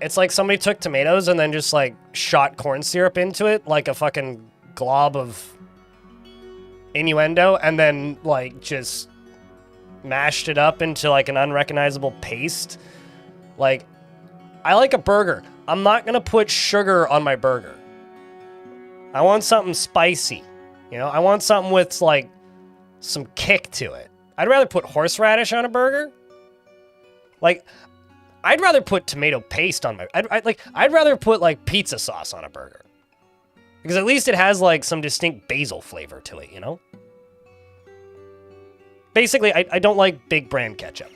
It's like somebody took tomatoes and then just, like, shot corn syrup into it like a fucking glob of innuendo and then, like, just mashed it up into, like, an unrecognizable paste. Like, I like a burger. I'm not gonna put sugar on my burger. I want something spicy. You know, I want something with, like, some kick to it. I'd rather put horseradish on a burger. Like, I'd rather put tomato paste on my... I'd rather put, like, pizza sauce on a burger. Because at least it has, like, some distinct basil flavor to it, you know? Basically, I don't like big brand ketchup.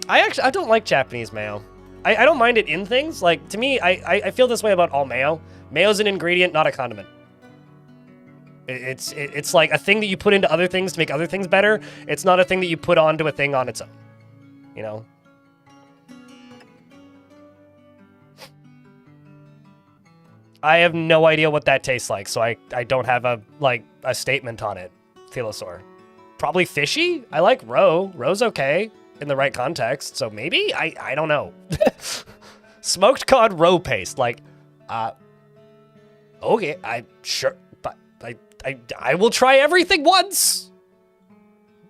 I don't like Japanese mayo. I don't mind it in things. Like, to me, I feel this way about all mayo. Mayo's an ingredient, not a condiment. It's like a thing that you put into other things to make other things better. It's not a thing that you put onto a thing on its own. You know? I have no idea what that tastes like, so I don't have a statement on it, Thelosaur. Probably fishy? I like roe. Roe's okay in the right context, so maybe? I don't know. Smoked cod roe paste, like, okay, sure, but I will try everything once.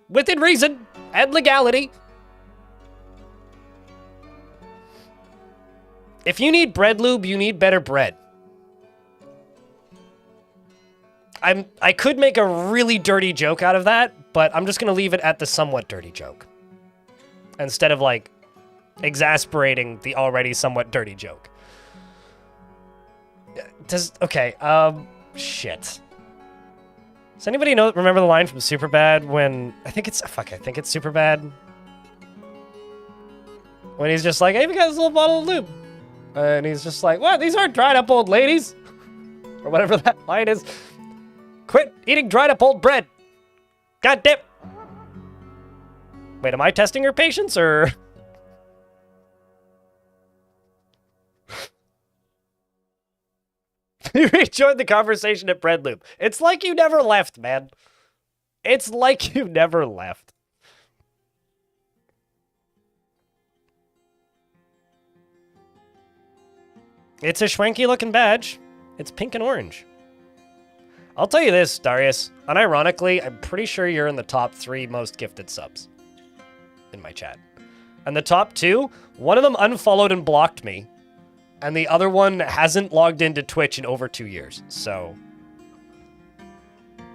Within reason and legality. If you need bread lube, you need better bread. I could make a really dirty joke out of that, but I'm just gonna leave it at the somewhat dirty joke. Instead of, like, exasperating the already somewhat dirty joke. Okay, shit. Does anybody remember the line from Superbad when, I think it's Superbad? When he's just like, hey, we got this little bottle of lube. And he's just like, what? These aren't dried up old ladies. Or whatever that line is. Quit eating dried up old bread. God damn. Wait, am I testing your patience, or? You rejoined the conversation at Bread Loop. It's like you never left, man. It's like you never left. It's a schwanky looking badge. It's pink and orange. I'll tell you this, Darius. Unironically, I'm pretty sure you're in the top 3 most gifted subs in my chat. And the top 2, one of them unfollowed and blocked me. And the other one hasn't logged into Twitch in over 2 years. So,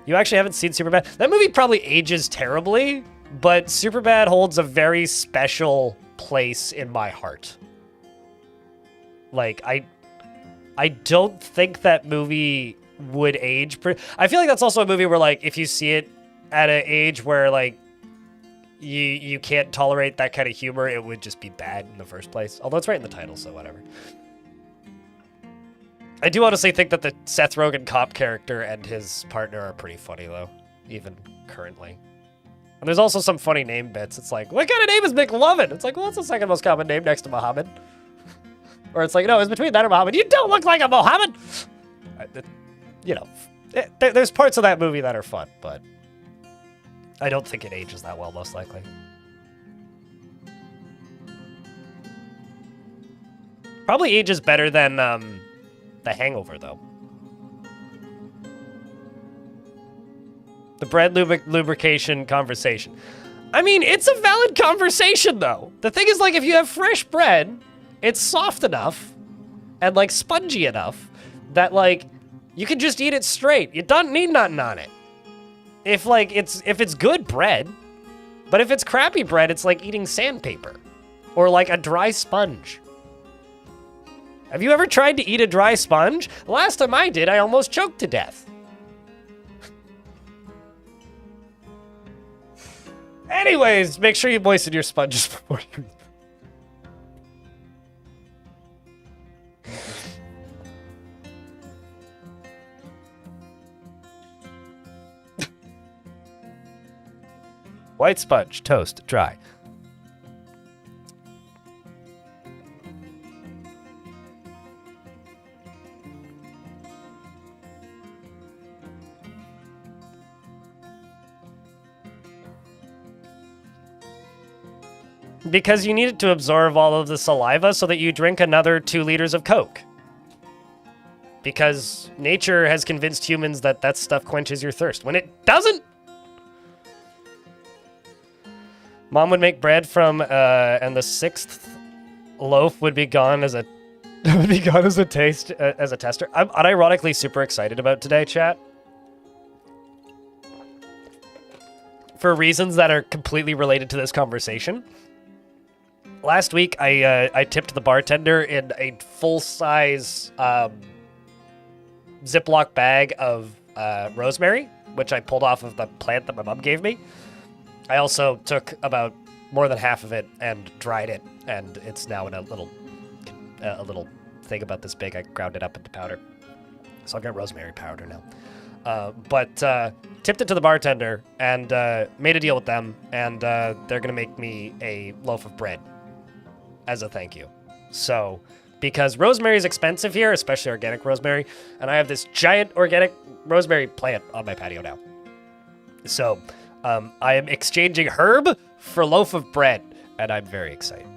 you actually haven't seen Superbad? That movie probably ages terribly, but Superbad holds a very special place in my heart. Like, I don't think that movie would age. I feel like that's also a movie where, like, if you see it at an age where, like, you can't tolerate that kind of humor, it would just be bad in the first place. Although it's right in the title, so whatever. I do honestly think that the Seth Rogen cop character and his partner are pretty funny, though, even currently. And there's also some funny name bits. It's like, what kind of name is McLovin? It's like, well, that's the second most common name next to Muhammad. Or it's like, no, it's between that and Muhammad. You don't look like a Muhammad! You know, there's parts of that movie that are fun, but I don't think it ages that well, most likely. Probably ages better than The Hangover, though. The bread lubrication conversation. I mean, it's a valid conversation, though. The thing is, like, if you have fresh bread, it's soft enough and, like, spongy enough that, like, you can just eat it straight. You don't need nothing on it. If it's good bread, but if it's crappy bread, it's like eating sandpaper or like a dry sponge. Have you ever tried to eat a dry sponge? The last time I did, I almost choked to death. Anyways, make sure you moisten your sponges before you eat. White sponge, toast, dry. Because you need it to absorb all of the saliva so that you drink another 2 liters of Coke. Because nature has convinced humans that that stuff quenches your thirst, when it doesn't. Mom would make bread from, and the 6th loaf would be gone as a taste, as a tester. I'm unironically super excited about today, chat. For reasons that are completely related to this conversation. Last week, I tipped the bartender in a full-size Ziploc bag of rosemary, which I pulled off of the plant that my mom gave me. I also took about more than half of it and dried it, and it's now in a little thing about this big. I ground it up into powder. So I've got rosemary powder now. But tipped it to the bartender and made a deal with them, and they're going to make me a loaf of bread as a thank you. So, because rosemary is expensive here, especially organic rosemary, and I have this giant organic rosemary plant on my patio now. So, I am exchanging herb for loaf of bread, and I'm very excited.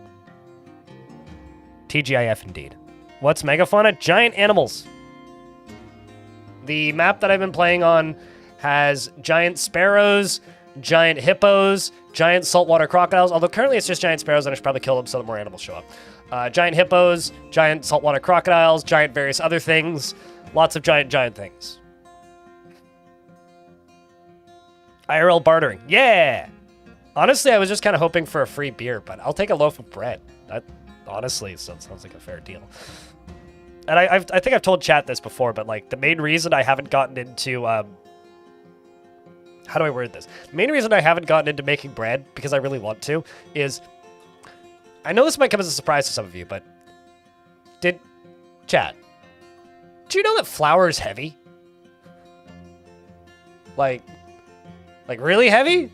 TGIF indeed. What's Mega-fauna? Giant animals. The map that I've been playing on has giant sparrows, giant hippos, giant saltwater crocodiles, although currently it's just giant sparrows and I should probably kill them so that more animals show up. Giant hippos, giant saltwater crocodiles, giant various other things, lots of giant things. IRL bartering. Yeah! Honestly, I was just kind of hoping for a free beer, but I'll take a loaf of bread. That honestly sounds like a fair deal. And I think I've told chat this before, but like the main reason I haven't gotten into how do I word this? The main reason I haven't gotten into making bread, because I really want to, is I know this might come as a surprise to some of you, but chat, do you know that flour is heavy? Like really heavy?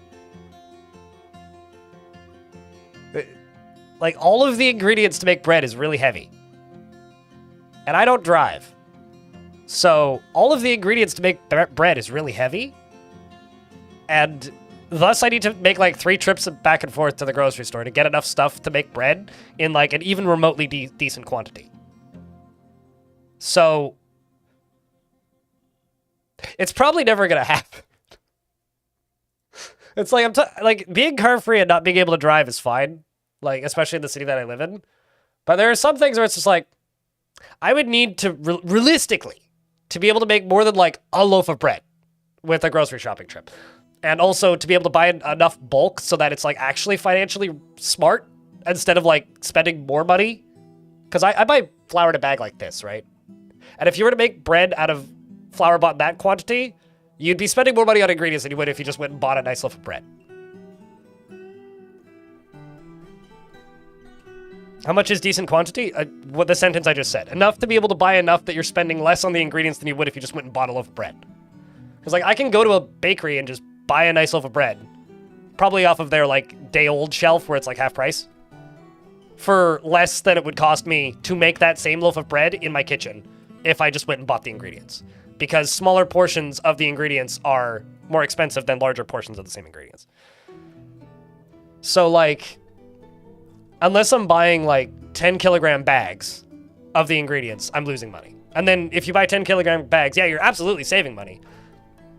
Like all of the ingredients to make bread is really heavy. And I don't drive. So all of the ingredients to make bread is really heavy. And thus I need to make like 3 trips back and forth to the grocery store to get enough stuff to make bread in like an even remotely decent quantity. So it's probably never going to happen. It's like, like being car free and not being able to drive is fine. Like, especially in the city that I live in. But there are some things where it's just like, I would need to, realistically, to be able to make more than like a loaf of bread with a grocery shopping trip. And also to be able to buy enough bulk so that it's like actually financially smart instead of like spending more money. Because I buy flour in a bag like this, right? And if you were to make bread out of flour bought in that quantity, you'd be spending more money on ingredients than you would if you just went and bought a nice loaf of bread. How much is decent quantity? What the sentence I just said. Enough to be able to buy enough that you're spending less on the ingredients than you would if you just went and bought a loaf of bread. Because like I can go to a bakery and just buy a nice loaf of bread, probably off of their like day-old shelf where it's like half price, for less than it would cost me to make that same loaf of bread in my kitchen if I just went and bought the ingredients. Because smaller portions of the ingredients are more expensive than larger portions of the same ingredients. So like, unless I'm buying like 10 kilogram bags of the ingredients, I'm losing money. And then if you buy 10 kilogram bags, yeah, you're absolutely saving money.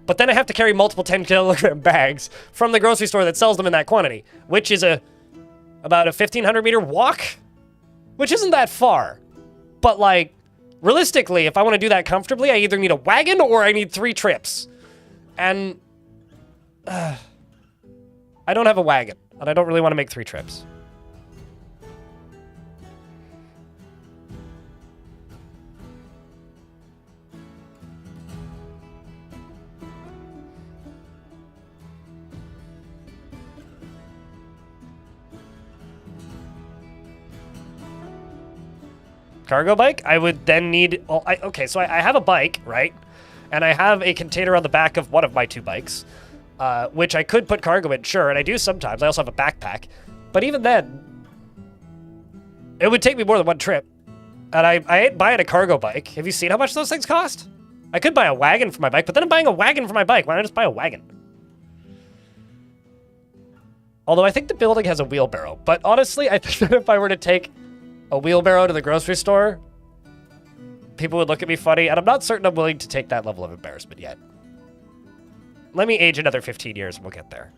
But then I have to carry multiple 10 kilogram bags from the grocery store that sells them in that quantity, which is about a 1,500 meter walk, which isn't that far. But like, realistically, if I want to do that comfortably, I either need a wagon or I need 3 trips. And I don't have a wagon, and I don't really want to make 3 trips. Cargo bike, I would then need... Well, okay, so I have a bike, right? And I have a container on the back of one of my 2 bikes, which I could put cargo in, sure, and I do sometimes. I also have a backpack. But even then, it would take me more than 1 trip. And I ain't buying a cargo bike. Have you seen how much those things cost? I could buy a wagon for my bike, but then I'm buying a wagon for my bike. Why don't I just buy a wagon? Although I think the building has a wheelbarrow. But honestly, I think that if I were to take a wheelbarrow to the grocery store, people would look at me funny, and I'm not certain I'm willing to take that level of embarrassment yet. Let me age another 15 years and we'll get there.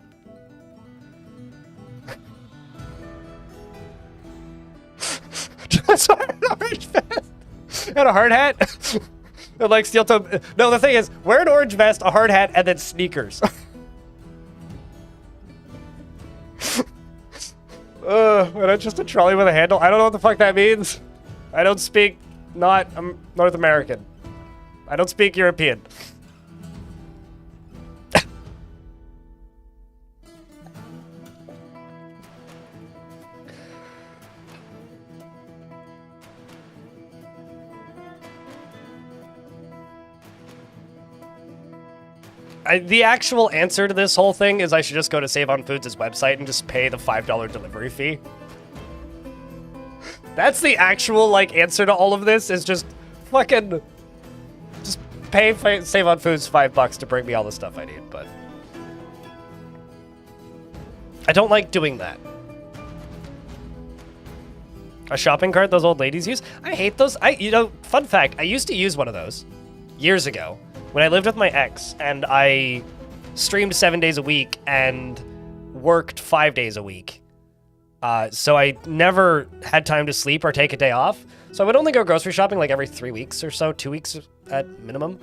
Just an orange vest and a hard hat. And like steel toe. No, the thing is, wear an orange vest, a hard hat, and then sneakers. And it's just a trolley with a handle. I don't know what the fuck that means. I don't speak I'm North American. I don't speak European. The actual answer to this whole thing is I should just go to Save on Foods' website and just pay the $5 delivery fee. That's the actual, like, answer to all of this, is just fucking... just pay Save on Foods $5 to bring me all the stuff I need, but... I don't like doing that. A shopping cart those old ladies use? I hate those. You know, fun fact, I used to use one of those years ago. When I lived with my ex, and I streamed 7 days a week and worked 5 days a week. So I never had time to sleep or take a day off. So I would only go grocery shopping like every 3 weeks or so, 2 weeks at minimum.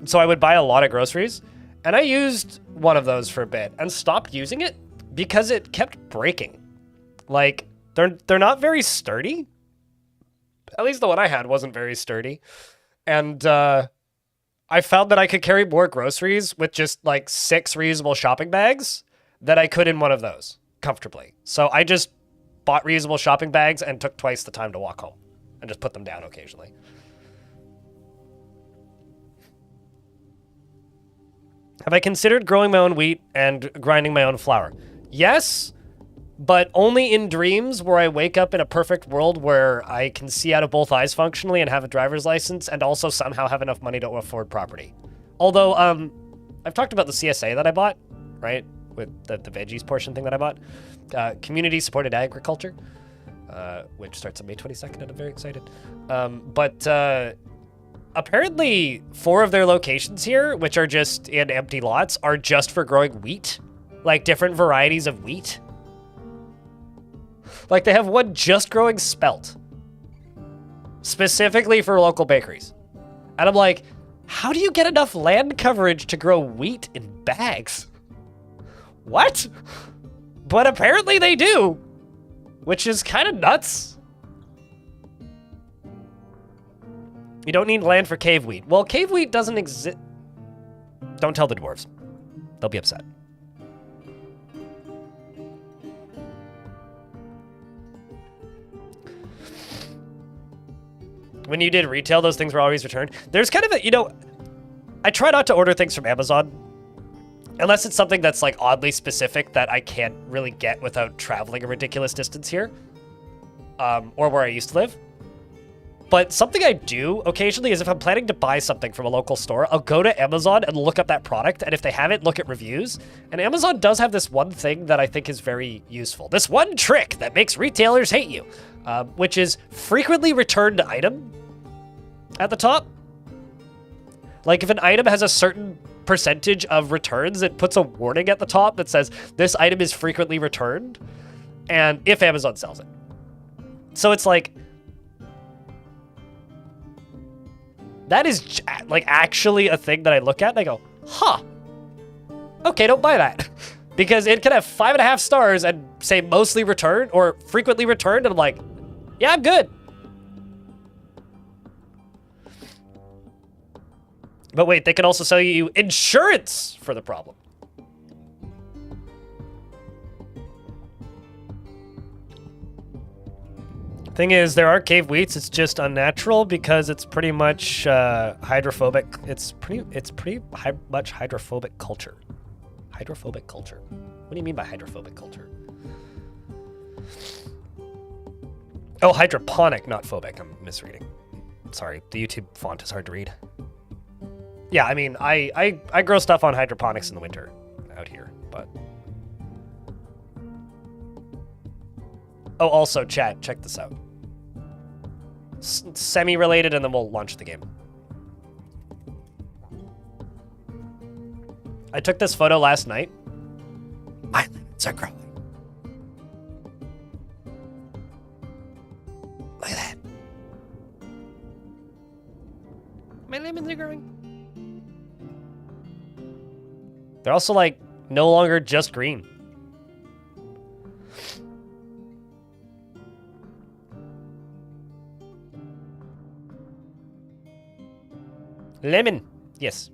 So I would buy a lot of groceries. And I used one of those for a bit and stopped using it because it kept breaking. Like, they're not very sturdy. At least the one I had wasn't very sturdy. And, I found that I could carry more groceries with just like 6 reusable shopping bags than I could in one of those comfortably. So I just bought reusable shopping bags and took twice the time to walk home and just put them down occasionally. Have I considered growing my own wheat and grinding my own flour? Yes, but only in dreams where I wake up in a perfect world where I can see out of both eyes functionally and have a driver's license and also somehow have enough money to afford property. Although, I've talked about the CSA that I bought, right? With the veggies portion thing that I bought. Community Supported Agriculture, which starts on May 22nd, and I'm very excited. But apparently 4 of their locations here, which are just in empty lots, are just for growing wheat. Like different varieties of wheat. Like, they have one just growing spelt. Specifically for local bakeries. And I'm like, how do you get enough land coverage to grow wheat in bags? What? But apparently they do. Which is kind of nuts. You don't need land for cave wheat. Well, cave wheat doesn't exist. Don't tell the dwarves. They'll be upset. When you did retail, those things were always returned. There's kind of a, you know, I try not to order things from Amazon unless it's something that's like oddly specific that I can't really get without traveling a ridiculous distance here, or where I used to live. But something I do occasionally is if I'm planning to buy something from a local store, I'll go to Amazon and look up that product, and if they have it, look at reviews. And Amazon does have this one thing that I think is very useful. This one trick that makes retailers hate you, which is frequently returned item at the top. Like if an item has a certain percentage of returns, it puts a warning at the top that says this item is frequently returned, and if Amazon sells it. So it's like, that is like actually a thing that I look at and I go, huh, okay, don't buy that. Because it can have 5.5 stars and say mostly returned or frequently returned, and I'm like, yeah, I'm good. But wait, they can also sell you insurance for the problem. Thing is, there are cave wheats. It's just unnatural because it's pretty much hydrophobic. It's pretty much hydrophobic culture. Hydrophobic culture. What do you mean by hydrophobic culture? Oh, hydroponic, not phobic. I'm misreading. Sorry, the YouTube font is hard to read. Yeah, I mean, I grow stuff on hydroponics in the winter out here, but Oh, also, chat, check this out. Semi-related, and then we'll launch the game. I took this photo last night. My lemons are growing. Look at that. My lemons are growing. They're also, like, no longer just green. Lemon. Yes.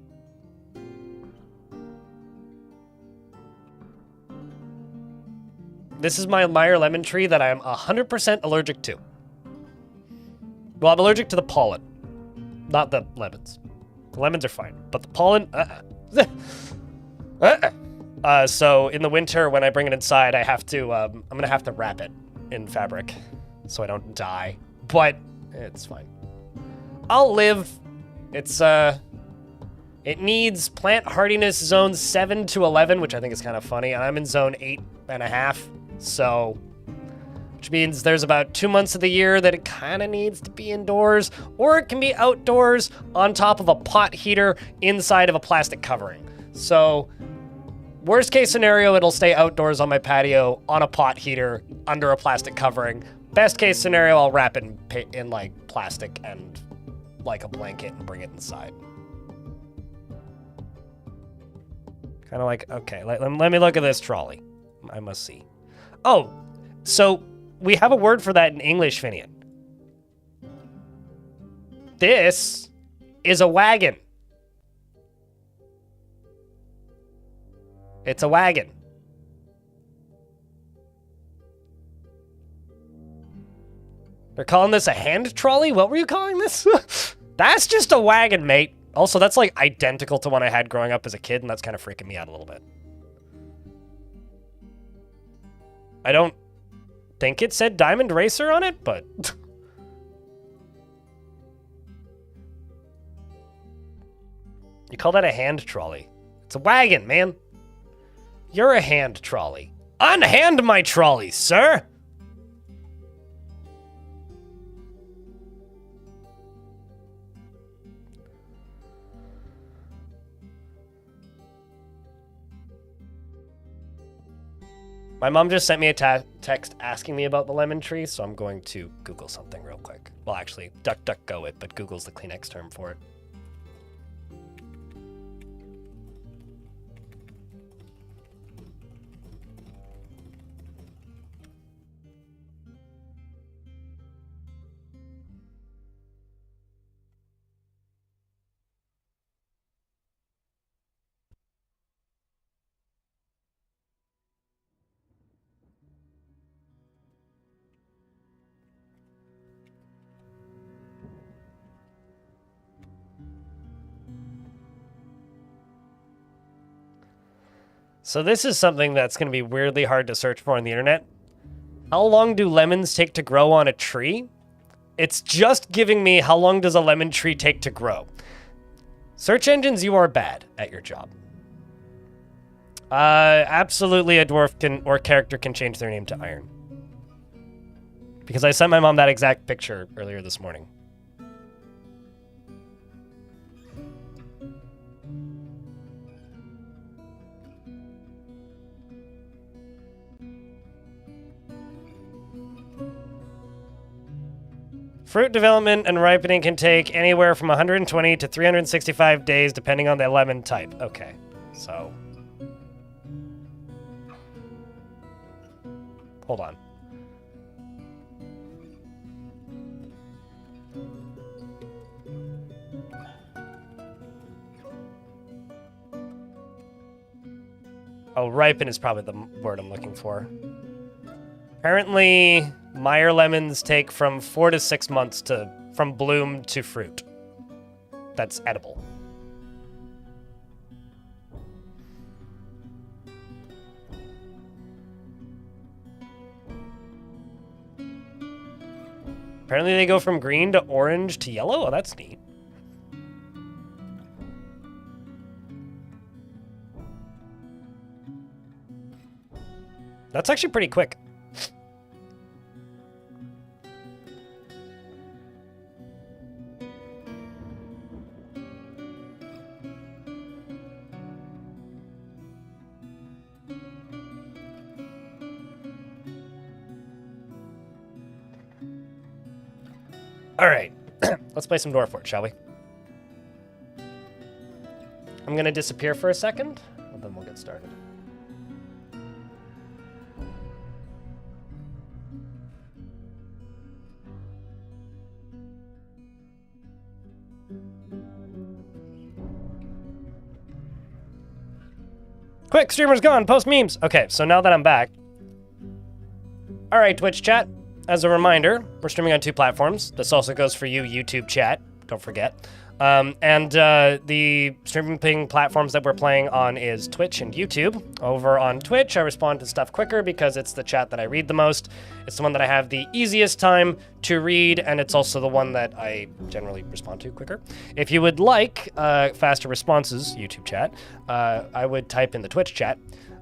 This is my Meyer lemon tree that I am 100% allergic to. Well, I'm allergic to the pollen, not the lemons. The lemons are fine, but the pollen, so in the winter, when I bring it inside, I have to, I'm gonna have to wrap it in fabric so I don't die, but it's fine. I'll live. It's, it needs plant hardiness zone 7 to 11, which I think is kind of funny, and I'm in zone 8.5, so, which means there's about 2 months of the year that it kind of needs to be indoors, or it can be outdoors on top of a pot heater inside of a plastic covering. So, worst case scenario, it'll stay outdoors on my patio on a pot heater under a plastic covering. Best case scenario, I'll wrap it in like plastic and like a blanket and bring it inside. Kind of like, okay, let me look at this trolley. I must see. Oh, so we have a word for that in English, Finian. This is a wagon. It's a wagon. They're calling this a hand trolley? What were you calling this? That's just a wagon, mate. Also, that's like identical to one I had growing up as a kid, and that's kind of freaking me out a little bit. I don't think it said Diamond Racer on it, but... You call that a hand trolley? It's a wagon, man. You're a hand trolley. Unhand my trolley, sir! My mom just sent me a text asking me about the lemon tree, so I'm going to Google something real quick. Well, actually, DuckDuckGo it, but Google's the Kleenex term for it. So this is something that's going to be weirdly hard to search for on the internet. How long do lemons take to grow on a tree? It's just giving me how long does a lemon tree take to grow. Search engines, you are bad at your job. Absolutely a dwarf can or character can change their name to Iron. Because I sent my mom that exact picture earlier this morning. Fruit development and ripening can take anywhere from 120 to 365 days depending on the lemon type. Okay, so... Hold on. Oh, ripen is probably the word I'm looking for. Apparently, Meyer lemons take from 4 to 6 months from bloom to fruit. That's edible. Apparently they go from green to orange to yellow? Oh, that's neat. That's actually pretty quick. All right, let's play some Dwarf Fort, shall we? I'm gonna disappear for a second, and then we'll get started. Quick, streamer's gone, post memes. Okay, so now that I'm back. All right, Twitch chat, as a reminder, we're streaming on 2 platforms. This also goes for you, YouTube chat, don't forget. The streaming platforms that we're playing on is Twitch and YouTube. Over on Twitch, I respond to stuff quicker because it's the chat that I read the most. It's the one that I have the easiest time to read, and it's also the one that I generally respond to quicker. If you would like faster responses, YouTube chat, I would type in the Twitch chat.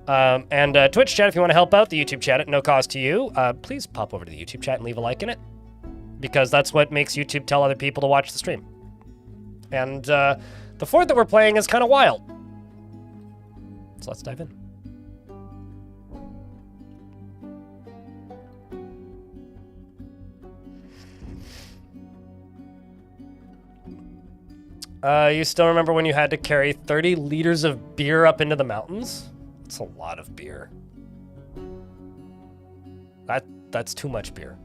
Twitch chat, if you want to help out the YouTube chat at no cost to you, please pop over to the YouTube chat and leave a like in it, because that's what makes YouTube tell other people to watch the stream. And the fort that we're playing is kind of wild. So let's dive in. You still remember when you had to carry 30 liters of beer up into the mountains? That's a lot of beer. That's too much beer.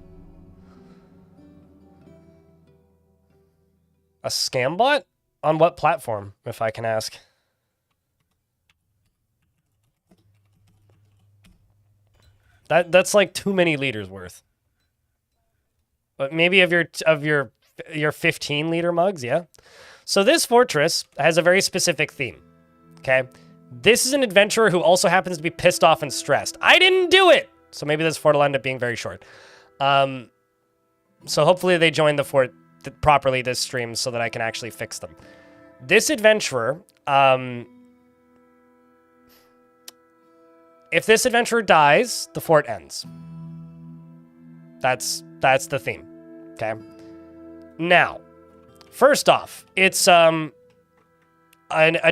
A scam bot? On what platform, if I can ask? That's like too many liters worth. But maybe of your 15 liter mugs, yeah. So this fortress has a very specific theme. Okay? This is an adventurer who also happens to be pissed off and stressed. I didn't do it! So maybe this fort will end up being very short. So hopefully they join the fort properly this stream so that I can actually fix them. This adventurer, if this adventurer dies, the fort ends. That's the theme, okay? Now, first off, it's a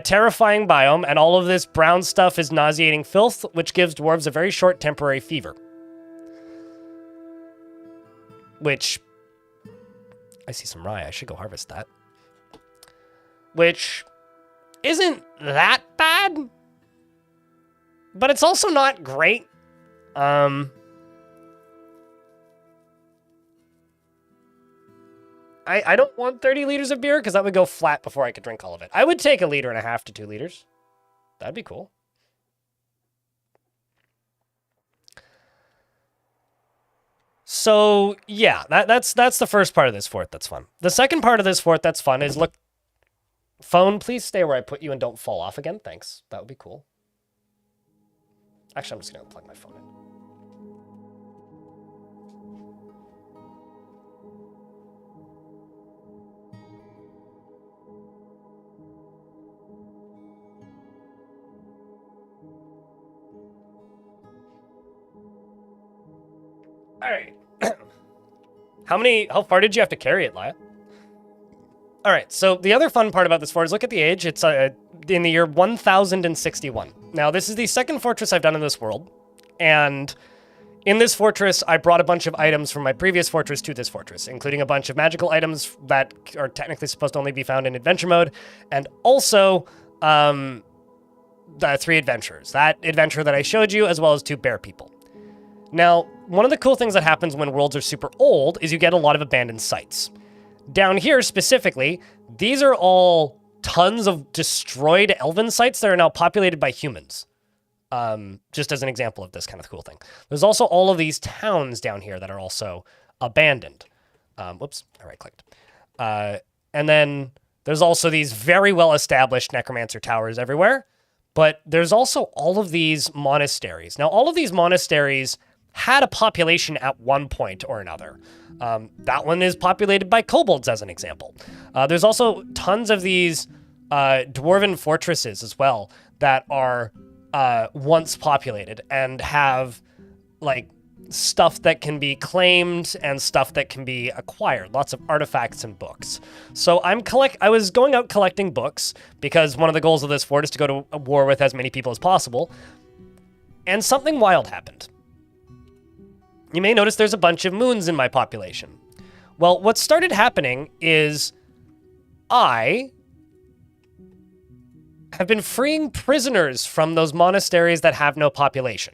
terrifying biome, and all of this brown stuff is nauseating filth, which gives dwarves a very short temporary fever. Which... I see some rye. I should go harvest that. Which isn't that bad, but it's also not great. I don't want 30 liters of beer because that would go flat before I could drink all of it. I would take 1.5 liters to 2 liters. That'd be cool. So, yeah, that's the first part of this fort that's fun. The second part of this fort that's fun is, look, phone, please stay where I put you and don't fall off again. Thanks. That would be cool. Actually, I'm just going to plug my phone in. All right. How far did you have to carry it, Laya? All right, so the other fun part about this fort is look at the age. It's in the year 1061. Now, this is the second fortress I've done in this world. And in this fortress, I brought a bunch of items from my previous fortress to this fortress, including a bunch of magical items that are technically supposed to only be found in adventure mode, and also the 3 adventurers. That adventurer that I showed you, as well as 2 bear people. Now, one of the cool things that happens when worlds are super old is you get a lot of abandoned sites. Down here, specifically, these are all tons of destroyed elven sites that are now populated by humans. Just as an example of this kind of cool thing. There's also all of these towns down here that are also abandoned. Whoops, I right-clicked. And then there's also these very well-established Necromancer towers everywhere. But there's also all of these monasteries. Now, all of these monasteries had a population at one point or another. That one is populated by kobolds, as an example. There's also tons of these dwarven fortresses as well that are once populated and have, like, stuff that can be claimed and stuff that can be acquired. Lots of artifacts and books. So I was going out collecting books because one of the goals of this fort is to go to a war with as many people as possible. And something wild happened. You may notice there's a bunch of moons in my population. Well, what started happening is I have been freeing prisoners from those monasteries that have no population.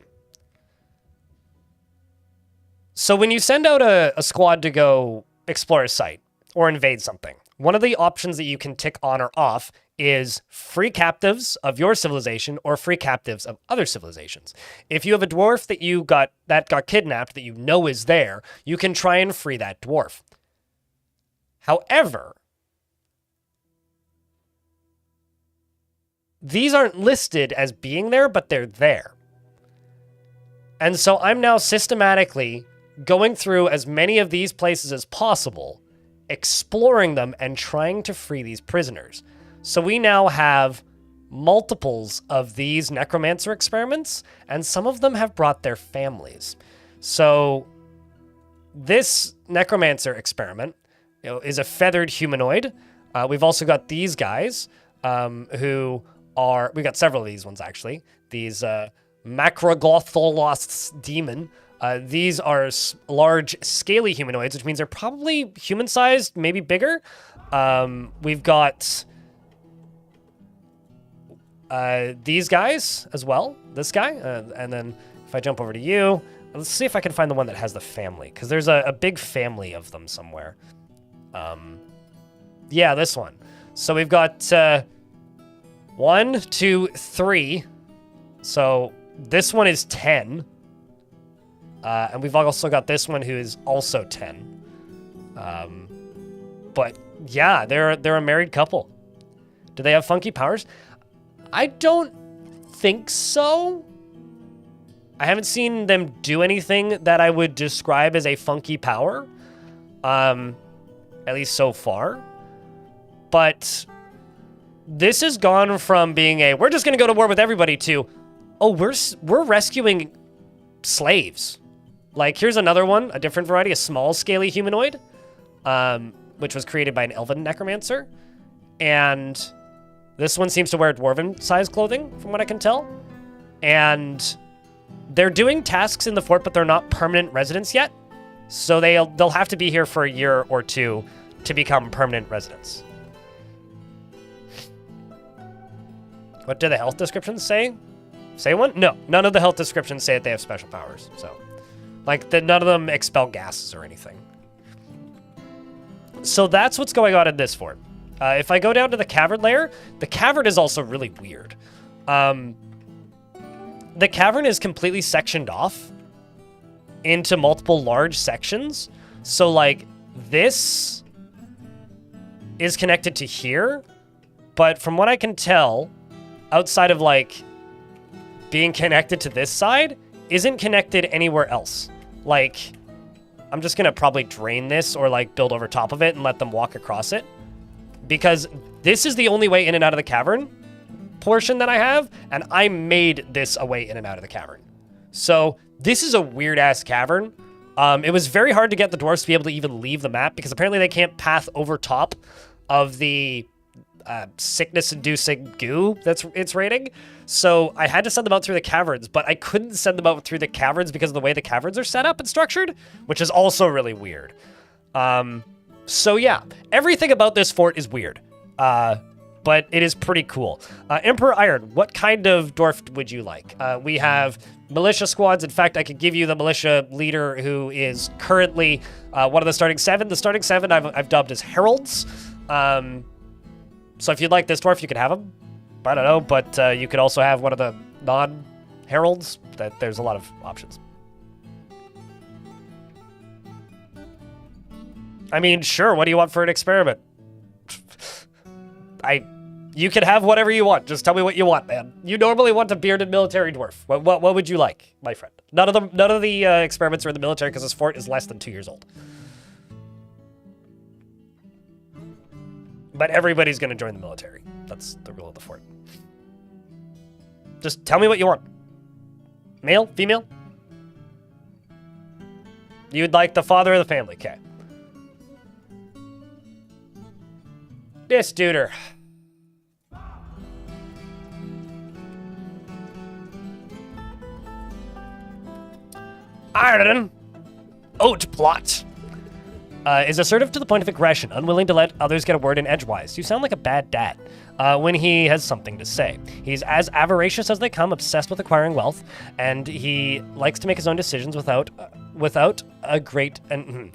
So when you send out a squad to go explore a site or invade something, one of the options that you can tick on or off is free captives of your civilization or free captives of other civilizations. If you have a dwarf that got kidnapped that you know is there, you can try and free that dwarf. However, these aren't listed as being there, but they're there. And so I'm now systematically going through as many of these places as possible, exploring them and trying to free these prisoners. So we now have multiples of these Necromancer experiments, and some of them have brought their families. So this Necromancer experiment is a feathered humanoid. We've also got these guys who are... We've got several of these ones, actually. These Macrogotholos demon. These are large, scaly humanoids, which means they're probably human-sized, maybe bigger. We've got these guys as well. This guy. And then if I jump over to you, let's see if I can find the one that has the family, because there's a big family of them somewhere. Yeah, this one. So we've got 1, 2, 3. So this one is 10. And we've also got this one who is also 10. But yeah, they're a married couple. Do they have funky powers? I don't think so. I haven't seen them do anything that I would describe as a funky power. At least so far. But this has gone from being we're just going to go to war with everybody to, oh, we're rescuing slaves. Like, here's another one, a different variety, a small, scaly humanoid, which was created by an elven necromancer. And this one seems to wear dwarven-sized clothing, from what I can tell. And they're doing tasks in the fort, but they're not permanent residents yet. So they'll have to be here for a year or two to become permanent residents. What do the health descriptions say? Say one? No, none of the health descriptions say that they have special powers, so... Like, none of them expel gases or anything. So that's what's going on in this fort. If I go down to the cavern layer, the cavern is also really weird. The cavern is completely sectioned off into multiple large sections. So, like, this is connected to here. But from what I can tell, outside of, like, being connected to this side, isn't connected anywhere else. Like, I'm just gonna probably drain this or like build over top of it and let them walk across it, because this is the only way in and out of the cavern portion that I have, and I made this a way in and out of the cavern. So this is a weird ass cavern. It was very hard to get the dwarves to be able to even leave the map, because apparently they can't path over top of the sickness-inducing goo that's it's raining. So I had to send them out through the caverns, but I couldn't send them out through the caverns because of the way the caverns are set up and structured, which is also really weird. So yeah, everything about this fort is weird, but it is pretty cool. Emperor Iron, what kind of dwarf would you like? We have militia squads. In fact, I could give you the militia leader who is currently one of the starting 7. The starting 7 I've dubbed as heralds. So if you'd like this dwarf, you could have him. I don't know, but you could also have one of the non-heralds. There's a lot of options. I mean, sure, what do you want for an experiment? You can have whatever you want. Just tell me what you want, man. You normally want a bearded military dwarf. What would you like, my friend? None of the experiments are in the military because this fort is less than 2 years old. But everybody's going to join the military. That's the rule of the fort. Just tell me what you want. Male? Female? You'd like the father of the family. Okay. This duder. Iron. Oat plot. Is assertive to the point of aggression, unwilling to let others get a word in edgewise. You sound like a bad dad when he has something to say. He's as avaricious as they come, obsessed with acquiring wealth, and he likes to make his own decisions without a great...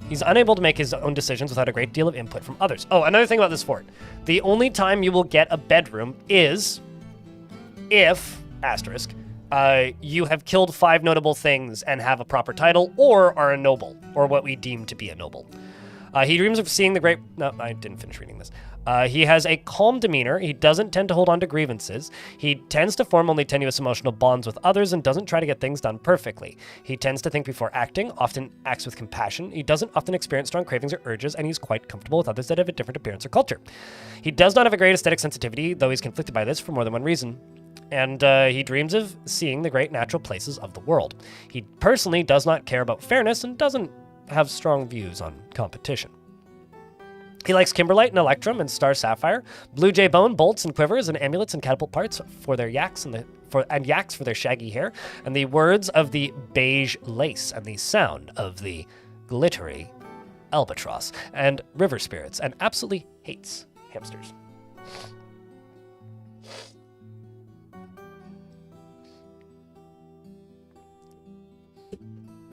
he's unable to make his own decisions without a great deal of input from others. Oh, another thing about this fort. The only time you will get a bedroom is if, asterisk, you have killed 5 notable things and have a proper title, or are a noble, or what we deem to be a noble. He dreams of seeing the great... No, I didn't finish reading this. He has a calm demeanor. He doesn't tend to hold on to grievances. He tends to form only tenuous emotional bonds with others and doesn't try to get things done perfectly. He tends to think before acting, often acts with compassion. He doesn't often experience strong cravings or urges, and he's quite comfortable with others that have a different appearance or culture. He does not have a great aesthetic sensitivity, though he's conflicted by this for more than one reason. And he dreams of seeing the great natural places of the world. He personally does not care about fairness and doesn't have strong views on competition. He likes Kimberlite and Electrum and Star Sapphire, Blue Jay Bone, bolts and quivers and amulets and catapult parts for their yaks and yaks for their shaggy hair, and the words of the beige lace and the sound of the glittery albatross and river spirits, and absolutely hates hamsters.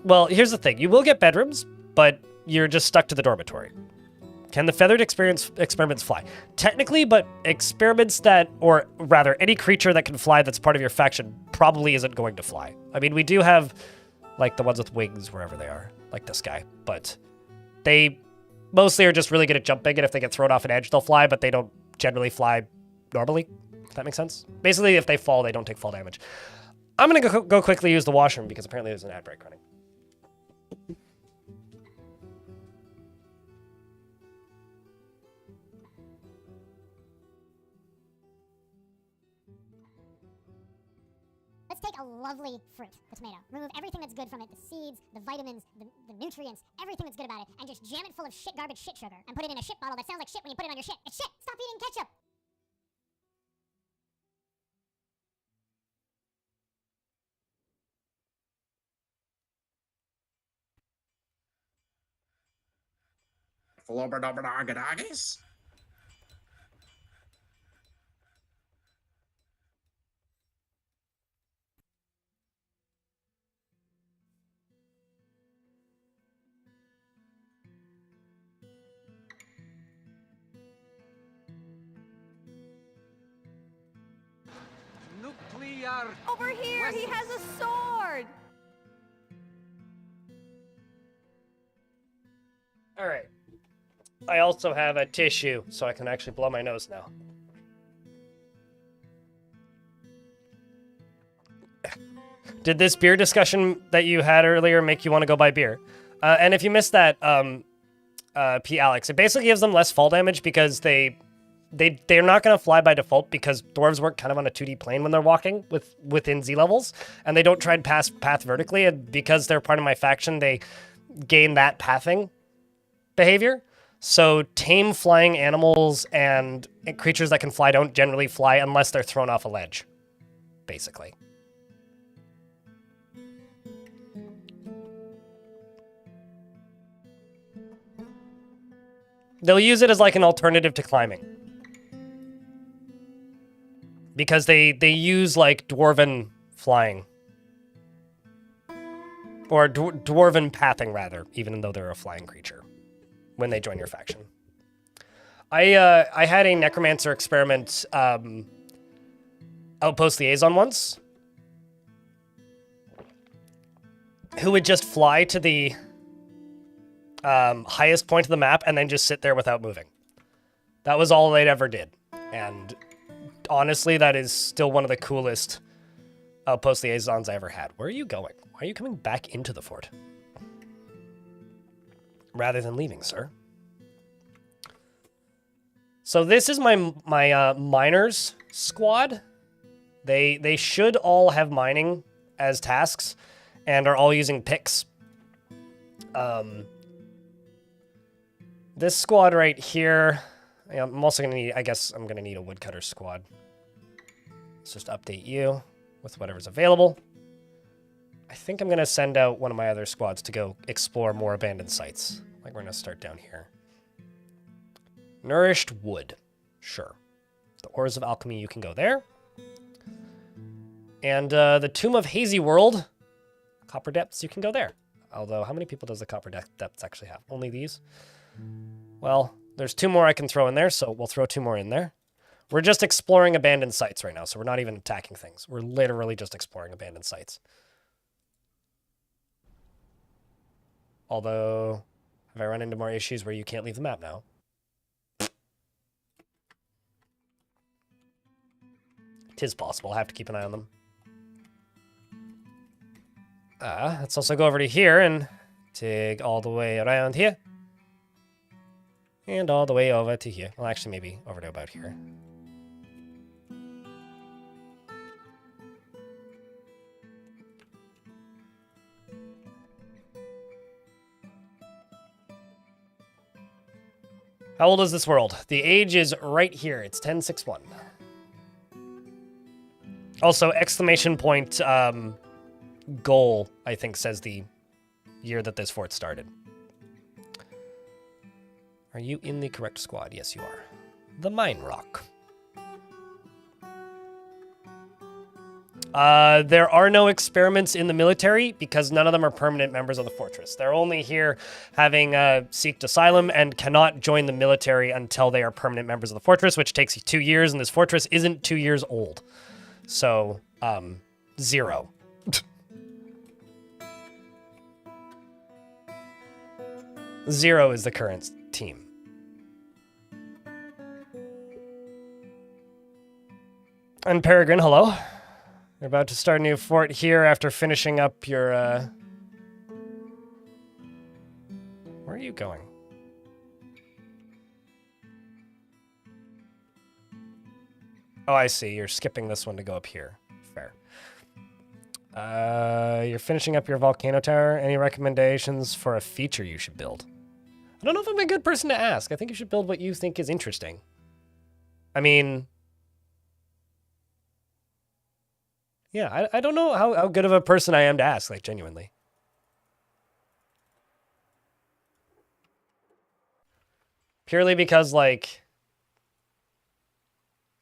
Well, here's the thing. You will get bedrooms, but you're just stuck to the dormitory. Can the feathered experiments fly? Technically, but experiments that, or rather, any creature that can fly that's part of your faction probably isn't going to fly. I mean, we do have, like, the ones with wings wherever they are, like this guy, but they mostly are just really good at jumping, and if they get thrown off an edge, they'll fly, but they don't generally fly normally, if that makes sense. Basically, if they fall, they don't take fall damage. I'm going to go quickly use the washroom because apparently there's an ad break running. Let's take a lovely fruit, the tomato, remove everything that's good from it, the seeds, the vitamins, the nutrients, everything that's good about it, and just jam it full of shit garbage shit sugar and put it in a shit bottle that sounds like shit when you put it on your shit. It's shit! Stop eating ketchup! Flobberdobberdoggadoggies? Nuclear. Over here, he has a sword! All right. I also have a tissue, so I can actually blow my nose now. Did this beer discussion that you had earlier make you want to go buy beer? And if you missed that, P. Alex, it basically gives them less fall damage because they're not going to fly by default because dwarves work kind of on a 2D plane when they're walking within Z levels, and they don't try to path vertically, and because they're part of my faction, they gain that pathing behavior. So tame flying animals and creatures that can fly don't generally fly unless they're thrown off a ledge, basically. They'll use it as like an alternative to climbing. Because they use like dwarven flying. Or dwarven pathing rather, even though they're a flying creature. When they join your faction. I had a Necromancer experiment outpost liaison once. Who would just fly to the highest point of the map and then just sit there without moving. That was all they'd ever did. And honestly, that is still one of the coolest outpost liaisons I ever had. Where are you going? Why are you coming back into the fort? Rather than leaving, sir. So this is my miners squad. They should all have mining as tasks and are all using picks. This squad right here, I'm also gonna need, I guess I'm gonna need a woodcutter squad. Let's just update you with whatever's available. I think I'm going to send out one of my other squads to go explore more abandoned sites. Like, we're going to start down here. Nourished wood. Sure. The Ores of Alchemy, you can go there. And the Tomb of Hazy World, Copper Depths, you can go there. Although, how many people does the Copper Depths actually have? Only these? Well, there's 2 more I can throw in there, so we'll throw 2 more in there. We're just exploring abandoned sites right now, so we're not even attacking things. We're literally just exploring abandoned sites. Although, have I run into more issues where you can't leave the map now? Tis possible. I have to keep an eye on them. Let's also go over to here and dig all the way around here. And all the way over to here. Well, actually, maybe over to about here. How old is this world? The age is right here. It's 1061. Also, exclamation point goal, I think, says the year that this fort started. Are you in the correct squad? Yes, you are. The Mine Rock. There are no experiments in the military because none of them are permanent members of the fortress. They're only here having seeked asylum and cannot join the military until they are permanent members of the fortress, which takes 2 years, and this fortress isn't 2 years old. So, 0. Zero is the current team. And Peregrine, hello. You're about to start a new fort here after finishing up your, Where are you going? Oh, I see. You're skipping this one to go up here. Fair. You're finishing up your volcano tower. Any recommendations for a feature you should build? I don't know if I'm a good person to ask. I think you should build what you think is interesting. I mean... Yeah, I don't know how good of a person I am to ask, like, genuinely. Purely because, like...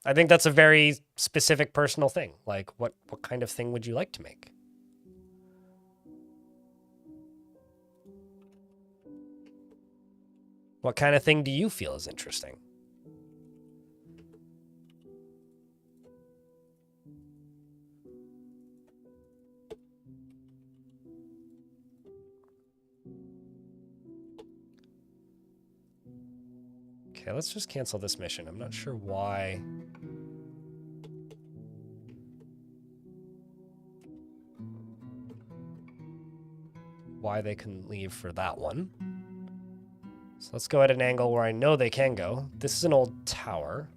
I think that's a very specific personal thing. Like, what kind of thing would you like to make? What kind of thing do you feel is interesting? Okay, let's just cancel this mission. I'm not sure why. Why they couldn't leave for that one. So let's go at an angle where I know they can go. This is an old tower.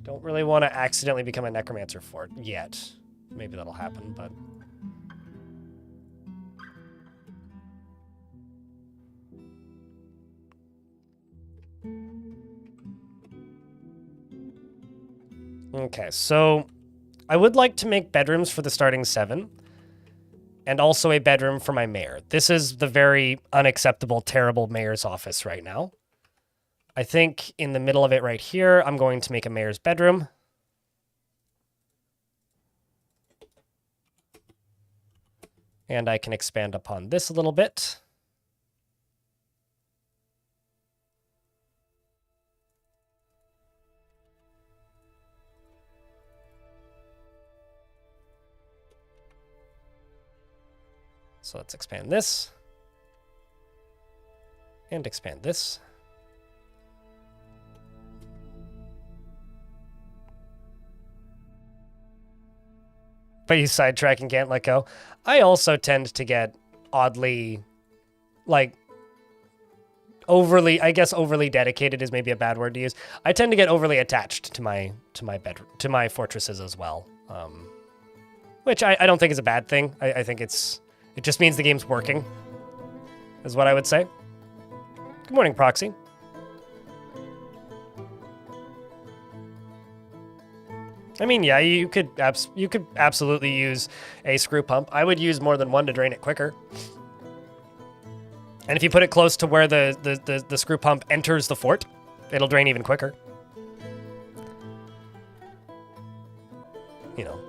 Don't really want to accidentally become a Necromancer fort yet. Maybe that'll happen, but... Okay, so I would like to make bedrooms for the starting 7. And also a bedroom for my mayor. This is the very unacceptable, terrible mayor's office right now. I think in the middle of it right here, I'm going to make a mayor's bedroom. And I can expand upon this a little bit. So let's expand this. And expand this. But you sidetrack and can't let go. I also tend to get oddly, like, overly, I guess overly dedicated is maybe a bad word to use. I tend to get overly attached to my bedroom, to my fortresses as well. Which I don't think is a bad thing. I think it just means the game's working, is what I would say. Good morning, Proxy. I mean, yeah, you could absolutely use a screw pump. I would use more than one to drain it quicker. And if you put it close to where the screw pump enters the fort, it'll drain even quicker. You know.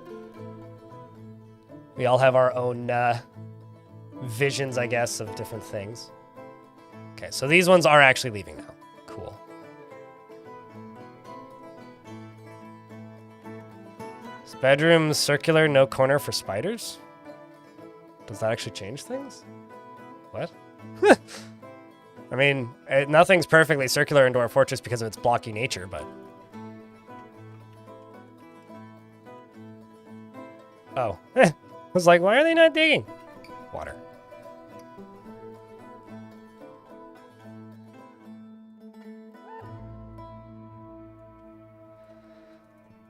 We all have our own visions, I guess, of different things. Okay, so these ones are actually leaving now. Cool. This bedroom circular, no corner for spiders? Does that actually change things? What? I mean, nothing's perfectly circular in Dwarf Fortress because of its blocky nature, but... Oh. I was like, why are they not digging? Water.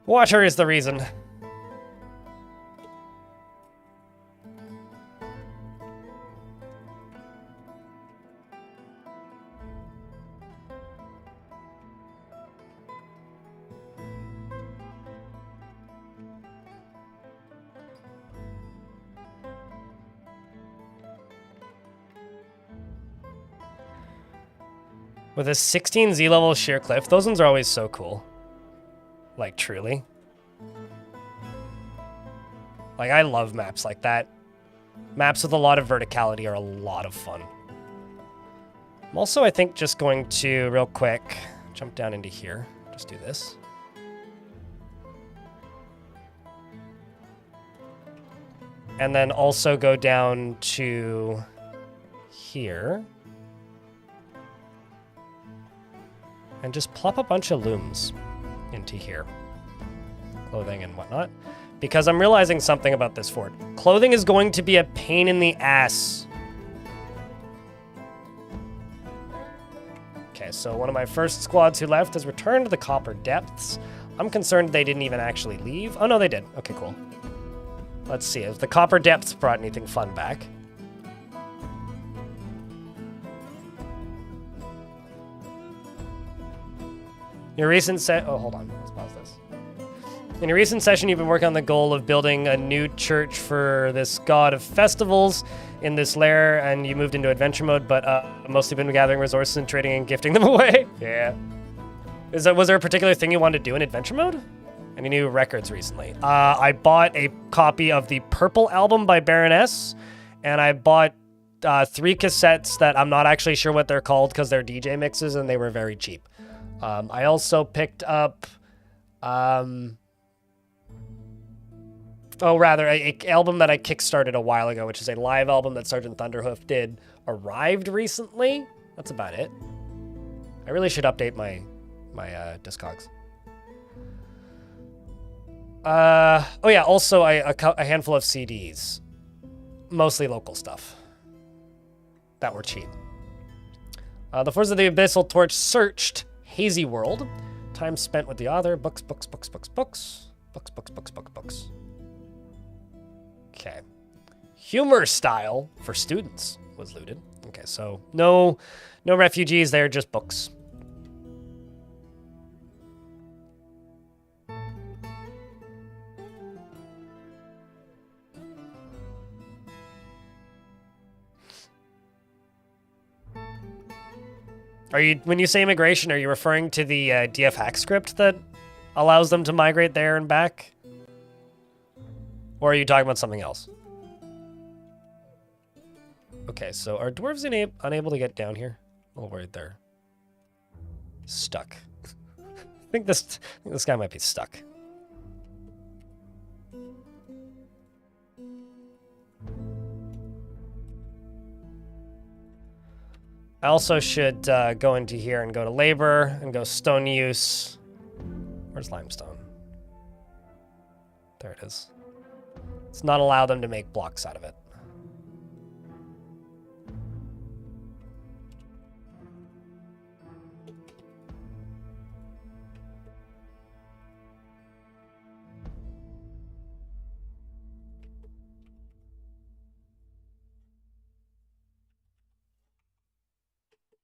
Water is the reason. With a 16 Z level sheer cliff, those ones are always so cool. Like, truly. Like, I love maps like that. Maps with a lot of verticality are a lot of fun. I'm also, I think, just going to, real quick, jump down into here. Just do this. And then also go down to here. And just plop a bunch of looms into here. Clothing and whatnot. Because I'm realizing something about this fort. Clothing is going to be a pain in the ass. Okay, so one of my first squads who left has returned to the Copper Depths. I'm concerned they didn't even actually leave. Oh, no, they did. Okay, cool. Let's see if the Copper Depths brought anything fun back. Your recent oh, hold on. Let's pause this. In your recent session, you've been working on the goal of building a new church for this god of festivals in this lair, and you moved into adventure mode, but mostly been gathering resources and trading and gifting them away. Yeah. Was there a particular thing you wanted to do in adventure mode? Any new records recently? I bought a copy of the Purple album by Baroness, and I bought 3 cassettes that I'm not actually sure what they're called because they're DJ mixes, and they were very cheap. I also picked up, an album that I kickstarted a while ago, which is a live album that Sergeant Thunderhoof did, arrived recently. That's about it. I really should update my Discogs. Oh yeah, also a handful of CDs, mostly local stuff that were cheap. The Forces of the Abyssal Torch searched Hazy World. Time spent with the author. Books. Okay. Humor style for students was looted. Okay, so no refugees there, just books. When you say immigration, are you referring to the DF hack script that allows them to migrate there and back? Or are you talking about something else? Okay, so are dwarves unable to get down here? I'm a little worried they're stuck. I think this guy might be stuck. I also should go into here and go to labor and go stone use. Where's limestone? There it is. Let's not allow them to make blocks out of it.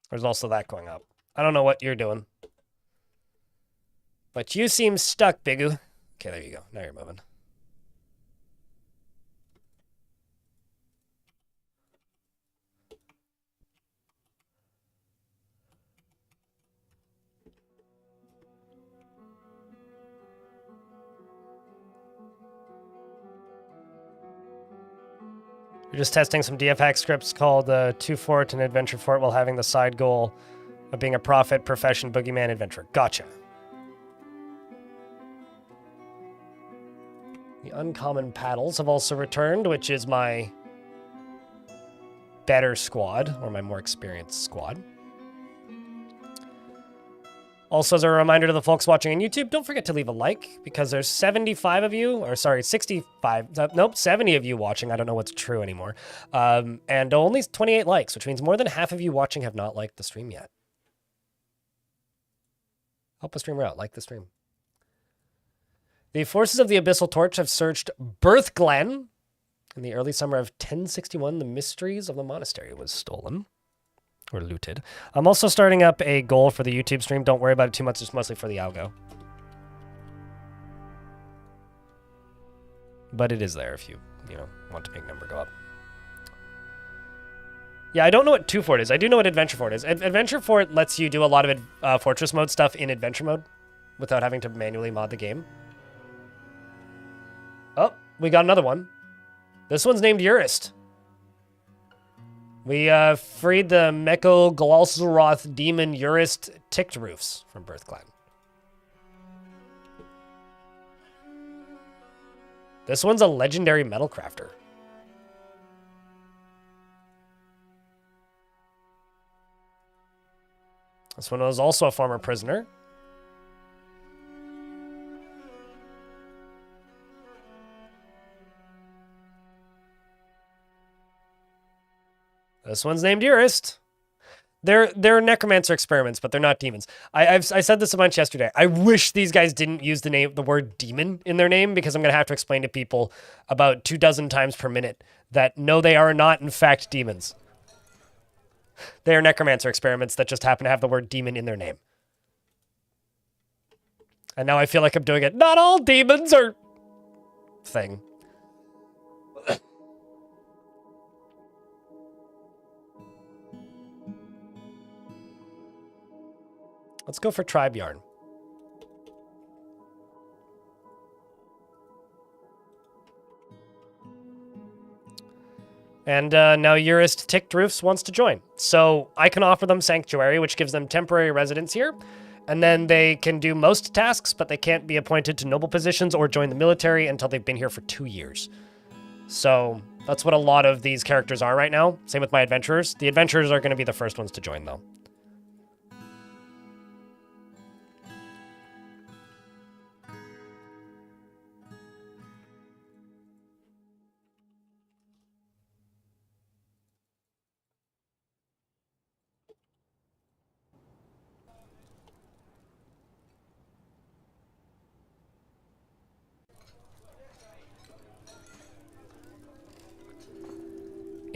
There's also that going up. I don't know what you're doing. But you seem stuck, Bigu. Okay, there you go. Now you're moving. You're just testing some DF hack scripts called 2 Fort and Adventure Fort while having the side goal of being a prophet, profession, boogeyman, adventurer. Gotcha. The uncommon paddles have also returned, which is my better squad, or my more experienced squad. Also, as a reminder to the folks watching on YouTube, don't forget to leave a like, because there's 75 of you, or sorry, 65, nope, 70 of you watching. I don't know what's true anymore. And only 28 likes, which means more than half of you watching have not liked the stream yet. Help a streamer out, like the stream. The forces of the Abyssal Torch have searched Birth Glen. In the early summer of 1061, the mysteries of the monastery was stolen. Or looted. I'm also starting up a goal for the YouTube stream. Don't worry about it too much. It's mostly for the algo. But it is there if you want to make number go up. Yeah, I don't know what 2 Fort is. I do know what Adventure Fort is. Adventure Fort lets you do a lot of Fortress mode stuff in Adventure mode without having to manually mod the game. Oh, we got another one. This one's named Urist. We freed the Meko-Glalsroth demon Urist ticked roofs from Birth Glen. This one's a legendary metal crafter. This one was also a former prisoner. This one's named Urist. They're Necromancer experiments, but they're not demons. I said this a bunch yesterday. I wish these guys didn't use the word demon in their name, because I'm going to have to explain to people about 24 times per minute that no, they are not, in fact, demons. They are Necromancer experiments that just happen to have the word demon in their name. And now I feel like I'm doing it. Not all demons are... thing. Let's go for Tribe Yarn. And now Urist Ticked Roofs wants to join. So I can offer them Sanctuary, which gives them temporary residence here. And then they can do most tasks, but they can't be appointed to noble positions or join the military until they've been here for 2 years. So that's what a lot of these characters are right now. Same with my adventurers. The adventurers are going to be the first ones to join, though.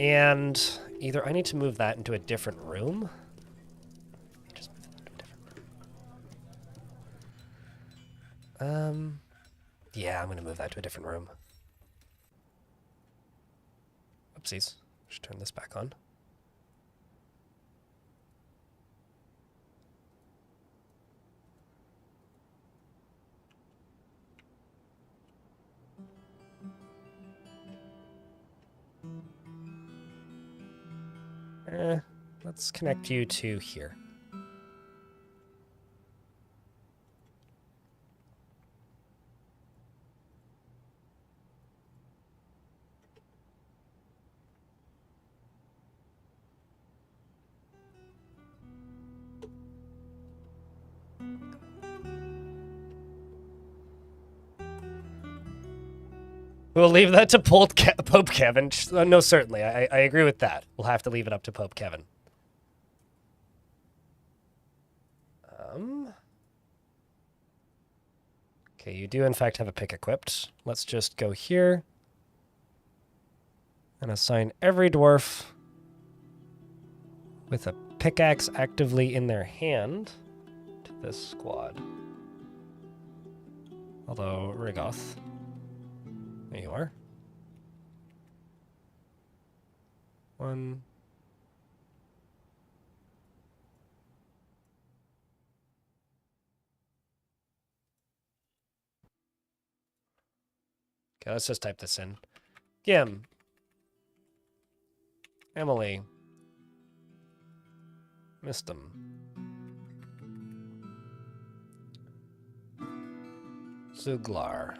And either I need to move that into a different room. Just move that into a different room. Yeah, I'm going to move that to a different room. Oopsies. Just turn this back on. Let's connect you to here. We'll leave that to Pope Kevin. No, certainly. I agree with that. We'll have to leave it up to Pope Kevin. Okay, you do in fact have a pick equipped. Let's just go here and assign every dwarf with a pickaxe actively in their hand to this squad. Although, Rigoth. There you are. 1. Okay, let's just type this in. Gim. Emily. Missed him. Zuglar.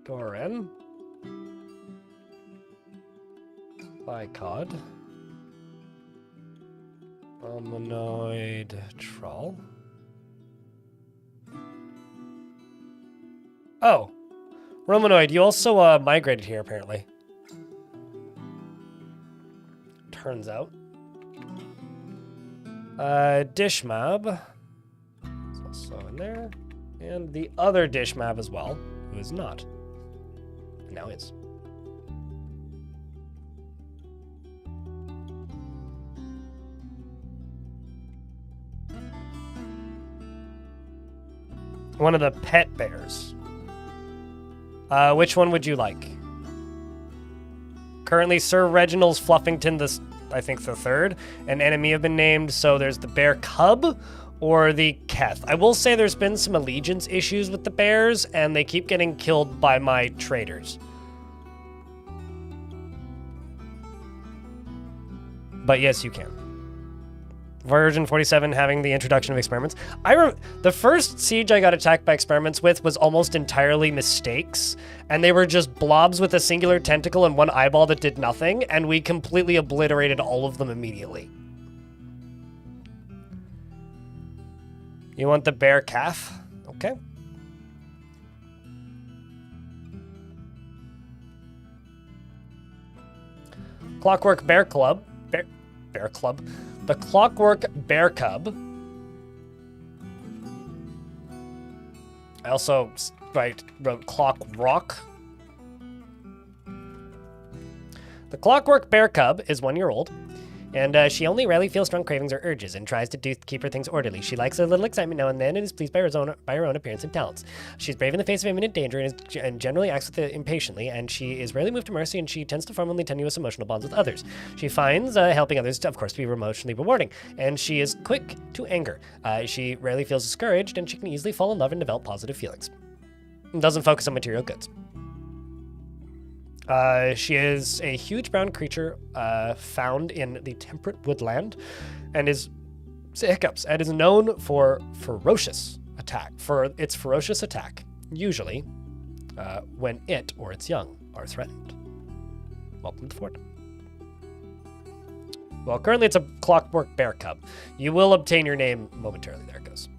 Doran. Bicod. Romanoid Troll. Oh. Romanoid, you also migrated here, apparently. Turns out. Dishmab is also in there. And the other Dishmab as well, who is not. And now is. One of the pet bears. Which one would you like? Currently, Sir Reginald's Fluffington, I think the third. An enemy have been named, so there's the bear cub or the Keth. I will say there's been some allegiance issues with the bears, and they keep getting killed by my traders. But yes, you can. Version 47 having the introduction of experiments. The first siege I got attacked by experiments with was almost entirely mistakes, and they were just blobs with a singular tentacle and one eyeball that did nothing, and we completely obliterated all of them immediately. You want the bear calf? Okay. Clockwork Bear Club. Bear Club. The Clockwork Bear Cub. I also wrote Clock Rock. The Clockwork Bear Cub is 1 year old, and she only rarely feels strong cravings or urges and tries to keep her things orderly. She likes a little excitement now and then and is pleased by her own appearance and talents. She's brave in the face of imminent danger and generally acts with it impatiently, and she is rarely moved to mercy, and she tends to form only tenuous emotional bonds with others. She finds helping others, of course, to be emotionally rewarding, and she is quick to anger. She rarely feels discouraged, and she can easily fall in love and develop positive feelings. And doesn't focus on material goods. She is a huge brown creature found in the temperate woodland and is known for ferocious attack, usually when it or its young are threatened. Welcome to the fort. Well, currently it's a Clockwork Bear Cub. You will obtain your name momentarily. There it goes.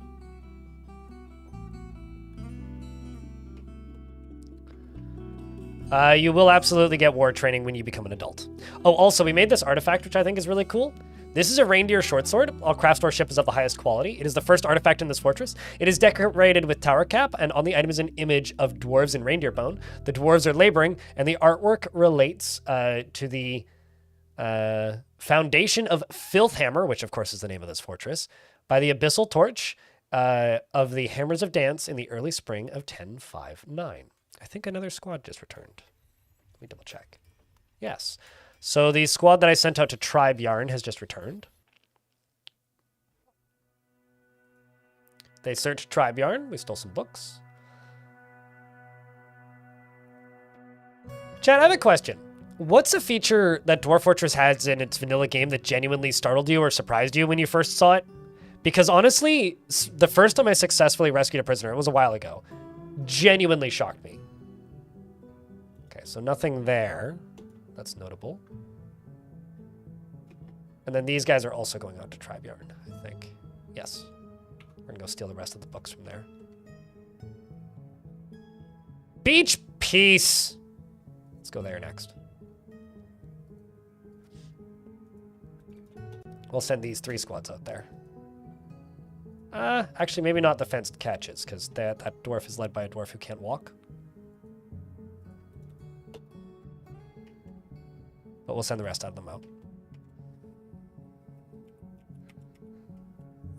You will absolutely get war training when you become an adult. Oh, also, we made this artifact, which I think is really cool. This is a reindeer short sword. All craft store ship is of the highest quality. It is the first artifact in this fortress. It is decorated with tower cap, and on the item is an image of dwarves in reindeer bone. The dwarves are laboring, and the artwork relates to the foundation of Filthhammer, which of course is the name of this fortress, by the abyssal torch of the Hammers of Dance in the early spring of 1059. I think another squad just returned. Let me double check. Yes. So the squad that I sent out to Tribe Yarn has just returned. They searched Tribe Yarn. We stole some books. Chad, I have a question. What's a feature that Dwarf Fortress has in its vanilla game that genuinely startled you or surprised you when you first saw it? Because honestly, the first time I successfully rescued a prisoner, it was a while ago, genuinely shocked me. Okay, so nothing there. That's notable. And then these guys are also going out to Tribe Yarn, I think. Yes. We're gonna go steal the rest of the books from there. Beach Peace! Let's go there next. We'll send these 3 squads out there. Actually, maybe not the fenced catches, because that dwarf is led by a dwarf who can't walk. But we'll send the rest of them out.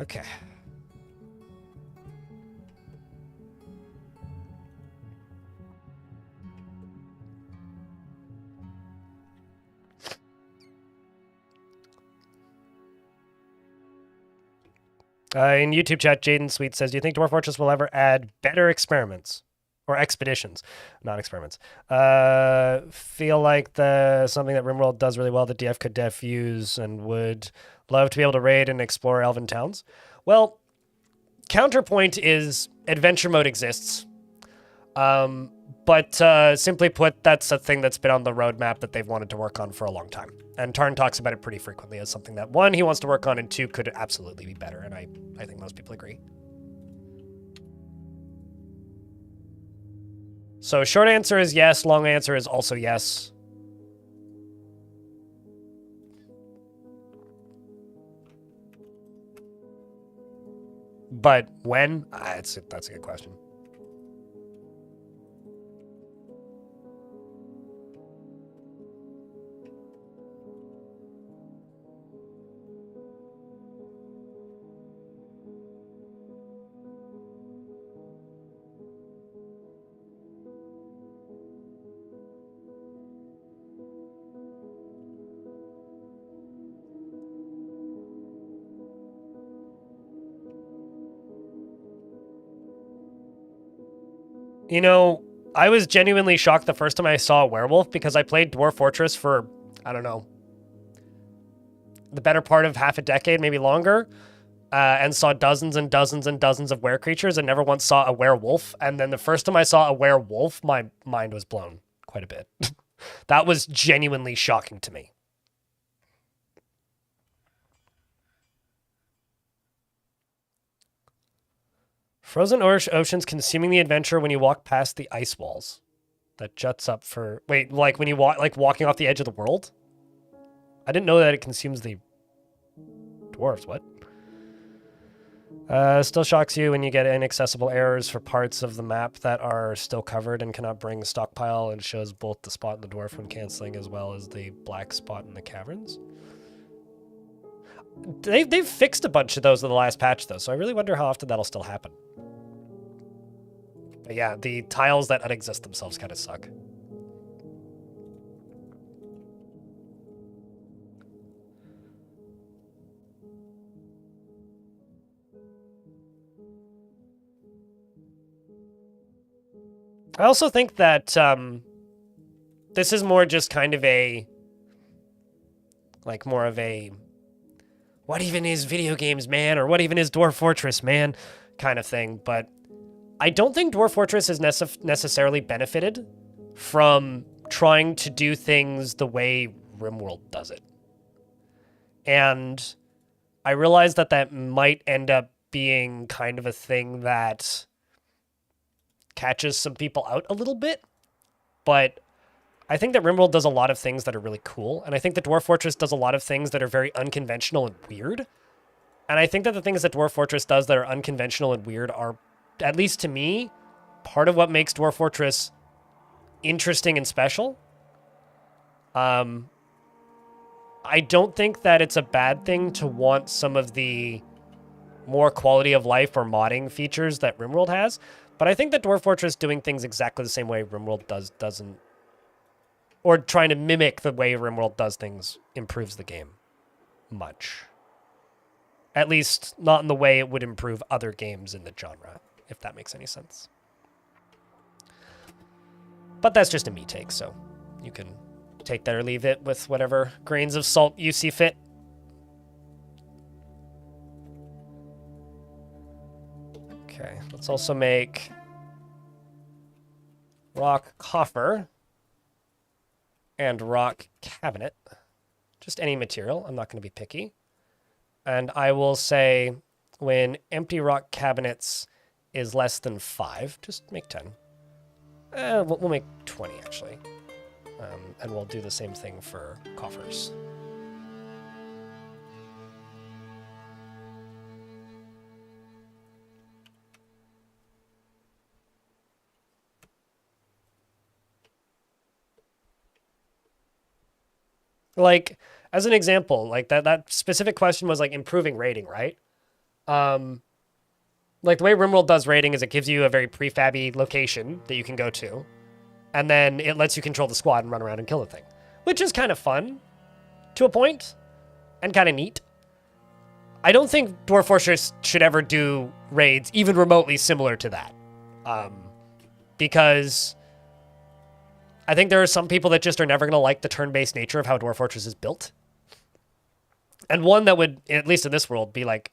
Okay. In YouTube chat, Jaden Sweet says, do you think Dwarf Fortress will ever add better experiments? Or expeditions, not experiments. Feel like something that RimWorld does really well that DF could use and would love to be able to raid and explore elven towns. Well, counterpoint is adventure mode exists. But simply put, that's a thing that's been on the roadmap that they've wanted to work on for a long time. And Tarn talks about it pretty frequently as something that, one, he wants to work on, and two, could absolutely be better. And I think most people agree. So short answer is yes. Long answer is also yes. But when? That's a good question. You know, I was genuinely shocked the first time I saw a werewolf because I played Dwarf Fortress for, I don't know, the better part of half a decade, maybe longer, and saw dozens and dozens and dozens of were-creatures and never once saw a werewolf. And then the first time I saw a werewolf, my mind was blown quite a bit. That was genuinely shocking to me. Frozen oceans consuming the adventure when you walk past the ice walls that juts up for... Wait, like when you walk, like walking off the edge of the world? I didn't know that it consumes the dwarves. What? Still shocks you when you get inaccessible errors for parts of the map that are still covered and cannot bring stockpile, and shows both the spot in the dwarf when canceling as well as the black spot in the caverns. They've fixed a bunch of those in the last patch, though, so I really wonder how often that'll still happen. But yeah, the tiles that unexist themselves kind of suck. I also think that this is more just kind of a... like, more of a... what even is video games, man? Or what even is Dwarf Fortress, man? Kind of thing. But I don't think Dwarf Fortress has necessarily benefited from trying to do things the way RimWorld does it. And I realize that that might end up being kind of a thing that catches some people out a little bit. But I think that RimWorld does a lot of things that are really cool, and I think that Dwarf Fortress does a lot of things that are very unconventional and weird. And I think that the things that Dwarf Fortress does that are unconventional and weird are, at least to me, part of what makes Dwarf Fortress interesting and special. I don't think that it's a bad thing to want some of the more quality of life or modding features that RimWorld has, but I think that Dwarf Fortress doing things exactly the same way RimWorld doesn't, or trying to mimic the way RimWorld does things, improves the game much. At least not in the way it would improve other games in the genre, if that makes any sense. But that's just a me take, so you can take that or leave it with whatever grains of salt you see fit. Okay, let's also make rock coffer and rock cabinet. Just any material. I'm not going to be picky. And I will say when empty rock cabinets is less than 5, just make 10. We'll make 20, actually. And we'll do the same thing for coffers. Like, as an example, like that specific question was like improving rating, right? Like the way RimWorld does rating is it gives you a very prefabby location that you can go to, and then it lets you control the squad and run around and kill the thing, which is kind of fun to a point and kind of neat. I don't think Dwarf Fortress should ever do raids even remotely similar to that, because I think there are some people that just are never going to like the turn-based nature of how Dwarf Fortress is built. And one that would, at least in this world, be like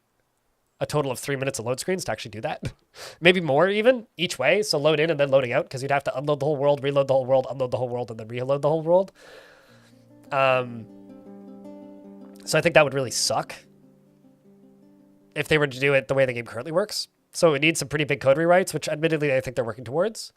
a total of 3 minutes of load screens to actually do that. Maybe more even, each way. So load in and then loading out, because you'd have to unload the whole world, reload the whole world, unload the whole world, and then reload the whole world. So I think that would really suck if they were to do it the way the game currently works. So it needs some pretty big code rewrites, which admittedly I think they're working towards.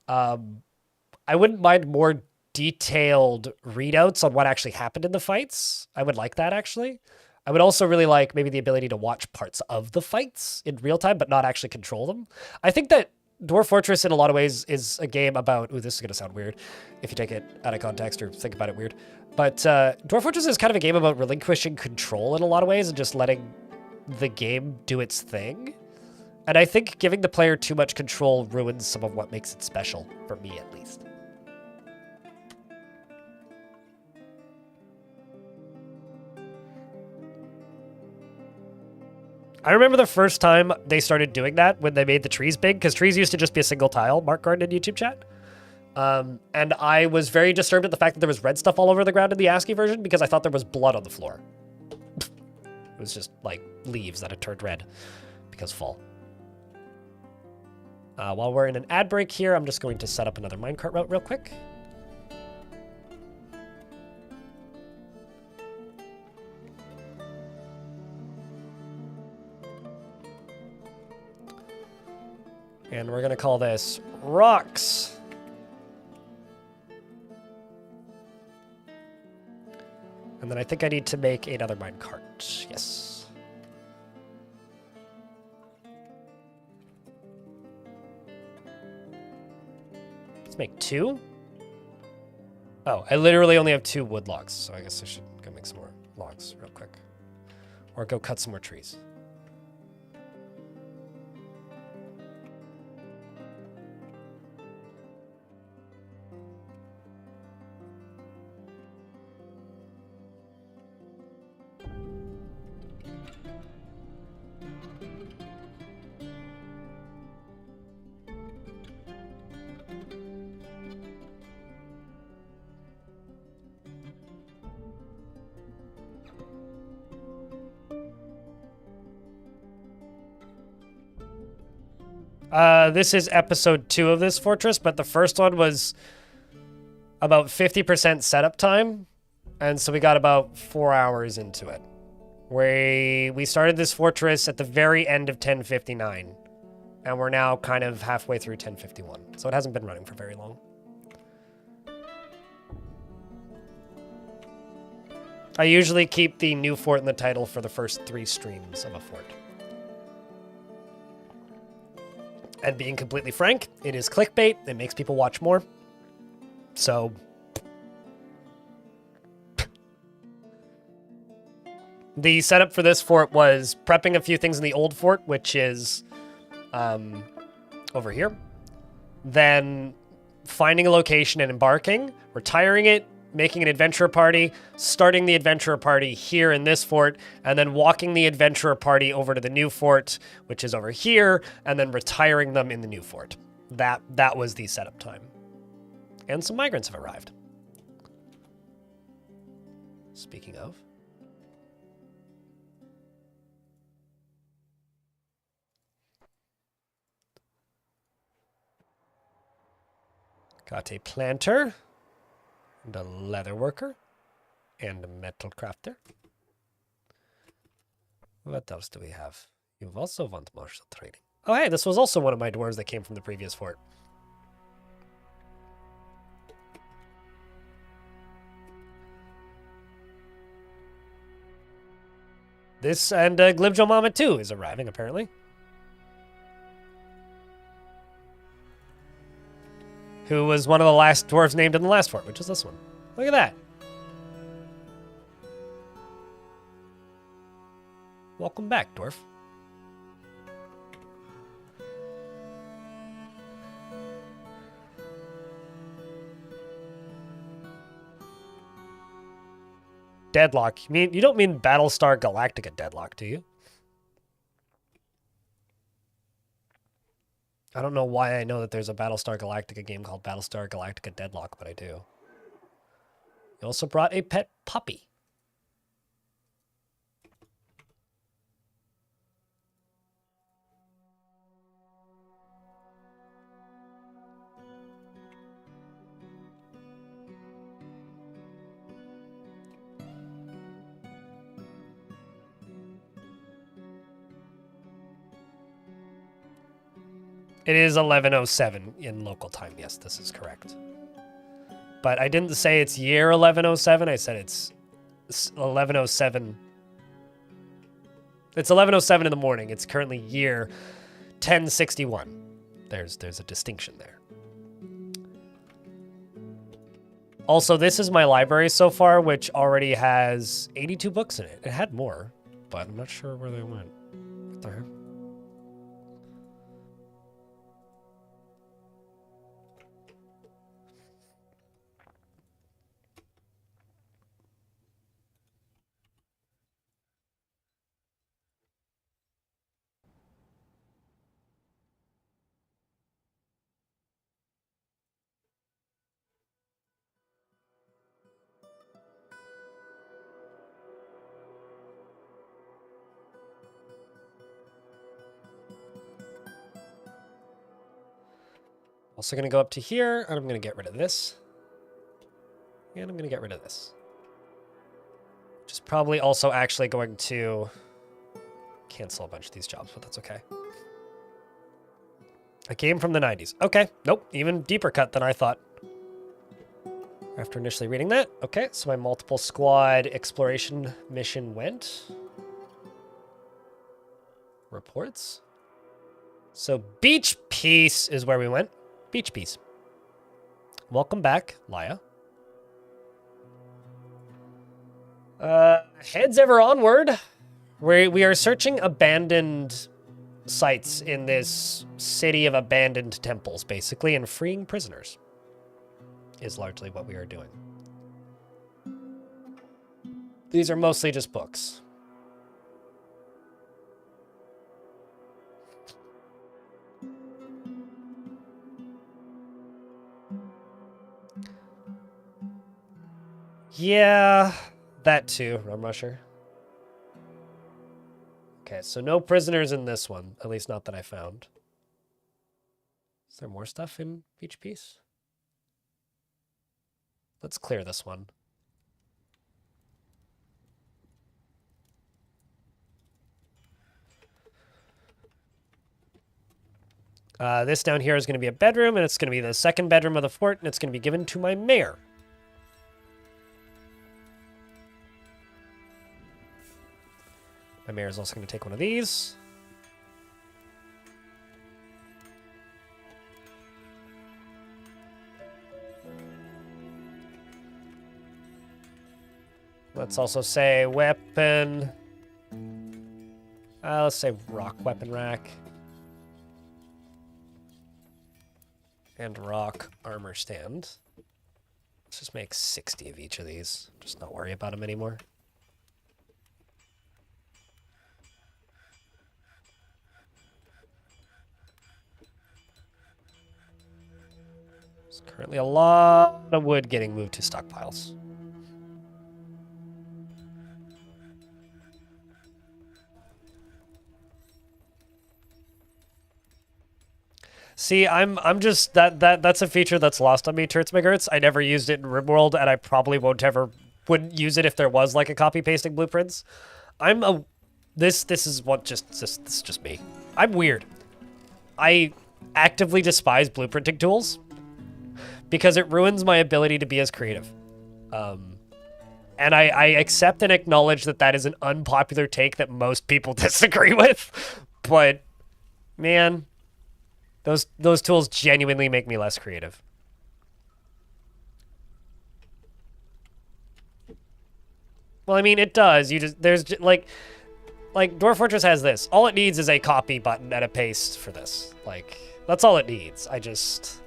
I wouldn't mind more detailed readouts on what actually happened in the fights. I would like that, actually. I would also really like maybe the ability to watch parts of the fights in real time, but not actually control them. I think that Dwarf Fortress, in a lot of ways, is a game about... Ooh, this is going to sound weird if you take it out of context or think about it weird. But Dwarf Fortress is kind of a game about relinquishing control in a lot of ways and just letting the game do its thing. And I think giving the player too much control ruins some of what makes it special, for me at least. I remember the first time they started doing that when they made the trees big, because trees used to just be a single tile, Mark Garden in YouTube chat. And I was very disturbed at the fact that there was red stuff all over the ground in the ASCII version because I thought there was blood on the floor. It was just like leaves that had turned red because fall. While we're in an ad break here, I'm just going to set up another minecart route real quick. And we're going to call this Rocks. And then I think I need to make another minecart. Yes. Let's make 2. Oh, I literally only have 2 wood logs, so I guess I should go make some more logs real quick. Or go cut some more trees. This is episode 2 of this fortress, but the first one was about 50% setup time, and so we got about 4 hours into it. We started this fortress at the very end of 1059, and we're now kind of halfway through 1051, so it hasn't been running for very long. I usually keep the new fort in the title for the first 3 streams of a fort. And being completely frank, it is clickbait. It makes people watch more. So... the setup for this fort was prepping a few things in the old fort, which is over here. Then finding a location and embarking, retiring it, making an adventurer party, starting the adventurer party here in this fort, and then walking the adventurer party over to the new fort, which is over here, and then retiring them in the new fort. That was the setup time. And some migrants have arrived. Speaking of. Got a planter. And a leather worker. And a metal crafter. What else do we have? You also want martial training. Oh, hey, this was also one of my dwarves that came from the previous fort. This and Glibjo Mama 2 is arriving, apparently. Who was one of the last dwarves named in the last fort, which is this one. Look at that. Welcome back, dwarf. Deadlock. You don't mean Battlestar Galactica Deadlock, do you? I don't know why I know that there's a Battlestar Galactica game called Battlestar Galactica Deadlock, but I do. You also brought a pet puppy. It is 11:07 in local time. Yes, this is correct. But I didn't say it's year 11:07. I said it's 11:07. It's 11:07 in the morning. It's currently year 1061. There's a distinction there. Also, this is my library so far, which already has 82 books in it. It had more, but I'm not sure where they went. What the heck? Also going to go up to here, and I'm going to get rid of this. And I'm going to get rid of this. Which is probably also actually going to cancel a bunch of these jobs, but that's okay. A game from the 90s. Okay, nope, even deeper cut than I thought. After initially reading that. Okay, so my multiple squad exploration mission went. Reports. So Beach Peace is where we went. Beach Peace. Welcome back, Laya. Heads ever onward. We are searching abandoned sites in this city of abandoned temples, basically, and freeing prisoners is largely what we are doing. These are mostly just books. Yeah, that too, Rum Rusher. Okay, so no prisoners in this one, at least not that I found. Is there more stuff in Beach Peace? Let's clear this one. This down here is going to be a bedroom, and it's going to be the second bedroom of the fort, and it's going to be given to my mayor. My mayor is also going to take one of these. Let's also say weapon. Let's say rock weapon rack. And rock armor stand. Let's just make 60 of each of these. Just not worry about them anymore. There's currently a lot of wood getting moved to stockpiles. See, I'm just that's a feature that's lost on me, Turts McGurts. I never used it in RimWorld, and I probably wouldn't use it if there was like a copy pasting blueprints. This is just me. I'm weird. I actively despise blueprinting tools because it ruins my ability to be as creative. And I accept and acknowledge that is an unpopular take that most people disagree with, but man, those tools genuinely make me less creative. Well, I mean, it does. like, Dwarf Fortress has this. All it needs is a copy button and a paste for this. Like, that's all it needs. I don't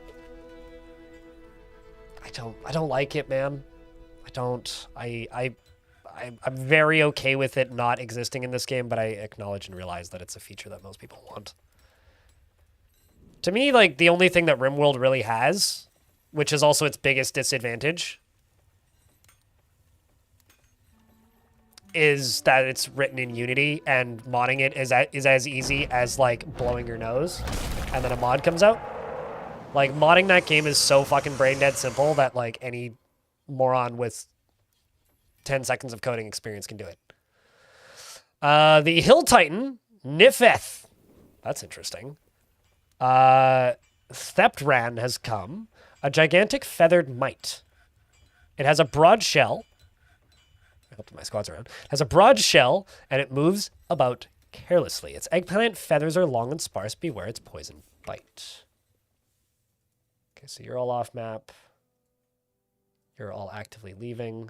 like it, man. I don't. I'm very okay with it not existing in this game, but I acknowledge and realize that it's a feature that most people want. To me, like, the only thing that RimWorld really has, which is also its biggest disadvantage, is that it's written in Unity, and modding it is as easy as, like, blowing your nose, and then a mod comes out. Like, modding that game is so fucking brain dead simple that, like, any moron with 10 seconds of coding experience can do it. The Hill Titan, Nifeth. That's interesting. Theptran has come. A gigantic feathered mite. It has a broad shell. I hope my squad's around. It has a broad shell, and it moves about carelessly. Its eggplant feathers are long and sparse. Beware its poison bite. Okay, so you're all off map. You're all actively leaving.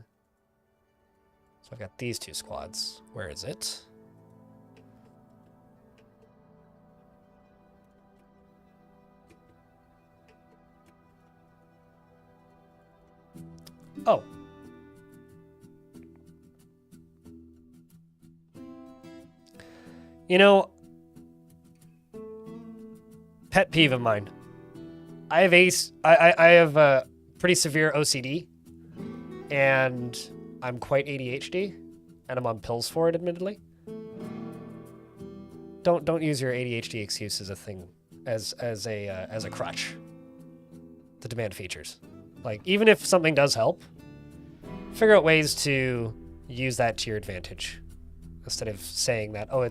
So I've got these two squads. Where is it? Oh. You know, pet peeve of mine. I have a pretty severe OCD, and I'm quite ADHD, and I'm on pills for it, admittedly. Don't use your ADHD excuse as a thing, as a crutch to demand features. Like, even if something does help, figure out ways to use that to your advantage, instead of saying that, oh,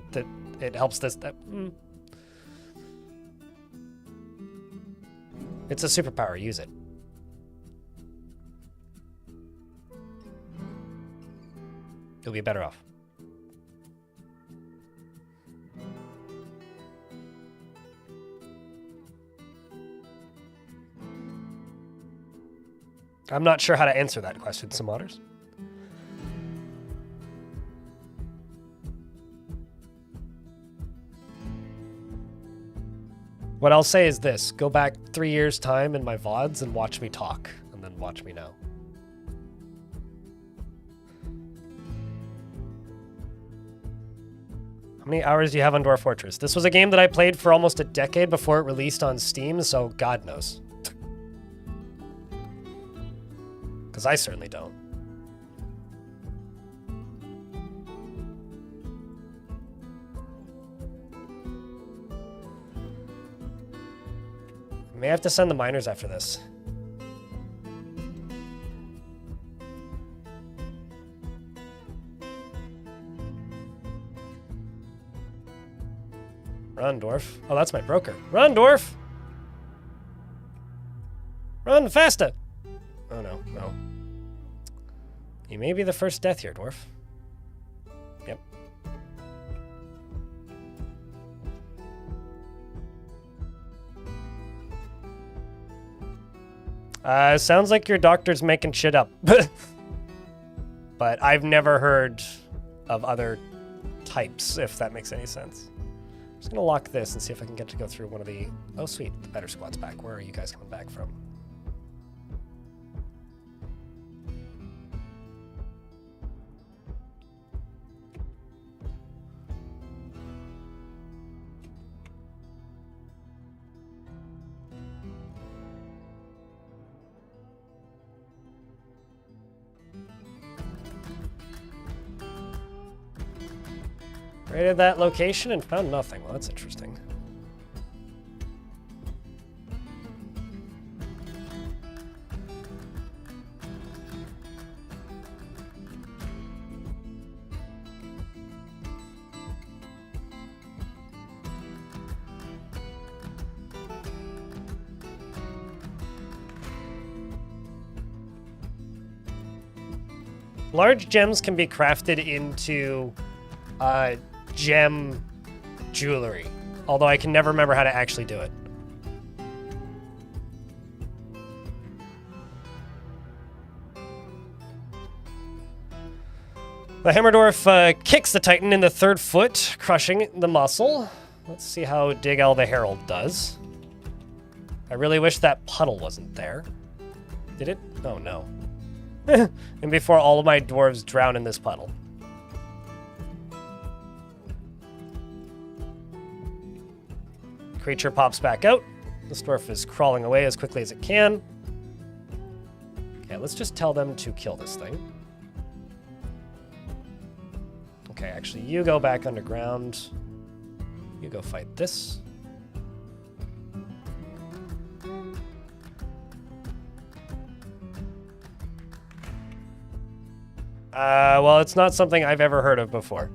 it helps this, that. It's a superpower, use it. You'll be better off. I'm not sure how to answer that question, some modders. What I'll say is this. Go back 3 years' time in my VODs and watch me talk, and then watch me now. How many hours do you have on Dwarf Fortress? This was a game that I played for almost a decade before it released on Steam, so God knows. Because I certainly don't. I may have to send the miners after this. Run, Dwarf. Oh, that's my broker. Run, Dwarf! Run, faster! Oh, no, no. You may be the first death here, Dwarf. Yep. Sounds like your doctor's making shit up. But I've never heard of other types, if that makes any sense. I'm just gonna lock this and see if I can get to go through one of the... Oh, sweet. The better squad's back. Where are you guys coming back from? Raided that location and found nothing. Well, that's interesting. Large gems can be crafted into gem jewelry, although I can never remember how to actually do it. The hammer dwarf kicks the Titan in the third foot, crushing the muscle. Let's see how Dig L the Herald does. I really wish that puddle wasn't there. Did it? Oh no. And before all of my dwarves drown in this puddle. Creature pops back out. This dwarf is crawling away as quickly as it can. Okay, let's just tell them to kill this thing. Okay, actually, you go back underground. You go fight this. Well, it's not something I've ever heard of before.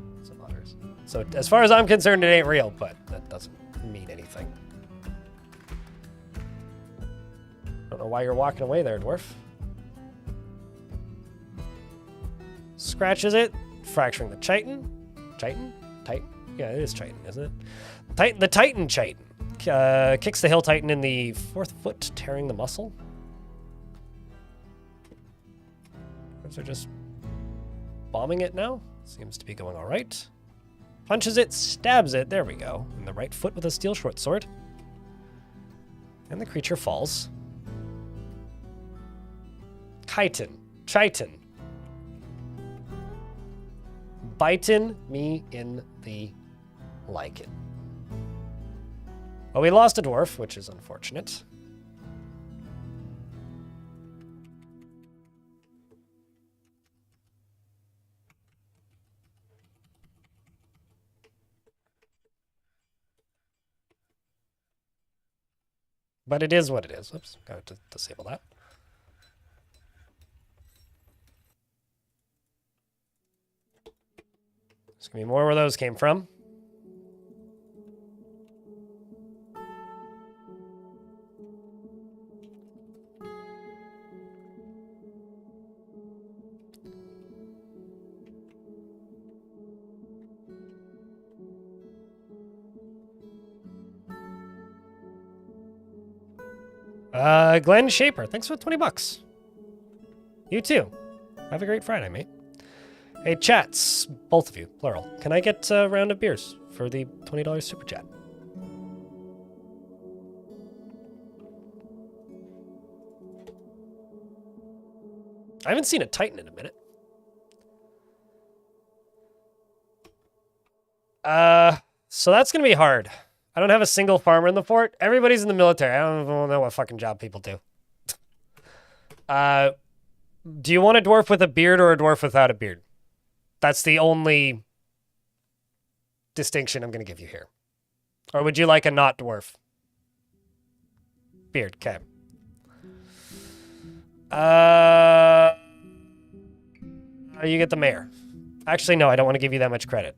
So as far as I'm concerned, it ain't real, but that doesn't mean anything. Don't know why you're walking away there, dwarf. Scratches it, fracturing the chitin. Chitin? Titan? Yeah, it is chitin, isn't it? The Titan chitin. Kicks the hill titan in the fourth foot, tearing the muscle. Those are just bombing it now. Seems to be going all right. Punches it, stabs it, there we go, in the right foot with a steel short sword. And the creature falls. Chitin. Biting me in the lichen. Well, we lost a dwarf, which is unfortunate. But it is what it is. Oops, got to disable that. There's gonna be more where those came from. Glenn Shaper, thanks for the 20 bucks. You too. Have a great Friday, mate. Hey, chats, both of you, plural. Can I get a round of beers for the $20 super chat? I haven't seen a Titan in a minute. So that's gonna be hard. I don't have a single farmer in the fort. Everybody's in the military. I don't know what fucking job people do. Do you want a dwarf with a beard or a dwarf without a beard? That's the only distinction I'm going to give you here. Or would you like a not dwarf? Beard, okay. You get the mayor. Actually, no, I don't want to give you that much credit.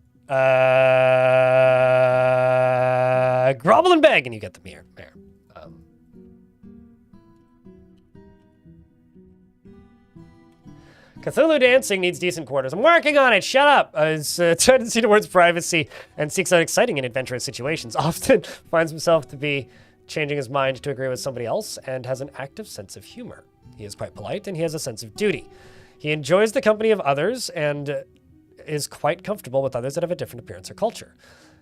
Grovel and beg, and you get the mayor. Cthulhu Dancing needs decent quarters. I'm working on it. Shut up. His tendency towards privacy and seeks out exciting and adventurous situations. Often finds himself to be changing his mind to agree with somebody else and has an active sense of humor. He is quite polite and he has a sense of duty. He enjoys the company of others and is quite comfortable with others that have a different appearance or culture.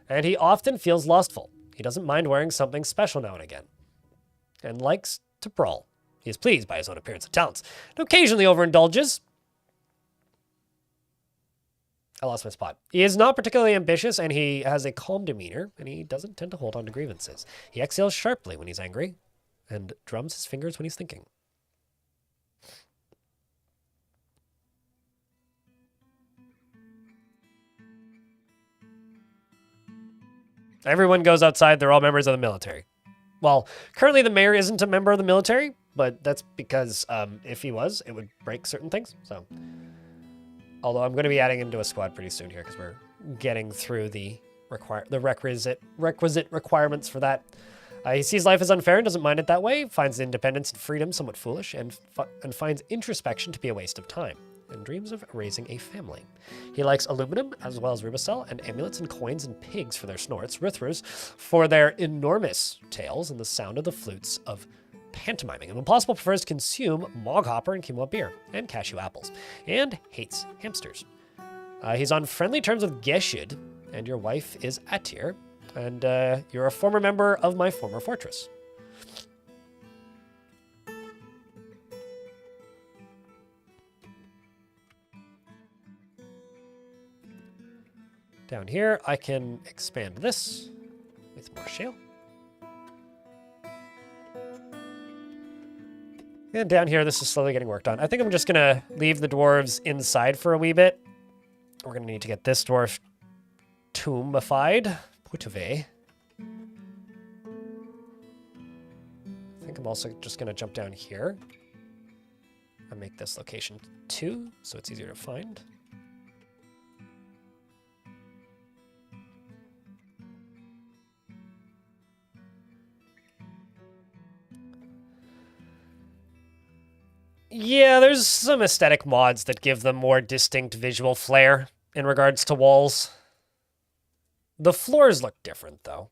And he often feels lustful. He doesn't mind wearing something special now and again. And likes to brawl. He is pleased by his own appearance and talents. And occasionally overindulges. I lost my spot. He is not particularly ambitious, and he has a calm demeanor, and he doesn't tend to hold on to grievances. He exhales sharply when he's angry, and drums his fingers when he's thinking. Everyone goes outside. They're all members of the military. Well, currently the mayor isn't a member of the military, but that's because if he was, it would break certain things, so... Although I'm going to be adding into a squad pretty soon here because we're getting through the requisite requirements for that. He sees life as unfair and doesn't mind it that way, finds independence and freedom somewhat foolish, and finds introspection to be a waste of time, and dreams of raising a family. He likes aluminum as well as rubicel, and amulets and coins and pigs for their snorts, rithras for their enormous tails, and the sound of the flutes of pantomiming, and when possible prefers to consume Moghopper and quinoa beer and cashew apples, and hates hamsters. He's on friendly terms with Geshid, and your wife is Atir, and you're a former member of my former fortress. Down here, I can expand this with more shale. And down here, this is slowly getting worked on. I think I'm just going to leave the dwarves inside for a wee bit. We're going to need to get this dwarf tombified. Putave. I think I'm also just going to jump down here and make this location 2 so it's easier to find. Yeah, there's some aesthetic mods that give them more distinct visual flair in regards to walls. The floors look different, though.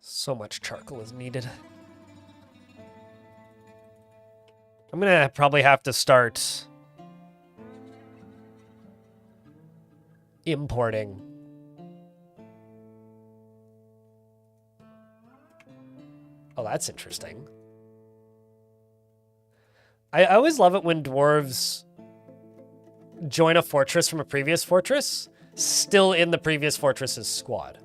So much charcoal is needed. I'm gonna probably have to start importing. Oh, that's interesting. I always love it when dwarves join a fortress from a previous fortress, still in the previous fortress's squad.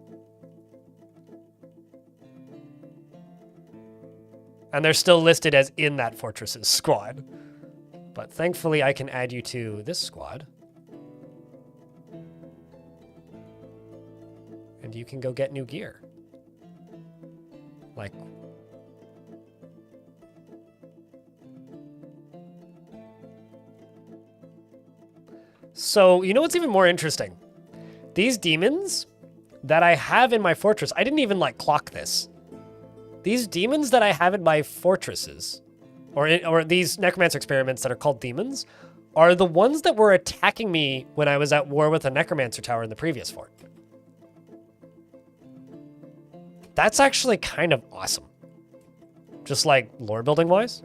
And they're still listed as in that fortress's squad. But thankfully, I can add you to this squad. And you can go get new gear. Like... So, you know what's even more interesting? These demons that I have in my fortress, I didn't even, like, clock this. These demons that I have in my fortresses, or these necromancer experiments that are called demons, are the ones that were attacking me when I was at war with a necromancer tower in the previous fort. That's actually kind of awesome. Just like lore building wise.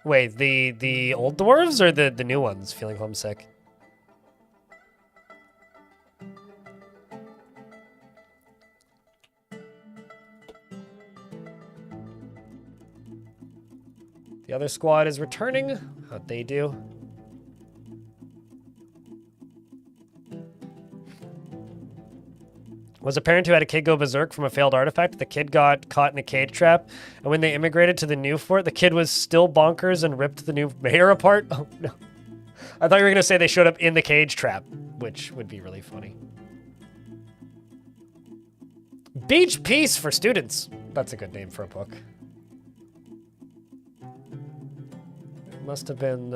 Wait, the old dwarves or the new ones feeling homesick? The other squad is returning. How'd they do? Was a parent who had a kid go berserk from a failed artifact. The kid got caught in a cage trap, and when they immigrated to the new fort, the kid was still bonkers and ripped the new mayor apart. Oh, no. I thought you were going to say they showed up in the cage trap, which would be really funny. Beach Peace for Students. That's a good name for a book. Must have been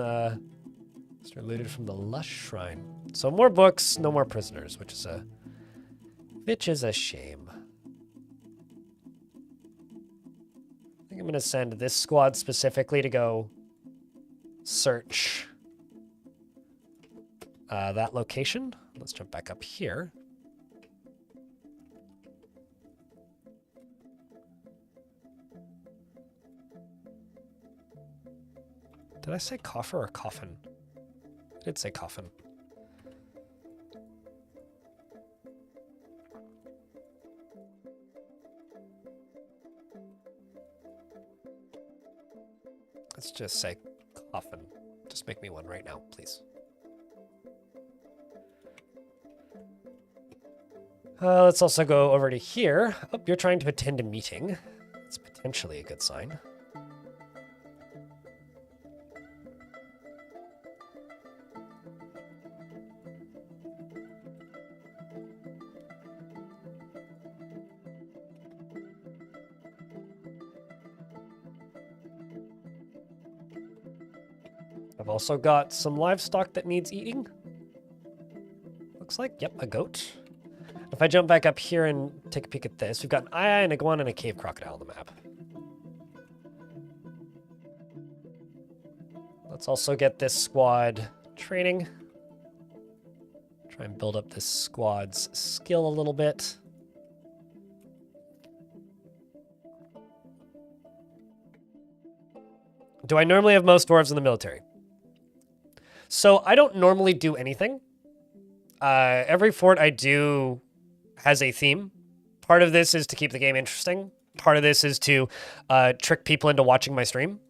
looted from the Lush Shrine. So more books, no more prisoners, which is a shame. I think I'm gonna send this squad specifically to go search that location. Let's jump back up here. Did I say coffer or coffin? I did say coffin. Let's just say coffin. Just make me one right now, please. Let's also go over to here. Oh, you're trying to attend a meeting. That's potentially a good sign. I've also got some livestock that needs eating. Looks like, yep, a goat. If I jump back up here and take a peek at this, we've got an eye, an iguana, and a cave crocodile on the map. Let's also get this squad training. Try and build up this squad's skill a little bit. Do I normally have most dwarves in the military? So I don't normally do anything. Every fort I do has a theme. Part of this is to keep the game interesting. Part of this is to trick people into watching my stream.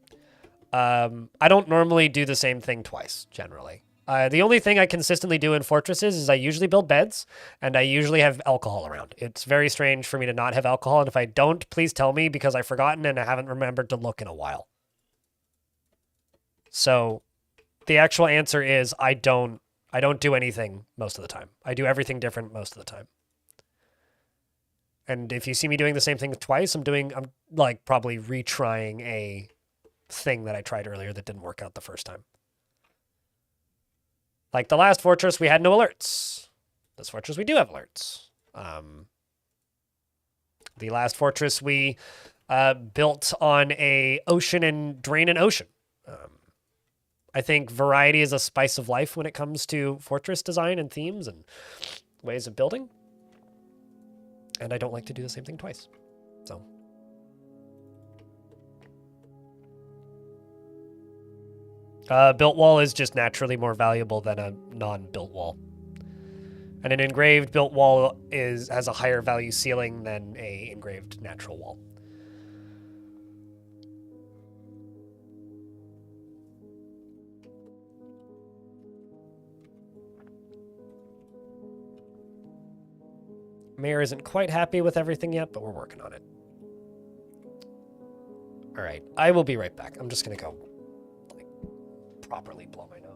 I don't normally do the same thing twice, generally. The only thing I consistently do in fortresses is I usually build beds, and I usually have alcohol around. It's very strange for me to not have alcohol, and if I don't, please tell me, because I've forgotten and I haven't remembered to look in a while. So the actual answer is I don't do anything most of the time. I do everything different most of the time. And if you see me doing the same thing twice, I'm like probably retrying a thing that I tried earlier that didn't work out the first time. Like the last fortress, we had no alerts. This fortress, we do have alerts. The last fortress, we built on a ocean and drain an ocean. I think variety is a spice of life when it comes to fortress design and themes and ways of building. And I don't like to do the same thing twice. So. Built wall is just naturally more valuable than a non-built wall. And an engraved built wall has a higher value ceiling than a engraved natural wall. Mayor isn't quite happy with everything yet, but we're working on it. All right, I will be right back. I'm just gonna go like properly blow my nose.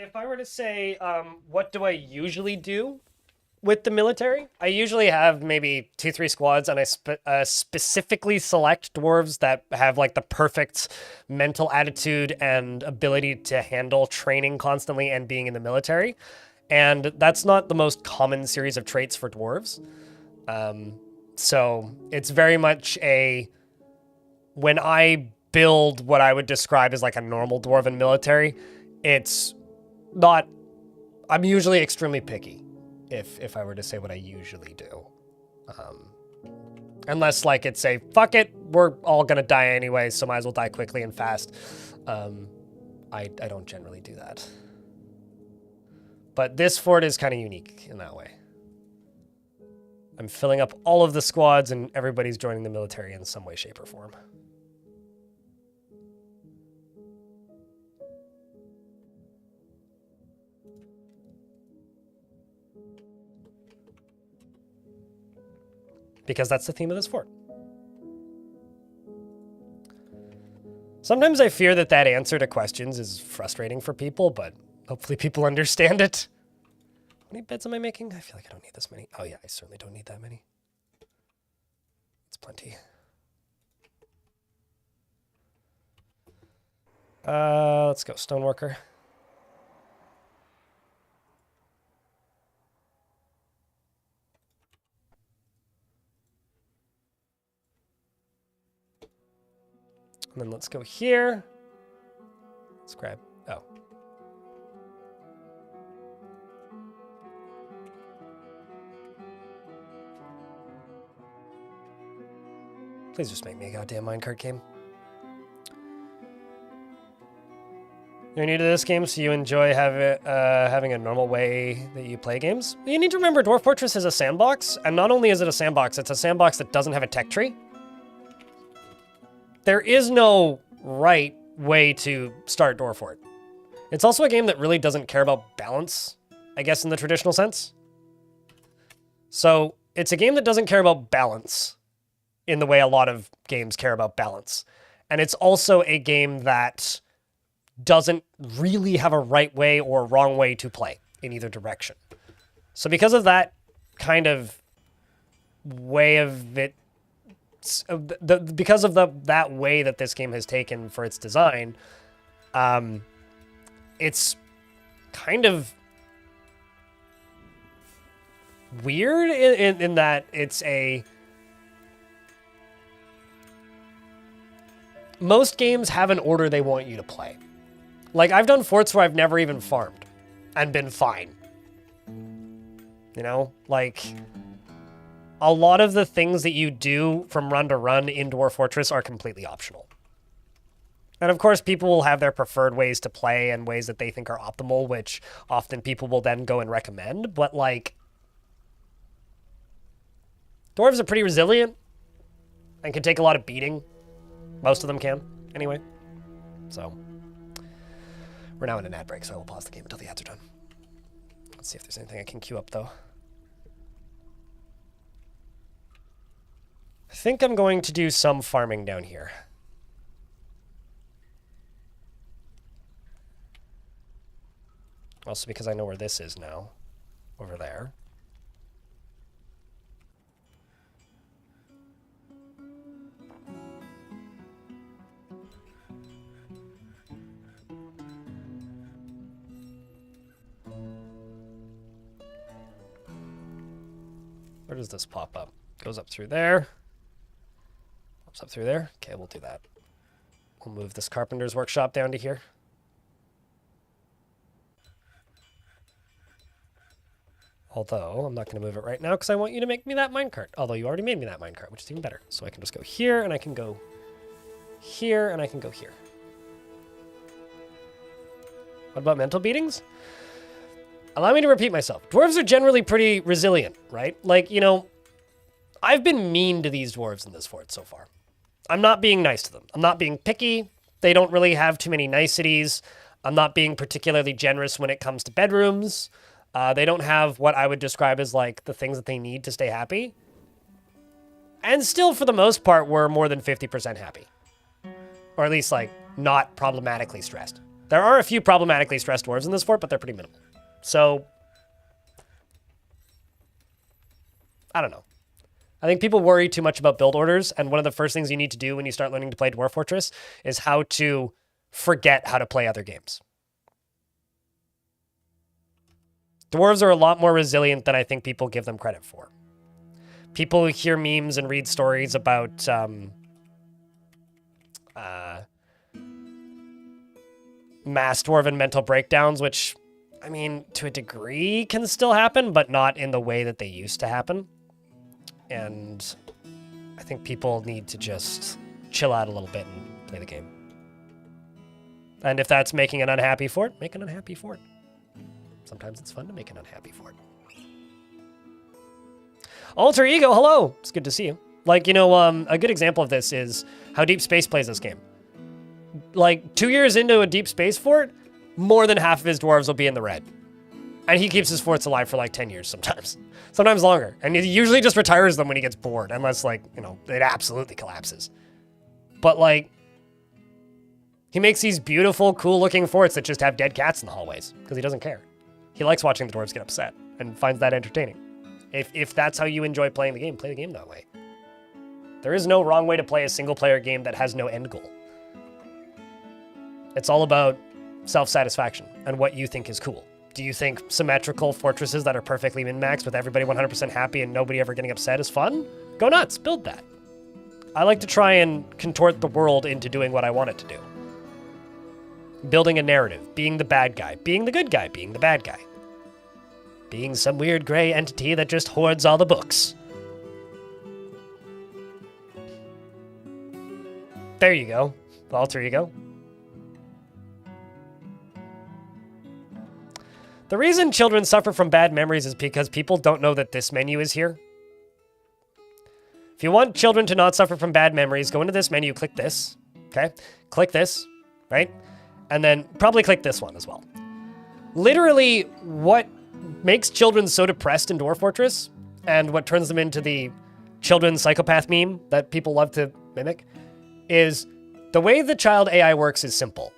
If I were to say, what do I usually do with the military? I usually have maybe 2-3 squads, and I specifically select dwarves that have like the perfect mental attitude and ability to handle training constantly and being in the military. And that's not the most common series of traits for dwarves. So it's very much when I build what I would describe as like a normal dwarven military, it's not, I'm usually extremely picky if I were to say what I usually do. Unless like it's a, fuck it, we're all gonna die anyway, so might as well die quickly and fast. I don't generally do that. But this fort is kind of unique in that way. I'm filling up all of the squads and everybody's joining the military in some way, shape, or form. Because that's the theme of this fort. Sometimes I fear that answer to questions is frustrating for people, but hopefully people understand it. How many beds am I making? I feel like I don't need this many. Oh yeah, I certainly don't need that many. It's plenty. Let's go, stoneworker. And then let's go here. Let's grab, oh. Please just make me a goddamn minecart game. You're new to this game, so you enjoy having a normal way that you play games? You need to remember Dwarf Fortress is a sandbox, and not only is it a sandbox, it's a sandbox that doesn't have a tech tree. There is no right way to start Dwarf Fort. It's also a game that really doesn't care about balance, I guess in the traditional sense. So it's a game that doesn't care about balance in the way a lot of games care about balance. And it's also a game that doesn't really have a right way or wrong way to play in either direction. So because of that kind of way of it, because of that way that this game has taken for its design, it's kind of weird in that it's a... Most games have an order they want you to play. Like, I've done forts where I've never even farmed and been fine. You know? Like, a lot of the things that you do from run to run in Dwarf Fortress are completely optional. And of course, people will have their preferred ways to play and ways that they think are optimal, which often people will then go and recommend. But, like, dwarves are pretty resilient and can take a lot of beating. Most of them can, anyway. So, we're now in an ad break, so I will pause the game until the ads are done. Let's see if there's anything I can queue up, though. I think I'm going to do some farming down here. Also because I know where this is now. Over there. Where does this pop up? Goes up through there. Pops up through there. Okay, we'll do that. We'll move this carpenter's workshop down to here. Although, I'm not going to move it right now because I want you to make me that minecart. Although you already made me that minecart, which is even better. So I can just go here, and I can go here, and I can go here. What about mental beatings? Allow me to repeat myself. Dwarves are generally pretty resilient, right? Like, you know, I've been mean to these dwarves in this fort so far. I'm not being nice to them. I'm not being picky. They don't really have too many niceties. I'm not being particularly generous when it comes to bedrooms. They don't have what I would describe as, like, the things that they need to stay happy. And still, for the most part, we're more than 50% happy. Or at least, like, not problematically stressed. There are a few problematically stressed dwarves in this fort, but they're pretty minimal. So, I don't know. I think people worry too much about build orders, and one of the first things you need to do when you start learning to play Dwarf Fortress is how to forget how to play other games. Dwarves are a lot more resilient than I think people give them credit for. People hear memes and read stories about mass dwarven mental breakdowns, which, I mean, to a degree can still happen, but not in the way that they used to happen. And I think people need to just chill out a little bit and play the game. And if that's making an unhappy fort, make an unhappy fort. Sometimes it's fun to make an unhappy fort. Alter Ego, hello! It's good to see you. Like, you know, a good example of this is how Deep Space plays this game. Like, 2 years into a Deep Space fort, more than half of his dwarves will be in the red. And he keeps his forts alive for like 10 years sometimes. Sometimes longer. And he usually just retires them when he gets bored, unless, like, you know, it absolutely collapses. But, like, he makes these beautiful, cool-looking forts that just have dead cats in the hallways, because he doesn't care. He likes watching the dwarves get upset, and finds that entertaining. If that's how you enjoy playing the game, play the game that way. There is no wrong way to play a single-player game that has no end goal. It's all about self-satisfaction and what you think is cool. Do you think symmetrical fortresses that are perfectly min-maxed with everybody 100% happy and nobody ever getting upset is fun? Go nuts, build that. I like to try and contort the world into doing what I want it to do. Building a narrative, being the bad guy, being the good guy, being the bad guy. Being some weird gray entity that just hoards all the books. There you go. Alter Ego. The reason children suffer from bad memories is because people don't know that this menu is here. If you want children to not suffer from bad memories, go into this menu, click this, okay? Click this, right? And then probably click this one as well. Literally, what makes children so depressed in Dwarf Fortress, and what turns them into the children's psychopath meme that people love to mimic, is the way the child AI works is simple.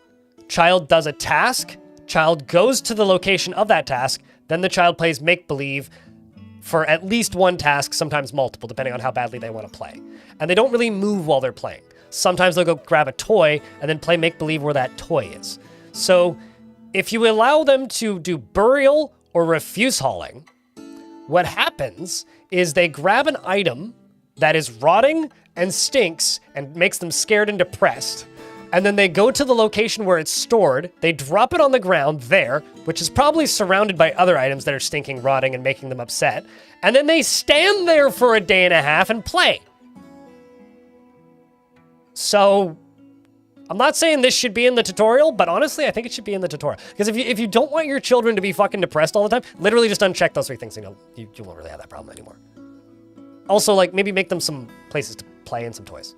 Child does a task, child goes to the location of that task, then the child plays make-believe for at least one task, sometimes multiple, depending on how badly they want to play. And they don't really move while they're playing. Sometimes they'll go grab a toy and then play make-believe where that toy is. So if you allow them to do burial or refuse hauling, what happens is they grab an item that is rotting and stinks and makes them scared and depressed, and then they go to the location where it's stored, they drop it on the ground there, which is probably surrounded by other items that are stinking, rotting, and making them upset, and then they stand there for a day and a half and play. So, I'm not saying this should be in the tutorial, but honestly, I think it should be in the tutorial. Because if you don't want your children to be fucking depressed all the time, literally just uncheck those 3 things, and you won't really have that problem anymore. Also, like, maybe make them some places to play and some toys.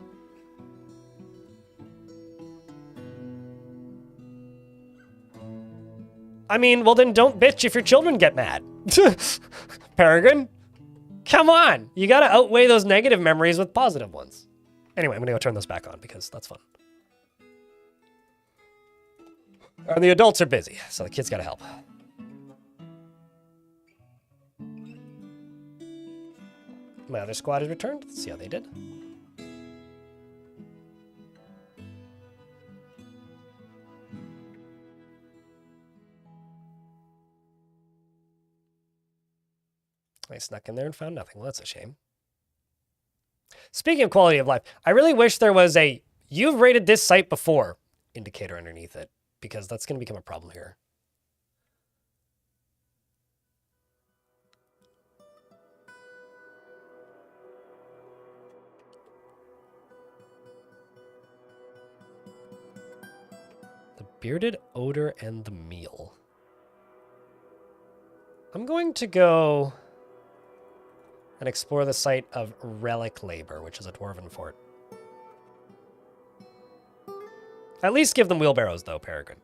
I mean, well then don't bitch if your children get mad. Peregrine, come on. You gotta outweigh those negative memories with positive ones. Anyway, I'm gonna go turn those back on because that's fun. And the adults are busy, so the kids gotta help. My other squad has returned. Let's see how they did. I snuck in there and found nothing. Well, that's a shame. Speaking of quality of life, I really wish there was a "you've rated this site before" indicator underneath it, because that's going to become a problem here. The bearded odor and the meal. I'm going to go and explore the site of Relic Labor, which is a dwarven fort. At least give them wheelbarrows, though, Peregrine.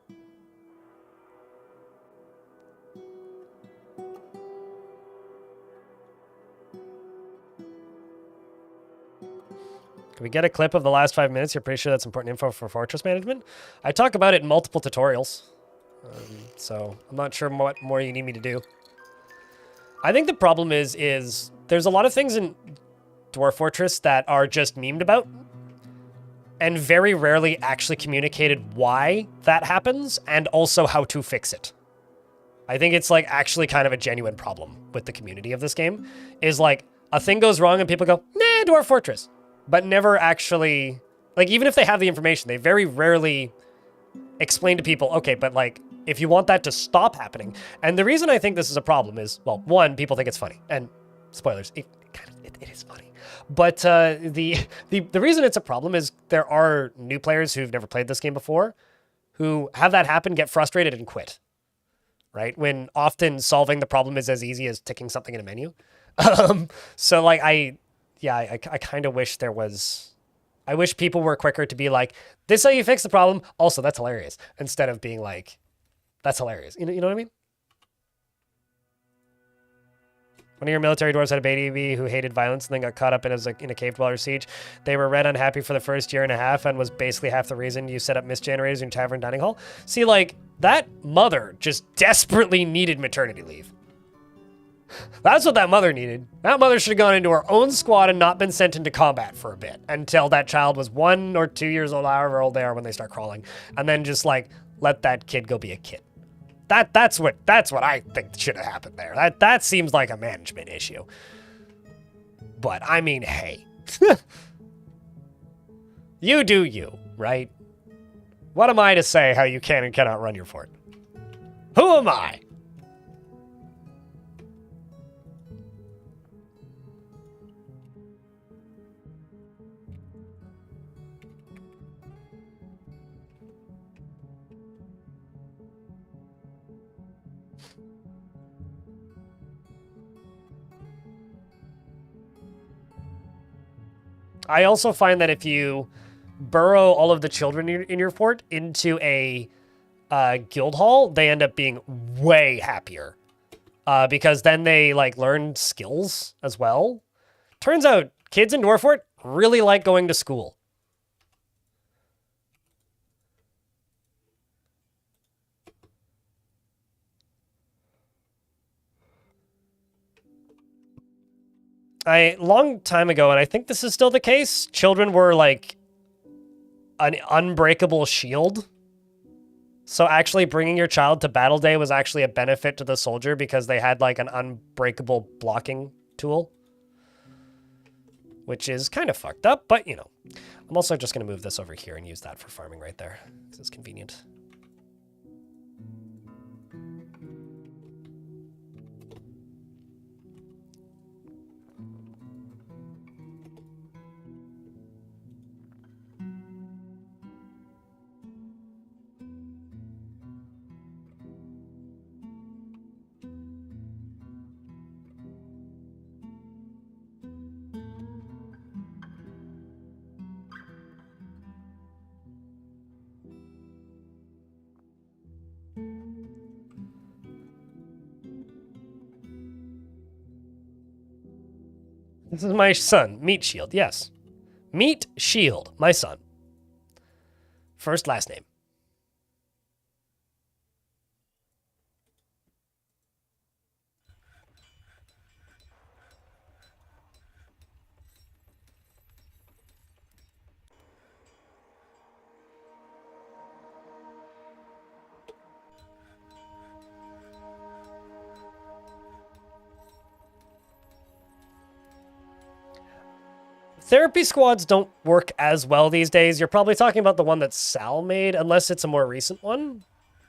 Can we get a clip of the last 5 minutes? You're pretty sure that's important info for fortress management? I talk about it in multiple tutorials, so I'm not sure what more you need me to do. I think the problem is there's a lot of things in Dwarf Fortress that are just memed about and very rarely actually communicated why that happens and also how to fix it. I think it's like actually kind of a genuine problem with the community of this game is like a thing goes wrong and people go, nah, Dwarf Fortress, but never actually, like even if they have the information, they very rarely explain to people, okay, but like, if you want that to stop happening. And the reason I think this is a problem is, well, one, people think it's funny. And spoilers, it is funny. But the reason it's a problem is there are new players who've never played this game before who have that happen, get frustrated, and quit. Right? When often solving the problem is as easy as ticking something in a menu. So like, I kind of wish there was... I wish people were quicker to be like, this is how you fix the problem. Also, that's hilarious. Instead of being like, that's hilarious. You know what I mean? One of your military dwarves had a baby who hated violence and then got caught up in a cave dweller siege. They were red unhappy for the first year and a half and was basically half the reason you set up mist generators in your tavern dining hall. See, like, that mother just desperately needed maternity leave. That's what that mother needed. That mother should have gone into her own squad and not been sent into combat for a bit until that child was 1 or 2 years old, however old they are when they start crawling. And then just, like, let that kid go be a kid. That's what I think should have happened there. That seems like a management issue. But I mean, hey. You do you, right? What am I to say how you can and cannot run your fort? Who am I? I also find that if you burrow all of the children in your fort into a guild hall, they end up being way happier. Because then they, like, learn skills as well. Turns out, kids in Dwarf Fort really like going to school. Long time ago, and I think this is still the case, children were, like, an unbreakable shield. So actually bringing your child to battle day was actually a benefit to the soldier because they had, like, an unbreakable blocking tool. Which is kind of fucked up, but, you know. I'm also just going to move this over here and use that for farming right there, because it's convenient. This is my son, Meat Shield, yes. Meat Shield, my son. First, last name. Therapy squads don't work as well these days. You're probably talking about the one that Sal made, unless it's a more recent one.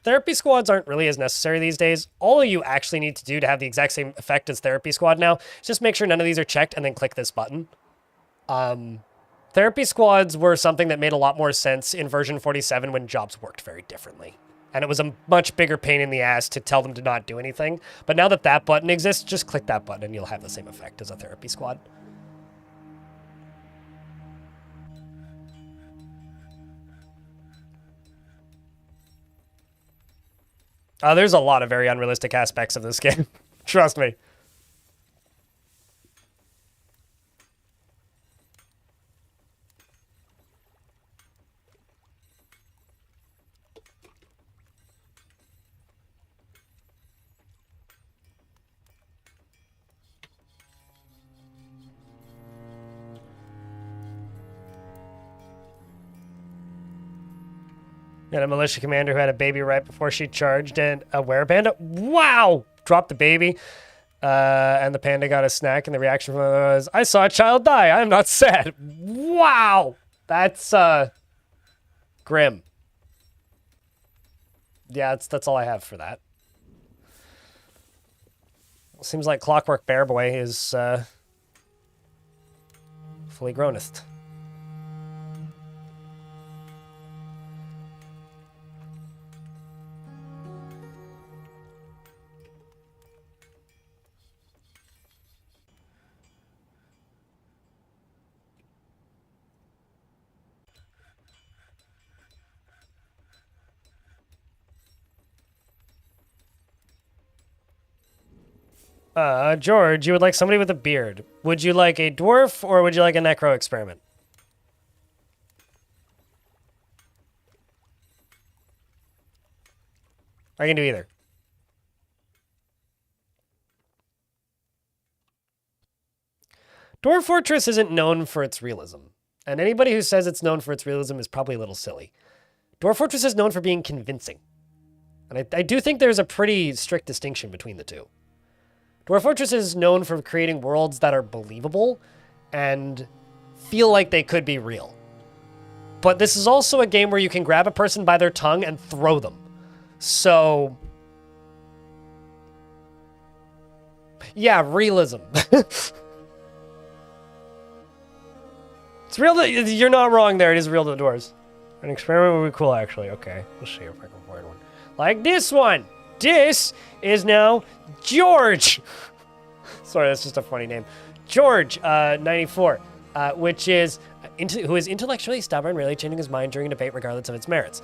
Therapy squads aren't really as necessary these days. All you actually need to do to have the exact same effect as Therapy Squad now is just make sure none of these are checked and then click this button. Therapy squads were something that made a lot more sense in version 47 when jobs worked very differently. And it was a much bigger pain in the ass to tell them to not do anything. But now that that button exists, just click that button and you'll have the same effect as a Therapy Squad. There's a lot of very unrealistic aspects of this game. Trust me. And a militia commander who had a baby right before she charged, and a were-panda. Wow! Dropped the baby. And the panda got a snack, and the reaction from it was, I saw a child die. I am not sad. Wow! That's, grim. Yeah, that's all I have for that. Seems like Clockwork Bear Boy is, fully grownest. George, you would like somebody with a beard. Would you like a dwarf, or would you like a necro experiment? I can do either. Dwarf Fortress isn't known for its realism, and anybody who says it's known for its realism is probably a little silly. Dwarf Fortress is known for being convincing, and I do think there's a pretty strict distinction between the two. Dwarf Fortress is known for creating worlds that are believable and feel like they could be real. But this is also a game where you can grab a person by their tongue and throw them. So, yeah, realism. It's real. You're not wrong there. It is real to the dwarves. An experiment would be cool, actually. Okay, let's see if I can find one. Like this one. This is now George. Sorry, that's just a funny name. George, 94. who is intellectually stubborn, rarely changing his mind during a debate regardless of its merits.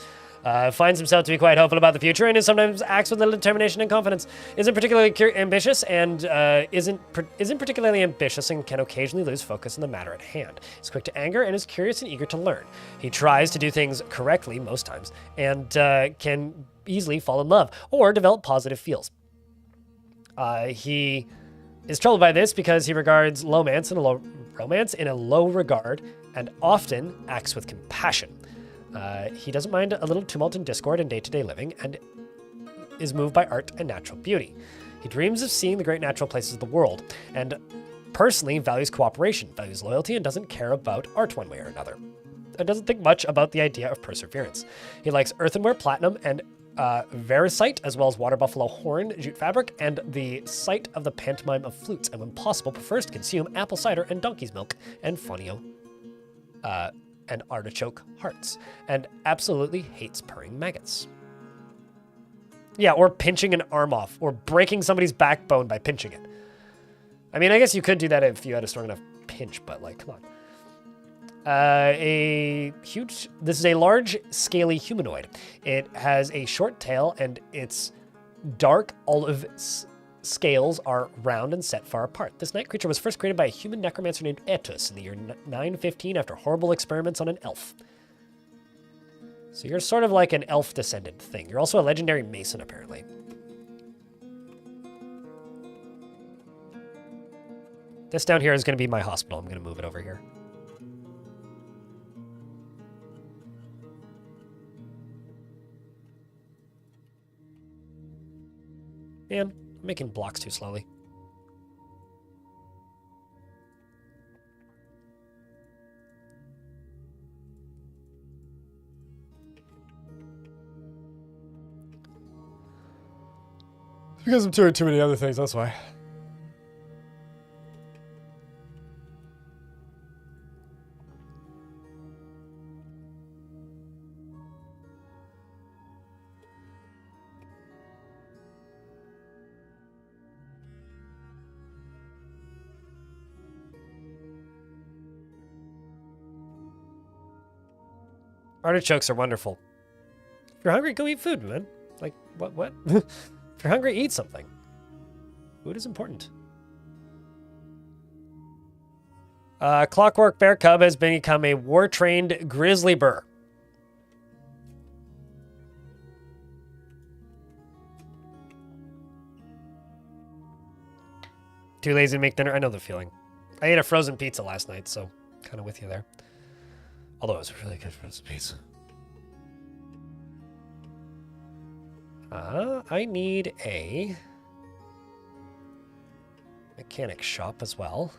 Finds himself to be quite hopeful about the future and sometimes acts with little determination and confidence. Isn't particularly ambitious and isn't particularly ambitious and can occasionally lose focus on the matter at hand. He's quick to anger and is curious and eager to learn. He tries to do things correctly most times and can easily fall in love or develop positive feels. He is troubled by this because he regards romance in a low regard and often acts with compassion. He doesn't mind a little tumult and discord in day-to-day living and is moved by art and natural beauty. He dreams of seeing the great natural places of the world and personally values cooperation, values loyalty, and doesn't care about art one way or another. And doesn't think much about the idea of perseverance. He likes earthenware, platinum, and vericite, as well as water buffalo horn, jute fabric, and the sight of the pantomime of flutes, and when possible prefers to consume apple cider and donkey's milk and fonio and artichoke hearts, and absolutely hates purring maggots. Yeah, or pinching an arm off, or breaking somebody's backbone by pinching it. I mean, I guess you could do that if you had a strong enough pinch, but like, come on. This is a large, scaly humanoid. It has a short tail, and its dark olive scales are round and set far apart. This night creature was first created by a human necromancer named Etus in the year 915 after horrible experiments on an elf. So you're sort of like an elf descendant thing. You're also a legendary mason, apparently. This down here is going to be my hospital. I'm going to move it over here. Man, I'm making blocks too slowly. Because I'm doing too many other things, that's why. Artichokes are wonderful. If you're hungry, go eat food, man. Like, what? If you're hungry, eat something. Food is important. Clockwork Bear Cub has become a war-trained grizzly bear. Too lazy to make dinner? I know the feeling. I ate a frozen pizza last night, so kind of with you there. Although it was really good frozen pizza. I need a mechanic shop as well.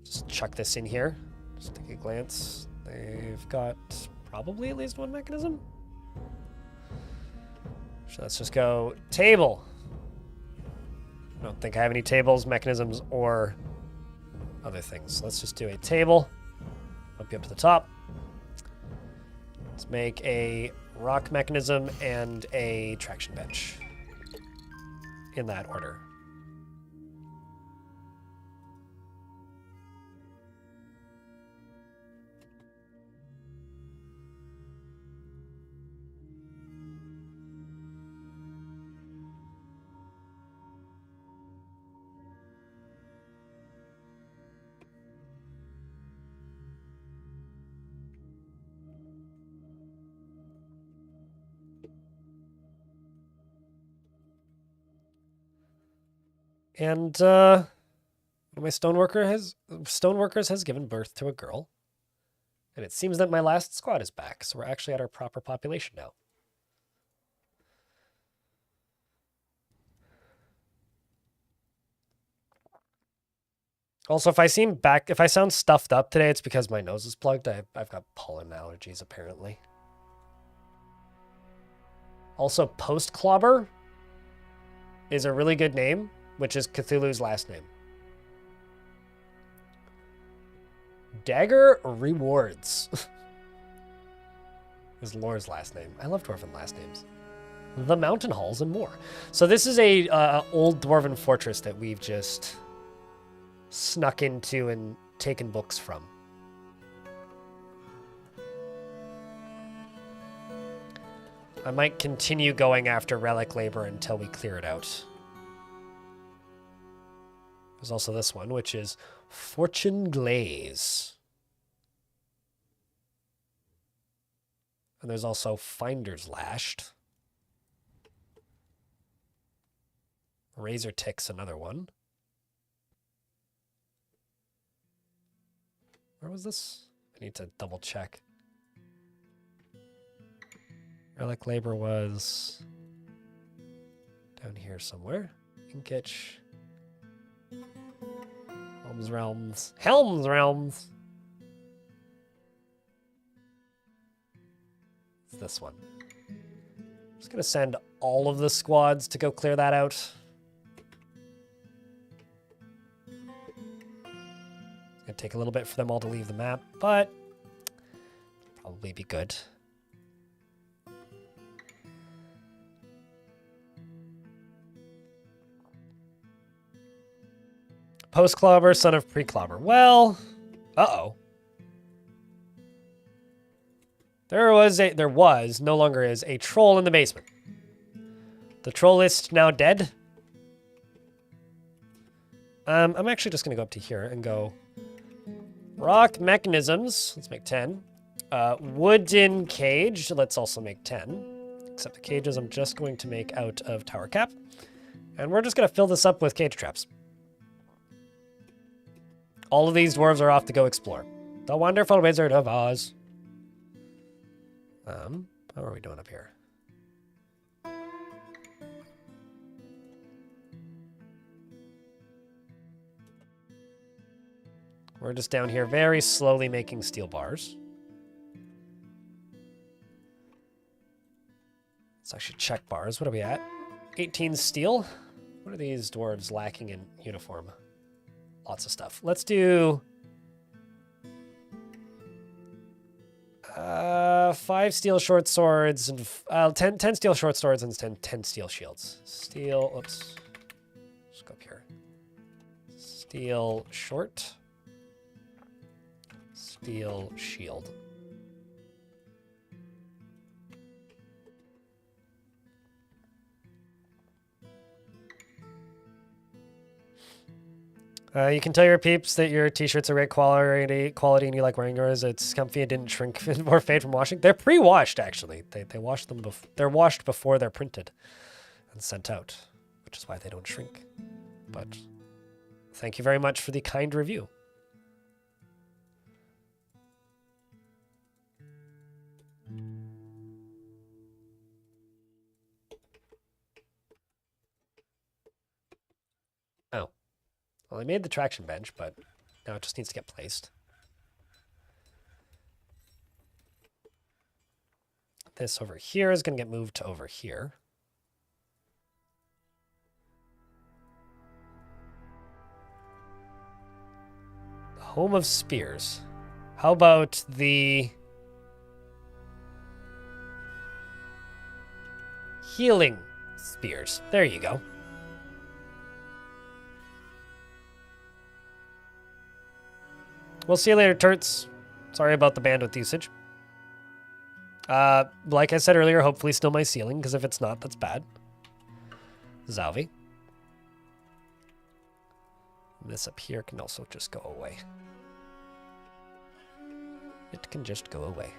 Just chuck this in here. Just take a glance. They've got probably at least one mechanism. So let's just go table. I don't think I have any tables, mechanisms, or other things. Let's just do a table. Bump you up to the top. Let's make a rock mechanism and a traction bench. In that order. And my stoneworkers has given birth to a girl. And it seems that my last squad is back, so we're actually at our proper population now. Also, if I sound stuffed up today, it's because my nose is plugged. I've got pollen allergies, apparently. Also, Postclobber is a really good name, which is Cthulhu's last name. Dagger Rewards is Lore's last name. I love dwarven last names. The Mountain Halls and more. So this is a old dwarven fortress that we've just snuck into and taken books from. I might continue going after relic labor until we clear it out. There's also this one, which is Fortune Glaze. And there's also Finder's Lashed. Razor Tick's another one. Where was this? I need to double check. Relic Labor was down here somewhere. Inkitch. Helm's Realms. Helm's Realms! It's this one. I'm just going to send all of the squads to go clear that out. It's going to take a little bit for them all to leave the map, but probably be good. Post-clobber, son of pre-clobber. Well, uh-oh. There was, no longer is, a troll in the basement. The troll is now dead. I'm actually just going to go up to here and go rock mechanisms. Let's make 10. Wooden cage. Let's also make 10. Except the cages I'm just going to make out of tower cap. And we're just going to fill this up with cage traps. All of these dwarves are off to go explore. The wonderful Wizard of Oz. How are we doing up here? We're just down here very slowly making steel bars. Let's actually check bars. What are we at? 18 steel? What are these dwarves lacking in uniform? Lots of stuff. Let's do 5 steel short swords and 10 steel short swords and 10 steel shields. Steel, oops. Let's go up here. Steel short. Steel shield. You can tell your peeps that your t-shirts are great quality and you like wearing yours. It's comfy and didn't shrink or fade from washing. They're pre-washed, actually. They wash them they're washed before they're printed and sent out, which is why they don't shrink. But thank you very much for the kind review. Oh. Well, I made the traction bench, but now it just needs to get placed. This over here is going to get moved to over here. Home of Spears. How about the Healing Spears? There you go. We'll see you later, Turts. Sorry about the bandwidth usage. Like I said earlier, hopefully still my ceiling, because if it's not, that's bad. Zalvi. This up here can also just go away. It can just go away.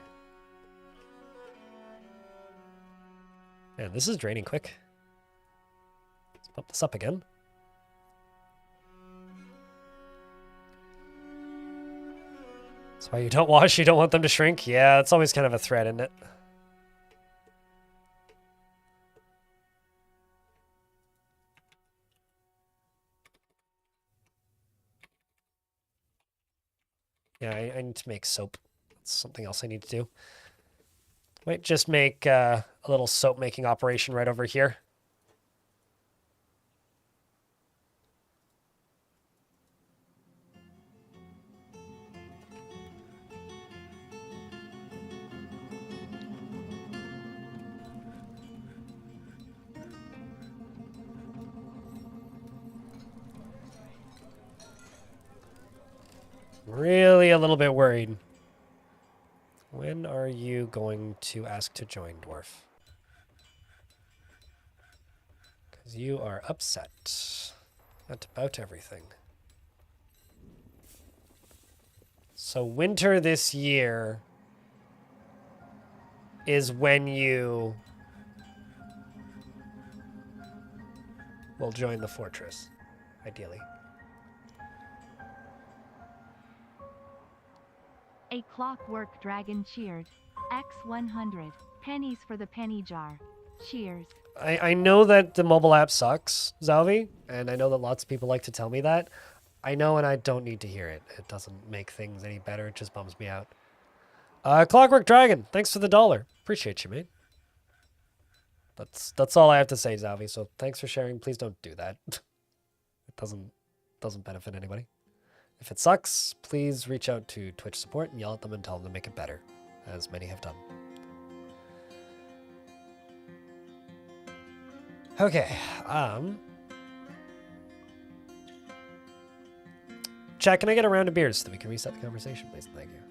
Man, this is draining quick. Let's pump this up again. That's why you don't wash, you don't want them to shrink? Yeah, it's always kind of a threat, isn't it? Yeah, I need to make soap. That's something else I need to do. Might just make a little soap making operation right over here. Really a little bit worried. When are you going to ask to join, Dwarf? Because you are upset at about everything. So winter this year is when you will join the fortress, ideally. A clockwork dragon cheered. X100. Pennies for the penny jar. Cheers. I know that the mobile app sucks, Zalvi, and I know that lots of people like to tell me that. I know, and I don't need to hear it. It doesn't make things any better. It just bums me out. Clockwork Dragon, thanks for the $1. Appreciate you, mate. That's all I have to say, Zalvi. So thanks for sharing. Please don't do that. It doesn't benefit anybody. If it sucks, please reach out to Twitch support and yell at them and tell them to make it better, as many have done. Okay, chat, can I get a round of beers so that we can reset the conversation, please? Thank you.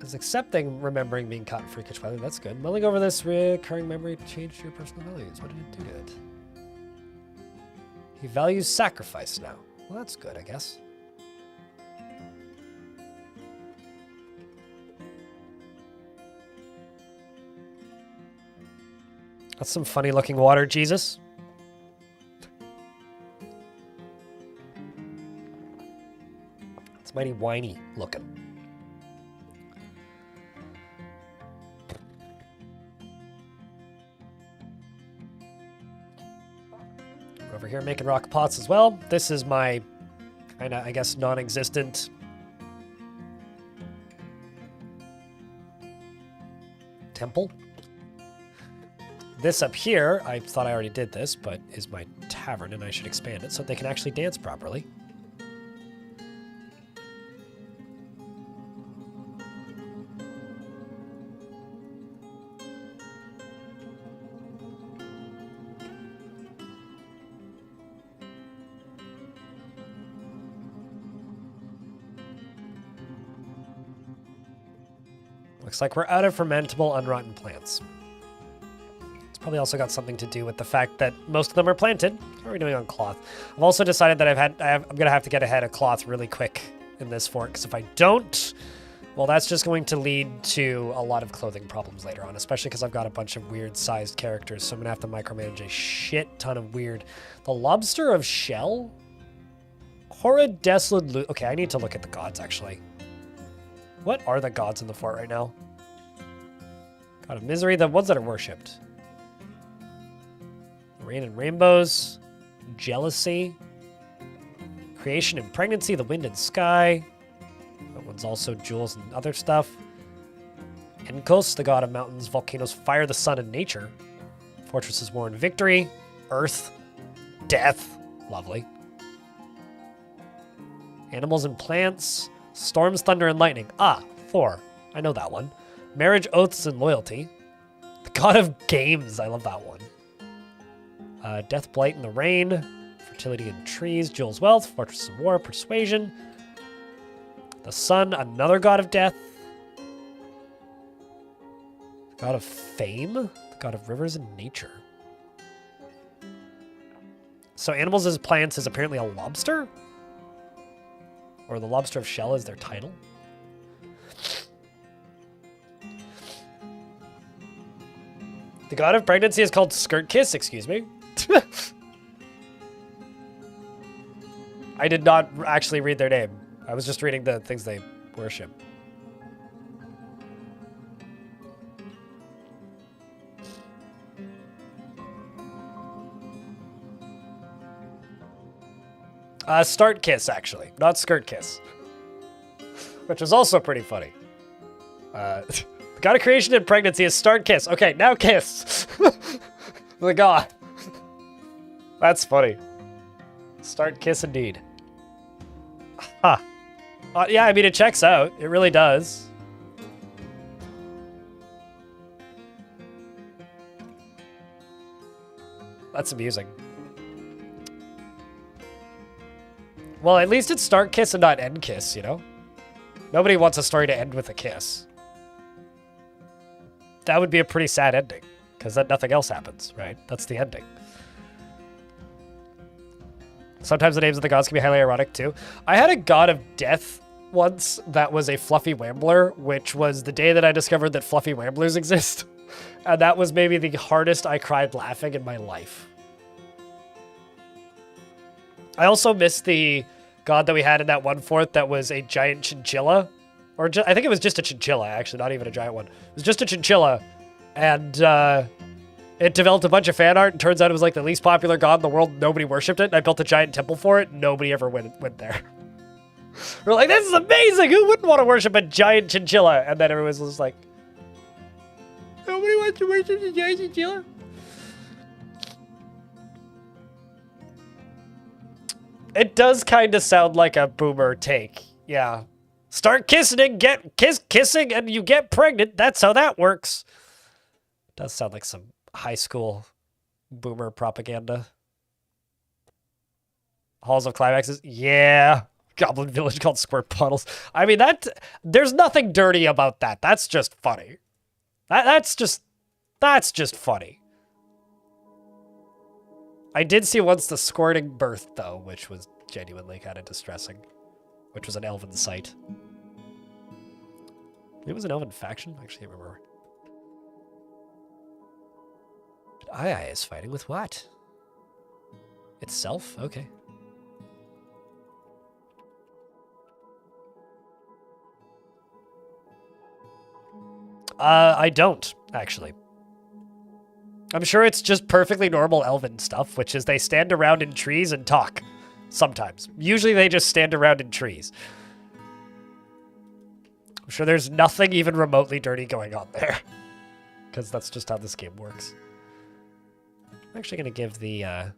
Is accepting remembering being caught in freakish weather. That's good. Mulling over this recurring memory changed your personal values. What did it do to it? He values sacrifice now. Well, that's good, I guess. That's some funny looking water, Jesus. It's mighty whiny looking. We're over here making rock pots as well. This is my kind of, I guess, non-existent temple. This up here, I thought I already did this, but is my tavern, and I should expand it so they can actually dance properly. Looks like we're out of fermentable, unrotten plants. Probably also got something to do with the fact that most of them are planted. How are we doing on cloth? I've also decided that I'm gonna have to get ahead of cloth really quick in this fort, because if I don't, well, that's just going to lead to a lot of clothing problems later on, especially because I've got a bunch of weird-sized characters, so I'm gonna have to micromanage a shit ton of weird. The Lobster of Shell? Horrid, desolate. Okay, I need to look at the gods, actually. What are the gods in the fort right now? God of Misery, the ones that are worshipped. Rain and Rainbows, Jealousy, Creation and Pregnancy, The Wind and Sky. That one's also Jewels and other stuff. Enkos, the god of mountains, volcanoes, fire, the sun, and nature. Fortresses, War and Victory, Earth, Death, lovely. Animals and Plants, Storms, Thunder, and Lightning. Ah, Thor, I know that one. Marriage, Oaths, and Loyalty. The god of games, I love that one. Death, Blight, and the Rain, Fertility and Trees, Jewels, Wealth, Fortress of War, Persuasion, the Sun, another god of death, the god of Fame, the god of Rivers and Nature. So Animals as Plants is apparently a lobster? Or the Lobster of Shell is their title? The god of pregnancy is called Skirt Kiss, excuse me. I did not actually read their name. I was just reading the things they worship. Start Kiss, actually, not Skirt Kiss. Which is also pretty funny. The god of creation and pregnancy is Start Kiss. Okay, now Kiss. The god. That's funny. Start Kiss indeed. Huh. Yeah, I mean, it checks out. It really does. That's amusing. Well, at least it's start kiss and not end kiss, you know? Nobody wants a story to end with a kiss. That would be a pretty sad ending, because then nothing else happens, right? That's the ending. Sometimes the names of the gods can be highly ironic, too. I had a god of death once that was a fluffy wambler, which was the day that I discovered that fluffy wamblers exist. And that was maybe the hardest I cried laughing in my life. I also missed the god that we had in that 1/4 that was a giant chinchilla. Or I think it was just a chinchilla, actually, not even a giant one. It was just a chinchilla. And it developed a bunch of fan art, and turns out it was like the least popular god in the world. Nobody worshipped it, and I built a giant temple for it. Nobody ever went there. We're like, this is amazing! Who wouldn't want to worship a giant chinchilla? And then everyone was just like, nobody wants to worship a giant chinchilla? It does kind of sound like a boomer take. Yeah. Start kissing and get kissing and you get pregnant. That's how that works. Does sound like some high school boomer propaganda. Halls of Climaxes. Yeah. Goblin Village called Squirt Puddles. I mean, there's nothing dirty about that. That's just funny. That's just funny. I did see once the squirting birth, though, which was genuinely kind of distressing. Which was an elven site. It was an elven faction? I actually can't remember. Ai is fighting with what? Itself? Okay. I don't, actually. I'm sure it's just perfectly normal elven stuff, which is they stand around in trees and talk. Sometimes. Usually they just stand around in trees. I'm sure there's nothing even remotely dirty going on there. Because that's just how this game works. I'm actually going to give the...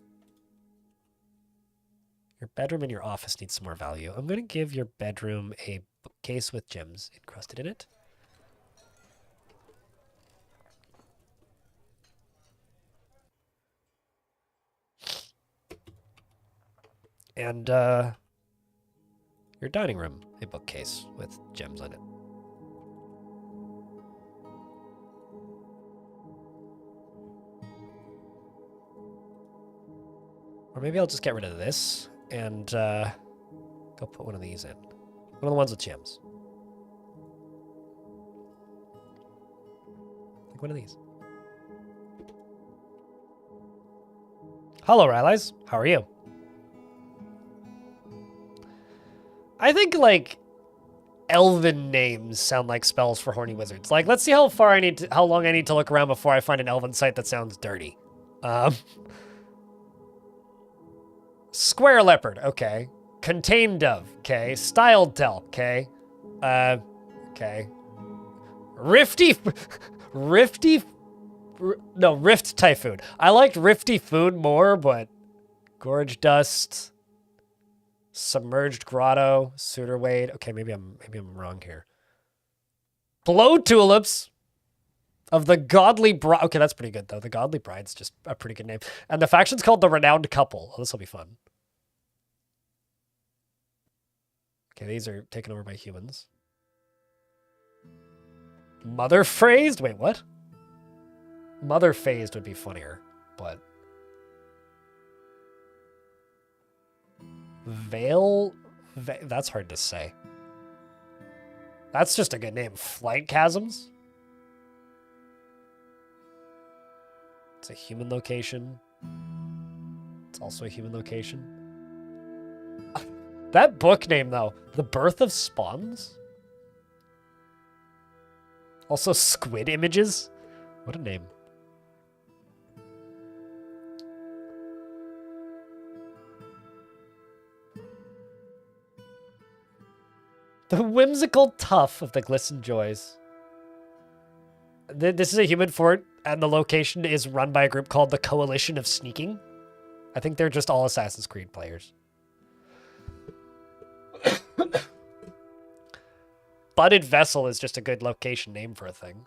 your bedroom and your office need some more value. I'm going to give your bedroom a bookcase with gems encrusted in it. And, your dining room, a bookcase with gems on it. Or maybe I'll just get rid of this and, go put one of these in. One of the ones with gems. Like one of these. Hello, Rylais. How are you? I think, like, elven names sound like spells for horny wizards. Like, let's see how long I need to look around before I find an elven site that sounds dirty. Square leopard, okay. Contained dove, okay. Styled tell, okay. Okay. Rift typhoon. I liked rifty food more, but gorge dust. Submerged grotto, suitor wade. Okay, maybe I'm wrong here. Blow tulips of the godly bride. Okay, that's pretty good though. The godly bride's just a pretty good name. And the faction's called the renowned couple. Oh, this will be fun. Okay, these are taken over by humans. Mother phrased? Wait, what? Mother phased would be funnier, but that's hard to say. That's just a good name. Flight chasms. It's a human location. It's also a human location. That book name, though. The Birth of Spawns? Also squid images? What a name. The whimsical tough of the Glisten Joys. This is a human fort, and the location is run by a group called the Coalition of Sneaking. I think they're just all Assassin's Creed players. Budded Vessel is just a good location name for a thing.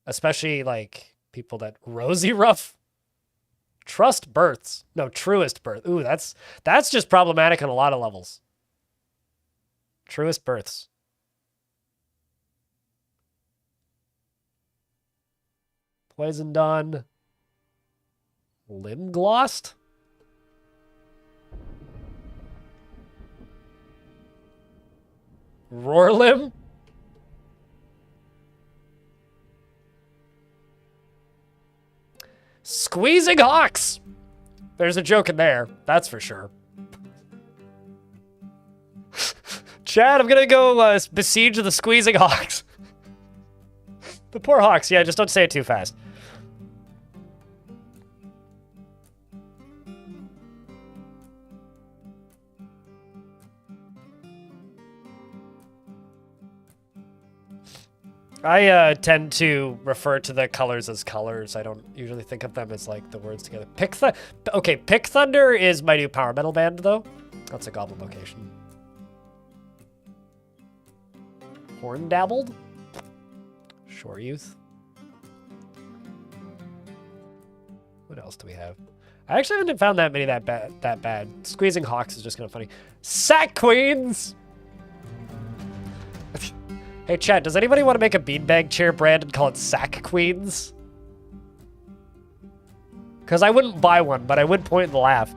Especially, like, people that... Rosy Rough? Trust births. No, truest birth. Ooh, that's just problematic on a lot of levels. Truest births. Poison Dawn. Limb glossed? Roar limb? Squeezing hawks! There's a joke in there, that's for sure. Chad, I'm gonna go besiege the squeezing hawks. The poor hawks, yeah, just don't say it too fast. I tend to refer to the colors as colors. I don't usually think of them as like the words together. Pick Thunder is my new power metal band though. That's a goblin location. Horn Dabbled? Shore Youth. What else do we have? I actually haven't found that many that bad. Squeezing Hawks is just kind of funny. Sack Queens! Hey, chat, does anybody want to make a beanbag chair brand and call it Sack Queens? Because I wouldn't buy one, but I would point and laugh.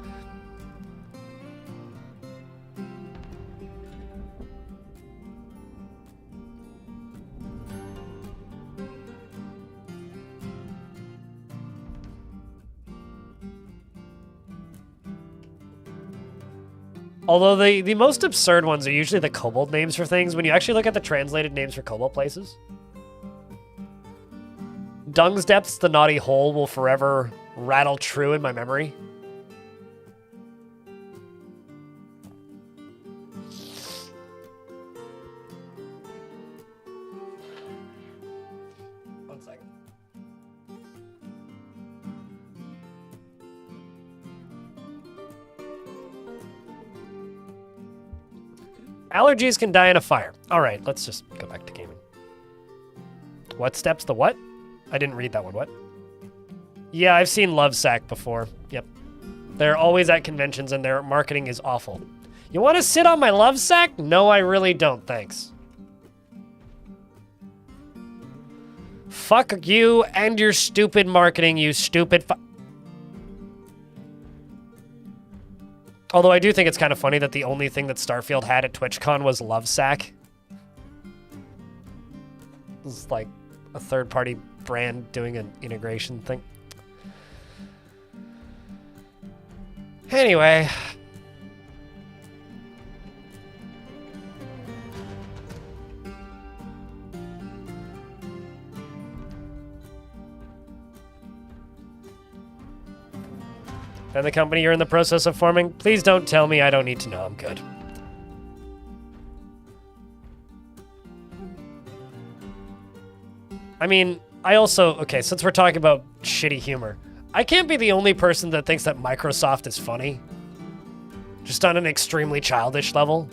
Although the most absurd ones are usually the kobold names for things when you actually look at the translated names for kobold places. Dung's Depths, the naughty hole, will forever rattle true in my memory. One second. Allergies can die in a fire. All right, let's just go back to gaming. What steps the what? I didn't read that one. What? Yeah, I've seen Lovesack before. Yep. They're always at conventions and their marketing is awful. You want to sit on my Lovesack? No, I really don't. Thanks. Fuck you and your stupid marketing, you stupid Although I do think it's kind of funny that the only thing that Starfield had at TwitchCon was Lovesack. It's like a third-party brand doing an integration thing. Anyway. Then the company you're in the process of forming? Please don't tell me. I don't need to know. I'm good. I mean, I also... Okay, since we're talking about shitty humor, I can't be the only person that thinks that Microsoft is funny. Just on an extremely childish level.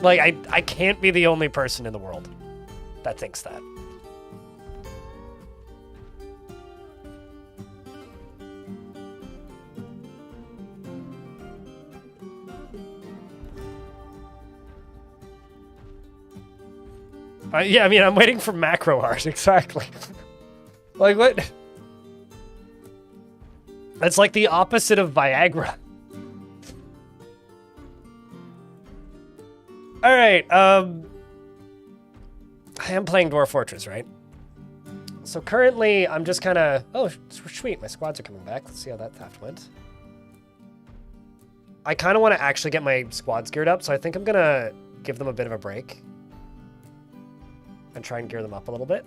Like, I can't be the only person in the world that thinks that. Yeah, I mean, I'm waiting for macro art, exactly. Like, what? That's like the opposite of Viagra. Alright, I am playing Dwarf Fortress, right? So currently, I'm just kind of... Oh, sweet, my squads are coming back. Let's see how that theft went. I kind of want to actually get my squads geared up, so I think I'm going to give them a bit of a break. And try and gear them up a little bit.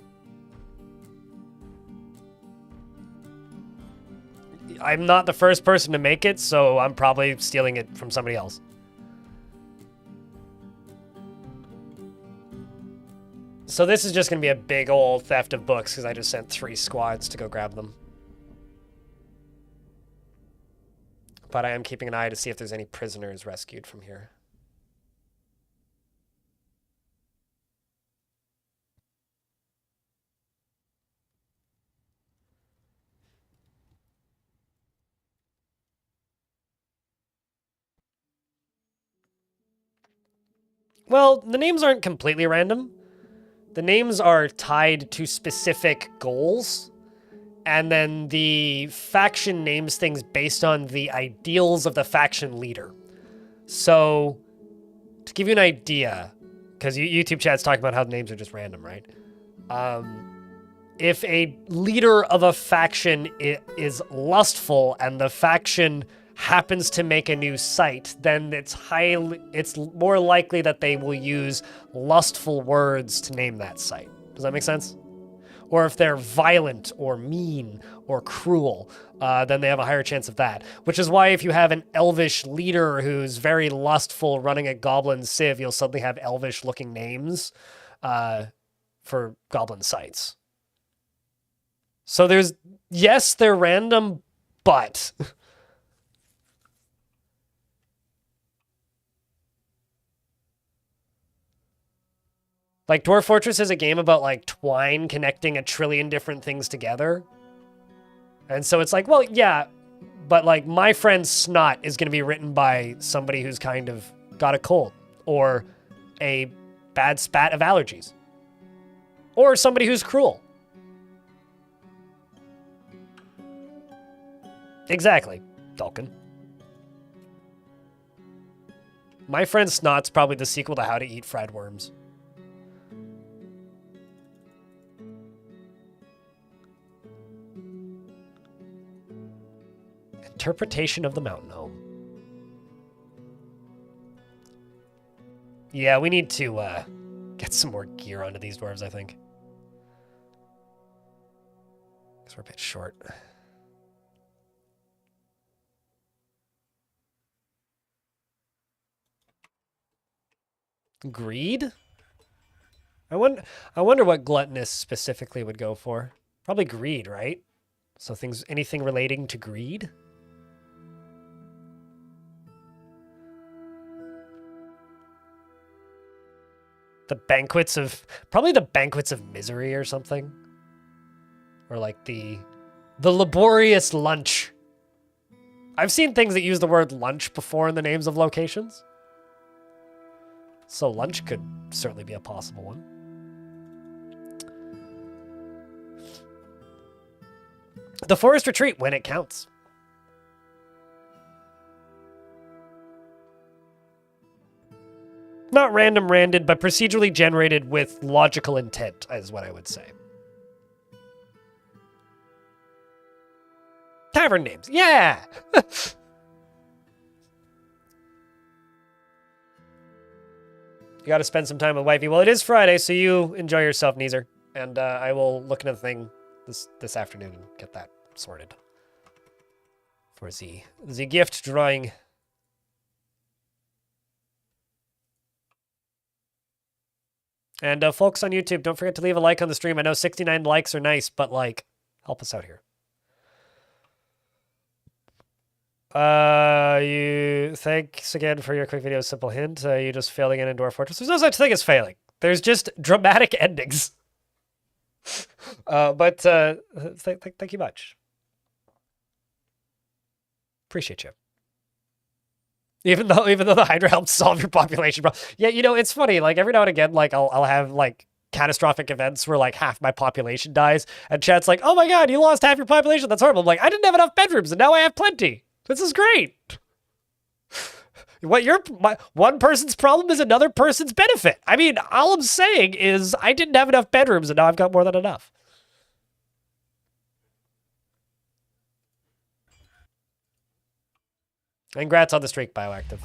I'm not the first person to make it, so I'm probably stealing it from somebody else. So this is just going to be a big old theft of books because I just sent 3 squads to go grab them. But I am keeping an eye to see if there's any prisoners rescued from here. Well, the names aren't completely random. The names are tied to specific goals, and then the faction names things based on the ideals of the faction leader. So, to give you an idea, because YouTube chat's talking about how the names are just random, right? If a leader of a faction is lustful and the faction happens to make a new site, then it's more likely that they will use lustful words to name that site. Does that make sense? Or if they're violent or mean or cruel, then they have a higher chance of that. Which is why if you have an elvish leader who's very lustful running a goblin civ, you'll suddenly have elvish-looking names for goblin sites. So yes, they're random, but... Like, Dwarf Fortress is a game about, like, twine connecting a trillion different things together. And so it's like, well, yeah, but, like, my friend Snot is going to be written by somebody who's kind of got a cold or a bad spat of allergies or somebody who's cruel. Exactly, Dalkin. My friend Snot's probably the sequel to How to Eat Fried Worms. Interpretation of the mountain home. Yeah, we need to get some more gear onto these dwarves, I think. Because we're a bit short. Greed? I wonder what gluttonous specifically would go for. Probably greed, right? So anything relating to greed? Probably the banquets of misery or something. Or like the laborious lunch. I've seen things that use the word lunch before in the names of locations. So lunch could certainly be a possible one. The forest retreat when it counts. Not random-randed, but procedurally generated with logical intent, is what I would say. Tavern names. Yeah! You gotta spend some time with wifey. Well, it is Friday, so you enjoy yourself, Neezer. And I will look into the thing this afternoon and get that sorted. For the gift drawing. And folks on YouTube, don't forget to leave a like on the stream. I know 69 likes are nice, but like, help us out here. Thanks again for your quick video. Simple hint. You just failed again in Dwarf Fortress. There's no such thing as failing. There's just dramatic endings. But thank you much. Appreciate you. Even though the Hydra helped solve your population problem. Yeah, you know, it's funny. Like every now and again, like I'll have like catastrophic events where like half my population dies, and chat's like, "Oh my god, you lost half your population. That's horrible." I'm like, "I didn't have enough bedrooms, and now I have plenty. This is great." One person's problem is another person's benefit. I mean, all I'm saying is I didn't have enough bedrooms, and now I've got more than enough. Congrats on the streak, Bioactive.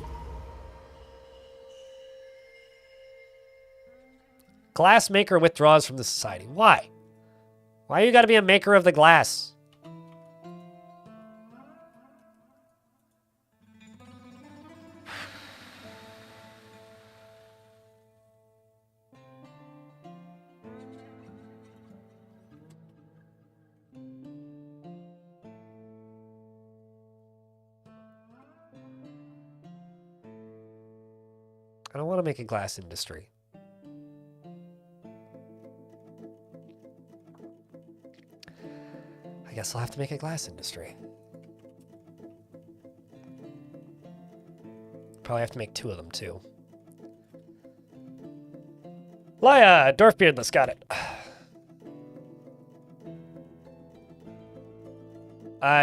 Glass maker withdraws from the society. Why? Why you gotta be a maker of the glass? I don't want to make a glass industry. I guess I'll have to make a glass industry. Probably have to make 2 of them too. Laya, Dwarf Beardless, got it.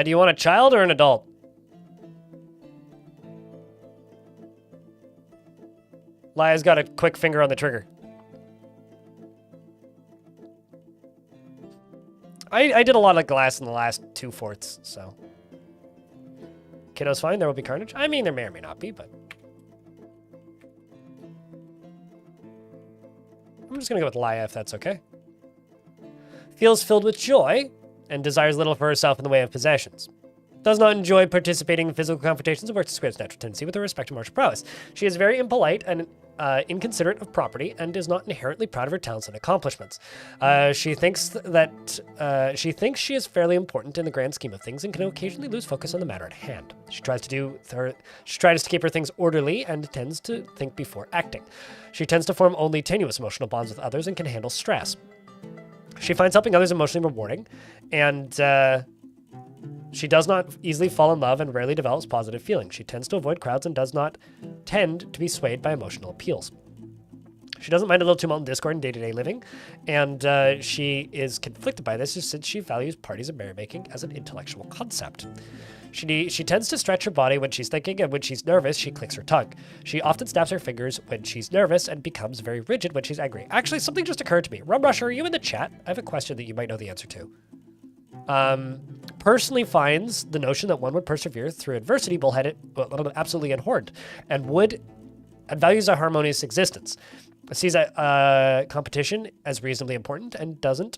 Do you want a child or an adult? Laya's got a quick finger on the trigger. I did a lot of glass in the last 2 forts, so. Kiddo's fine, there will be carnage. I mean, there may or may not be, but. I'm just gonna go with Laya if that's okay. Feels filled with joy and desires little for herself in the way of possessions. Does not enjoy participating in physical confrontations and works to square its natural tendency with her respect to martial prowess. She is very impolite and inconsiderate of property and is not inherently proud of her talents and accomplishments. She thinks she is fairly important in the grand scheme of things and can occasionally lose focus on the matter at hand. She tries to keep her things orderly and tends to think before acting. She tends to form only tenuous emotional bonds with others and can handle stress. She finds helping others emotionally rewarding, and she does not easily fall in love and rarely develops positive feelings. She tends to avoid crowds and does not tend to be swayed by emotional appeals. She doesn't mind a little tumult and discord in day-to-day living, and she is conflicted by this since she values parties and merrymaking as an intellectual concept. She tends to stretch her body when she's thinking, and when she's nervous, she clicks her tongue. She often snaps her fingers when she's nervous and becomes very rigid when she's angry. Actually, something just occurred to me. Rumrusher, are you in the chat? I have a question that you might know the answer to. Personally finds the notion that one would persevere through adversity bullheaded, absolutely unhorned, and values a harmonious existence. Sees a competition as reasonably important and doesn't,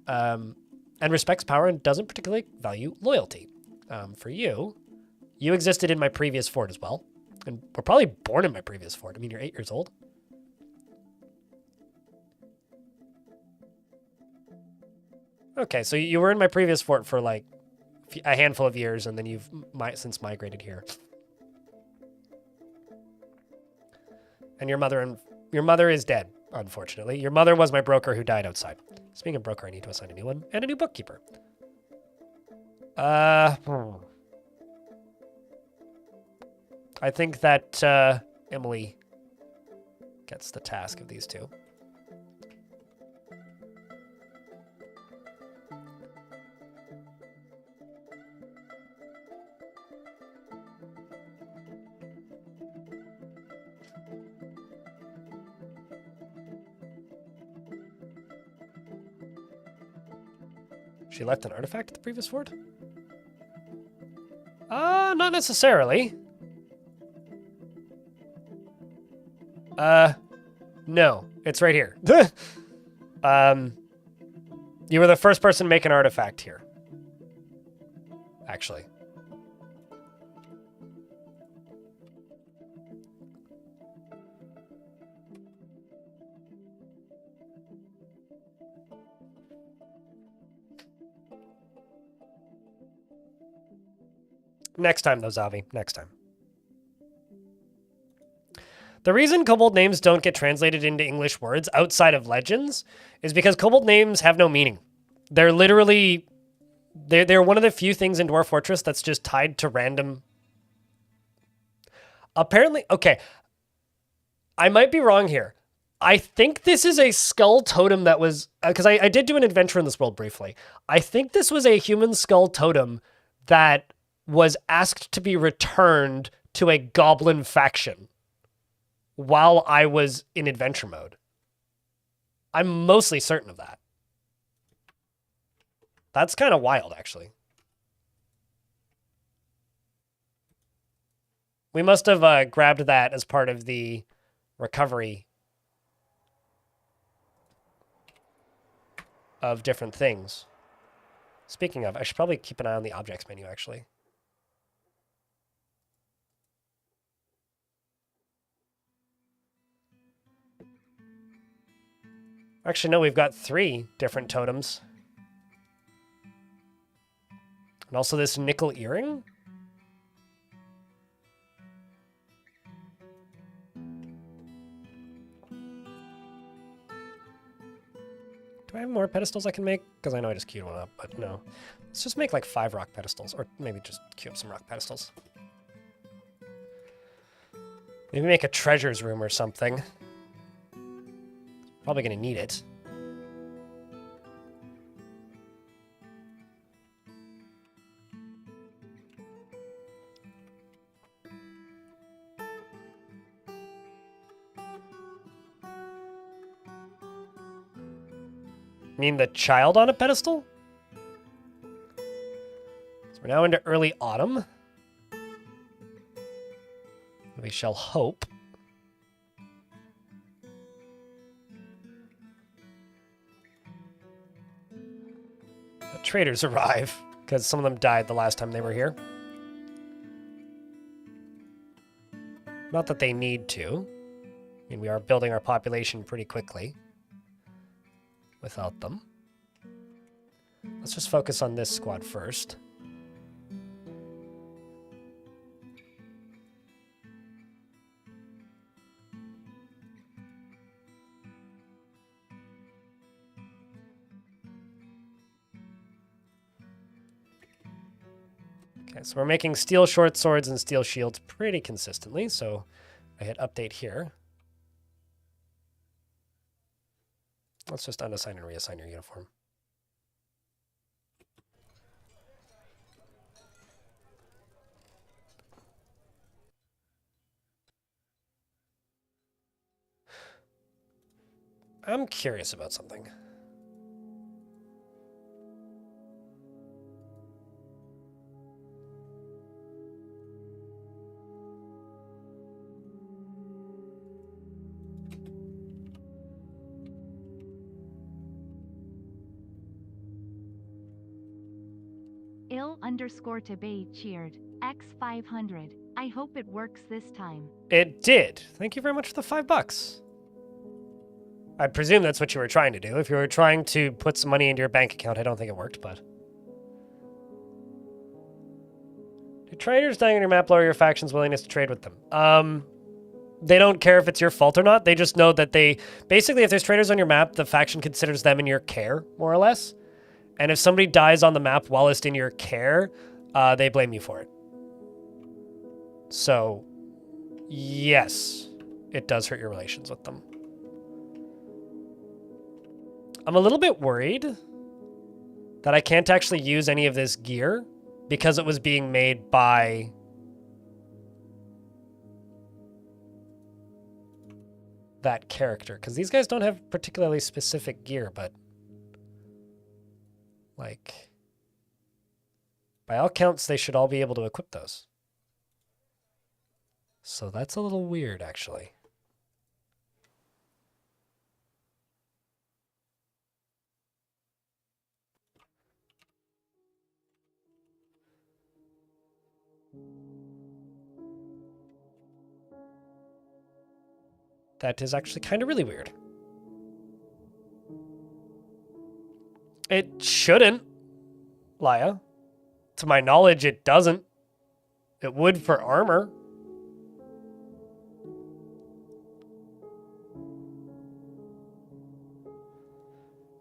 and respects power and doesn't particularly value loyalty. For you existed in my previous fort as well, and were probably born in my previous fort. I mean, you're 8 years old. Okay, so you were in my previous fort for like a handful of years, and then you've since migrated here. And your mother is dead, unfortunately. Your mother was my broker who died outside. Speaking of broker, I need to assign a new one and a new bookkeeper. I think that Emily gets the task of these two. She left an artifact at the previous fort? Not necessarily. No, it's right here. You were the first person to make an artifact here. Actually. Next time, though, Zavi. Next time. The reason kobold names don't get translated into English words outside of legends is because kobold names have no meaning. They're literally... They're one of the few things in Dwarf Fortress that's just tied to random... Apparently... Okay. I might be wrong here. I think this is a skull totem that was... Because I did do an adventure in this world briefly. I think this was a human skull totem that was asked to be returned to a goblin faction while I was in adventure mode. I'm mostly certain of that. That's kind of wild, actually. We must have grabbed that as part of the recovery of different things. Speaking of, I should probably keep an eye on the objects menu, actually. Actually, no, we've got 3 different totems. And also this nickel earring? Do I have more pedestals I can make? Because I know I just queued one up, but no. Let's just make like 5 rock pedestals, or maybe just queue up some rock pedestals. Maybe make a treasures room or something. Probably going to need it. Mean the child on a pedestal? So we're now into early autumn. We shall hope. The traders arrive, because some of them died the last time they were here. Not that they need to. I mean, we are building our population pretty quickly without them. Let's just focus on this squad first. Okay, so we're making steel short swords and steel shields pretty consistently, so I hit update here. Let's just unassign and reassign your uniform. I'm curious about something. ill_debate cheered. X500. I hope it works this time. It did. Thank you very much for the $5. I presume that's what you were trying to do. If you were trying to put some money into your bank account, I don't think it worked, but... Do traders dying on your map lower your faction's willingness to trade with them? They don't care if it's your fault or not. They just know that they... Basically, if there's traders on your map, the faction considers them in your care, more or less. And if somebody dies on the map while it's in your care, they blame you for it. So, yes, it does hurt your relations with them. I'm a little bit worried that I can't actually use any of this gear because it was being made by that character. Because these guys don't have particularly specific gear, but like, by all counts, they should all be able to equip those. So that's a little weird, actually. That is actually kind of really weird. It shouldn't, Laya. To my knowledge, it doesn't. It would for armor.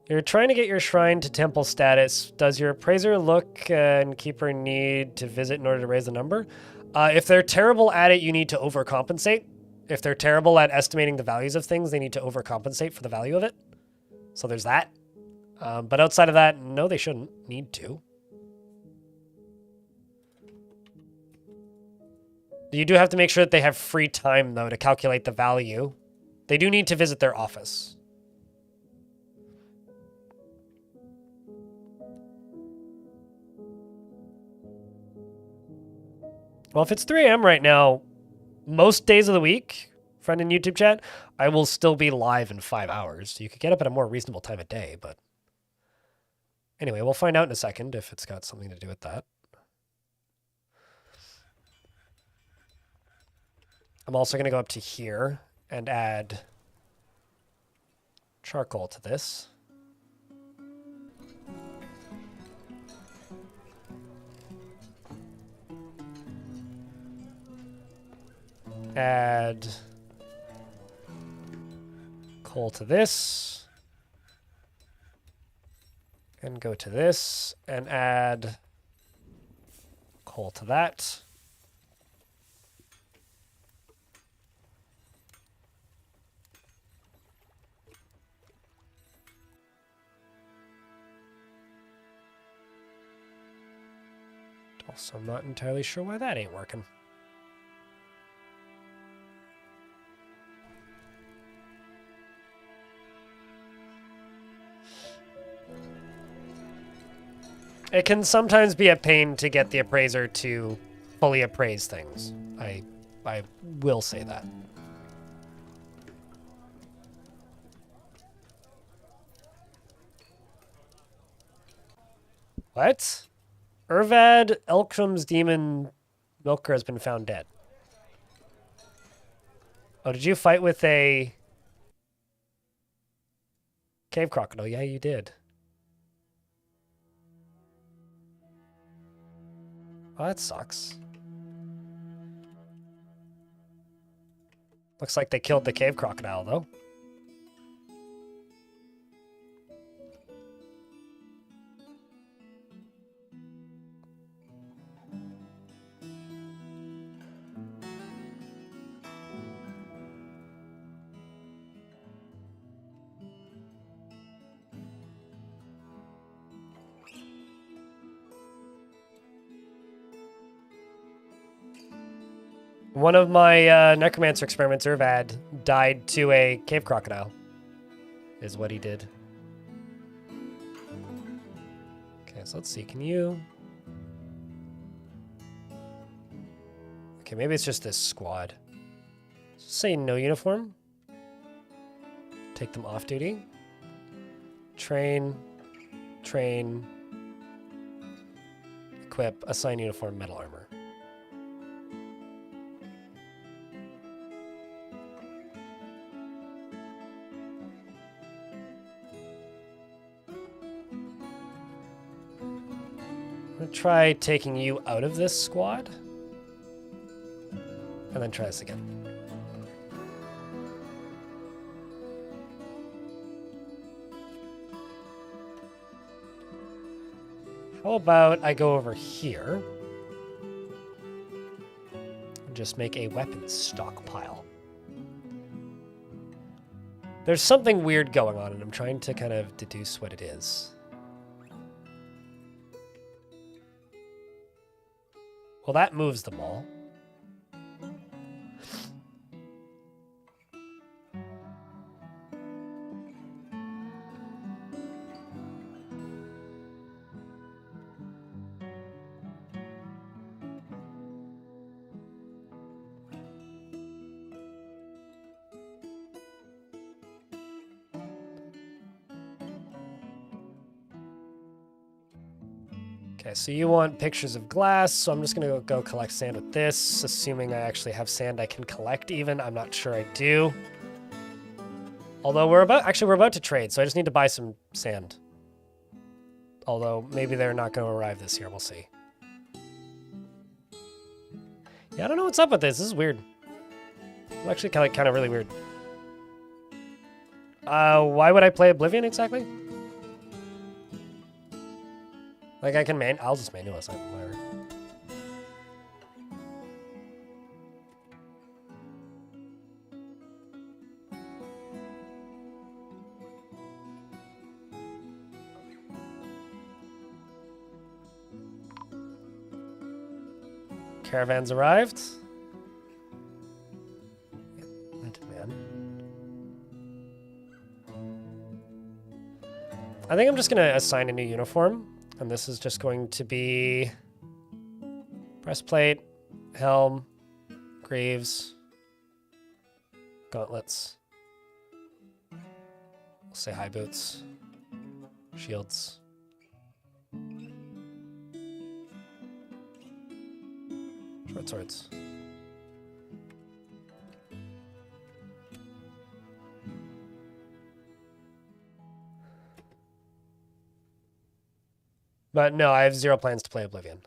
You're trying to get your shrine to temple status. Does your appraiser look and keeper need to visit in order to raise the number? If they're terrible at it, you need to overcompensate. If they're terrible at estimating the values of things, they need to overcompensate for the value of it. So there's that. But outside of that, no, they shouldn't need to. You do have to make sure that they have free time, though, to calculate the value. They do need to visit their office. Well, if it's 3 a.m. right now, most days of the week, friend in YouTube chat, I will still be live in 5 hours. You could get up at a more reasonable time of day, but... Anyway, we'll find out in a second if it's got something to do with that. I'm also going to go up to here and add charcoal to this. Add coal to this. And go to this and add coal to that. Also, I'm not entirely sure why that ain't working. It can sometimes be a pain to get the appraiser to fully appraise things. I will say that. What? Urvad Elkram's demon milker has been found dead. Oh, did you fight with a cave crocodile? Yeah, you did. Oh, that sucks. Looks like they killed the cave crocodile, though. One of my Necromancer experiments, Urvad, died to a cave crocodile. Is what he did. Okay, so let's see. Can you... Okay, maybe it's just this squad. Say no uniform. Take them off duty. Train. Train. Equip. Assign uniform. Metal armor. I'm gonna try taking you out of this squad. And then try this again. How about I go over here and just make a weapons stockpile? There's something weird going on, and I'm trying to kind of deduce what it is. Well, that moves them all. Okay, so you want pictures of glass, so I'm just gonna go collect sand with this, assuming I actually have sand I can collect even. I'm not sure I do. Although we're about to trade, so I just need to buy some sand. Although maybe they're not gonna arrive this year, we'll see. Yeah, I don't know what's up with this. This is weird. It's actually kind of really weird. Why would I play Oblivion exactly? Like I can I'll just manual assign, whatever. Caravans arrived. I think I'm just gonna assign a new uniform. And this is just going to be breastplate, helm, greaves, gauntlets. We'll say high boots, shields. Short swords. But no, I have zero plans to play Oblivion.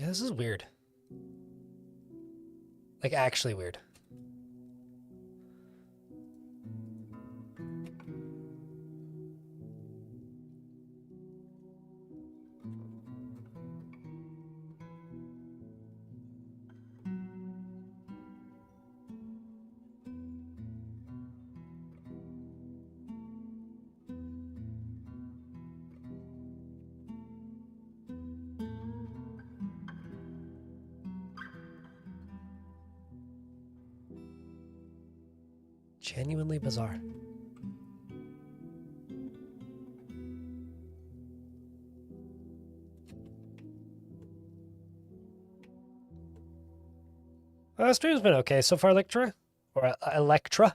this is weird. Like, actually weird. Genuinely bizarre. Stream's been okay so far, Electra. Or Electra.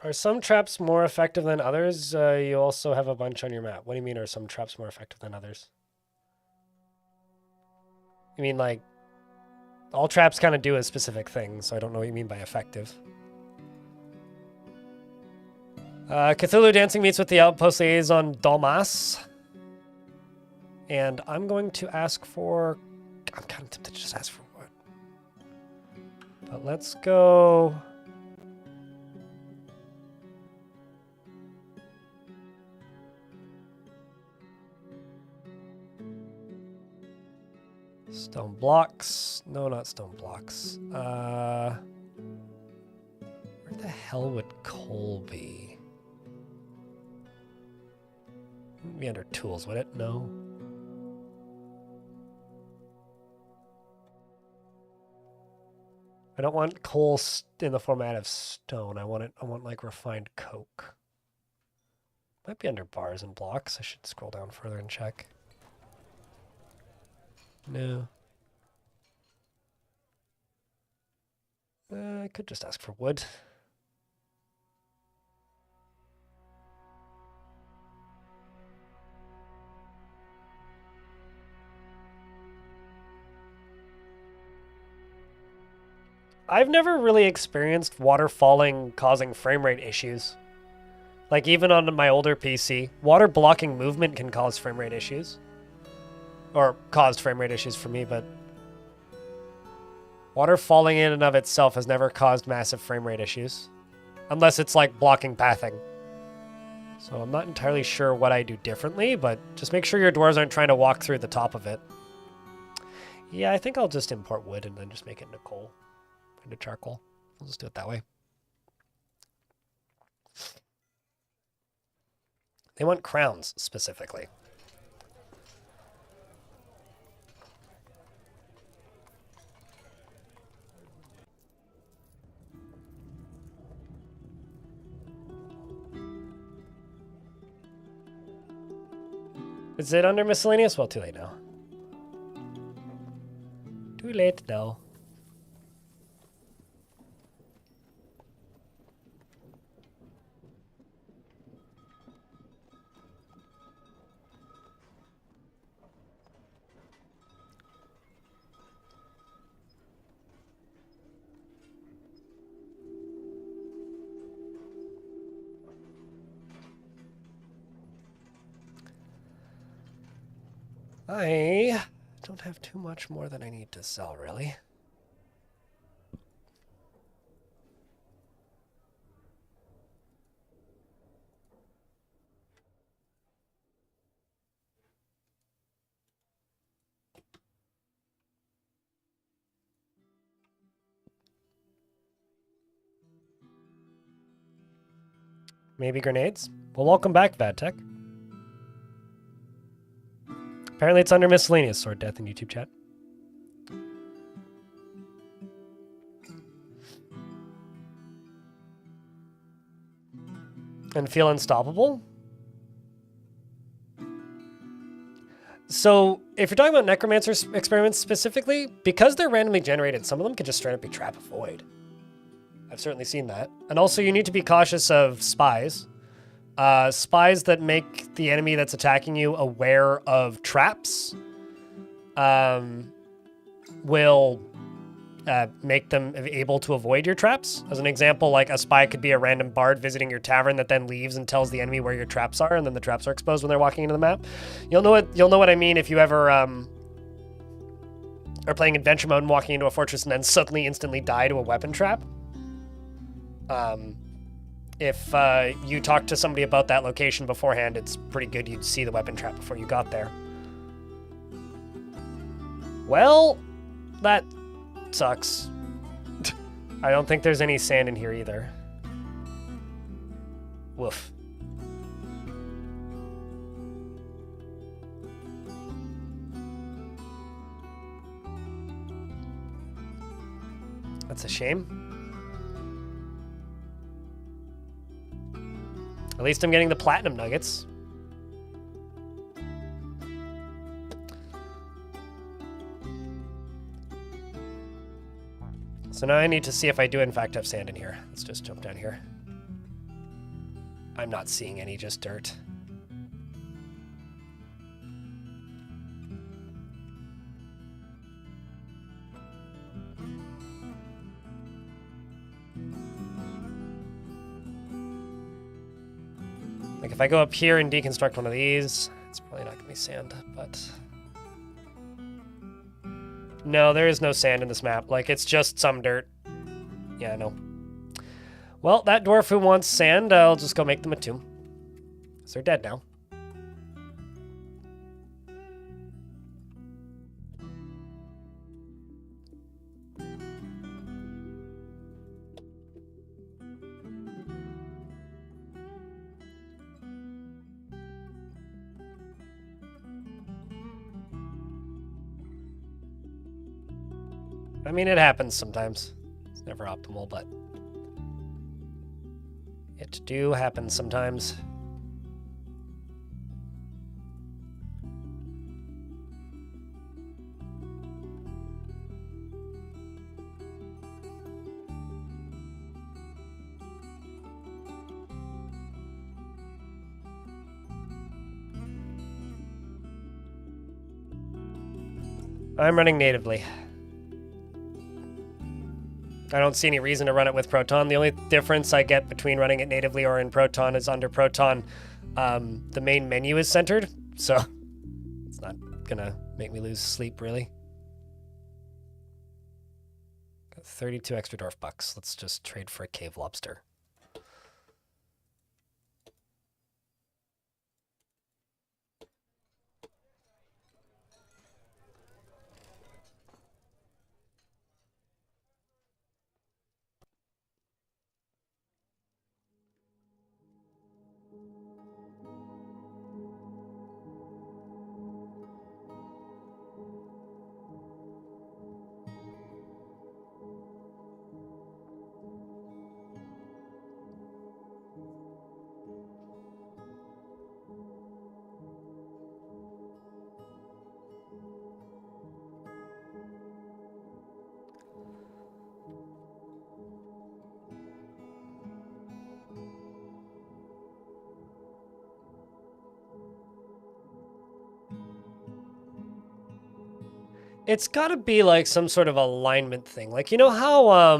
Are some traps more effective than others? You also have a bunch on your map. What do you mean, are some traps more effective than others? You mean, like, all traps kind of do a specific thing, so I don't know what you mean by effective. Cthulhu Dancing meets with the Outpost Liaison Dalmas. And I'm going to ask for... I'm kind of tempted to just ask for what? But let's go... Stone blocks. No, not stone blocks. Where the hell would coal be? Wouldn't be under tools, would it? No. I don't want coal in the format of stone. I want like refined coke. Might be under bars and blocks. I should scroll down further and check. No. I could just ask for wood. I've never really experienced water falling causing frame rate issues. Like, even on my older PC, water blocking movement can cause frame rate issues. Or caused frame rate issues for me, but water falling in and of itself has never caused massive frame rate issues. Unless it's like blocking pathing. So I'm not entirely sure what I do differently, but just make sure your dwarves aren't trying to walk through the top of it. Yeah, I think I'll just import wood and then just make it into coal. Into charcoal. I'll just do it that way. They want crowns, specifically. Is it under miscellaneous? Well, too late now. Too late now. I don't have too much more than I need to sell, really. Maybe grenades? Well, welcome back, VadTech. Apparently it's under miscellaneous, Sword Death in YouTube chat. And feel unstoppable? So, if you're talking about Necromancer experiments specifically, because they're randomly generated, some of them could just straight up be trap a void. I've certainly seen that. And also, you need to be cautious of spies. Spies that make the enemy that's attacking you aware of traps will make them able to avoid your traps. As an example, like a spy could be a random bard visiting your tavern that then leaves and tells the enemy where your traps are, and then the traps are exposed when they're walking into the map. You'll know what I mean if you ever are playing adventure mode and walking into a fortress and then suddenly instantly die to a weapon trap. If you talk to somebody about that location beforehand, it's pretty good you'd see the weapon trap before you got there. Well, that sucks. I don't think there's any sand in here either. Woof. That's a shame. At least I'm getting the platinum nuggets. So now I need to see if I do in fact have sand in here. Let's just jump down here. I'm not seeing any, just dirt. Like if I go up here and deconstruct one of these, it's probably not gonna be sand, but... No, there is no sand in this map. Like, it's just some dirt. Yeah, I know. Well, that dwarf who wants sand, I'll just go make them a tomb. Because they're dead now. I mean, it happens sometimes. It's never optimal, but it do happen sometimes. I'm running natively. I don't see any reason to run it with Proton. The only difference I get between running it natively or in Proton is under Proton, the main menu is centered, so it's not gonna make me lose sleep, really. Got 32 extra dwarf bucks. Let's just trade for a cave lobster. It's gotta be like some sort of alignment thing. Like, you know how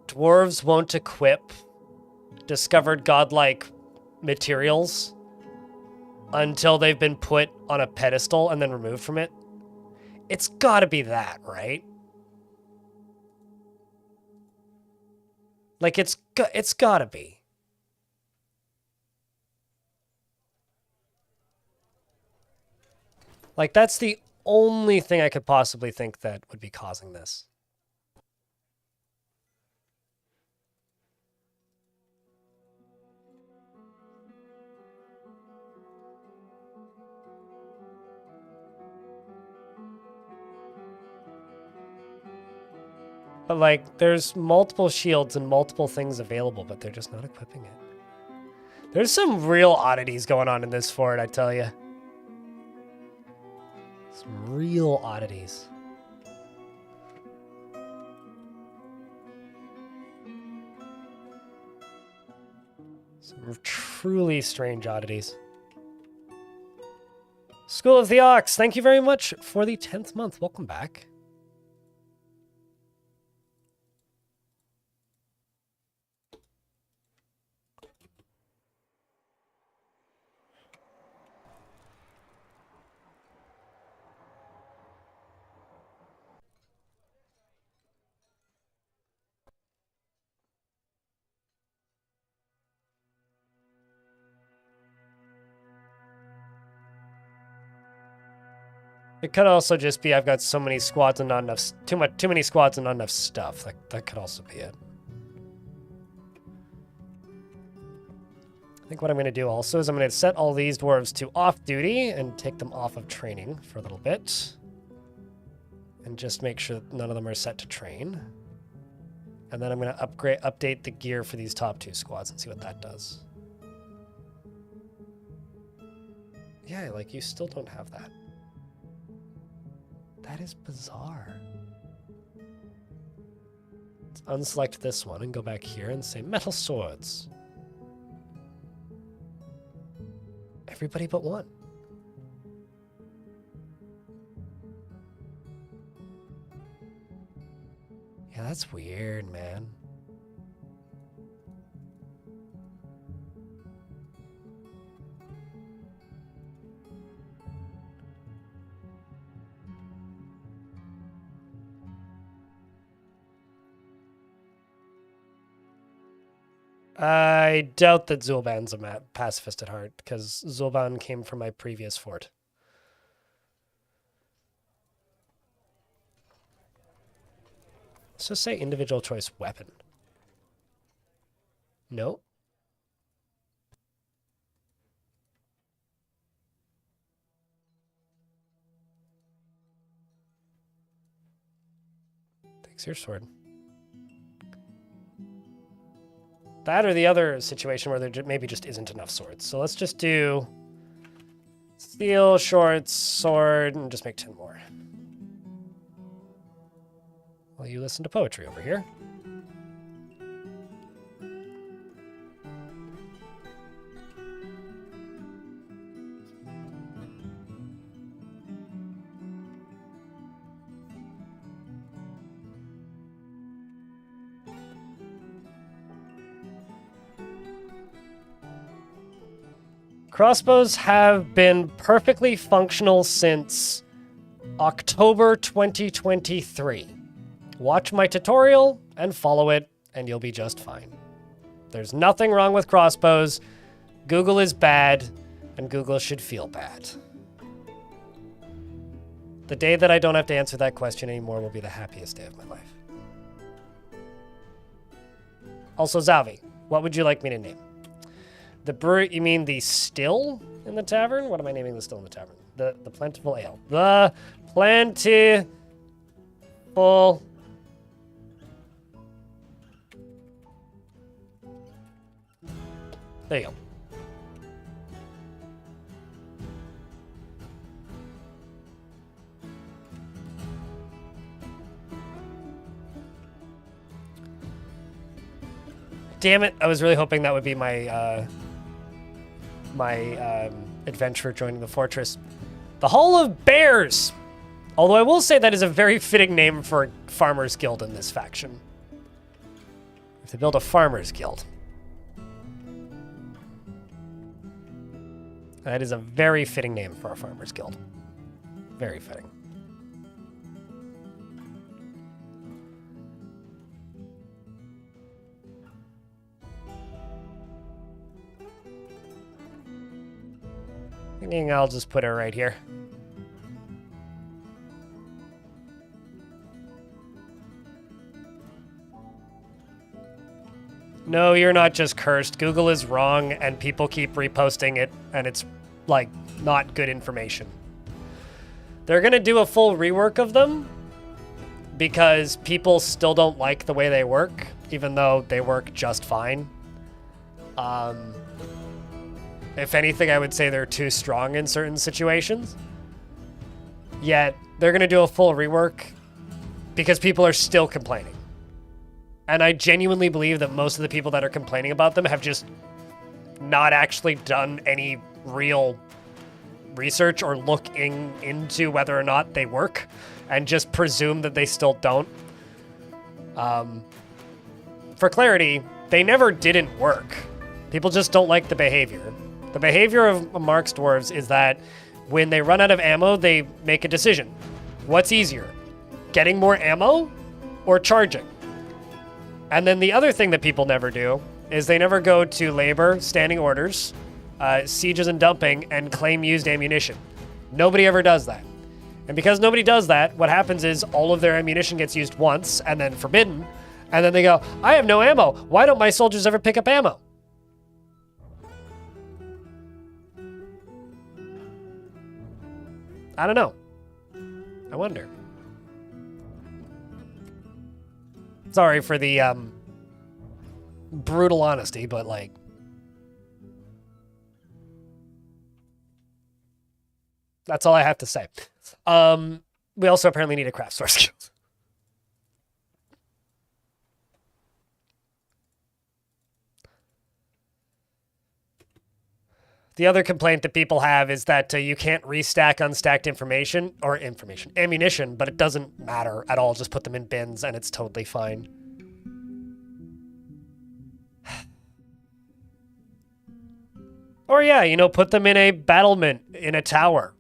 dwarves won't equip discovered godlike materials until they've been put on a pedestal and then removed from it? It's gotta be that, right? Like, it's gotta be. Like, that's the only thing I could possibly think that would be causing this. But, like, there's multiple shields and multiple things available, but they're just not equipping it. There's some real oddities going on in this fort, I tell you. Some real oddities. Some truly strange oddities. School of the Ox, thank you very much for the 10th month. Welcome back. It could also just be I've got so many squads and not enough, too many squads and not enough stuff. That could also be it. I think what I'm going to do also is I'm going to set all these dwarves to off duty and take them off of training for a little bit. And just make sure none of them are set to train. And then I'm going to update the gear for these top 2 squads and see what that does. Yeah, like, you still don't have that. That is bizarre. Let's unselect this one and go back here and say metal swords. Everybody but one. Yeah, that's weird, man. I doubt that Zul'ban's a pacifist at heart, because Zul'ban came from my previous fort. Let's just say individual choice weapon. No. Takes your sword. That or the other situation where there maybe just isn't enough swords. So let's just do steel, shorts, sword, and just make 10 more. While you listen to poetry over here. Crossbows have been perfectly functional since October 2023. Watch my tutorial and follow it, and you'll be just fine. There's nothing wrong with crossbows. Google is bad, and Google should feel bad. The day that I don't have to answer that question anymore will be the happiest day of my life. Also, Zavi, what would you like me to name? The brewery, you mean the still in the tavern? What am I naming the still in the tavern? The plentiful ale. The plentiful. There you go. Damn it, I was really hoping that would be my adventure joining the fortress. The Hall of Bears! Although I will say that is a very fitting name for a farmer's guild in this faction. If they build a farmer's guild. That is a very fitting name for a farmer's guild. Very fitting. Thinking I'll just put her right here. No, you're not just cursed. Google is wrong, and people keep reposting it, and it's, like, not good information. They're gonna do a full rework of them, because people still don't like the way they work, even though they work just fine. If anything, I would say they're too strong in certain situations. Yet, they're gonna do a full rework, because people are still complaining. And I genuinely believe that most of the people that are complaining about them have just not actually done any real research or looking into whether or not they work, and just presume that they still don't. For clarity, they never didn't work. People just don't like the behavior. The behavior of Mark's dwarves is that when they run out of ammo, they make a decision. What's easier, getting more ammo or charging? And then the other thing that people never do is they never go to labor, standing orders, sieges and dumping, and claim used ammunition. Nobody ever does that. And because nobody does that, what happens is all of their ammunition gets used once and then forbidden. And then they go, I have no ammo. Why don't my soldiers ever pick up ammo? I don't know. I wonder. Sorry for the brutal honesty, but like, that's all I have to say. We also apparently need a craft store skills. The other complaint that people have is that you can't restack unstacked ammunition, but it doesn't matter at all. Just put them in bins and it's totally fine. Or yeah, you know, put them in a battlement in a tower.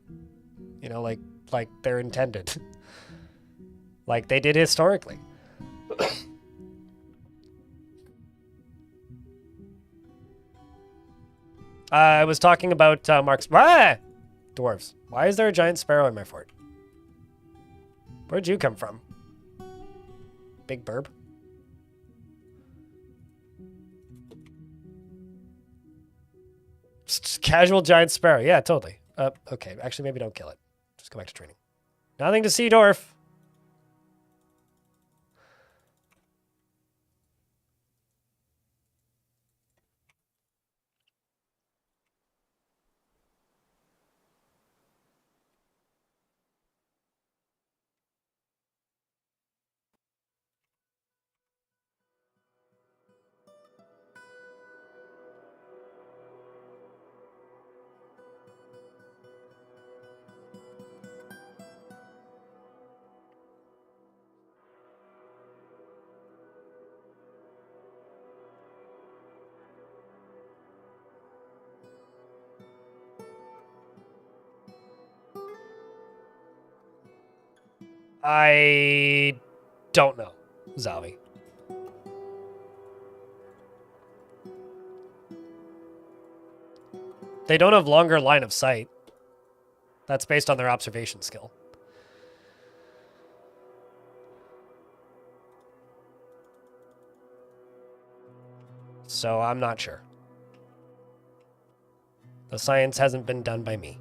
You know, like they're intended. Like they did historically. I was talking about Mark's... Dwarves. Why is there a giant sparrow in my fort? Where'd you come from? Big burb? Just casual giant sparrow. Yeah, totally. Okay, actually, maybe don't kill it. Just go back to training. Nothing to see, dwarf. I don't know, Zavi. They don't have longer line of sight. That's based on their observation skill. So I'm not sure. The science hasn't been done by me.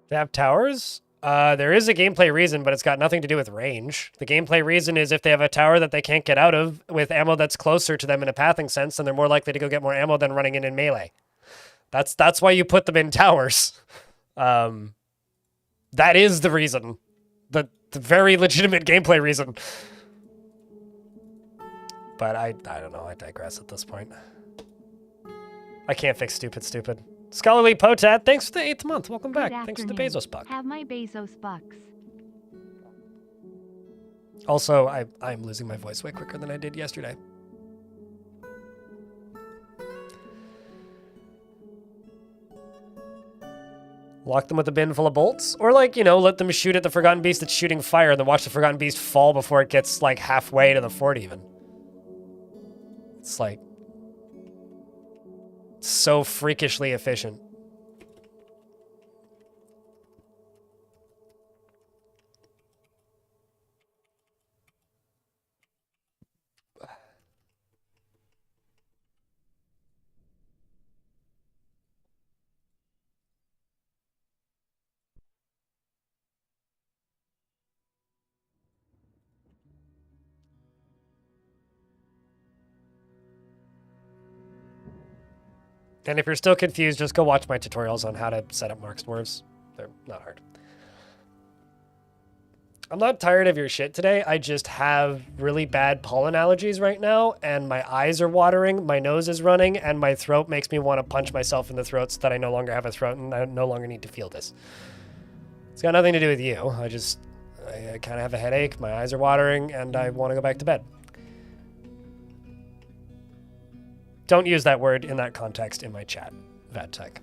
They have towers? There is a gameplay reason, but it's got nothing to do with range. The gameplay reason is if they have a tower that they can't get out of with ammo that's closer to them in a pathing sense, then they're more likely to go get more ammo than running in melee. That's why you put them in towers. That is the reason. The very legitimate gameplay reason. But I don't know. I digress at this point. I can't fix stupid. Scholarly Potat, thanks for the 8th month. Welcome back. Thanks for the Bezos buck. Have my Bezos bucks. Also, I'm losing my voice way quicker than I did yesterday. Lock them with a bin full of bolts? Or like, you know, let them shoot at the Forgotten Beast that's shooting fire and then watch the Forgotten Beast fall before it gets like halfway to the fort even. It's like so freakishly efficient. And if you're still confused, just go watch my tutorials on how to set up Mark's dwarves. They're not hard. I'm not tired of your shit today. I just have really bad pollen allergies right now, and my eyes are watering, my nose is running, and my throat makes me want to punch myself in the throat so that I no longer have a throat and I no longer need to feel this. It's got nothing to do with you. I kind of have a headache, my eyes are watering, and I want to go back to bed. Don't use that word in that context in my chat, VadTech.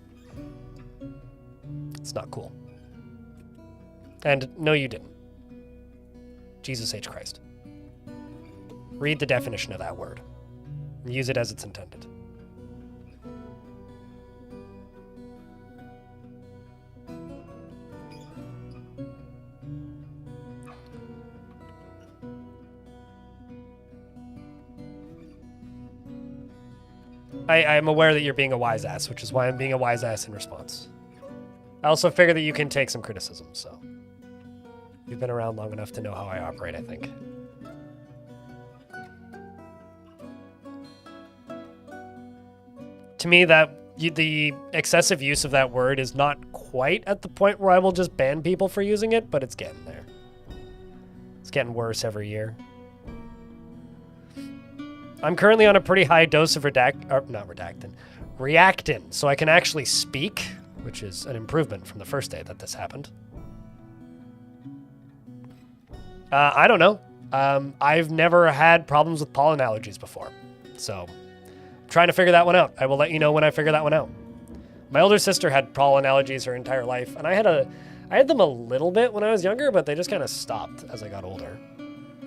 It's not cool. And no, you didn't. Jesus H. Christ. Read the definition of that word. And use it as it's intended. I'm aware that you're being a wise ass, which is why I'm being a wise ass in response. I also figure that you can take some criticism, so. You've been around long enough to know how I operate, I think. To me, the excessive use of that word is not quite at the point where I will just ban people for using it, but it's getting there. It's getting worse every year. I'm currently on a pretty high dose of reactin, so I can actually speak, which is an improvement from the first day that this happened. I don't know. I've never had problems with pollen allergies before, so I'm trying to figure that one out. I will let you know when I figure that one out. My older sister had pollen allergies her entire life, and I had them a little bit when I was younger, but they just kind of stopped as I got older.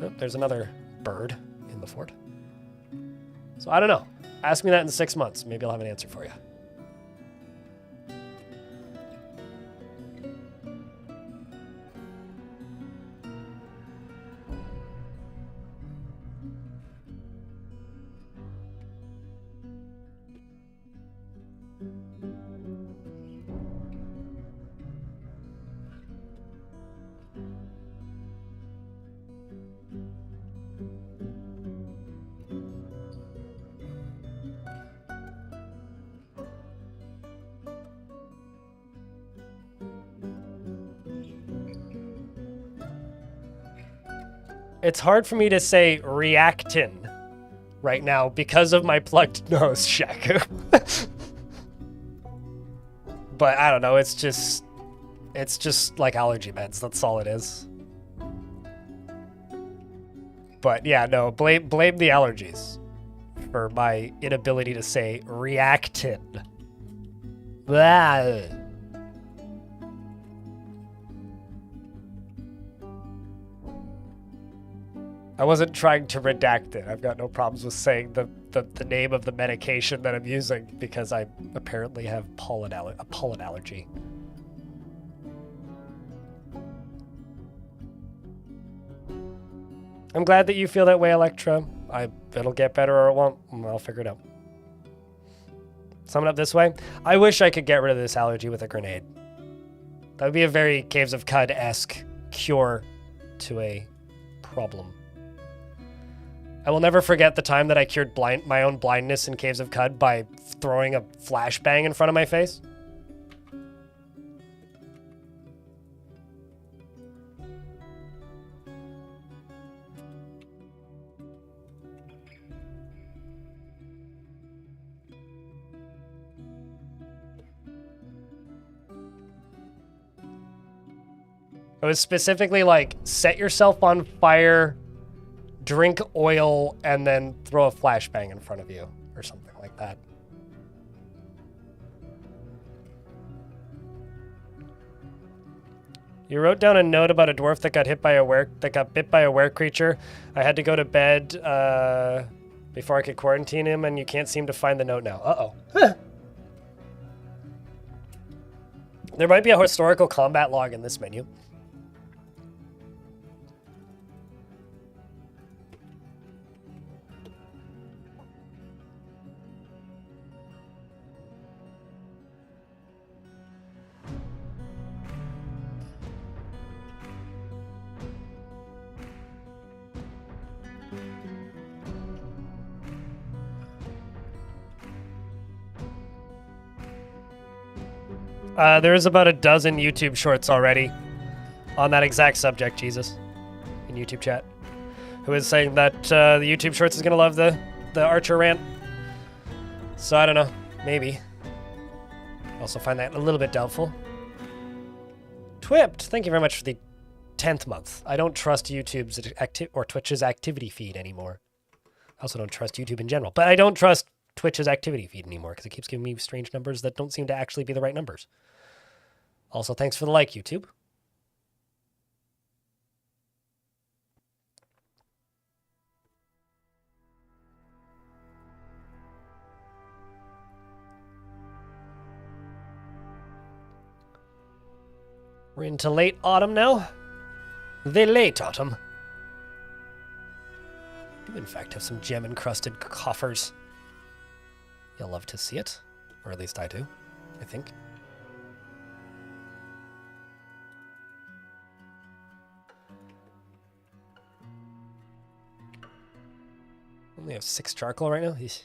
Oh, there's another bird in the fort. So I don't know. Ask me that in 6 months. Maybe I'll have an answer for you. It's hard for me to say reactin right now because of my plugged nose, Shaku. But I don't know, it's just like allergy meds, that's all it is. But yeah, no, blame the allergies for my inability to say reactin. Blah. I wasn't trying to redact it. I've got no problems with saying the name of the medication that I'm using because I apparently have a pollen allergy. I'm glad that you feel that way, Electra. It'll get better or it won't. I'll figure it out. Sum it up this way. I wish I could get rid of this allergy with a grenade. That would be a very Caves of Cud-esque cure to a problem. I will never forget the time that I cured my own blindness in Caves of Cud by throwing a flashbang in front of my face. It was specifically like, set yourself on fire, drink oil, and then throw a flashbang in front of you, or something like that. You wrote down a note about a dwarf that got bit by a were creature. I had to go to bed before I could quarantine him, and you can't seem to find the note now. Uh-oh. There might be a historical combat log in this menu. There's about a dozen YouTube shorts already on that exact subject, Jesus, in YouTube chat, who is saying that the YouTube shorts is going to love the Archer rant. So I don't know, maybe. I also find that a little bit doubtful. Twipped, thank you very much for the 10th month. I don't trust YouTube's or Twitch's activity feed anymore. I also don't trust YouTube in general, but I don't trust Twitch's activity feed anymore because it keeps giving me strange numbers that don't seem to actually be the right numbers. Also, thanks for the like, YouTube. We're into late autumn now. The late autumn. I do, in fact, have some gem-encrusted coffers. You'll love to see it. Or at least I do, I think. Only have 6 charcoal right now. Eesh.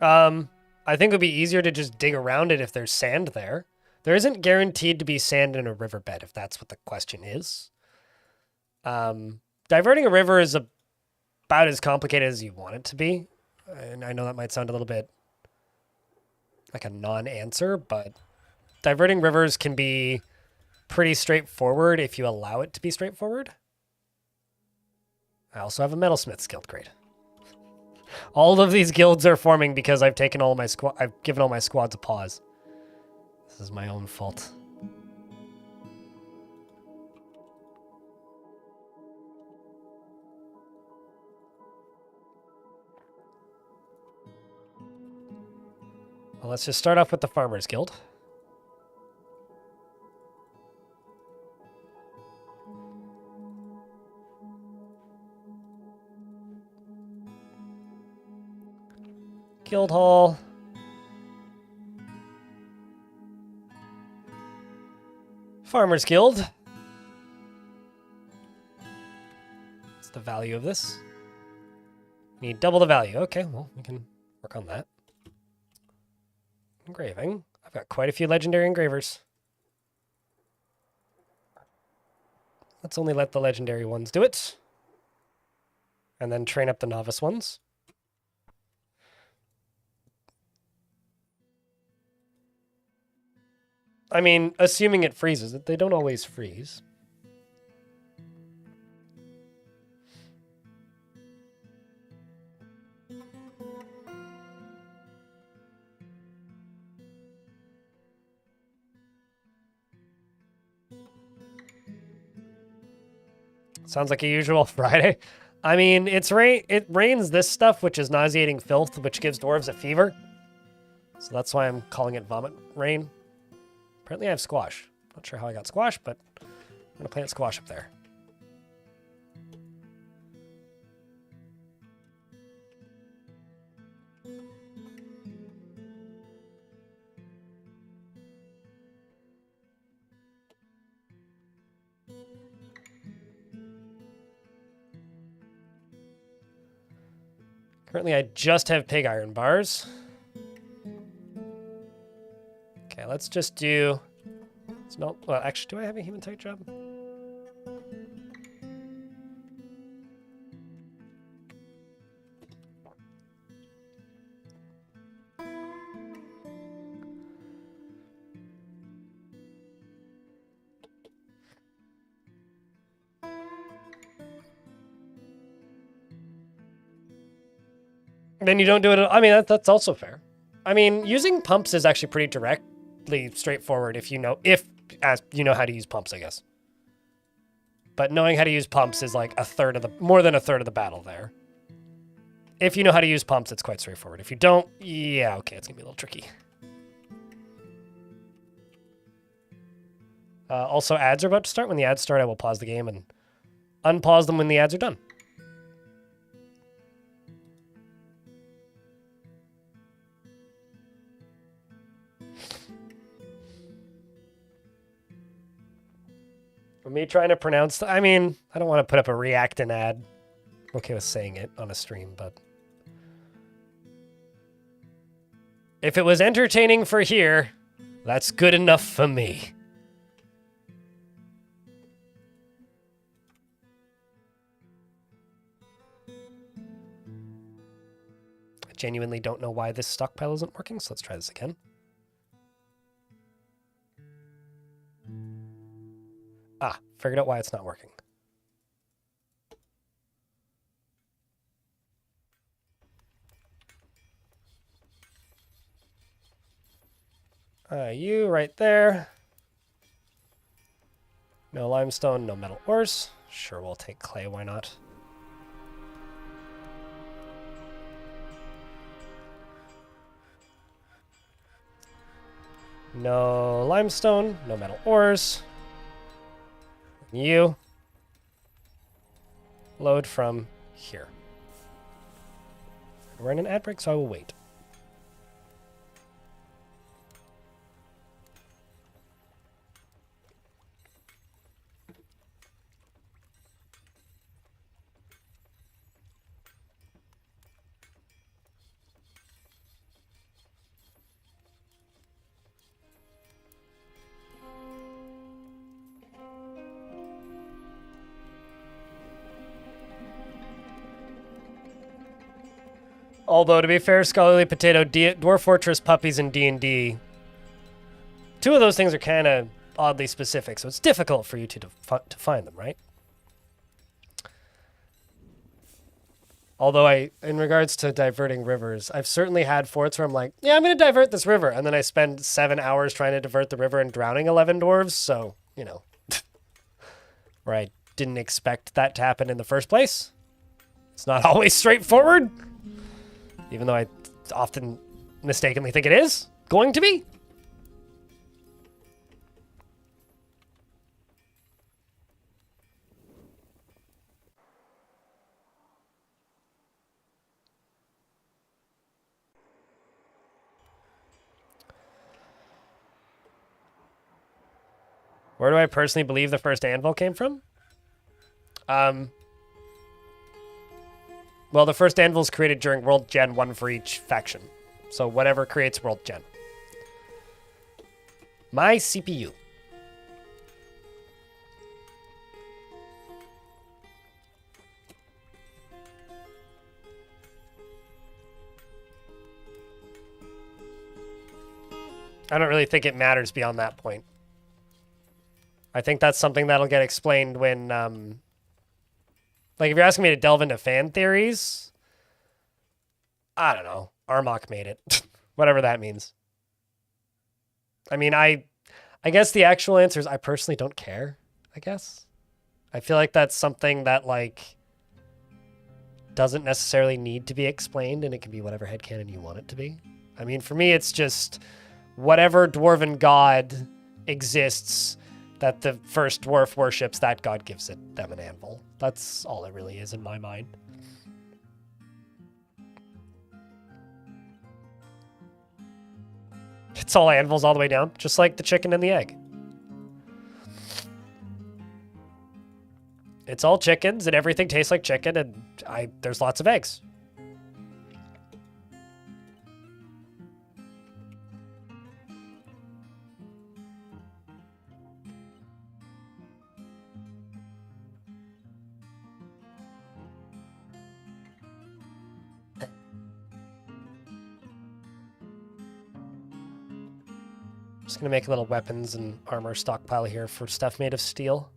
I think it would be easier to just dig around it if there's sand there. There isn't guaranteed to be sand in a riverbed, if that's what the question is. Diverting a river is about as complicated as you want it to be. And I know that might sound a little bit like a non-answer, but diverting rivers can be pretty straightforward if you allow it to be straightforward. I also have a metalsmith's guild, great. All of these guilds are forming because I've taken all my I've given all my squads a pause. This is my own fault. Well, let's just start off with the Farmers Guild. Guild Hall. Farmers Guild. What's the value of this? Need double the value. Okay, well, we can work on that. Engraving. I've got quite a few legendary engravers. Let's only let the legendary ones do it. And then train up the novice ones. I mean, assuming it freezes, they don't always freeze. Sounds like a usual Friday. I mean, it rains this stuff, which is nauseating filth, which gives dwarves a fever. So that's why I'm calling it vomit rain. Apparently I have squash. Not sure how I got squash, but I'm going to plant squash up there. Currently I just have pig iron bars. Okay, let's just do... No, well, actually, do I have a hematite job? Then you don't do it. I mean, that's also fair. I mean, using pumps is actually pretty directly straightforward if you know how to use pumps, I guess. But knowing how to use pumps is like more than a third of the battle there. If you know how to use pumps, it's quite straightforward. If you don't, yeah, okay, it's gonna be a little tricky. Also, ads are about to start. When the ads start, I will pause the game and unpause them when the ads are done. Me trying to pronounce... I mean, I don't want to put up a reactant ad. I'm okay with saying it on a stream, but... If it was entertaining for here, that's good enough for me. I genuinely don't know why this stockpile isn't working, so let's try this again. Ah, figured out why it's not working. You right there. No limestone, no metal ores. Sure, we'll take clay, why not? No limestone, no metal ores. You load from here. We're in an ad break, so I will wait. Although, to be fair, Scholarly Potato, Dwarf Fortress Puppies, and D&D, two of those things are kind of oddly specific, so it's difficult for you to find them, right? Although in regards to diverting rivers, I've certainly had forts where I'm like, yeah, I'm going to divert this river, and then I spend 7 hours trying to divert the river and drowning 11 dwarves, so, you know, where I didn't expect that to happen in the first place. It's not always straightforward. Even though I often mistakenly think it is going to be. Where do I personally believe the first anvil came from? Well, the first anvil is created during World Gen, one for each faction. So whatever creates World Gen. My CPU. I don't really think it matters beyond that point. I think that's something that'll get explained when, like, if you're asking me to delve into fan theories, I don't know. Armok made it. Whatever that means. I mean, I guess the actual answer is I personally don't care, I guess. I feel like that's something that, like, doesn't necessarily need to be explained, and it can be whatever headcanon you want it to be. I mean, for me, it's just whatever dwarven god exists that the first dwarf worships, that god gives them an anvil. That's all it really is in my mind. It's all anvils all the way down, just like the chicken and the egg. It's all chickens, and everything tastes like chicken, and there's lots of eggs. Just gonna make a little weapons and armor stockpile here for stuff made of steel.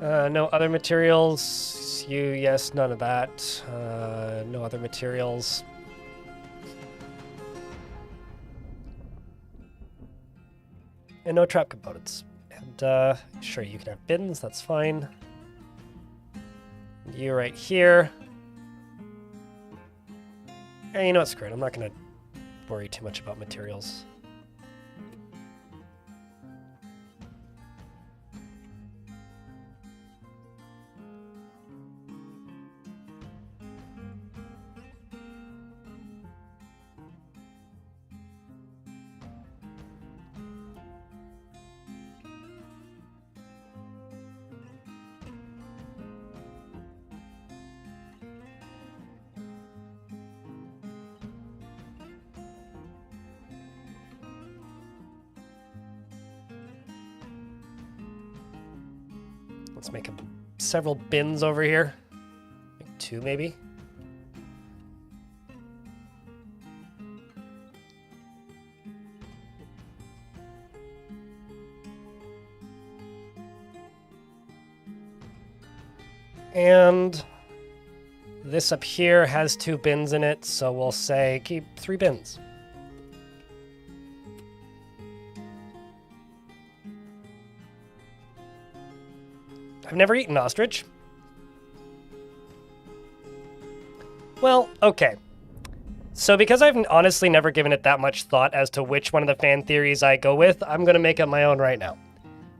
No other materials. You, yes, none of that. No other materials. And no trap components. And, sure, you can have bins, that's fine. You right here. Hey, you know what, screw it. I'm not gonna worry too much about materials. Let's make several bins over here. Make 2 maybe. And this up here has 2 bins in it, so we'll say keep 3 bins. I've never eaten ostrich. Well, okay. So because I've honestly never given it that much thought as to which one of the fan theories I go with, I'm going to make up my own right now.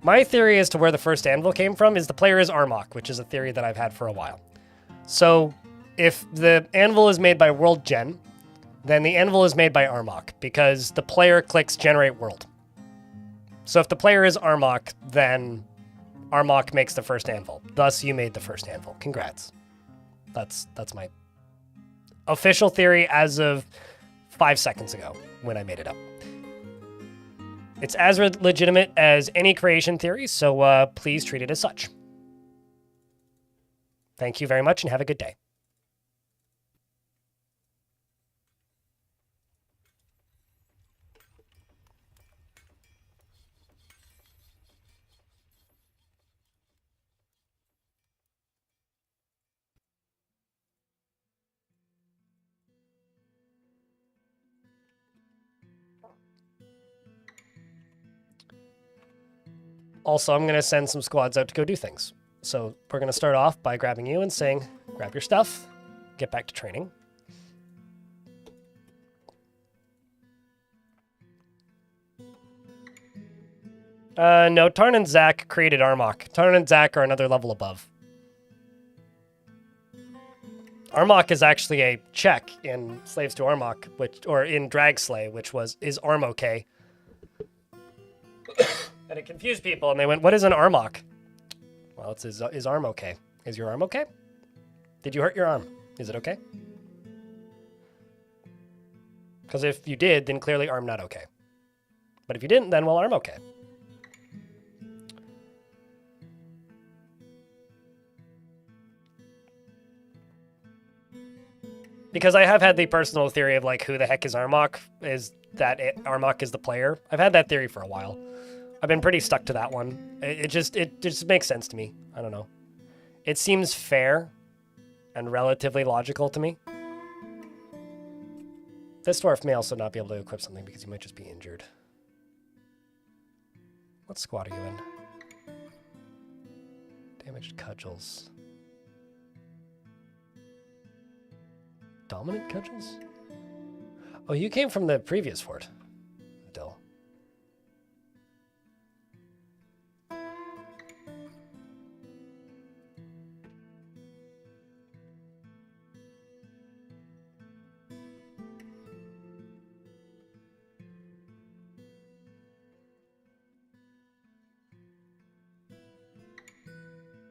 My theory as to where the first anvil came from is the player is Armok, which is a theory that I've had for a while. So if the anvil is made by World Gen, then the anvil is made by Armok, because the player clicks Generate World. So if the player is Armok, then Armok makes the first anvil. Thus, you made the first anvil. Congrats. That's my official theory as of 5 seconds ago when I made it up. It's as legitimate as any creation theory, so please treat it as such. Thank you very much and have a good day. Also, I'm going to send some squads out to go do things. So we're going to start off by grabbing you and saying, grab your stuff, get back to training. No, Tarn and Zack created Armok. Tarn and Zack are another level above. Armok is actually a check in Slaves to Armok, or in Dragslay, which is Armok. And it confused people, and they went, what is an Armok? Well, it's is arm okay? Is your arm okay? Did you hurt your arm? Is it okay? Because if you did, then clearly arm not okay. But if you didn't, then well, arm okay. Because I have had the personal theory of like who the heck is Armok, is that Armok is the player. I've had that theory for a while. I've been pretty stuck to that one. It just makes sense to me. I don't know. It seems fair and relatively logical to me. This dwarf may also not be able to equip something because he might just be injured. What squad are you in? Damaged cudgels. Dominant cudgels? Oh, you came from the previous fort. Dill.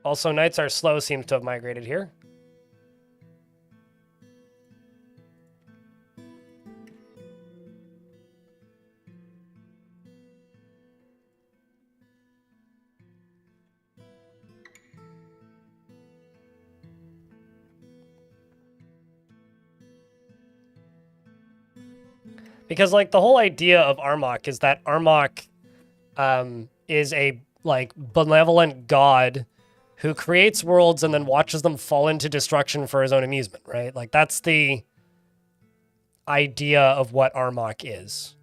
Also, knights are slow seems to have migrated here. Because, like, the whole idea of Armok is that Armok is a, like, benevolent god who creates worlds and then watches them fall into destruction for his own amusement, right? Like, that's the idea of what Armok is.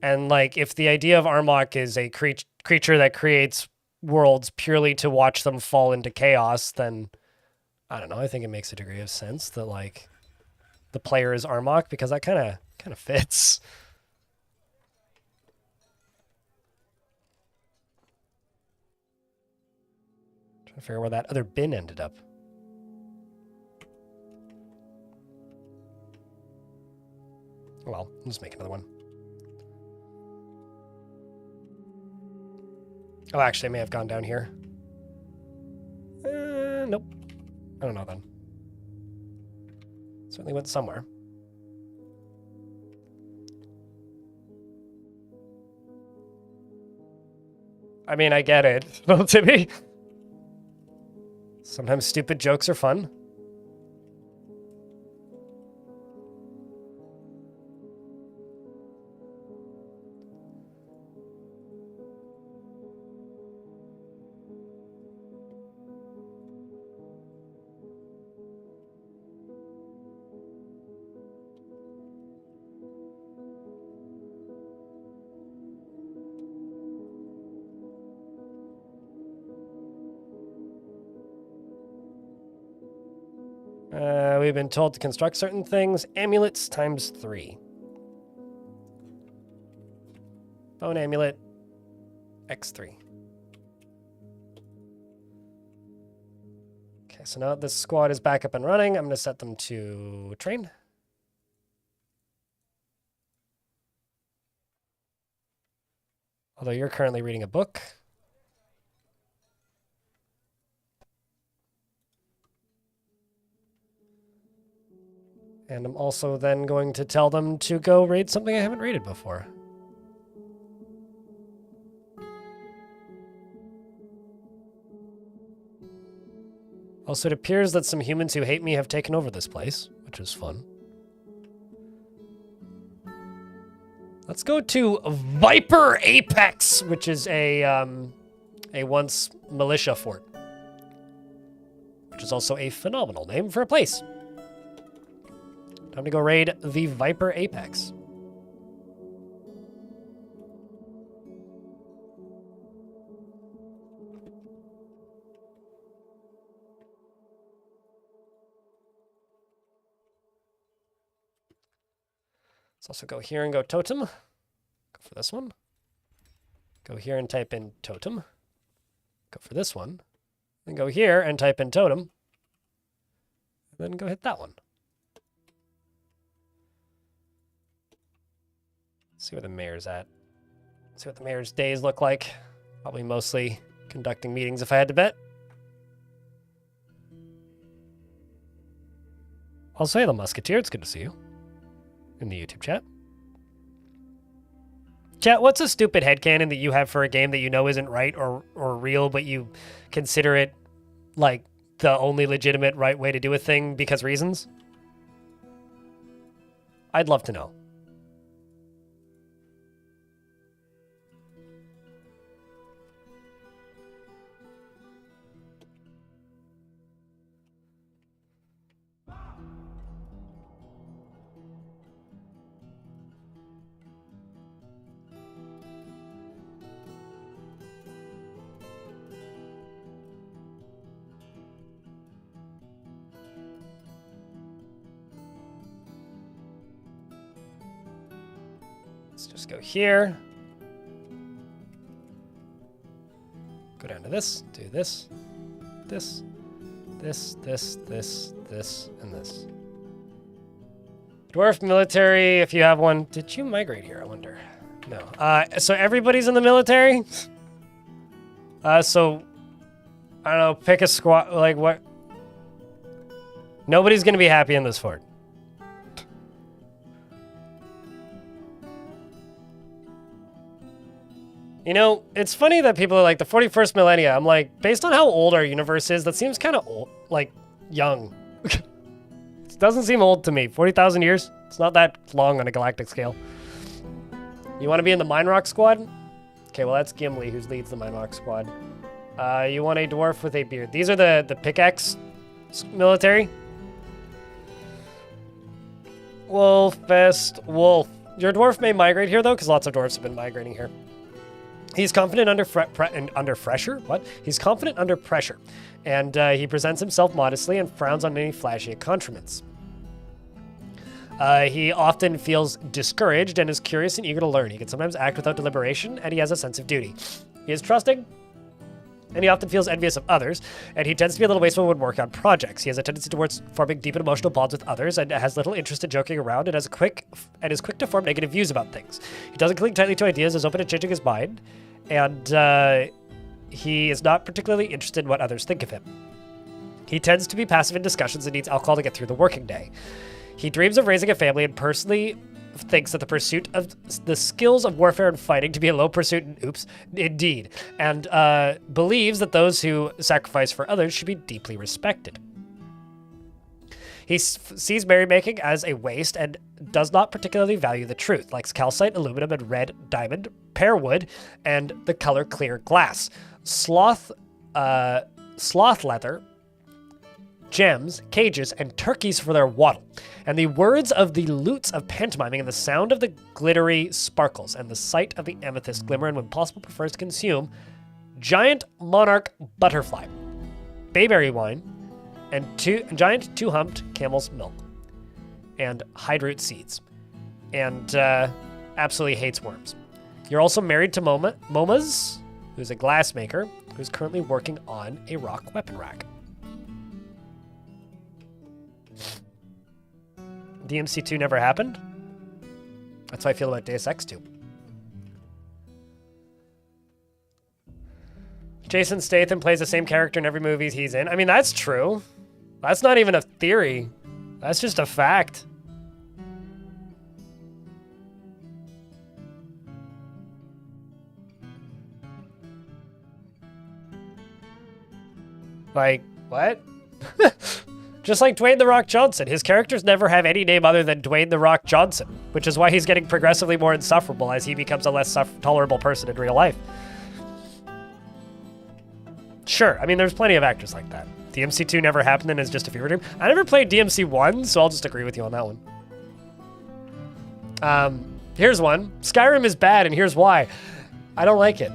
And, like, if the idea of Armok is a creature that creates worlds purely to watch them fall into chaos, then, I don't know, I think it makes a degree of sense that, like, the player is Armok, because that kind of fits. Trying to figure out where that other bin ended up. Well, I'll just make another one. Oh, actually, I may have gone down here. Nope. I don't know then. Certainly went somewhere. I mean, I get it. Timmy. Sometimes stupid jokes are fun. We've been told to construct certain things. Amulets times 3. Bone amulet, x3. Okay, so now this squad is back up and running. I'm going to set them to train. Although you're currently reading a book. And I'm also then going to tell them to go raid something I haven't raided before. Also, it appears that some humans who hate me have taken over this place, which is fun. Let's go to Viper Apex, which is a once militia fort, which is also a phenomenal name for a place. Time to go raid the Viper Apex. Let's also go here and go totem. Go for this one. Go here and type in totem. Go for this one. Then go here and type in totem. Then go hit that one. See where the mayor's at. See what the mayor's days look like. Probably mostly conducting meetings if I had to bet. I'll say the Musketeer, it's good to see you. In the YouTube chat. Chat, what's a stupid headcanon that you have for a game that you know isn't right or real, but you consider it like the only legitimate right way to do a thing because reasons? I'd love to know. Let's just go here. Go down to this, do this, this, this, and this. Dwarf military, if you have one. Did you migrate here, I wonder? No. So everybody's in the military? So, I don't know, pick a squad, like what? Nobody's gonna be happy in this fort. You know, it's funny that people are like, the 41st millennia. I'm like, based on how old our universe is, that seems kind of old, like, young. It doesn't seem old to me. 40,000 years? It's not that long on a galactic scale. You want to be in the Mine Rock squad? Okay, well, that's Gimli, who leads the Mine Rock squad. You want a dwarf with a beard. These are the pickaxe military. Wolfest Wolf. Your dwarf may migrate here, though, because lots of dwarves have been migrating here. He's confident under pressure. What? He's confident under pressure, and he presents himself modestly and frowns on any flashy accoutrements. He often feels discouraged and is curious and eager to learn. He can sometimes act without deliberation, and he has a sense of duty. He is trusting, and he often feels envious of others, and he tends to be a little wasteful when working on projects. He has a tendency towards forming deep and emotional bonds with others, and has little interest in joking around, and is quick to form negative views about things. He doesn't cling tightly to ideas, is open to changing his mind, and he is not particularly interested in what others think of him. He tends to be passive in discussions and needs alcohol to get through the working day. He dreams of raising a family and personally thinks that the pursuit of the skills of warfare and fighting to be a low pursuit, indeed, and believes that those who sacrifice for others should be deeply respected. He sees merrymaking as a waste and does not particularly value the truth, likes calcite, aluminum, and red diamond, pear wood, and the color clear glass. Sloth leather, gems, cages, and turkeys for their wattle. And the words of the lutes of pantomiming and the sound of the glittery sparkles and the sight of the amethyst glimmer and when possible prefers to consume giant monarch butterfly, bayberry wine, and giant two-humped camel's milk, and hydroot seeds, and absolutely hates worms. You're also married to Momas, who's a glassmaker, who's currently working on a rock weapon rack. DMC2 never happened? That's how I feel about Deus Ex 2. Jason Statham plays the same character in every movie he's in. I mean, that's true. That's not even a theory. That's just a fact. Like, what? Just like Dwayne "The Rock" Johnson. His characters never have any name other than Dwayne "The Rock" Johnson, which is why he's getting progressively more insufferable as he becomes a less tolerable person in real life. Sure, I mean, there's plenty of actors like that. DMC2 never happened and is just a fever dream. I never played DMC1, so I'll just agree with you on that one. Here's one. Skyrim is bad, and here's why. I don't like it.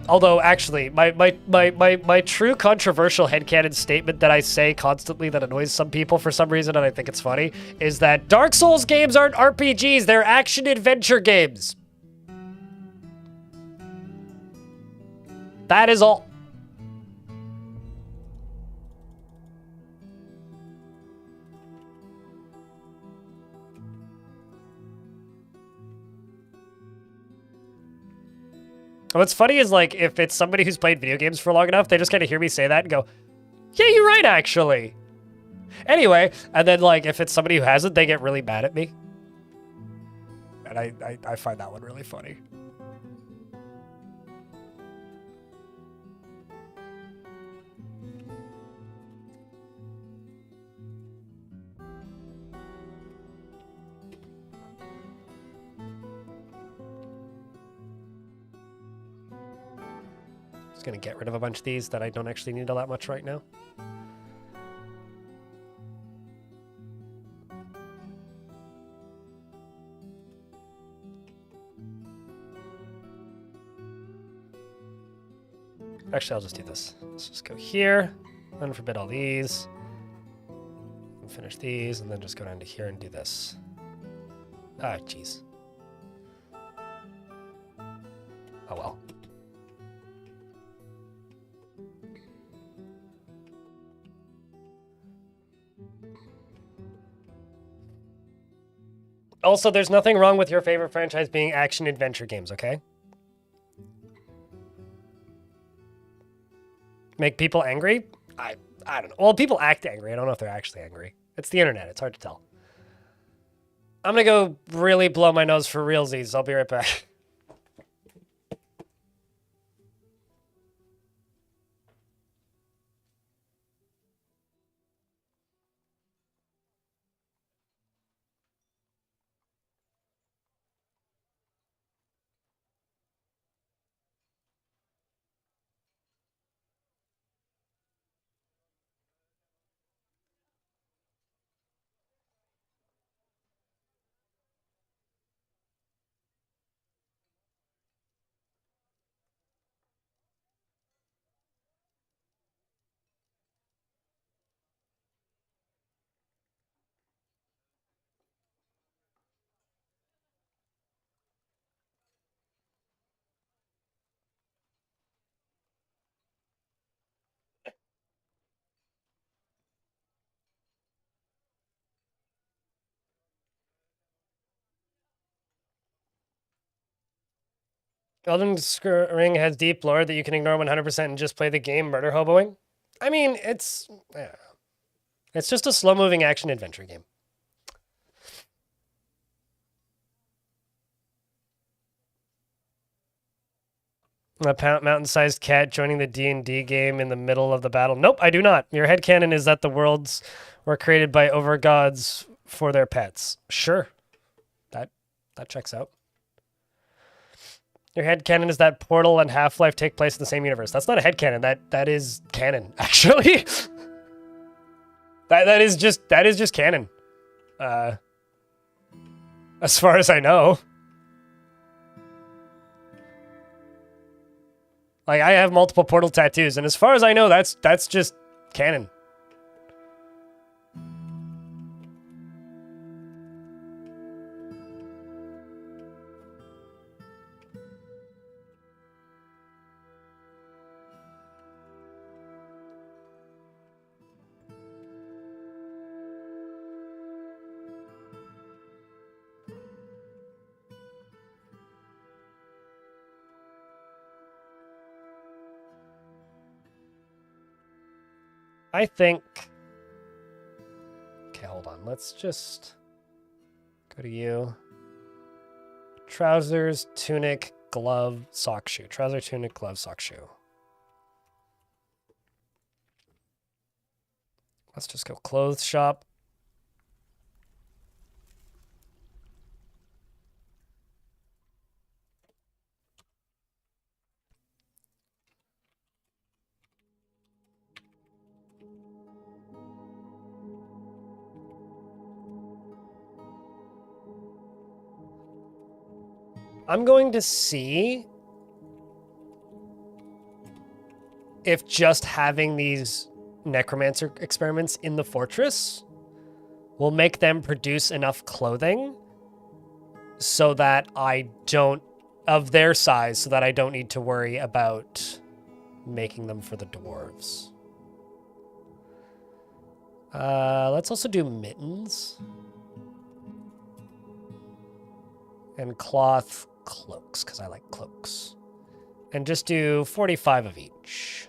Although, actually, my true controversial headcanon statement that I say constantly that annoys some people for some reason, and I think it's funny, is that Dark Souls games aren't RPGs, they're action-adventure games. That is all. What's funny is, like, if it's somebody who's played video games for long enough, they just kind of hear me say that and go, yeah, you're right, actually. Anyway, and then, like, if it's somebody who hasn't, they get really mad at me. And I find that one really funny. Just gonna get rid of a bunch of these that I don't actually need all that much right now. Actually, I'll just do this. Let's just go here, unforbid all these, and finish these, and then just go down to here and do this. Ah, jeez. Oh well. Also, there's nothing wrong with your favorite franchise being action-adventure games, okay? Make people angry? I don't know. Well, people act angry. I don't know if they're actually angry. It's the internet. It's hard to tell. I'm gonna go really blow my nose for realsies. I'll be right back. Elden Ring has deep lore that you can ignore 100% and just play the game murder hoboing. I mean, it's... Yeah. It's just a slow-moving action-adventure game. A mountain-sized cat joining the D&D game in the middle of the battle. Nope, I do not. Your headcanon is that the worlds were created by overgods for their pets. Sure. That checks out. Your headcanon is that Portal and Half-Life take place in the same universe. That's not a headcanon. That is canon, actually. that is just canon. As far as I know. Like, I have multiple Portal tattoos, and as far as I know, that's just canon. I think... Okay, hold on. Let's just go to you. Trousers, tunic, glove, sock shoe. Trouser, tunic, glove, sock shoe. Let's just go clothes shop. I'm going to see if just having these Necromancer experiments in the fortress will make them produce enough clothing so that I don't, of their size, so that I don't need to worry about making them for the dwarves. Let's also do mittens. And cloth cloaks, because I like cloaks. And just do 45 of each.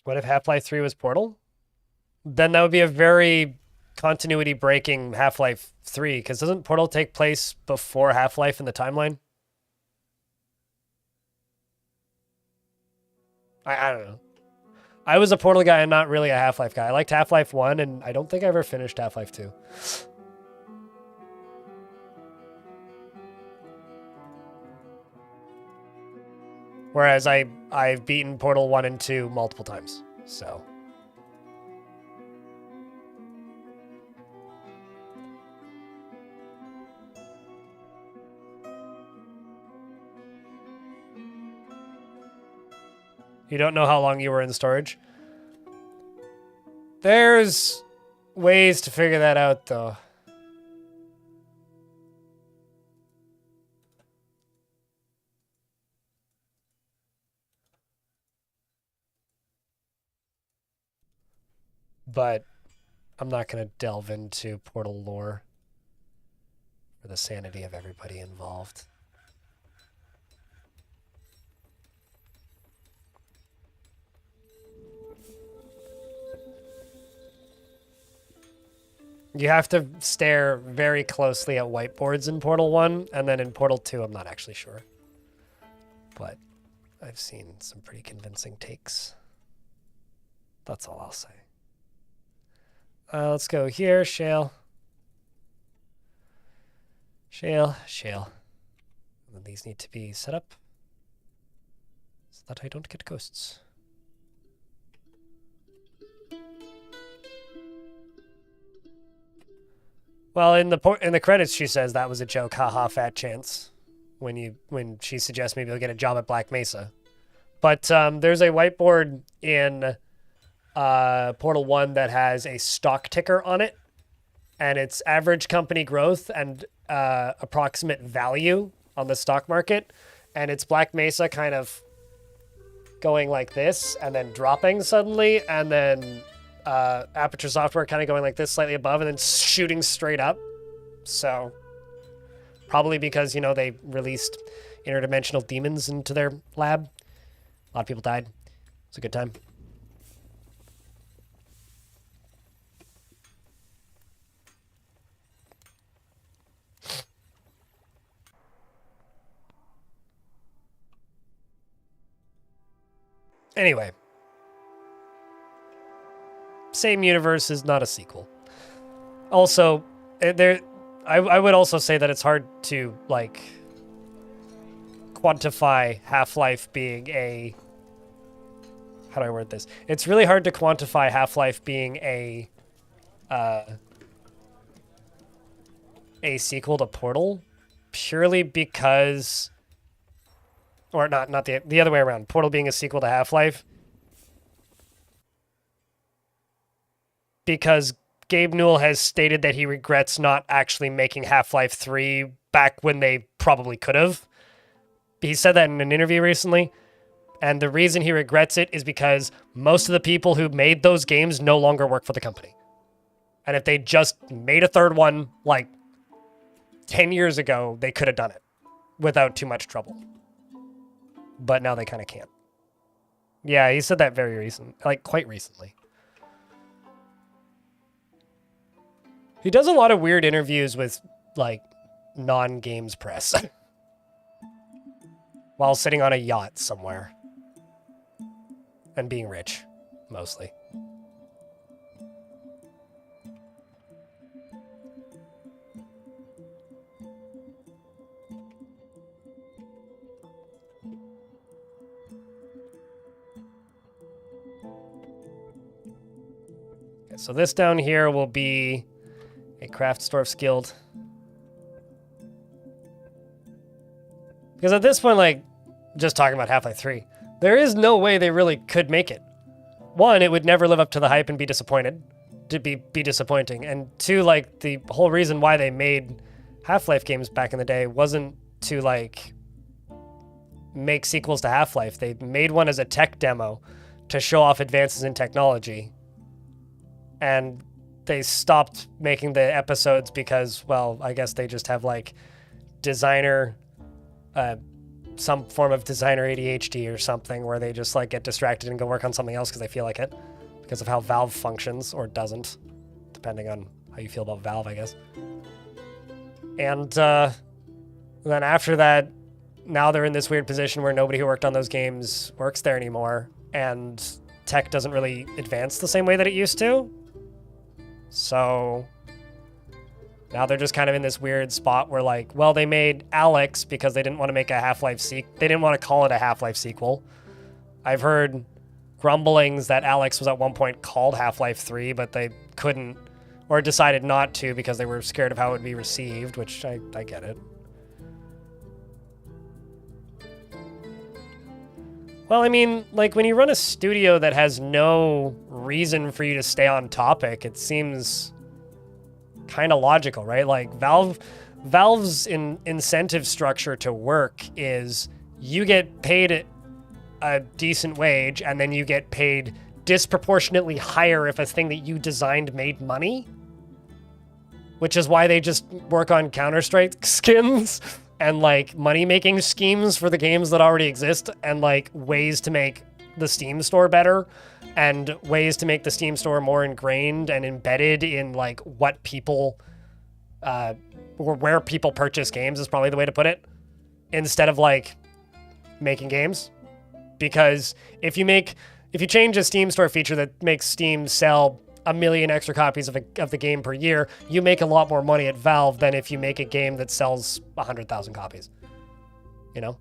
What if Half-Life 3 was Portal? Then that would be a very continuity breaking Half-Life 3, because doesn't Portal take place before Half-Life in the timeline? I don't know. I was a Portal guy and not really a Half-Life guy. I liked Half-Life 1, and I don't think I ever finished Half-Life 2. Whereas I've beaten Portal 1 and 2 multiple times, so... You don't know how long you were in storage? There's ways to figure that out, though. But I'm not going to delve into Portal lore for the sanity of everybody involved. You have to stare very closely at whiteboards in Portal 1, and then in Portal 2, I'm not actually sure. But I've seen some pretty convincing takes. That's all I'll say. Let's go here, shale. Shale, shale. And then these need to be set up so that I don't get ghosts. Well, in the credits, she says that was a joke. Haha, fat chance. When she suggests maybe he'll get a job at Black Mesa, but there's a whiteboard in Portal 1 that has a stock ticker on it, and it's average company growth and approximate value on the stock market, and it's Black Mesa kind of going like this and then dropping suddenly, and then Aperture Software kind of going like this slightly above and then shooting straight up. So probably because, you know, they released interdimensional demons into their lab. A lot of people died. It's a good time. Anyway. Same universe is not a sequel. Also, I would also say that it's hard to, like, quantify Half-Life being a... How do I word this? It's really hard to quantify Half-Life being a sequel to Portal, purely because... Or not the other way around. Portal being a sequel to Half-Life. Because Gabe Newell has stated that he regrets not actually making Half-Life 3 back when they probably could have. He said that in an interview recently. And the reason he regrets it is because most of the people who made those games no longer work for the company. And if they just made a third one, like, 10 years ago, they could have done it without too much trouble. But now they kind of can't. Yeah, he said that very recent, like, quite recently. He does a lot of weird interviews with, like, non-games press. While sitting on a yacht somewhere. And being rich, mostly. Okay, so this down here will be a Kraftsdorf's Guild. Because at this point, like, just talking about Half-Life 3, there is no way they really could make it. One, it would never live up to the hype and be disappointed. To be disappointing. And two, like, the whole reason why they made Half-Life games back in the day wasn't to, like, make sequels to Half-Life. They made one as a tech demo to show off advances in technology. And they stopped making the episodes because, well, I guess they just have, like, designer... some form of designer ADHD or something where they just, like, get distracted and go work on something else because they feel like it. Because of how Valve functions, or doesn't. Depending on how you feel about Valve, I guess. And then after that, now they're in this weird position where nobody who worked on those games works there anymore. And tech doesn't really advance the same way that it used to. So... now they're just kind of in this weird spot where, like, well, they made Alex because they didn't want to make a Half-Life sequel. They didn't want to call it a Half-Life sequel. I've heard grumblings that Alex was at one point called Half-Life 3, but they couldn't, or decided not to because they were scared of how it would be received, which I get it. Well, I mean, like, when you run a studio that has no reason for you to stay on topic, it seems... kind of logical, right? Like, Valve's incentive structure to work is you get paid a decent wage and then you get paid disproportionately higher if a thing that you designed made money, which is why they just work on Counter-Strike skins and, like, money-making schemes for the games that already exist and, like, ways to make the Steam store better and ways to make the Steam store more ingrained and embedded in, like, what people, or where people purchase games is probably the way to put it, instead of, like, making games. Because if you change a Steam store feature that makes Steam sell 1 million extra copies of the game per year, you make a lot more money at Valve than if you make a game that sells 100,000 copies. You know?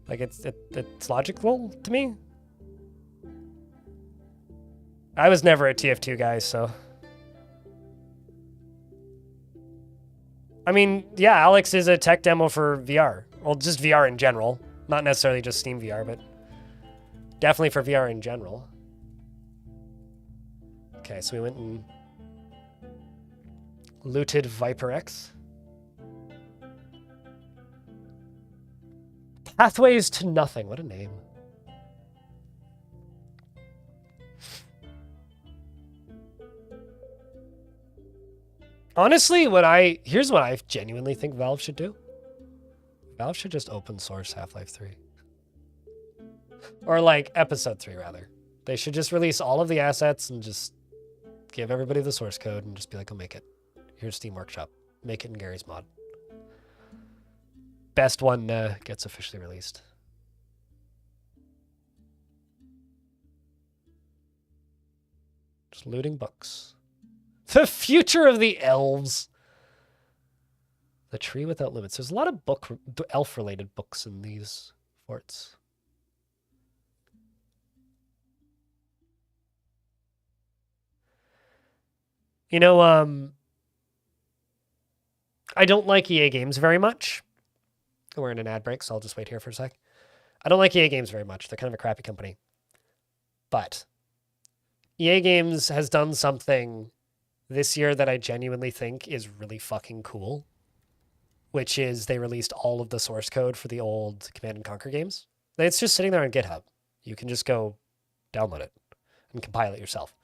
Like, it's logical to me. I was never a TF2 guy, so... I mean, yeah, Alex is a tech demo for VR. Well, just VR in general. Not necessarily just Steam VR, but definitely for VR in general. Okay, so we went and looted Viper X. Pathways to Nothing, what a name. Honestly, here's what I genuinely think Valve should do. Valve should just open source Half-Life 3. Or like Episode 3, rather. They should just release all of the assets and just give everybody the source code and just be like, I'll make it. Here's Steam Workshop. Make it in Gary's mod. Best one gets officially released. Just looting books. The future of the elves. The Tree Without Limits. There's a lot of elf-related books in these forts. You know, I don't like EA Games very much. We're in an ad break, so I'll just wait here for a sec. I don't like EA Games very much. They're kind of a crappy company. But EA Games has done something this year that I genuinely think is really fucking cool, which is they released all of the source code for the old Command & Conquer games. It's just sitting there on GitHub. You can just go download it and compile it yourself.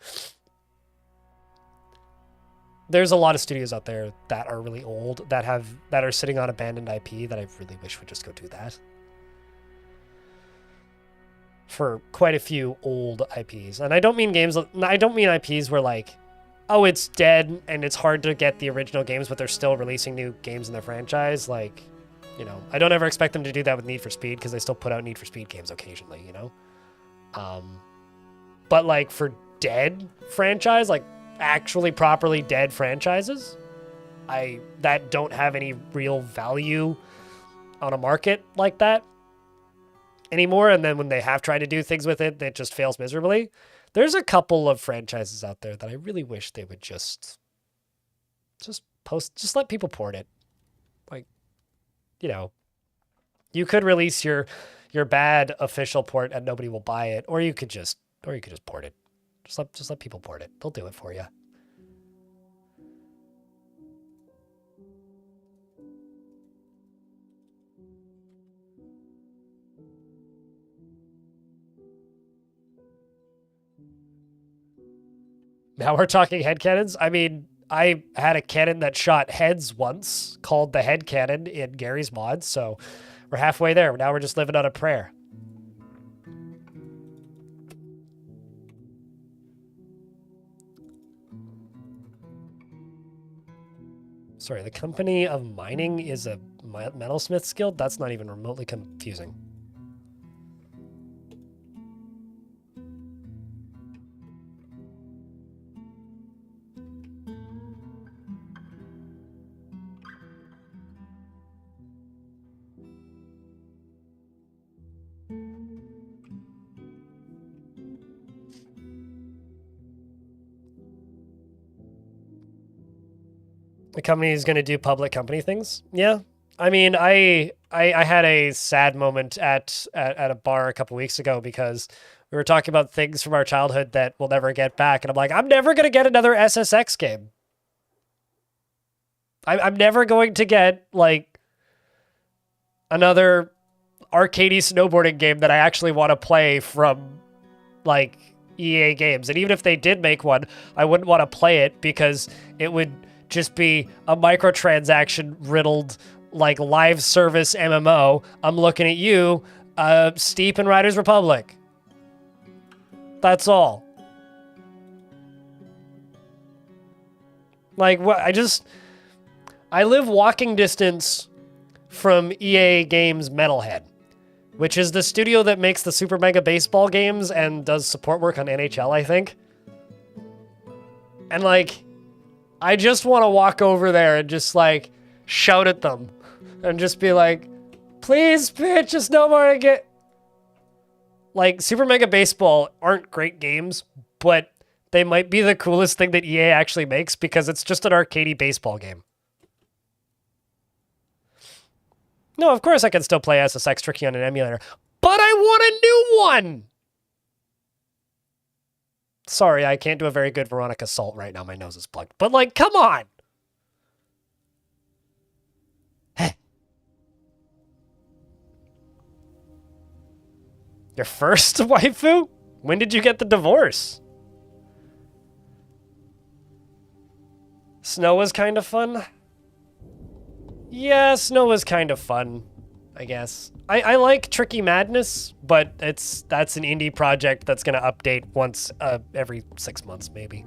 There's a lot of studios out there that are really old, that are sitting on abandoned IP that I really wish would just go do that. For quite a few old IPs. And I don't mean IPs where like, oh, it's dead and it's hard to get the original games, but they're still releasing new games in their franchise. Like, you know, I don't ever expect them to do that with Need for Speed because they still put out Need for Speed games occasionally, you know? But like for dead franchise, like actually properly dead franchises, that don't have any real value on a market like that anymore, and then when they have tried to do things with it, it just fails miserably. There's a couple of franchises out there that I really wish they would just let people port it. Like, you know, you could release your bad official port and nobody will buy it, or you could just port it. Just let people port it. They'll do it for you. Now we're talking headcanons. I mean, I had a cannon that shot heads once, called the head cannon in Gary's mod, so we're halfway there. Now we're just living on a prayer. Sorry, the company of mining is a metalsmith guild? That's not even remotely confusing. The company is going to do public company things. Yeah. I mean, I had a sad moment at a bar a couple weeks ago because we were talking about things from our childhood that we'll never get back. And I'm like, I'm never going to get another SSX game. I'm never going to get like another arcadey snowboarding game that I actually want to play from like EA Games. And even if they did make one, I wouldn't want to play it because it would just be a microtransaction riddled like live service MMO. I'm looking at you, Steep and Riders Republic. That's all. Like what? I live walking distance from EA Games Metalhead, which is the studio that makes the Super Mega Baseball games and does support work on NHL, I think. And like, I just want to walk over there and just like shout at them and just be like, please, bitch, just no more again. Like, Super Mega Baseball aren't great games, but they might be the coolest thing that EA actually makes because it's just an arcadey baseball game. No, of course I can still play SSX Tricky on an emulator, but I want a new one! Sorry, I can't do a very good Veronica Salt right now. My nose is plugged. But, like, come on! Your first waifu? When did you get the divorce? Snow was kind of fun. Yeah, snow was kind of fun, I guess. I like Tricky Madness, but that's an indie project that's going to update once every 6 months, maybe.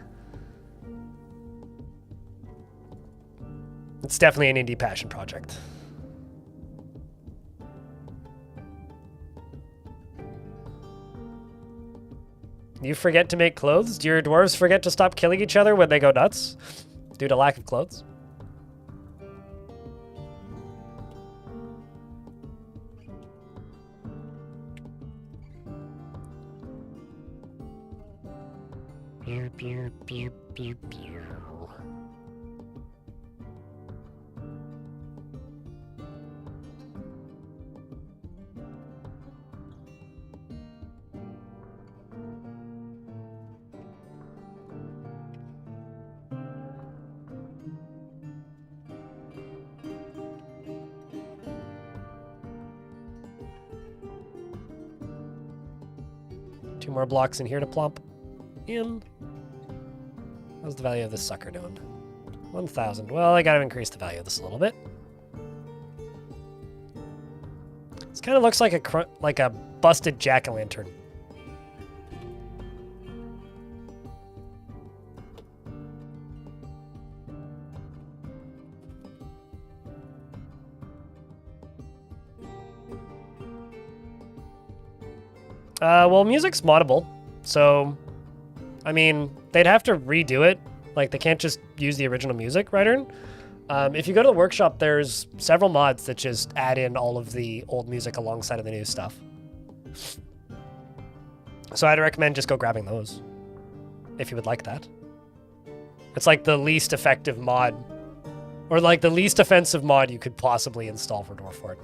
It's definitely an indie passion project. You forget to make clothes? Do your dwarves forget to stop killing each other when they go nuts due to lack of clothes? Pew, pew, pew, pew, pew. Two more blocks in here to plump in. How's the value of this sucker doing? 1,000. Well, I gotta increase the value of this a little bit. This kind of looks like a busted jack-o'-lantern. Well, music's moddable, so, I mean, they'd have to redo it. Like, they can't just use the original music, right, Ern? If you go to the workshop, there's several mods that just add in all of the old music alongside of the new stuff. So I'd recommend just go grabbing those, if you would like that. It's like the least effective mod, or like the least offensive mod you could possibly install for Dwarfort.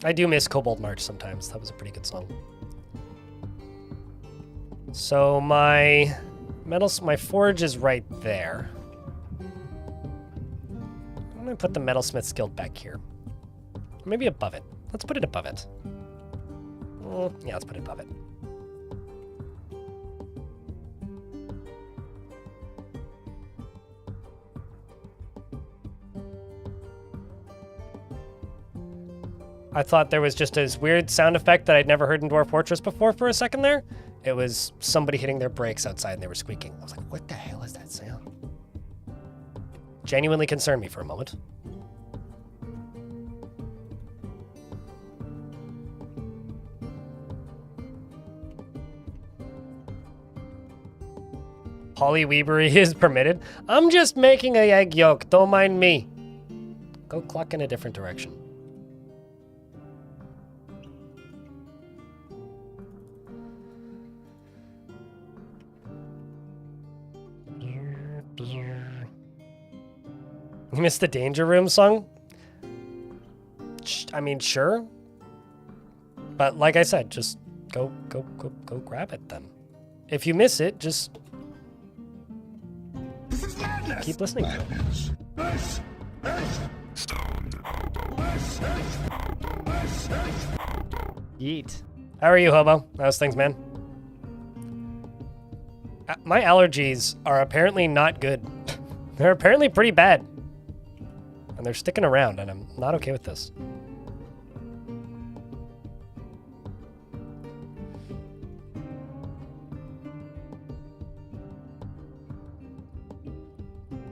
I do miss Cobalt March sometimes. That was a pretty good song. So my forge is right there. I'm gonna put the Metalsmith's Guild back here. Maybe above it. Let's put it above it. Yeah, let's put it above it. I thought there was just this weird sound effect that I'd never heard in Dwarf Fortress before for a second there. It was somebody hitting their brakes outside and they were squeaking. I was like, what the hell is that sound? Genuinely concerned me for a moment. Polyweebery is permitted. I'm just making an egg yolk. Don't mind me. Go cluck in a different direction. You missed the Danger Room song? I mean, sure. But like I said, just go grab it then. If you miss it, just keep listening to it. Yeet. How are you, Hobo? How's things, man? My allergies are apparently not good. They're apparently pretty bad. And they're sticking around, and I'm not okay with this.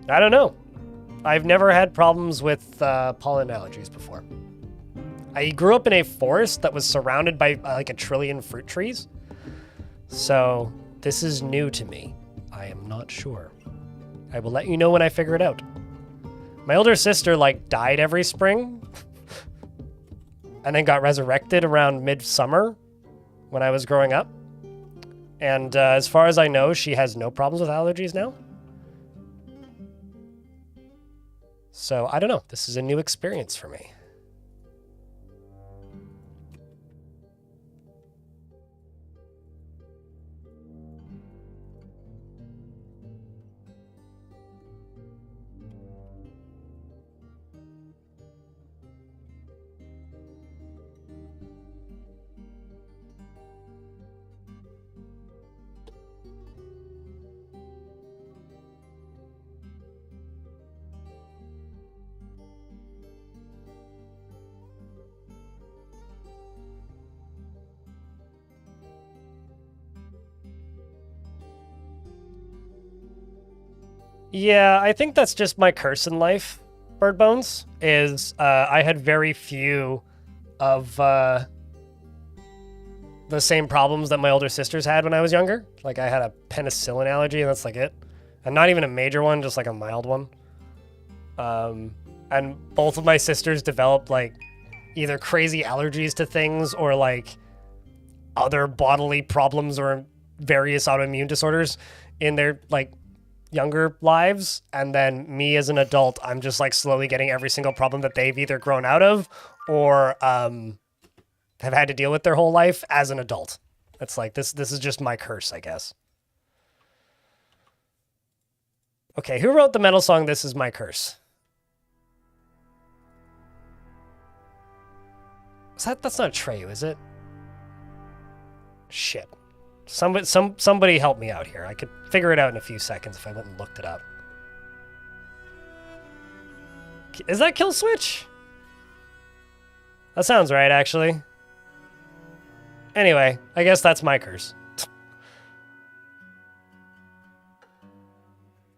I don't know. I've never had problems with pollen allergies before. I grew up in a forest that was surrounded by like 1 trillion fruit trees. So this is new to me. I am not sure. I will let you know when I figure it out. My older sister, like, died every spring and then got resurrected around midsummer when I was growing up. And as far as I know, she has no problems with allergies now. So, I don't know. This is a new experience for me. Yeah, I think that's just my curse in life, Bird Bones, is I had very few of the same problems that my older sisters had when I was younger. Like, I had a penicillin allergy, and that's like it. And not even a major one, just like a mild one. And both of my sisters developed, like, either crazy allergies to things or, like, other bodily problems or various autoimmune disorders in their, like, younger lives. And then me as an adult, I'm just, like, slowly getting every single problem that they've either grown out of or have had to deal with their whole life as an adult. It's like, this is just my curse, I guess. Okay, who wrote the metal song This Is My Curse? That's not Treyu, is it? Shit. Somebody help me out here. I could figure it out in a few seconds if I went and looked it up. Is that Kill Switch? That sounds right, actually. Anyway, I guess that's my curse.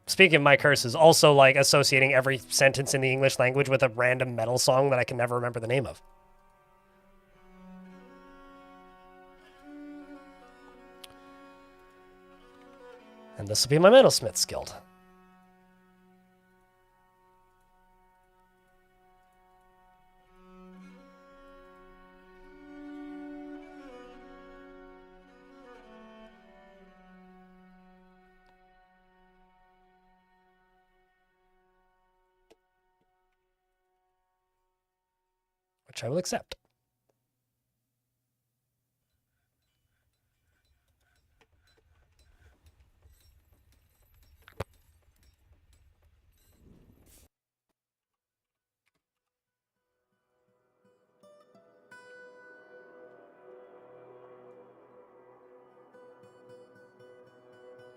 Speaking of my curses, also like associating every sentence in the English language with a random metal song that I can never remember the name of. And this will be my Metalsmith's Guild. Which I will accept.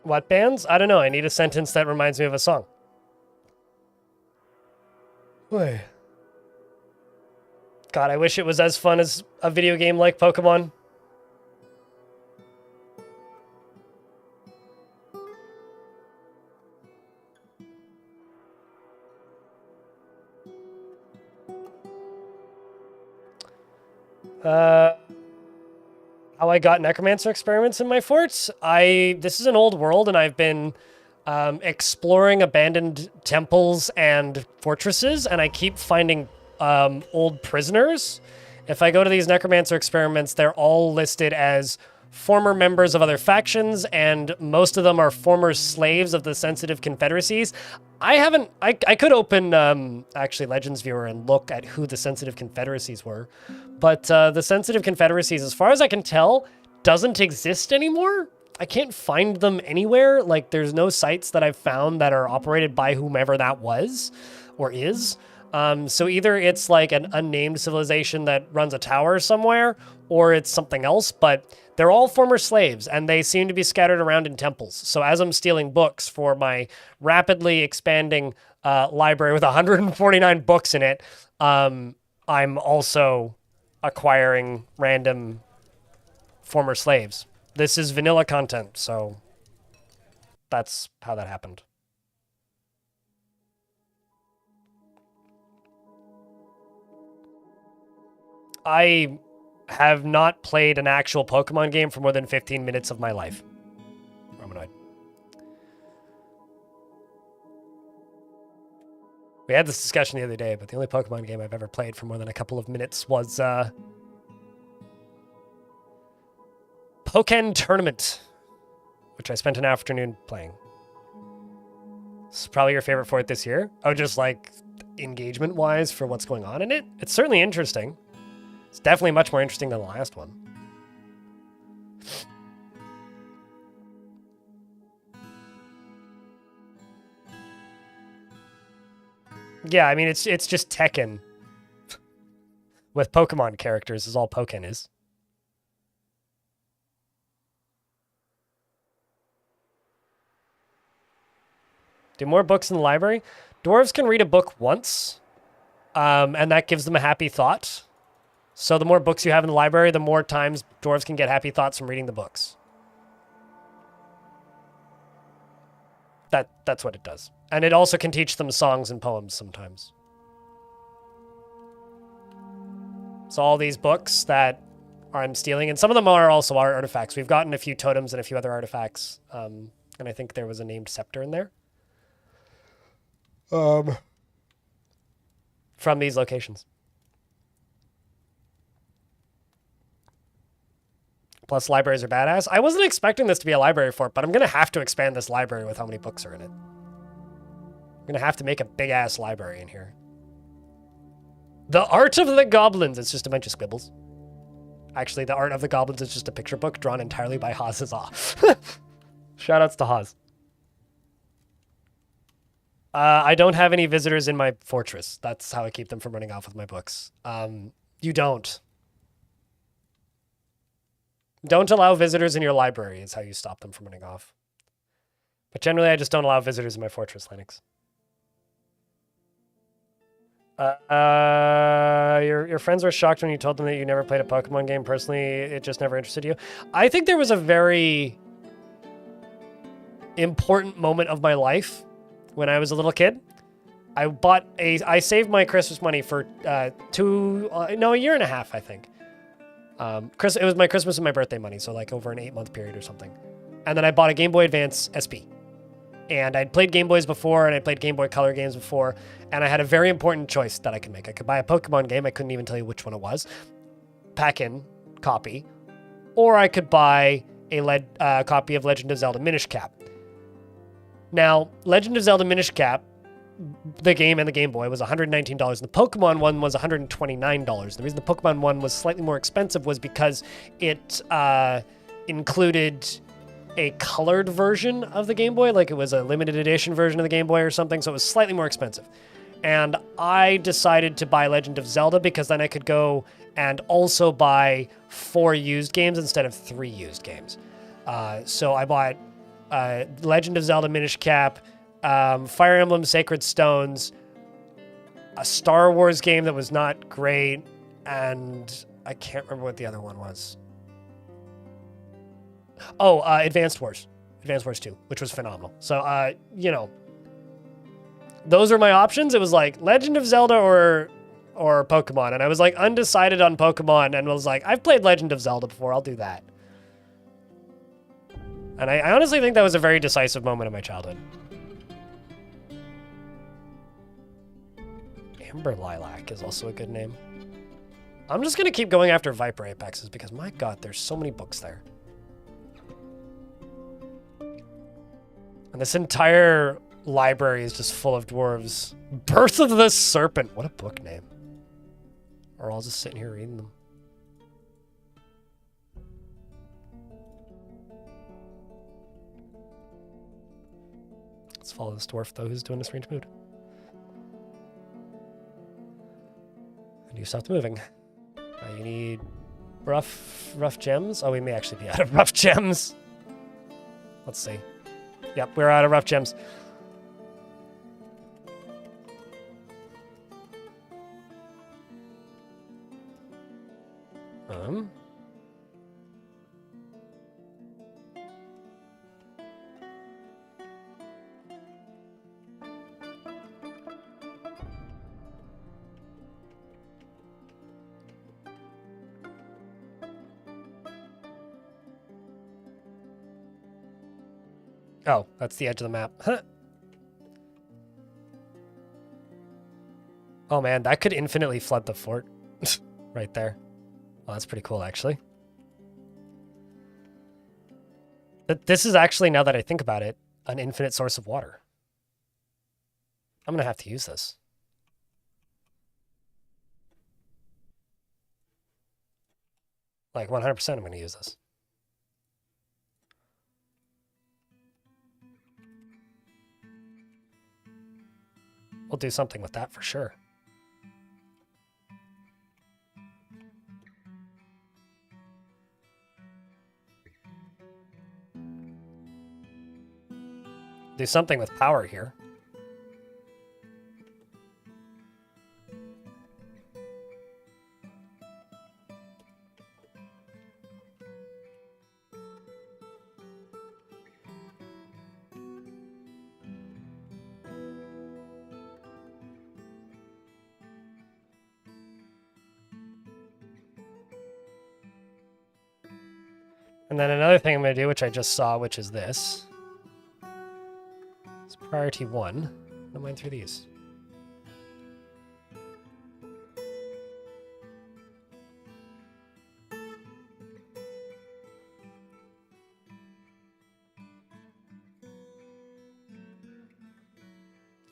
What bands? I don't know. I need a sentence that reminds me of a song. Wait. God, I wish it was as fun as a video game like Pokemon. How I got Necromancer experiments in my forts. This is an old world, and I've been exploring abandoned temples and fortresses, and I keep finding old prisoners. If I go to these Necromancer experiments, they're all listed as former members of other factions, and most of them are former slaves of the sensitive confederacies. I could open, actually, Legends Viewer and look at who the sensitive confederacies were. But the sensitive confederacies, as far as I can tell, doesn't exist anymore. I can't find them anywhere. Like, there's no sites that I've found that are operated by whomever that was or is. So either it's like an unnamed civilization that runs a tower somewhere, or it's something else, but they're all former slaves, and they seem to be scattered around in temples. So as I'm stealing books for my rapidly expanding library with 149 books in it, I'm also acquiring random former slaves. This is vanilla content, so that's how that happened. I have not played an actual Pokemon game for more than 15 minutes of my life. Romanoid. We had this discussion the other day, but the only Pokemon game I've ever played for more than a couple of minutes was Pokken Tournament, which I spent an afternoon playing. This is probably your favorite fort this year. Oh, just like engagement-wise for what's going on in it? It's certainly interesting. It's definitely much more interesting than the last one. Yeah, I mean, it's just Tekken with Pokemon characters is all Pokken is. Do more books in the library? Dwarves can read a book once, and that gives them a happy thought. So the more books you have in the library, the more times dwarves can get happy thoughts from reading the books. That's what it does. And it also can teach them songs and poems sometimes. So all these books that I'm stealing, and some of them are also our artifacts. We've gotten a few totems and a few other artifacts. And I think there was a named scepter in there. From these locations. Plus, libraries are badass. I wasn't expecting this to be a library fort, but I'm going to have to expand this library with how many books are in it. I'm going to have to make a big-ass library in here. The Art of the Goblins. It's just a bunch of scribbles. Actually, the Art of the Goblins is just a picture book drawn entirely by Hazazah. Shoutouts to Haz. I don't have any visitors in my fortress. That's how I keep them from running off with my books. You don't. Don't allow visitors in your library is how you stop them from running off. But generally, I just don't allow visitors in my fortress, Linux. Your friends were shocked when you told them that you never played a Pokemon game. Personally, it just never interested you. I think there was a very important moment of my life when I was a little kid. I saved my Christmas money for a year and a half, I think. It was my Christmas and my birthday money, so like over an 8-month period or something. And then I bought a Game Boy Advance SP. And I'd played Game Boys before, and I'd played Game Boy Color games before, and I had a very important choice that I could make. I could buy a Pokemon game, I couldn't even tell you which one it was, pack-in, copy, or I could buy a copy of Legend of Zelda Minish Cap. Now, Legend of Zelda Minish Cap, the game and the Game Boy, was $119, and the Pokemon one was $129. The reason the Pokemon one was slightly more expensive was because it included a colored version of the Game Boy, like it was a limited edition version of the Game Boy or something, so it was slightly more expensive. And I decided to buy Legend of Zelda because then I could go and also buy 4 used games instead of 3 used games. So I bought Legend of Zelda Minish Cap, Fire Emblem Sacred Stones, a Star Wars game that was not great, and I can't remember what the other one was. Oh, Advanced Wars 2, which was phenomenal. So, those are my options. It was like Legend of Zelda or Pokemon, and I was like undecided on Pokemon, and was like, I've played Legend of Zelda before, I'll do that. And I honestly think that was a very decisive moment in my childhood. Amber Lilac is also a good name. I'm just gonna keep going after Viper Apexes because my god, there's so many books there. And this entire library is just full of dwarves. Birth of the Serpent. What a book name. Or I'll just sit here reading them. Let's follow this dwarf, though, who's doing a strange mood. And you stopped moving. You need rough gems? Oh, we may actually be out of rough gems. Let's see. Yep, we're out of rough gems. Oh, that's the edge of the map. Huh. Oh man, that could infinitely flood the fort. Right there. Oh, that's pretty cool, actually. But this is actually, now that I think about it, an infinite source of water. I'm gonna have to use this. Like 100% I'm gonna use this. We'll do something with that for sure. Do something with power here. And then another thing I'm going to do, which I just saw, which is this. It's priority 1. I don't mind through these.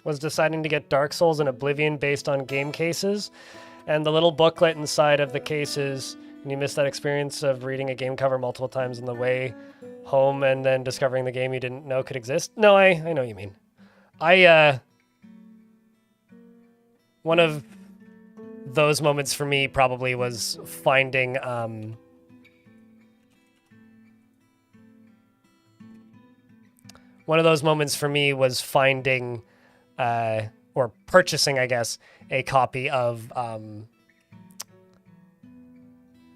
Was deciding to get Dark Souls and Oblivion based on game cases, and the little booklet inside of the cases, and you miss that experience of reading a game cover multiple times on the way home and then discovering the game you didn't know could exist. No, I know what you mean. One of those moments for me probably was finding one of those moments for me was finding or purchasing, I guess, a copy of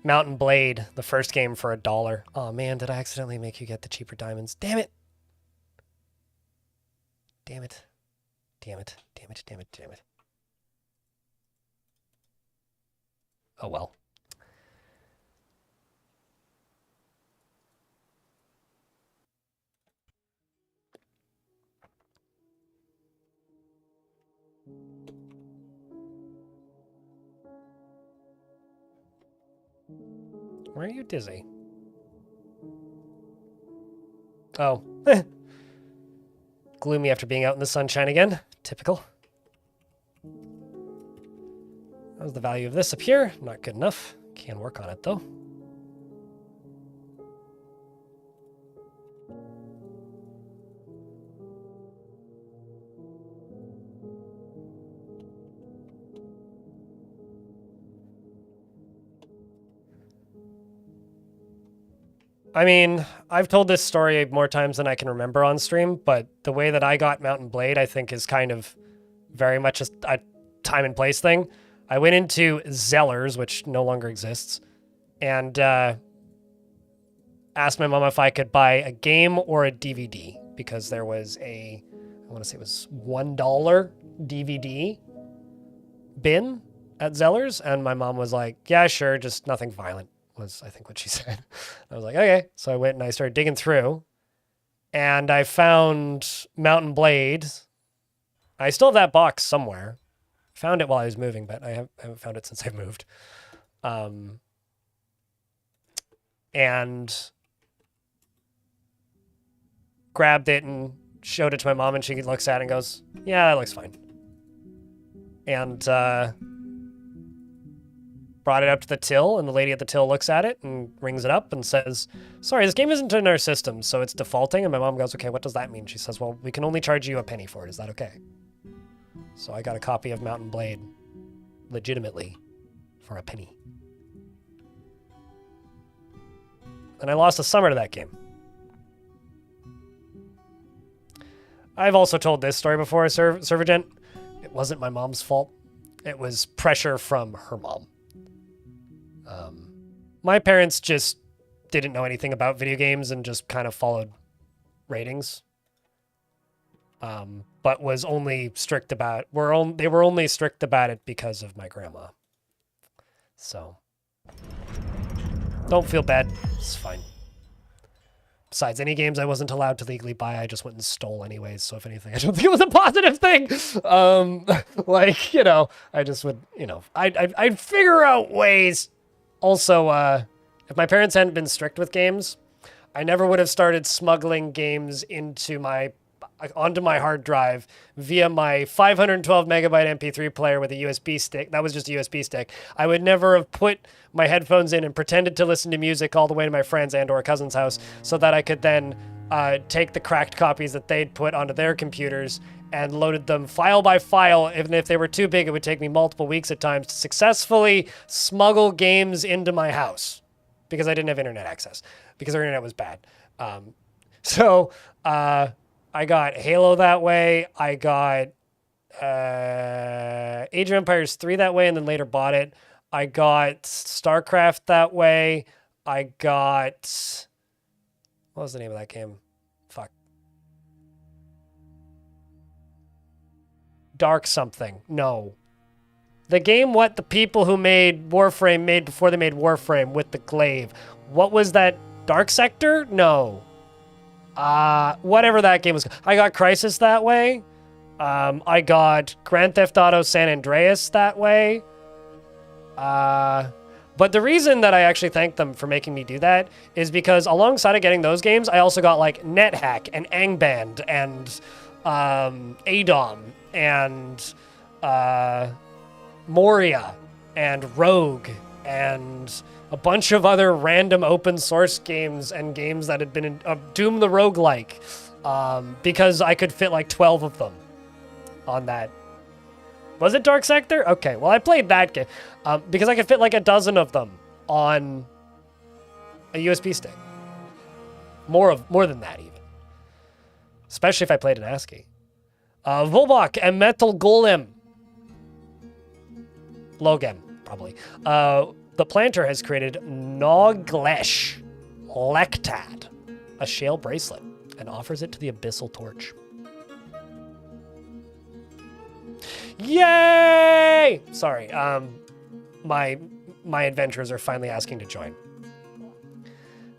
Mountain Blade, the first game, for $1. Oh man, did I accidentally make you get the cheaper diamonds? Damn it! Damn it. Damn it. Damn it. Damn it. Damn it. Oh well. Why are you dizzy? Oh. Gloomy after being out in the sunshine again. Typical. How's the value of this up here? Not good enough. Can work on it, though. I mean, I've told this story more times than I can remember on stream, but the way that I got Mountain Blade, I think, is kind of very much a time and place thing. I went into Zellers, which no longer exists, and asked my mom if I could buy a game or a DVD, because there was I want to say it was $1 DVD bin at Zellers, and my mom was like, yeah, sure, just nothing violent. Was I think what she said. I was like, okay. So I went and I started digging through, and I found Mountain Blade. I still have that box somewhere. Found it while I was moving, but I haven't found it since I moved. And grabbed it and showed it to my mom, and she looks at it and goes, yeah, that looks fine. And brought it up to the till, and the lady at the till looks at it and rings it up and says, sorry, this game isn't in our system, so it's defaulting. And my mom goes, okay, what does that mean? She says, well, we can only charge you a penny for it. Is that okay? So I got a copy of Mountain Blade legitimately for a penny. And I lost a summer to that game. I've also told this story before, Servagent. It wasn't my mom's fault. It was pressure from her mom. My parents just didn't know anything about video games and just kind of followed ratings. But was only strict about, they were only strict about it because of my grandma. So, don't feel bad. It's fine. Besides, any games I wasn't allowed to legally buy, I just went and stole anyways. So if anything, I don't think it was a positive thing. Like, you know, I just would, you know, I'd figure out ways. Also, if my parents hadn't been strict with games, I never would have started smuggling games onto my hard drive via my 512 megabyte MP3 player with a USB stick. That was just a USB stick. I would never have put my headphones in and pretended to listen to music all the way to my friend's and or cousin's house so that I could then take the cracked copies that they'd put onto their computers and loaded them file by file. Even if they were too big, it would take me multiple weeks at times to successfully smuggle games into my house because I didn't have internet access because our internet was bad. So I got Halo that way. I got Age of Empires 3 that way and then later bought it. I got StarCraft that way. I got... What was the name of that game? Fuck. Dark something. No. The game what the people who made Warframe made before they made Warframe with the glaive. What was that Dark Sector? No. Whatever that game was. I got Crysis that way. I got Grand Theft Auto San Andreas that way. But the reason that I actually thank them for making me do that is because alongside of getting those games, I also got like NetHack and Angband and ADOM and Moria and Rogue and a bunch of other random open source games and games that had been in Doom the Roguelike, because I could fit like 12 of them on that. Was it Dark Sector? Okay, well I played that game because I could fit like a dozen of them on a USB stick. More than that even. Especially if I played in ASCII. Volbok and Metal Golem. Logem, probably. The planter has created Noglesh Lectad, a shale bracelet, and offers it to the Abyssal Torch. Yay! Sorry, my adventurers are finally asking to join.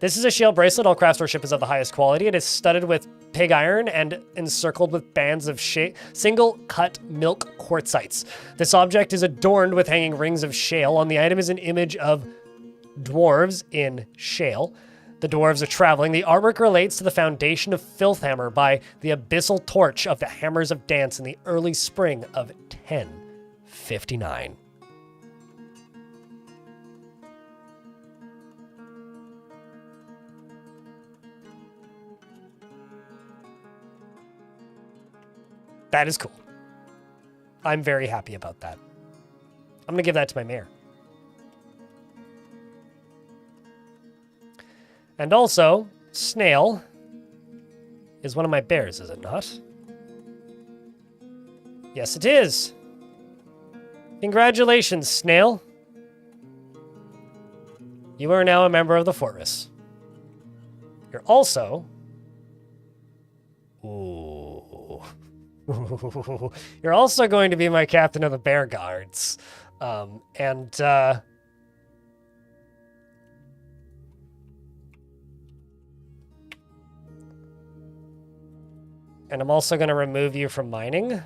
This is a shale bracelet. All craft worship is of the highest quality. It is studded with pig iron and encircled with bands of single-cut milk quartzites. This object is adorned with hanging rings of shale. On the item is an image of dwarves in shale. The dwarves are traveling. The artwork relates to the foundation of Filthhammer by the Abyssal Torch of the Hammers of Dance in the early spring of 1059. That is cool. I'm very happy about that. I'm going to give that to my mayor. And also, Snail is one of my bears, is it not? Yes, it is. Congratulations, Snail. You are now a member of the Fortress. You're also... Ooh. You're also going to be my captain of the Bear Guards. And I'm also going to remove you from mining.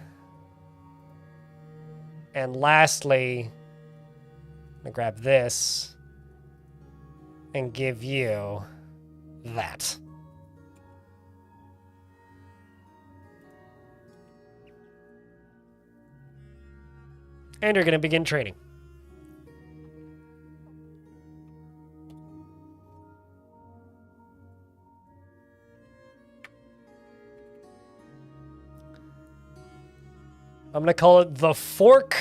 And lastly, I'm going to grab this and give you that. And you're going to begin training. I'm going to call it the Fork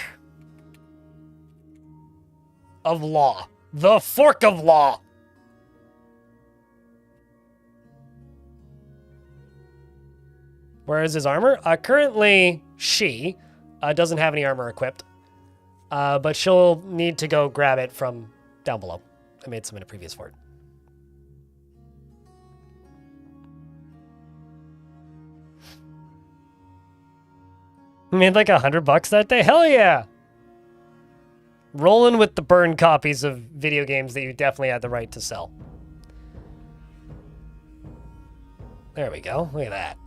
of Law. The Fork of Law. Where is his armor? Currently, she doesn't have any armor equipped. But she'll need to go grab it from down below. I made some in a previous fort. Made like $100 that day? Hell yeah! Rolling with the burned copies of video games that you definitely had the right to sell. There we go. Look at that.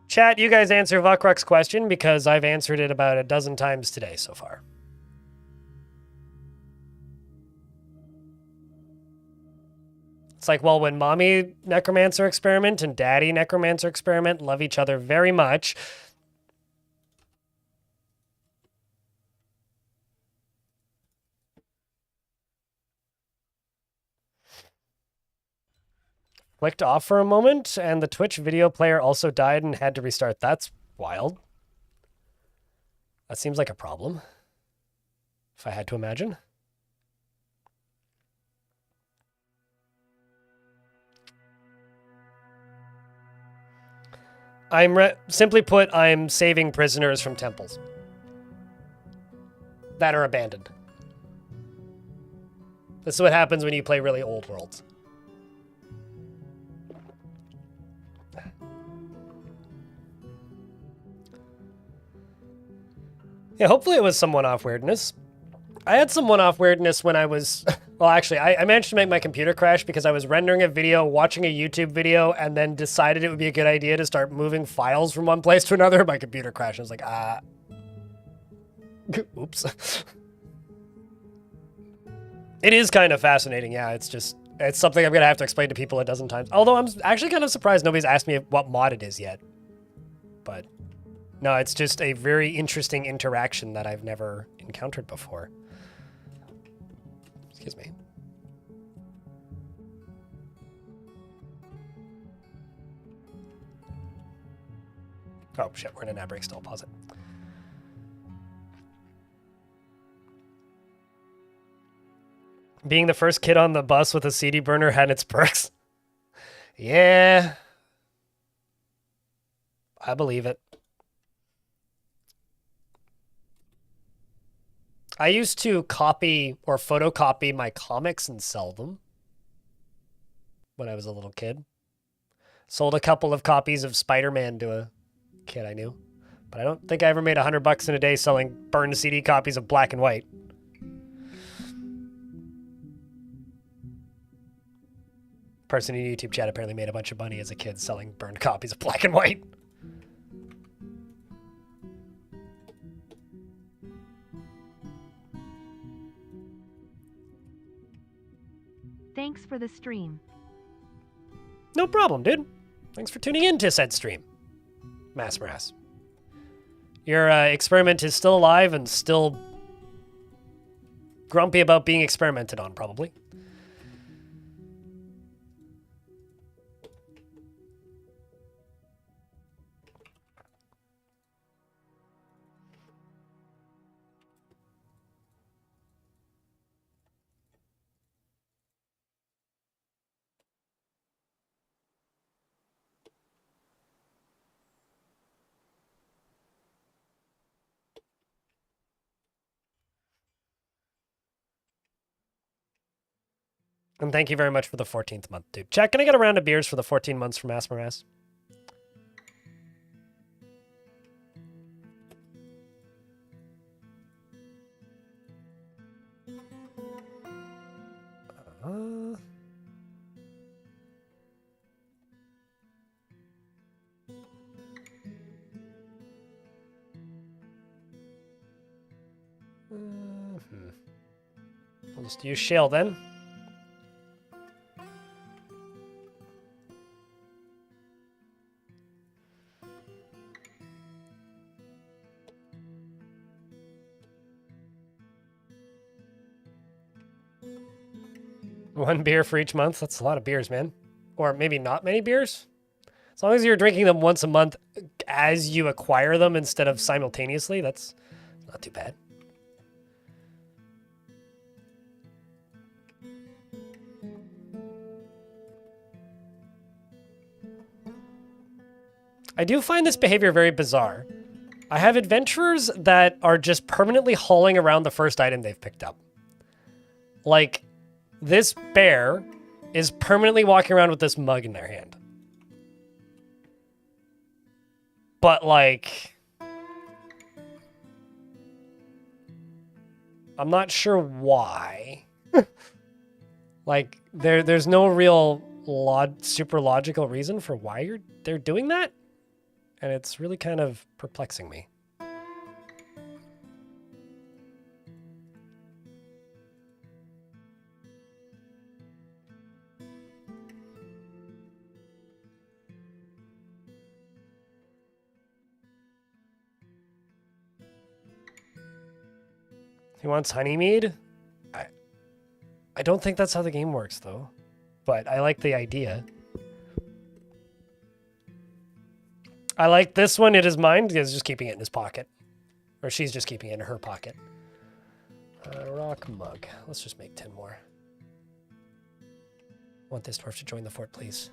Chat, you guys answer Vukruk's question because I've answered it about a dozen times today so far. It's like, well, when Mommy Necromancer Experiment and Daddy Necromancer Experiment love each other very much, clicked off for a moment, and the Twitch video player also died and had to restart. That's wild. That seems like a problem. if I had to imagine. Simply put, I'm saving prisoners from temples that are abandoned. This is what happens when you play really old worlds. Yeah, hopefully it was some one-off weirdness. I had some one-off weirdness when I was... Well, actually, I managed to make my computer crash because I was rendering a video, watching a YouTube video, and then decided it would be a good idea to start moving files from one place to another. My computer crashed. I was like, oops. It is kind of fascinating, yeah. It's something I'm going to have to explain to people a dozen times. Although I'm actually kind of surprised nobody's asked me what mod it is yet. But no, it's just a very interesting interaction that I've never encountered before. Excuse me. Oh, shit, we're in an ad break still. Pause it. Being the first kid on the bus with a CD burner had its perks. Yeah. I believe it. I used to copy or photocopy my comics and sell them when I was a little kid. Sold a couple of copies of Spider-Man to a kid I knew. But I don't think I ever made $100 in a day selling burned CD copies of Black and White. Person in YouTube chat apparently made a bunch of money as a kid selling burned copies of Black and White. Thanks for the stream. No problem, dude. Thanks for tuning in to said stream. Massmarass. Your experiment is still alive and still grumpy about being experimented on, probably. And thank you very much for the 14th month, dude. Chat, can I get a round of beers for the 14 months from Massmarass? We'll just use shale then. One beer for each month. That's a lot of beers, man. Or maybe not many beers. As long as you're drinking them once a month as you acquire them instead of simultaneously, that's not too bad. I do find this behavior very bizarre. I have adventurers that are just permanently hauling around the first item they've picked up. Like, this bear is permanently walking around with this mug in their hand. But, like, I'm not sure why. Like, there's no real super logical reason for why they're doing that. And it's really kind of perplexing me. He wants honey mead? I don't think that's how the game works, though. But I like the idea. I like this one. It is mine. He's just keeping it in his pocket. Or she's just keeping it in her pocket. Rock mug. Let's just make 10 more. I want this dwarf to join the fort, please.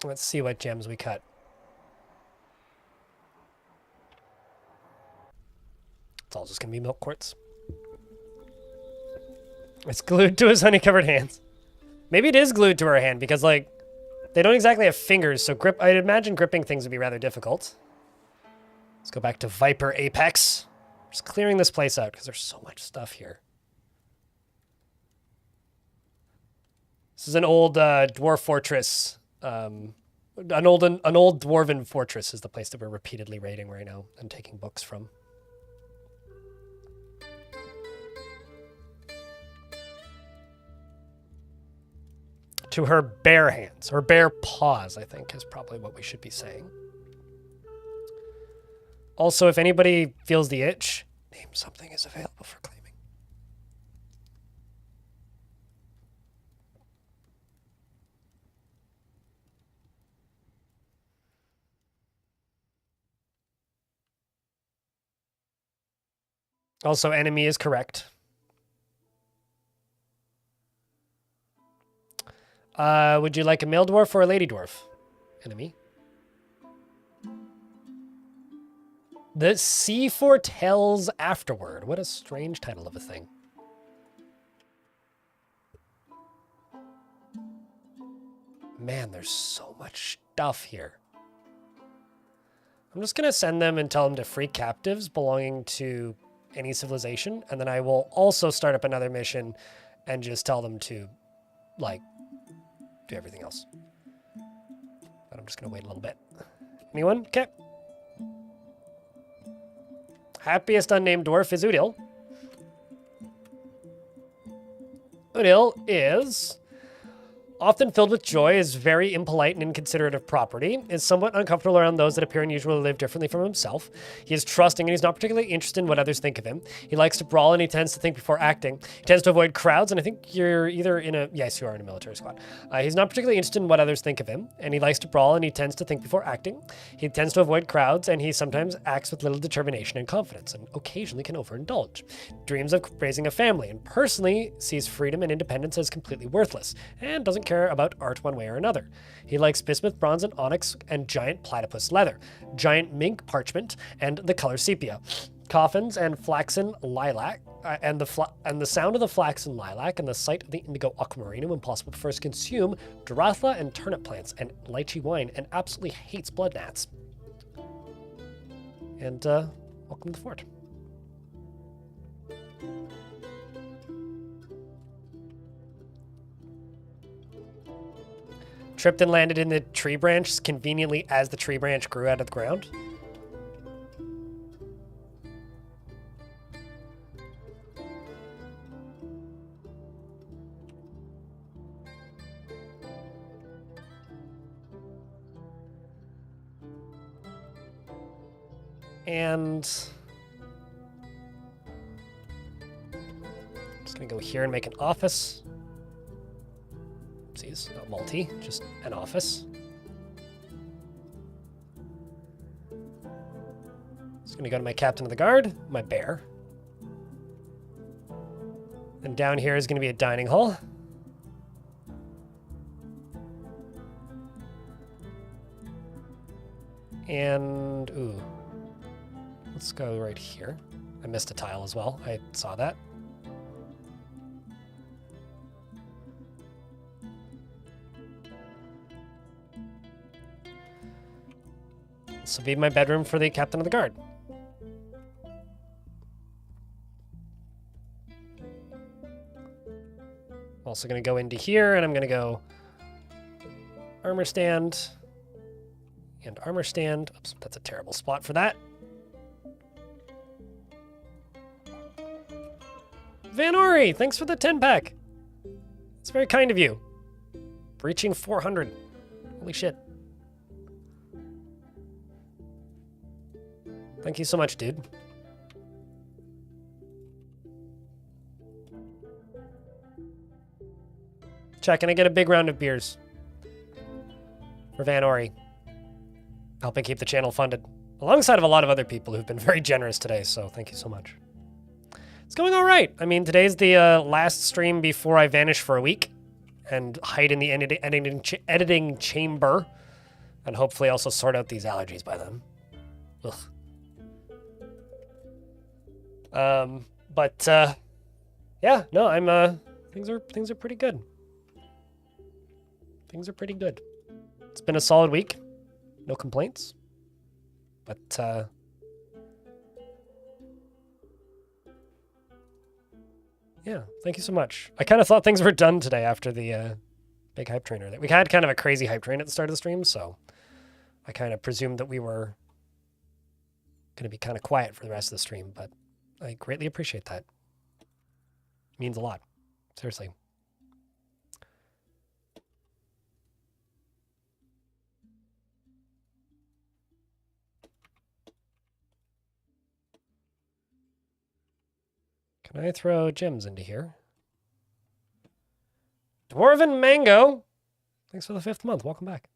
Let's see what gems we cut. It's all just gonna be milk quartz. It's glued to his honey-covered hands. Maybe it is glued to her hand because, like, they don't exactly have fingers, so I'd imagine gripping things would be rather difficult. Let's go back to Viper Apex. Just clearing this place out because there's so much stuff here. This is an old dwarf fortress. An old dwarven fortress is the place that we're repeatedly raiding right now and taking books from. To her bare hands, or bare paws, I think, is probably what we should be saying. Also, if anybody feels the itch, name something is available for claiming. Also, enemy is correct. Would you like a male dwarf or a lady dwarf? Enemy. The sea foretells afterward. What a strange title of a thing. Man, there's so much stuff here. I'm just going to send them and tell them to free captives belonging to any civilization. And then I will also start up another mission and just tell them to, like, do everything else. But I'm just going to wait a little bit. Anyone? Okay. Happiest unnamed dwarf is Udil. Udil is often filled with joy, is very impolite and inconsiderate of property, is somewhat uncomfortable around those that appear and usually live differently from himself. He is trusting and he's not particularly interested in what others think of him. He likes to brawl and he tends to think before acting. He tends to avoid crowds, and I think you're either in a... Yes, you are in a military squad. He's not particularly interested in what others think of him, and he likes to brawl and he tends to think before acting. He tends to avoid crowds, and he sometimes acts with little determination and confidence, and occasionally can overindulge. Dreams of raising a family, and personally sees freedom and independence as completely worthless, and doesn't care about art one way or another. He likes bismuth, bronze, and onyx, and giant platypus leather, giant mink parchment, and the color sepia, coffins and flaxen lilac, and the sound of the flaxen lilac and the sight of the indigo aquamarine when possible prefers to consume duratha and turnip plants and lychee wine, and absolutely hates blood gnats. And welcome to the fort. Tripped and landed in the tree branch conveniently as the tree branch grew out of the ground. And I'm just gonna go here and make an office. Oopsies, not multi, just an office. Just gonna go to my captain of the guard, my bear. And down here is gonna be a dining hall. And, ooh, let's go right here. I missed a tile as well, I saw that. This will be my bedroom for the captain of the guard. I'm also going to go into here, and I'm going to go armor stand and armor stand. Oops, that's a terrible spot for that. Van Ori, thanks for the 10-pack. It's very kind of you. Reaching 400. Holy shit. Thank you so much, dude. Chat, can I get a big round of beers? For Van Ori. Helping keep the channel funded. Alongside of a lot of other people who've been very generous today, so thank you so much. It's going all right. I mean, today's the last stream before I vanish for a week and hide in the editing chamber, and hopefully also sort out these allergies by then. Ugh. Yeah, no, I'm things are pretty good. Things are pretty good. It's been a solid week. No complaints. But yeah, thank you so much. I kind of thought things were done today after the big hype trainer. We had kind of a crazy hype train at the start of the stream, so I kind of presumed that we were going to be kind of quiet for the rest of the stream, but I greatly appreciate that. It means a lot. Seriously. Can I throw gems into here? Dwarven Mango! Thanks for the 5th month. Welcome back.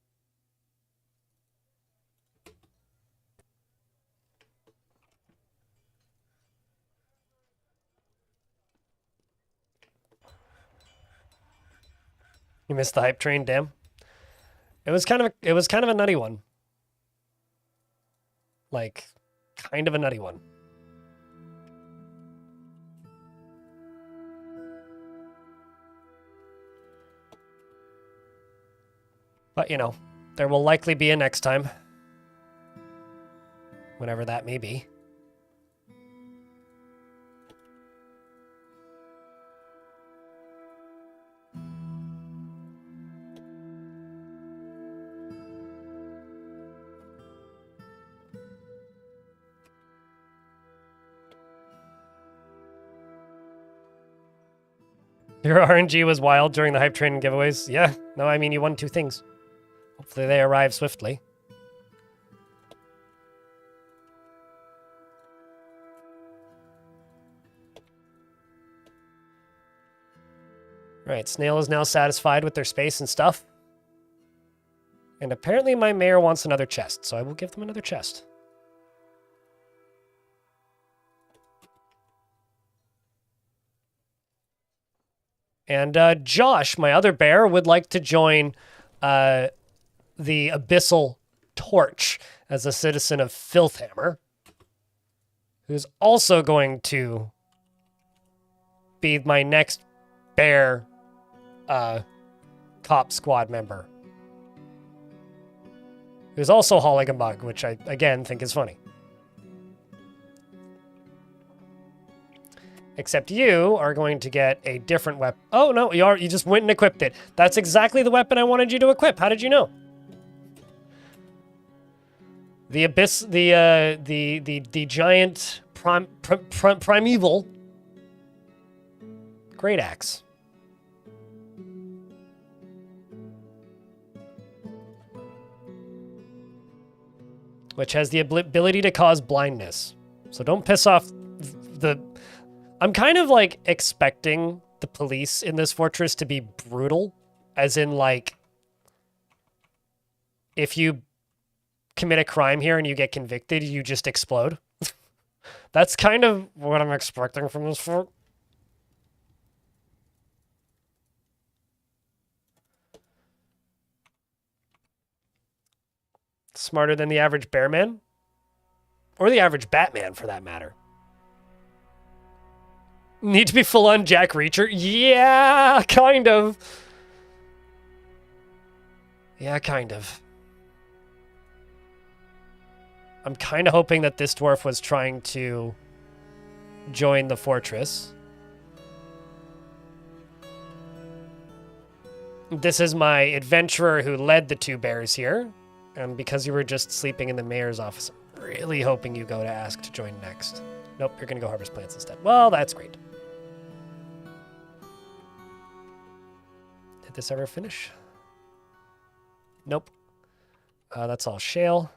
You missed the hype train, damn. It was kind of a nutty one. Like, kind of a nutty one. But, you know, there will likely be a next time. Whenever that may be. Your RNG was wild during the hype train giveaways. Yeah, no, I mean, you won 2 things. Hopefully they arrive swiftly. Right, Snail is now satisfied with their space and stuff. And apparently my mayor wants another chest, so I will give them another chest. And Josh, my other bear, would like to join the Abyssal Torch as a citizen of Filthhammer, who's also going to be my next bear cop squad member, who's also hauling a mug, which I, again, think is funny. Except you are going to get a different weapon. Oh, no, you just went and equipped it. That's exactly the weapon I wanted you to equip. How did you know? The abyss, the giant primeval great axe. Which has the ability to cause blindness. So don't piss off the... I'm kind of like expecting the police in this fortress to be brutal, as in like, if you commit a crime here and you get convicted, you just explode. That's kind of what I'm expecting from this fort. Smarter than the average bearman? Or the average Batman, for that matter. Need to be full-on Jack Reacher? Yeah, kind of. Yeah, kind of. I'm kind of hoping that this dwarf was trying to join the fortress. This is my adventurer who led the 2 bears here. And because you were just sleeping in the mayor's office, I'm really hoping you go to ask to join next. Nope, you're going to go harvest plants instead. Well, that's great. this ever finish? Nope. That's all shale.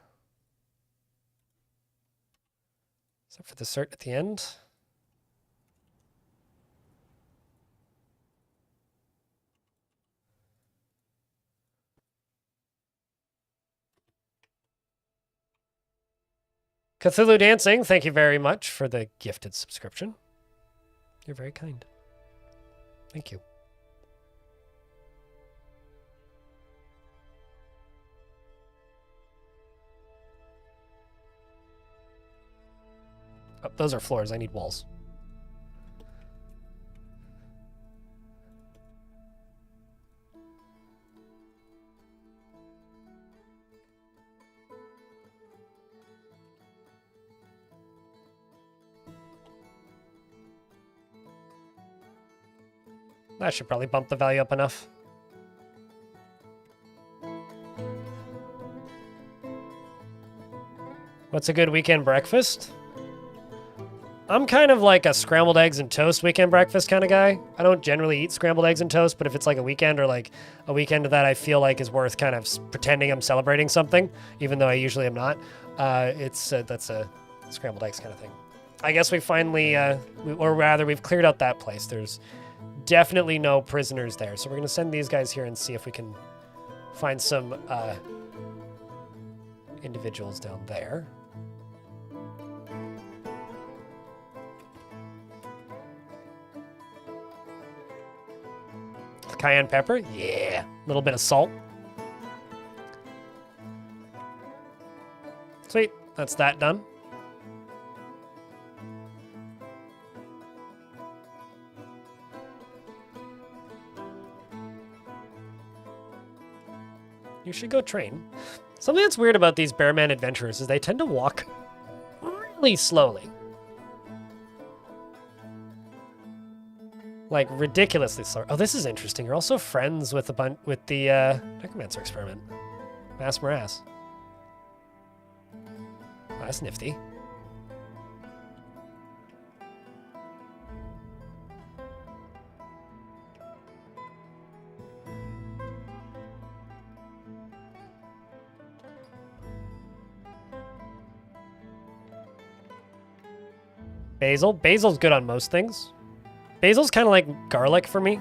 Except for the cert at the end. Cthulhu Dancing, thank you very much for the gifted subscription. You're very kind. Thank you. Oh, those are floors. I need walls. That should probably bump the value up enough. What's a good weekend breakfast? I'm kind of like a scrambled eggs and toast weekend breakfast kind of guy. I don't generally eat scrambled eggs and toast, but if it's like a weekend or like a weekend that I feel like is worth kind of pretending I'm celebrating something, even though I usually am not, that's a scrambled eggs kind of thing. I guess we finally, or rather we've cleared out that place. There's definitely no prisoners there. So we're going to send these guys here and see if we can find some individuals down there. Cayenne pepper, yeah. A little bit of salt. Sweet, that's that done. You should go train. Something that's weird about these Bearman adventurers is they tend to walk really slowly. Like, ridiculously slow. Oh, this is interesting. You're also friends with the Necromancer experiment. Mass Morass. Oh, that's nifty. Basil? Basil's good on most things. Basil's kind of like garlic for me,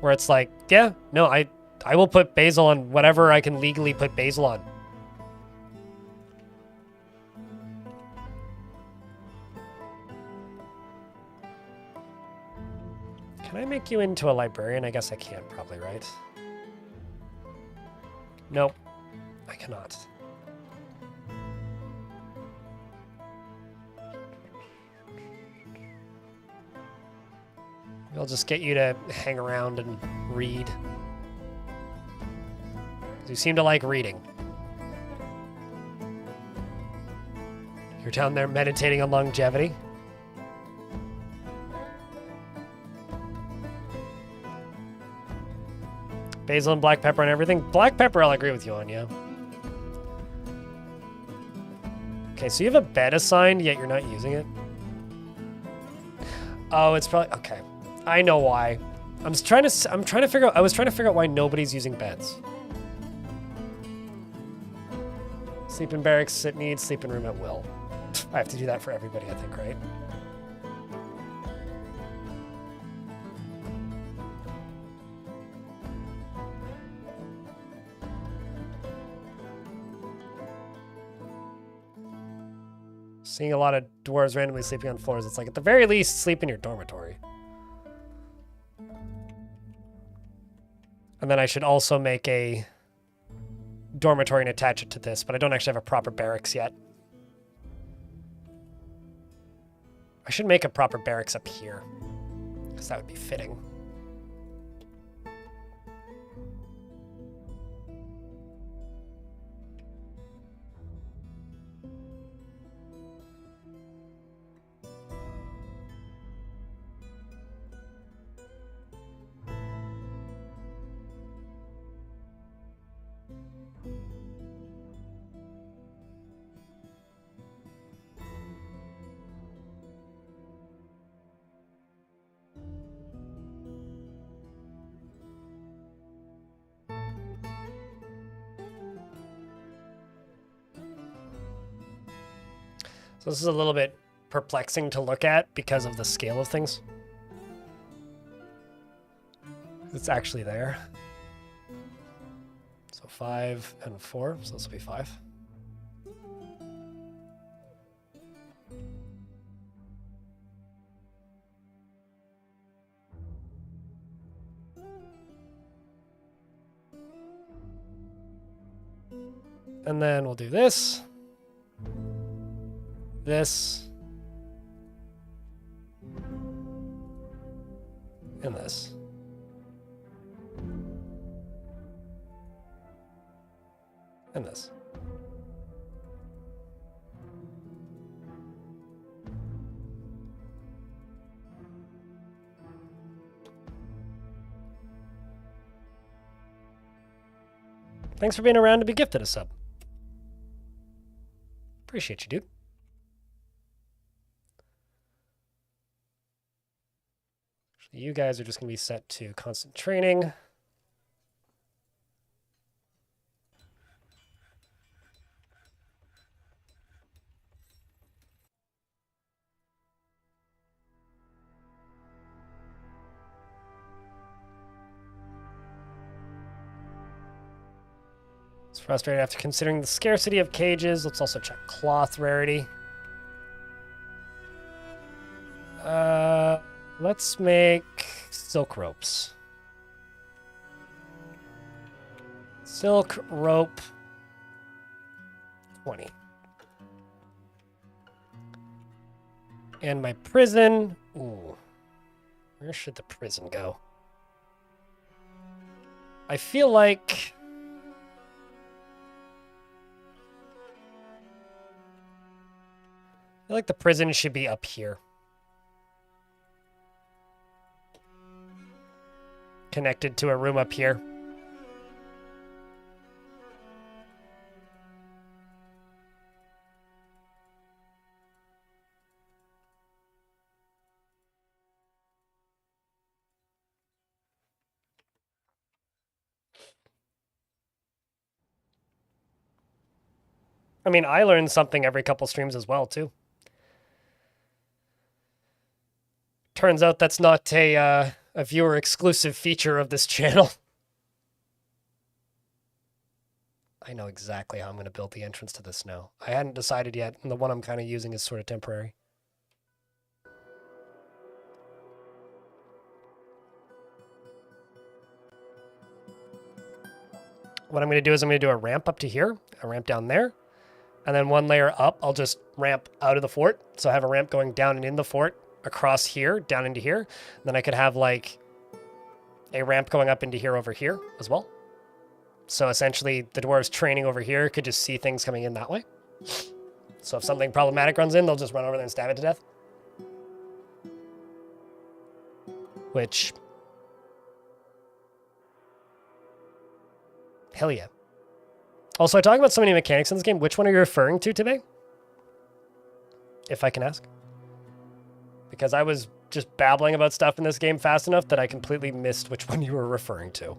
where it's like, yeah, no, I will put basil on whatever I can legally put basil on. Can I make you into a librarian? I guess I can, probably, right? Nope, I cannot. I'll just get you to hang around and read. You seem to like reading. You're down there meditating on longevity. Basil and black pepper and everything. Black pepper I'll agree with you on, yeah. Okay, so you have a bed assigned, yet you're not using it. Oh, it's probably okay. I know why. I was trying to figure out why nobody's using beds. Sleep in barracks, sit needs, sleep in room at will. I have to do that for everybody, I think, right? Seeing a lot of dwarves randomly sleeping on floors, it's like, at the very least, sleep in your dormitory. And then I should also make a dormitory and attach it to this, but I don't actually have a proper barracks yet. I should make a proper barracks up here, because that would be fitting. So this is a little bit perplexing to look at because of the scale of things. It's actually there. So 5 and 4, so this will be 5. And then we'll do this, this, and this. And this. Thanks for being around to be gifted a sub. Appreciate you, dude. You guys are just going to be set to constant training. It's frustrating after considering the scarcity of cages. Let's also check cloth rarity. Let's make silk ropes. Silk rope 20. And my prison. Ooh. Where should the prison go? I feel like the prison should be up here. Connected to a room up here. I mean, I learn something every couple streams as well, too. Turns out that's not a viewer exclusive feature of this channel. I know exactly how I'm going to build the entrance to this now. I hadn't decided yet, and the one I'm kind of using is sort of temporary. What I'm going to do is I'm going to do a ramp up to here, a ramp down there, and then one layer up, I'll just ramp out of the fort. So I have a ramp going down and in the fort, across here, down into here. Then I could have like a ramp going up into here over here as well. So essentially the dwarves training over here could just see things coming in that way. So if something problematic runs in, they'll just run over there and stab it to death. Which, hell yeah. Also, I talk about so many mechanics in this game. Which one are you referring to today? If I can ask. Because I was just babbling about stuff in this game fast enough that I completely missed which one you were referring to.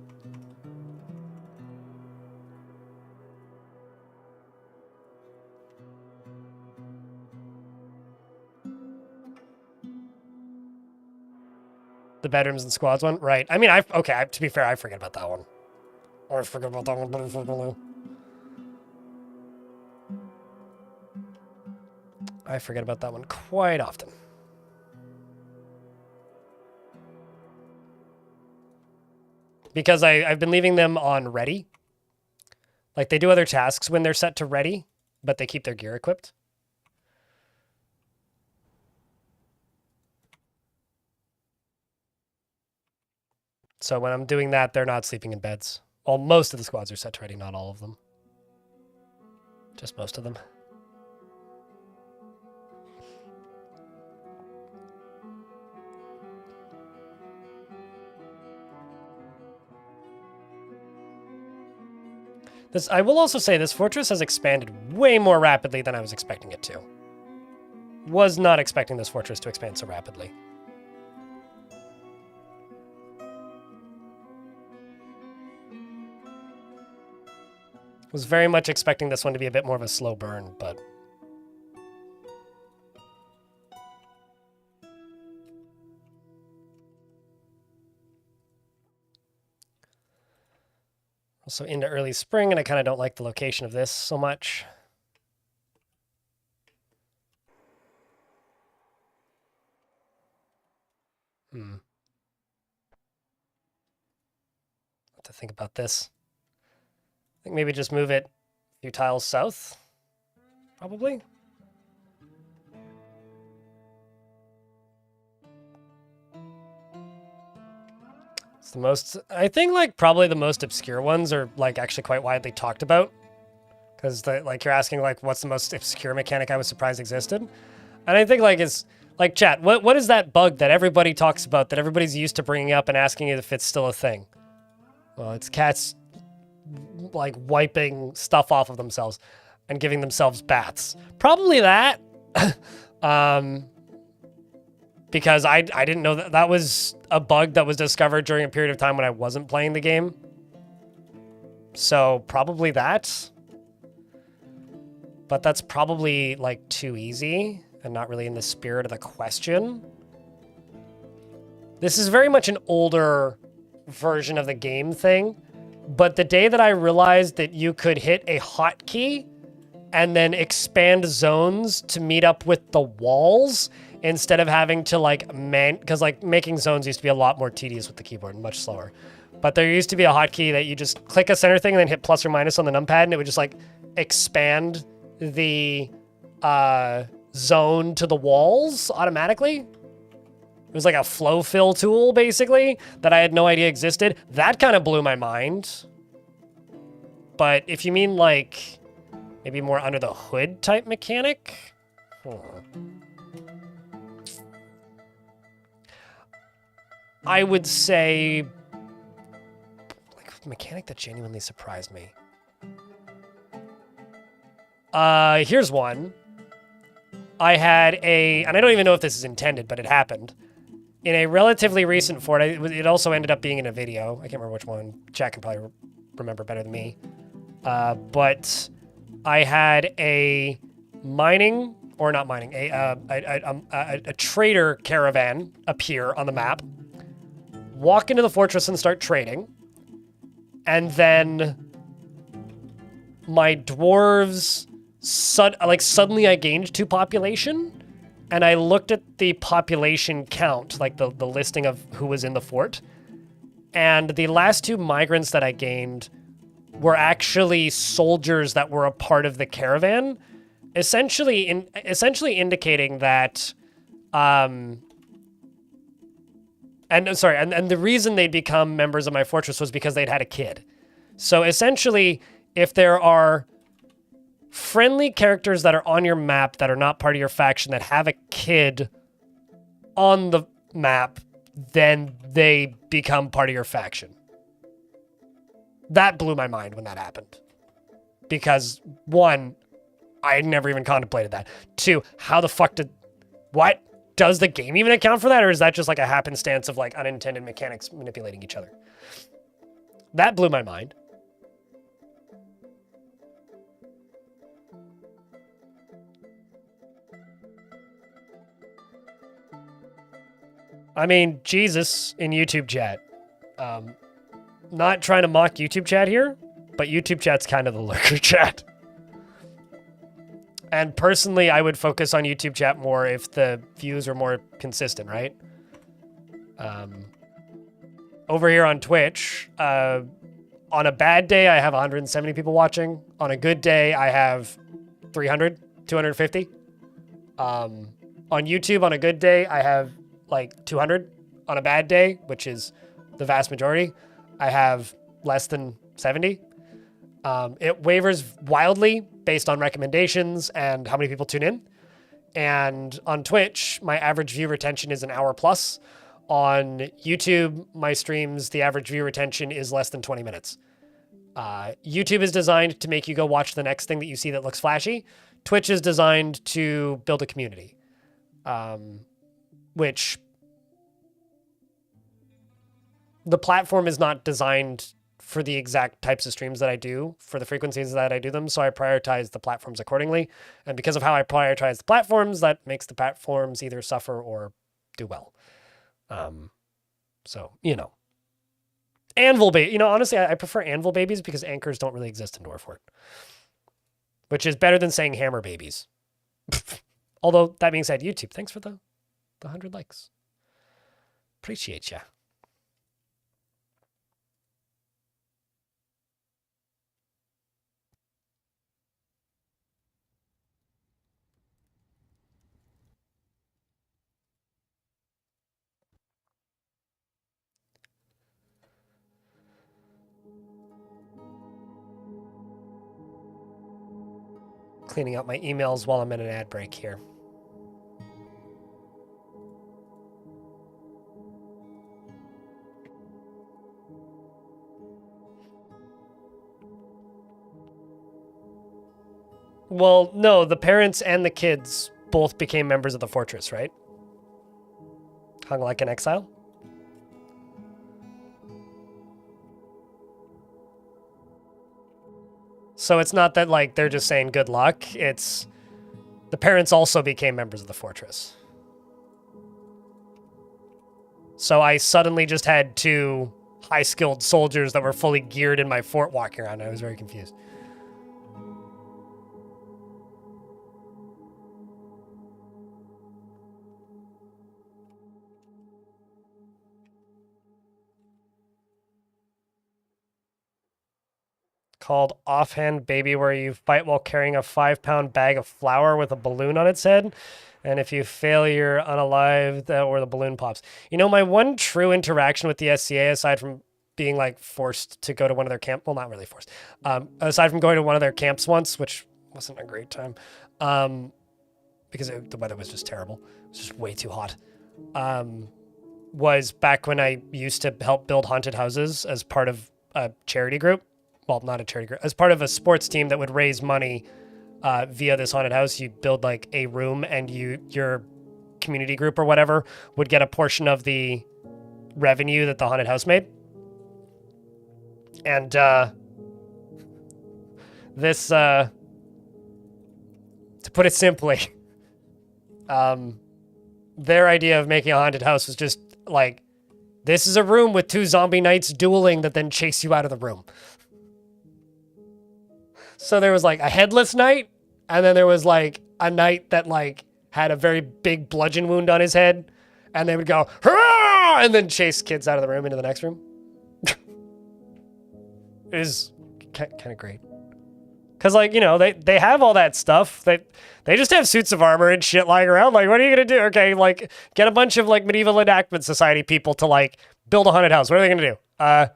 The bedrooms and squads one? Right. I mean, okay, to be fair, I forget about that one. Or I forget about that one, but I forget. I forget about that one quite often. Because I've been leaving them on ready. Like, they do other tasks when they're set to ready, but they keep their gear equipped. So when I'm doing that, they're not sleeping in beds. Well, most of the squads are set to ready, not all of them. Just most of them. I will also say this fortress has expanded way more rapidly than I was expecting it to. Was not expecting this fortress to expand so rapidly. Was very much expecting this one to be a bit more of a slow burn, but Also into early spring, and I kind of don't like the location of this so much. What to think about this? I think maybe just move it a few tiles south, probably. It's the most, I think, like, probably the most obscure ones are, like, actually quite widely talked about. Because, like, you're asking, like, what's the most obscure mechanic I was surprised existed? And I think, like, it's, like, chat, what is that bug that everybody talks about, that everybody's used to bringing up and asking if it's still a thing? Well, it's cats, like, wiping stuff off of themselves and giving themselves baths. Probably that. Because I didn't know that was a bug that was discovered during a period of time when I wasn't playing the game. So probably that. But that's probably, like, too easy and not really in the spirit of the question. This is very much an older version of the game thing, but the day that I realized that you could hit a hotkey and then expand zones to meet up with the walls instead of having to, like, because, like, making zones used to be a lot more tedious with the keyboard and much slower. But there used to be a hotkey that you just click a center thing and then hit plus or minus on the numpad, and it would just, like, expand the zone to the walls automatically. It was like a flow fill tool, basically, that I had no idea existed. That kind of blew my mind. But if you mean, like, maybe more under the hood type mechanic, I would say, like, mechanic that genuinely surprised me. Here's one. I had and I don't even know if this is intended, but it happened. In a relatively recent fort, it also ended up being in a video. I can't remember which one. Chat can probably remember better than me. But I had a mining, or not mining, a trader caravan appear on the map, walk into the fortress and start trading, and then my dwarves, suddenly I gained 2 population, and I looked at the population count, like the listing of who was in the fort, and the last 2 migrants that I gained were actually soldiers that were a part of the caravan, essentially indicating that, and the reason they'd become members of my fortress was because they'd had a kid. So essentially, if there are friendly characters that are on your map that are not part of your faction that have a kid on the map, then they become part of your faction. That blew my mind when that happened. Because, 1, I had never even contemplated that. 2, how the fuck what? Does the game even account for that? Or is that just like a happenstance of, like, unintended mechanics manipulating each other? That blew my mind. I mean, Jesus in YouTube chat. Not trying to mock YouTube chat here, but YouTube chat's kind of the lurker chat. And personally, I would focus on YouTube chat more if the views are more consistent, right? Over here on Twitch, on a bad day, I have 170 people watching. On a good day, I have 300, 250. On YouTube, on a good day, I have like 200. On a bad day, which is the vast majority, I have less than 70. It wavers wildly based on recommendations and how many people tune in. And on Twitch, my average view retention is an hour plus. On YouTube, my streams, the average view retention is less than 20 minutes. YouTube is designed to make you go watch the next thing that you see that looks flashy. Twitch is designed to build a community, which the platform is not designed for the exact types of streams that I do, for the frequencies that I do them, so I prioritize the platforms accordingly. And because of how I prioritize the platforms, that makes the platforms either suffer or do well. So, you know. Anvil baby. You know, honestly, I prefer anvil babies because anchors don't really exist in Dwarfort. Which is better than saying hammer babies. Although, that being said, YouTube, thanks for the 100 likes. Appreciate ya. Cleaning out my emails while I'm in an ad break here. Well, no, the parents and the kids both became members of the fortress, right? Hung like an exile? So it's not that, like, they're just saying good luck. It's the parents also became members of the fortress. So I suddenly just had 2 high-skilled soldiers that were fully geared in my fort walking around. I was very confused. Called Offhand Baby, where you fight while carrying a 5-pound bag of flour with a balloon on its head. And if you fail, you're unalived or the balloon pops. You know, my one true interaction with the SCA, aside from being like forced to go to one of their camp, well, not really forced, aside from going to one of their camps once, which wasn't a great time, because the weather was just terrible. It was just way too hot. Was back when I used to help build haunted houses as part of a charity group. Well, not a charity group, as part of a sports team that would raise money via this haunted house. You build like a room and your community group or whatever would get a portion of the revenue that the haunted house made. And this, to put it simply, their idea of making a haunted house was just like, this is a room with 2 zombie knights dueling that then chase you out of the room. So there was like a headless knight, and then there was like a knight that like had a very big bludgeon wound on his head, and they would go, hurrah! And then chase kids out of the room into the next room. It was kind of great. Because, like, you know, they have all that stuff. They just have suits of armor and shit lying around. Like, what are you going to do? Okay, like, get a bunch of, like, medieval enactment society people to, like, build a haunted house. What are they going to do? All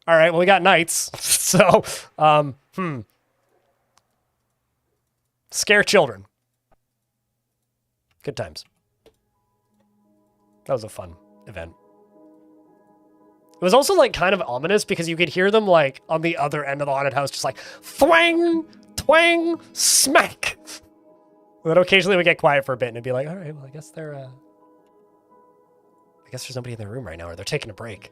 right, well, we got knights. So, scare children. Good times. That was a fun event. It was also like kind of ominous because you could hear them like on the other end of the haunted house, just like thwang, twang, smack. And then occasionally we get quiet for a bit and it'd be like, all right, well, I guess there's nobody in the room right now, or they're taking a break.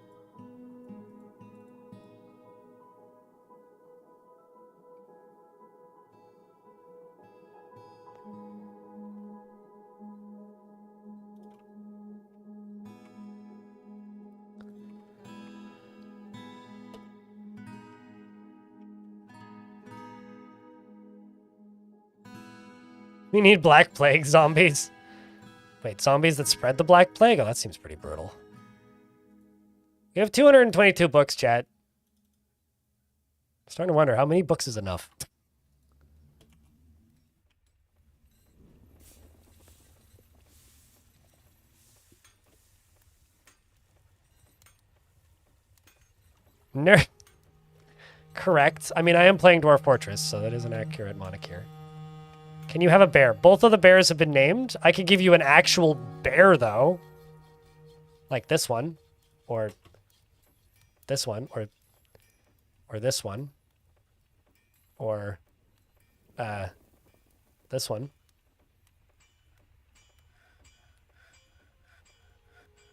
We need Black Plague zombies. Wait, zombies that spread the Black Plague? Oh, that seems pretty brutal. We have 222 books, chat. I'm starting to wonder, how many books is enough? Correct. I mean, I am playing Dwarf Fortress, so that is an accurate moniker. Can you have a bear? Both of the bears have been named. I could give you an actual bear, though. Like this one. Or this one. Or this one. Or this one.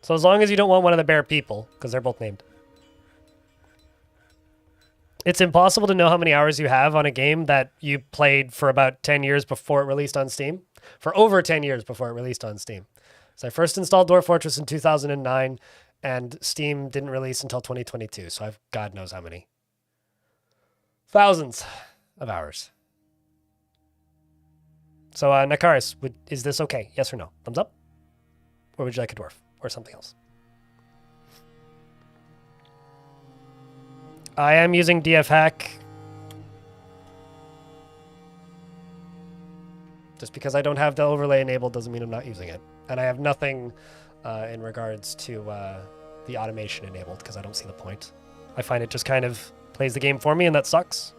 So as long as you don't want one of the bear people, because they're both named. It's impossible to know how many hours you have on a game that you played for about 10 years before it released on Steam. For over 10 years before it released on Steam. So I first installed Dwarf Fortress in 2009, And Steam didn't release until 2022, so I've God knows how many. Thousands of hours. So, Nakaris, is this okay? Yes or no? Thumbs up? Or would you like a dwarf? Or something else? I am using DF Hack. Just because I don't have the overlay enabled doesn't mean I'm not using it. And I have nothing in regards to the automation enabled because I don't see the point. I find it just kind of plays the game for me, and that sucks.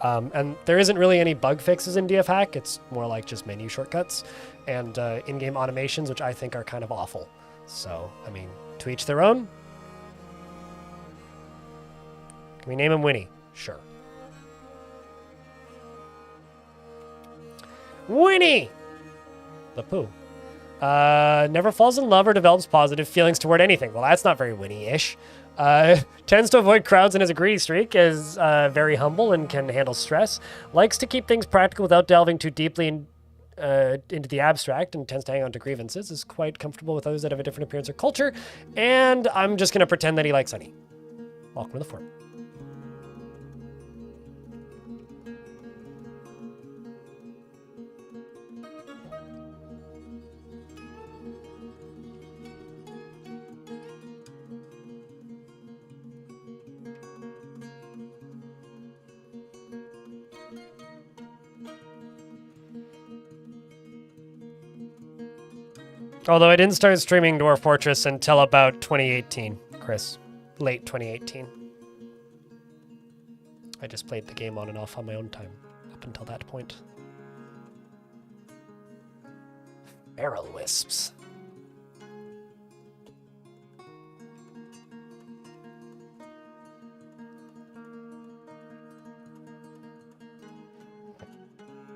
And there isn't really any bug fixes in DF Hack. It's more like just menu shortcuts and in-game automations, which I think are kind of awful. So, I mean, to each their own. Can we name him Winnie? Sure. Winnie! The poo. Never falls in love or develops positive feelings toward anything. Well, that's not very Winnie-ish. Tends to avoid crowds and has a greedy streak, is very humble and can handle stress. Likes to keep things practical without delving too deeply into the abstract, and tends to hang on to grievances. Is quite comfortable with others that have a different appearance or culture. And I'm just going to pretend that he likes honey. Welcome to the fort. Although I didn't start streaming Dwarf Fortress until about 2018, Chris. Late 2018. I just played the game on and off on my own time up until that point. Feral wisps.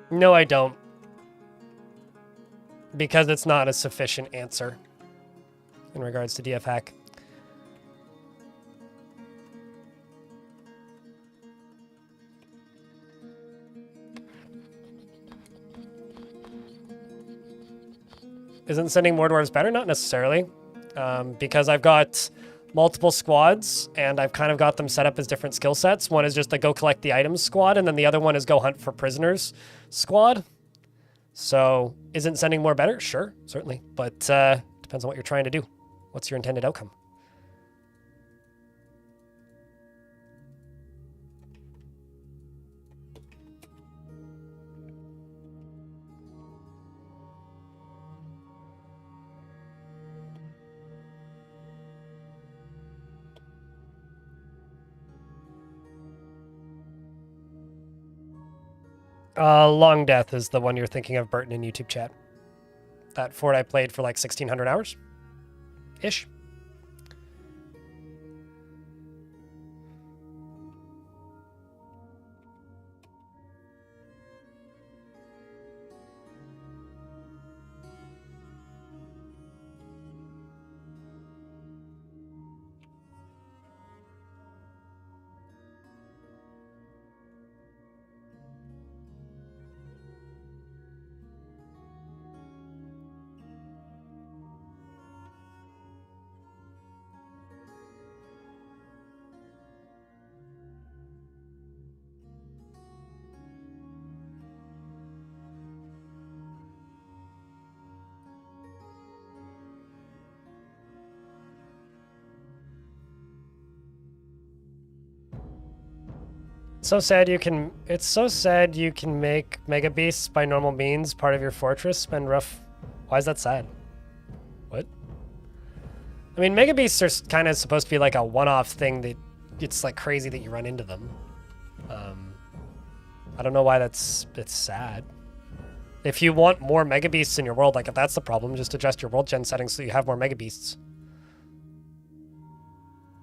No, I don't. Because it's not a sufficient answer in regards to DF Hack. Isn't sending more dwarves better? Not necessarily. Because I've got multiple squads, and I've kind of got them set up as different skill sets. One is just the go collect the items squad, and then the other one is go hunt for prisoners squad. So, isn't sending more better? Sure, certainly. But depends on what you're trying to do. What's your intended outcome? Long Death is the one you're thinking of, Burton, in YouTube chat. That fort I played for like 1,600 hours? Ish. So sad you can. It's so sad you can make mega beasts by normal means part of your fortress. Spend rough. Why is that sad? What? I mean, mega beasts are kind of supposed to be like a one-off thing that it's like crazy that you run into them. I don't know why it's sad. If you want more mega beasts in your world, like if that's the problem, just adjust your world gen settings so you have more mega beasts.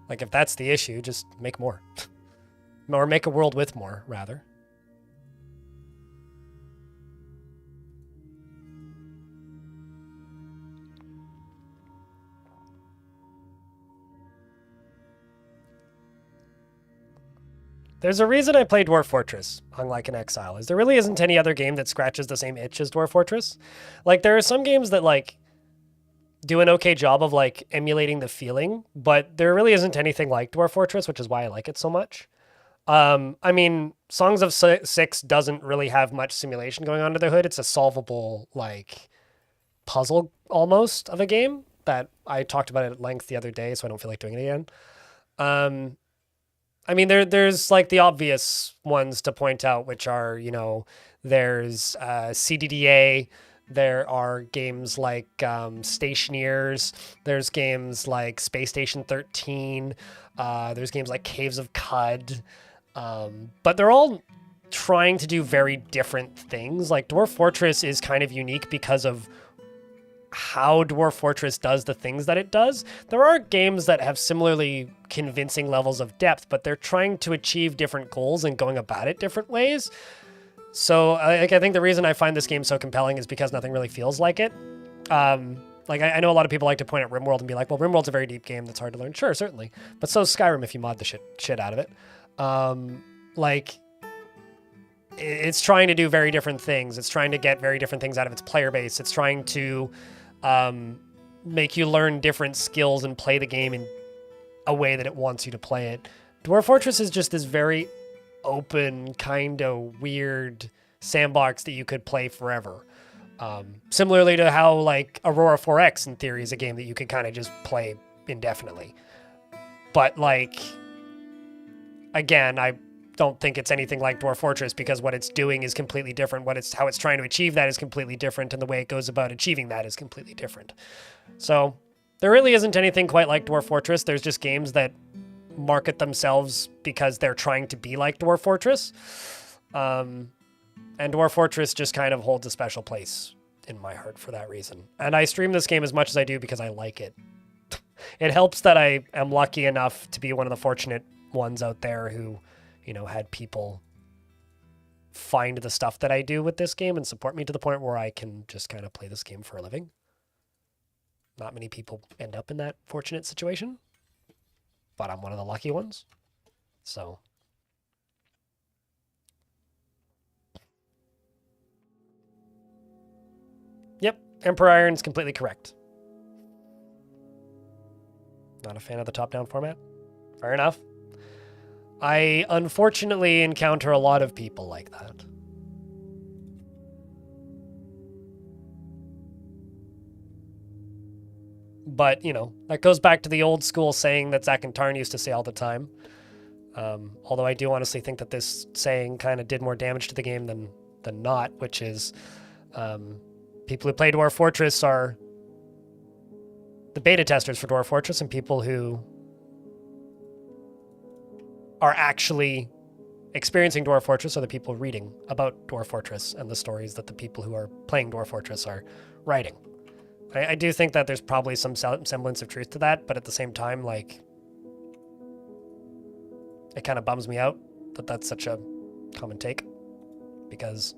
Like if that's the issue, just make more. Or make a world with more, rather. There's a reason I play Dwarf Fortress, hung like an exile, is there really isn't any other game that scratches the same itch as Dwarf Fortress. Like, there are some games that, like, do an okay job of like emulating the feeling, but there really isn't anything like Dwarf Fortress, which is why I like it so much. I mean, Songs of Six doesn't really have much simulation going on under the hood. It's a solvable like puzzle almost of a game that I talked about it at length the other day, so I don't feel like doing it again. I mean, there's like the obvious ones to point out, which are, you know, there's CDDA, there are games like Stationeers, there's games like Space Station 13, there's games like Caves of Cud, but they're all trying to do very different things. Like Dwarf Fortress is kind of unique because of how Dwarf Fortress does the things that it does. There are games that have similarly convincing levels of depth, but they're trying to achieve different goals and going about it different ways. So I think the reason I find this game so compelling is because nothing really feels like it. Like I know a lot of people like to point at RimWorld and be like, well, RimWorld's a very deep game that's hard to learn. Sure, certainly. But so is Skyrim if you mod the shit out of it. Like it's trying to do very different things. It's trying to get very different things out of its player base. It's trying to make you learn different skills and play the game in a way that it wants you to play it. Dwarf Fortress is just this very open, kind of weird sandbox that you could play forever. Similarly to how like Aurora 4X in theory is a game that you could kind of just play indefinitely. But like, again, I don't think it's anything like Dwarf Fortress because what it's doing is completely different. How it's trying to achieve that is completely different, and the way it goes about achieving that is completely different. So there really isn't anything quite like Dwarf Fortress. There's just games that market themselves because they're trying to be like Dwarf Fortress. And Dwarf Fortress just kind of holds a special place in my heart for that reason. And I stream this game as much as I do because I like it. It helps that I am lucky enough to be one of the fortunate ones out there who, you know, had people find the stuff that I do with this game and support me to the point where I can just kind of play this game for a living. Not many people end up in that fortunate situation, but I'm one of the lucky ones. So yep, Emperor Iron's completely correct. Not a fan of the top-down format. Fair enough. I unfortunately encounter a lot of people like that. But, you know, that goes back to the old school saying that Zach and Tarn used to say all the time. Although I do honestly think that this saying kind of did more damage to the game than not, which is people who play Dwarf Fortress are the beta testers for Dwarf Fortress, and people who are actually experiencing Dwarf Fortress are the people reading about Dwarf Fortress and the stories that the people who are playing Dwarf Fortress are writing. I do think that there's probably some semblance of truth to that, but at the same time, like, it kind of bums me out that that's such a common take, because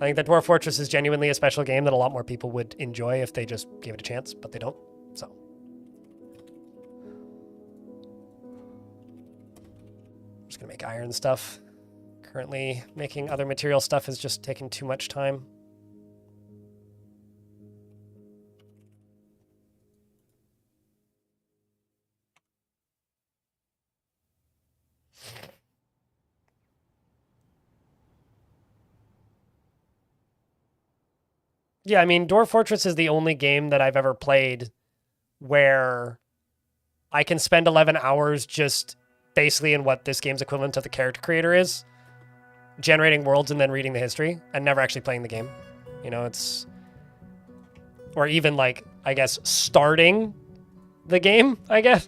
I think that Dwarf Fortress is genuinely a special game that a lot more people would enjoy if they just gave it a chance, but they don't, so. Just gonna make iron stuff. Currently making other material stuff is just taking too much time. Yeah, I mean, Dwarf Fortress is the only game that I've ever played where I can spend 11 hours just basically in what this game's equivalent of the character creator is, generating worlds and then reading the history and never actually playing the game. You know, it's, or even like, I guess, starting the game, I guess,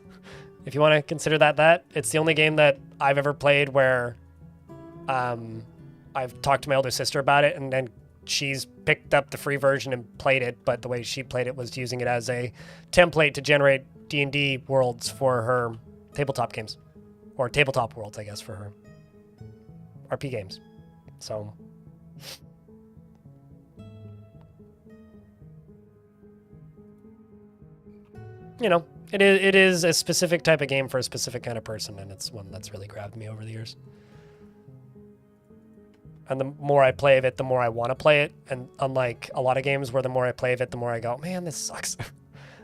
if you want to consider that. It's the only game that I've ever played where I've talked to my older sister about it, and then she's picked up the free version and played it, but the way she played it was using it as a template to generate D&D worlds for her tabletop games. Or tabletop worlds, I guess, for her RP games. So, you know, it is a specific type of game for a specific kind of person, and it's one that's really grabbed me over the years. And the more I play of it, the more I want to play it. And unlike a lot of games where the more I play of it, the more I go, man, this sucks.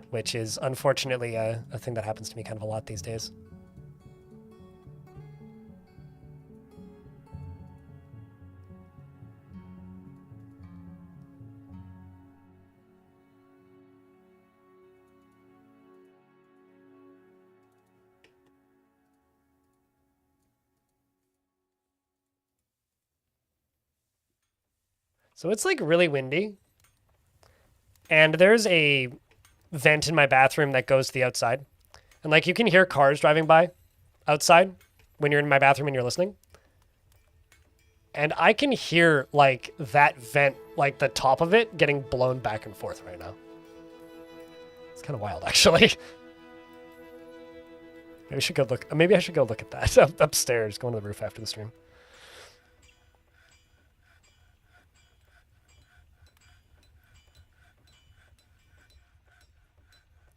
which is unfortunately a thing that happens to me kind of a lot these days. So it's like really windy. And there's a vent in my bathroom that goes to the outside. And like you can hear cars driving by outside when you're in my bathroom and you're listening. And I can hear like that vent, like the top of it getting blown back and forth right now. It's kind of wild actually. Maybe I should go look. Maybe I should go look at that upstairs, going to the roof after the stream.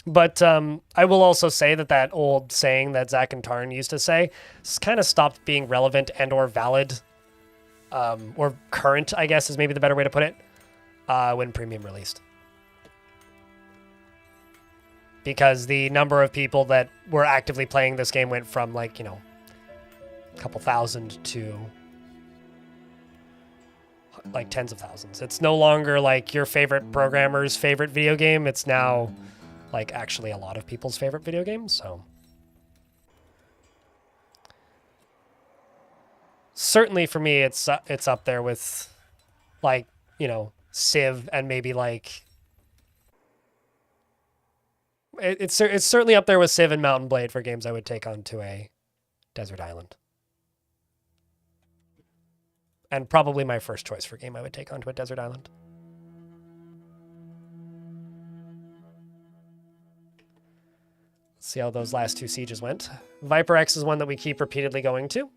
But I will also say that that old saying that Zach and Tarn used to say kind of stopped being relevant and or valid, or current, I guess is maybe the better way to put it, when Premium released. Because the number of people that were actively playing this game went from like, you know, a couple thousand to like tens of thousands. It's no longer like your favorite programmer's favorite video game. It's now like actually a lot of people's favorite video games, so. Certainly for me, it's up there with like, you know, Civ and maybe like, it's certainly up there with Civ and Mountain Blade for games I would take onto a desert island. And probably my first choice for game I would take onto a desert island. See how those last two sieges went. Viper X is one that we keep repeatedly going to.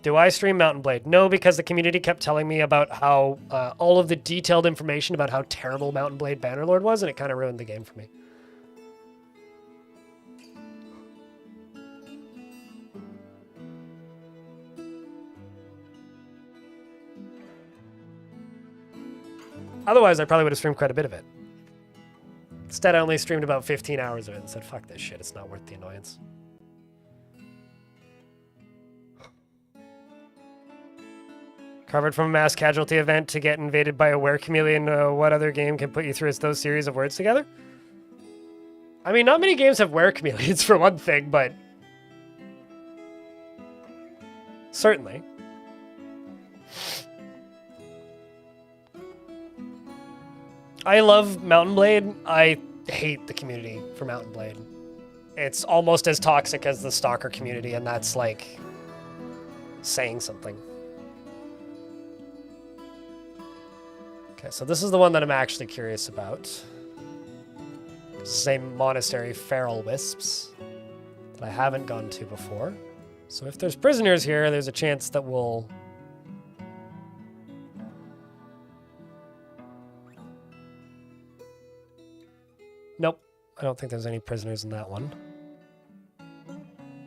Do I stream Mountain Blade? No, because the community kept telling me about how all of the detailed information about how terrible Mountain Blade Bannerlord was, and it kind of ruined the game for me. Otherwise, I probably would have streamed quite a bit of it. Instead, I only streamed about 15 hours of it and said, fuck this shit, it's not worth the annoyance. Covered from a mass casualty event to get invaded by a were-chameleon. What other game can put you through those series of words together? I mean, not many games have were-chameleons for one thing, but certainly. I love Mountain Blade. I hate the community for Mountain Blade. It's almost as toxic as the Stalker community, and that's like saying something. Okay, so this is the one that I'm actually curious about. Same monastery, Feral Wisps, that I haven't gone to before. So if there's prisoners here, there's a chance that we'll... Nope, I don't think there's any prisoners in that one.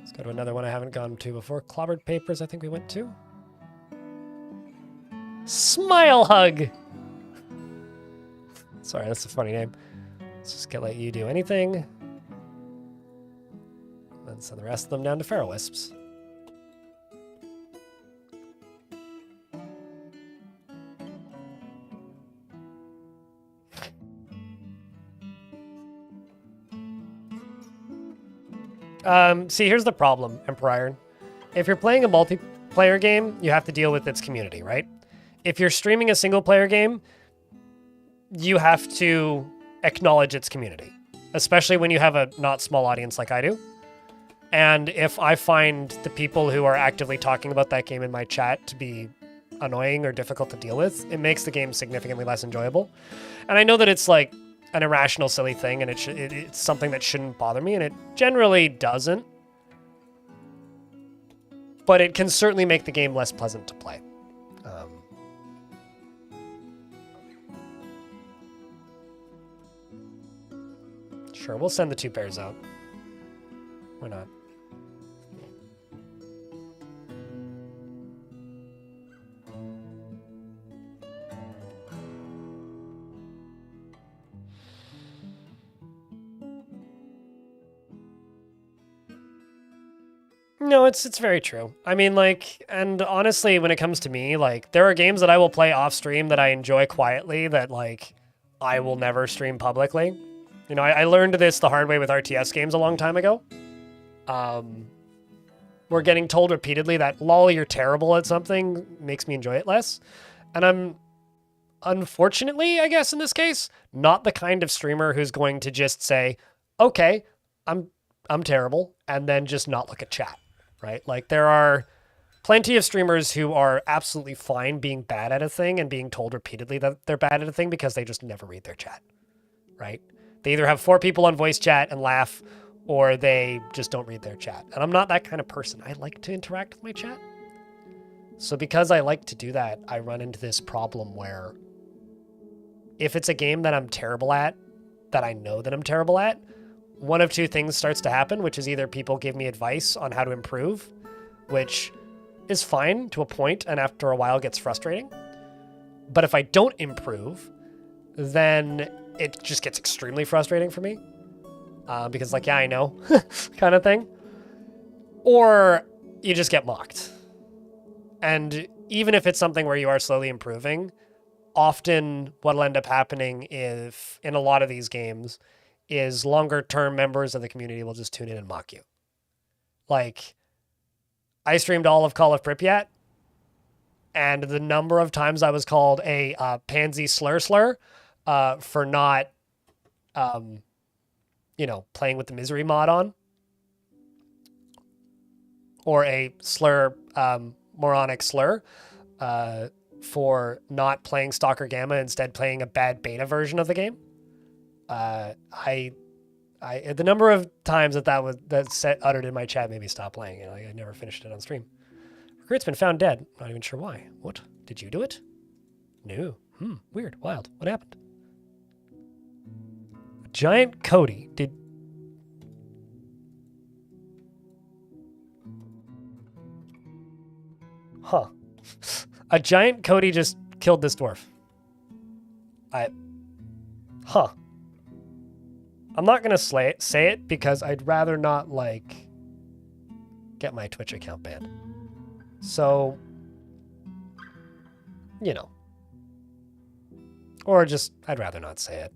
Let's go to another one I haven't gone to before. Clobbered Papers, I think we went to. Smile Hug! Sorry, that's a funny name. Let's just let you do anything. Then send the rest of them down to Feral Wisps. See, here's the problem, Emperor Iron. If you're playing a multiplayer game, you have to deal with its community, right? If you're streaming a single-player game, you have to acknowledge its community, especially when you have a not small audience like I do. And if I find the people who are actively talking about that game in my chat to be annoying or difficult to deal with, it makes the game significantly less enjoyable. And I know that it's like an irrational, silly thing, and it's something that shouldn't bother me, and it generally doesn't. But it can certainly make the game less pleasant to play. Sure, we'll send the 2 pairs out. Why not? No, it's very true. I mean, like, and honestly, when it comes to me, like, there are games that I will play off stream that I enjoy quietly that, like, I will never stream publicly. You know, I learned this the hard way with RTS games a long time ago. We're getting told repeatedly that, lol, you're terrible at something makes me enjoy it less. And I'm, unfortunately, I guess in this case, not the kind of streamer who's going to just say, okay, I'm terrible, and then just not look at chat. Right? Like, there are plenty of streamers who are absolutely fine being bad at a thing and being told repeatedly that they're bad at a thing because they just never read their chat, right? They either have 4 people on voice chat and laugh, or they just don't read their chat. And I'm not that kind of person. I like to interact with my chat. So because I like to do that, I run into this problem where if it's a game that I'm terrible at, that I know that I'm terrible at, one of 2 things starts to happen, which is either people give me advice on how to improve, which is fine to a point and after a while gets frustrating. But if I don't improve, then it just gets extremely frustrating for me. Because like, yeah, I know kind of thing. Or you just get mocked. And even if it's something where you are slowly improving, often what'll end up happening if in a lot of these games is longer term members of the community will just tune in and mock you. Like, I streamed all of Call of Pripyat, and the number of times I was called a pansy slur for not, you know, playing with the misery mod on, or a slur, moronic slur, for not playing Stalker Gamma, instead playing a bad beta version of the game. The number of times that set uttered in my chat made me stop playing. You know, I never finished it on stream. Recruit's been found dead. Not even sure why. What? Did you do it? No. Weird. Wild. What happened? Giant Cody did. Huh. A giant Cody just killed this dwarf. Huh. I'm not going to say it because I'd rather not, like, get my Twitch account banned. So, you know. Or just, I'd rather not say it.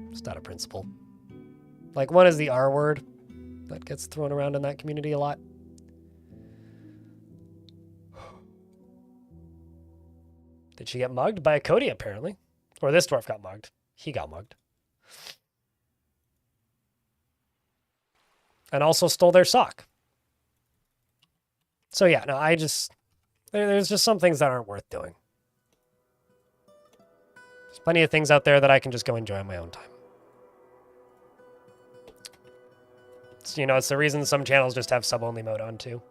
It's not a principle. Like, one is the R word that gets thrown around in that community a lot. Did she get mugged? By a Cody, apparently. Or this dwarf got mugged. He got mugged. And also stole their sock. So yeah, no, there's just some things that aren't worth doing. There's plenty of things out there that I can just go enjoy on my own time. So, you know, it's the reason some channels just have sub-only mode on too.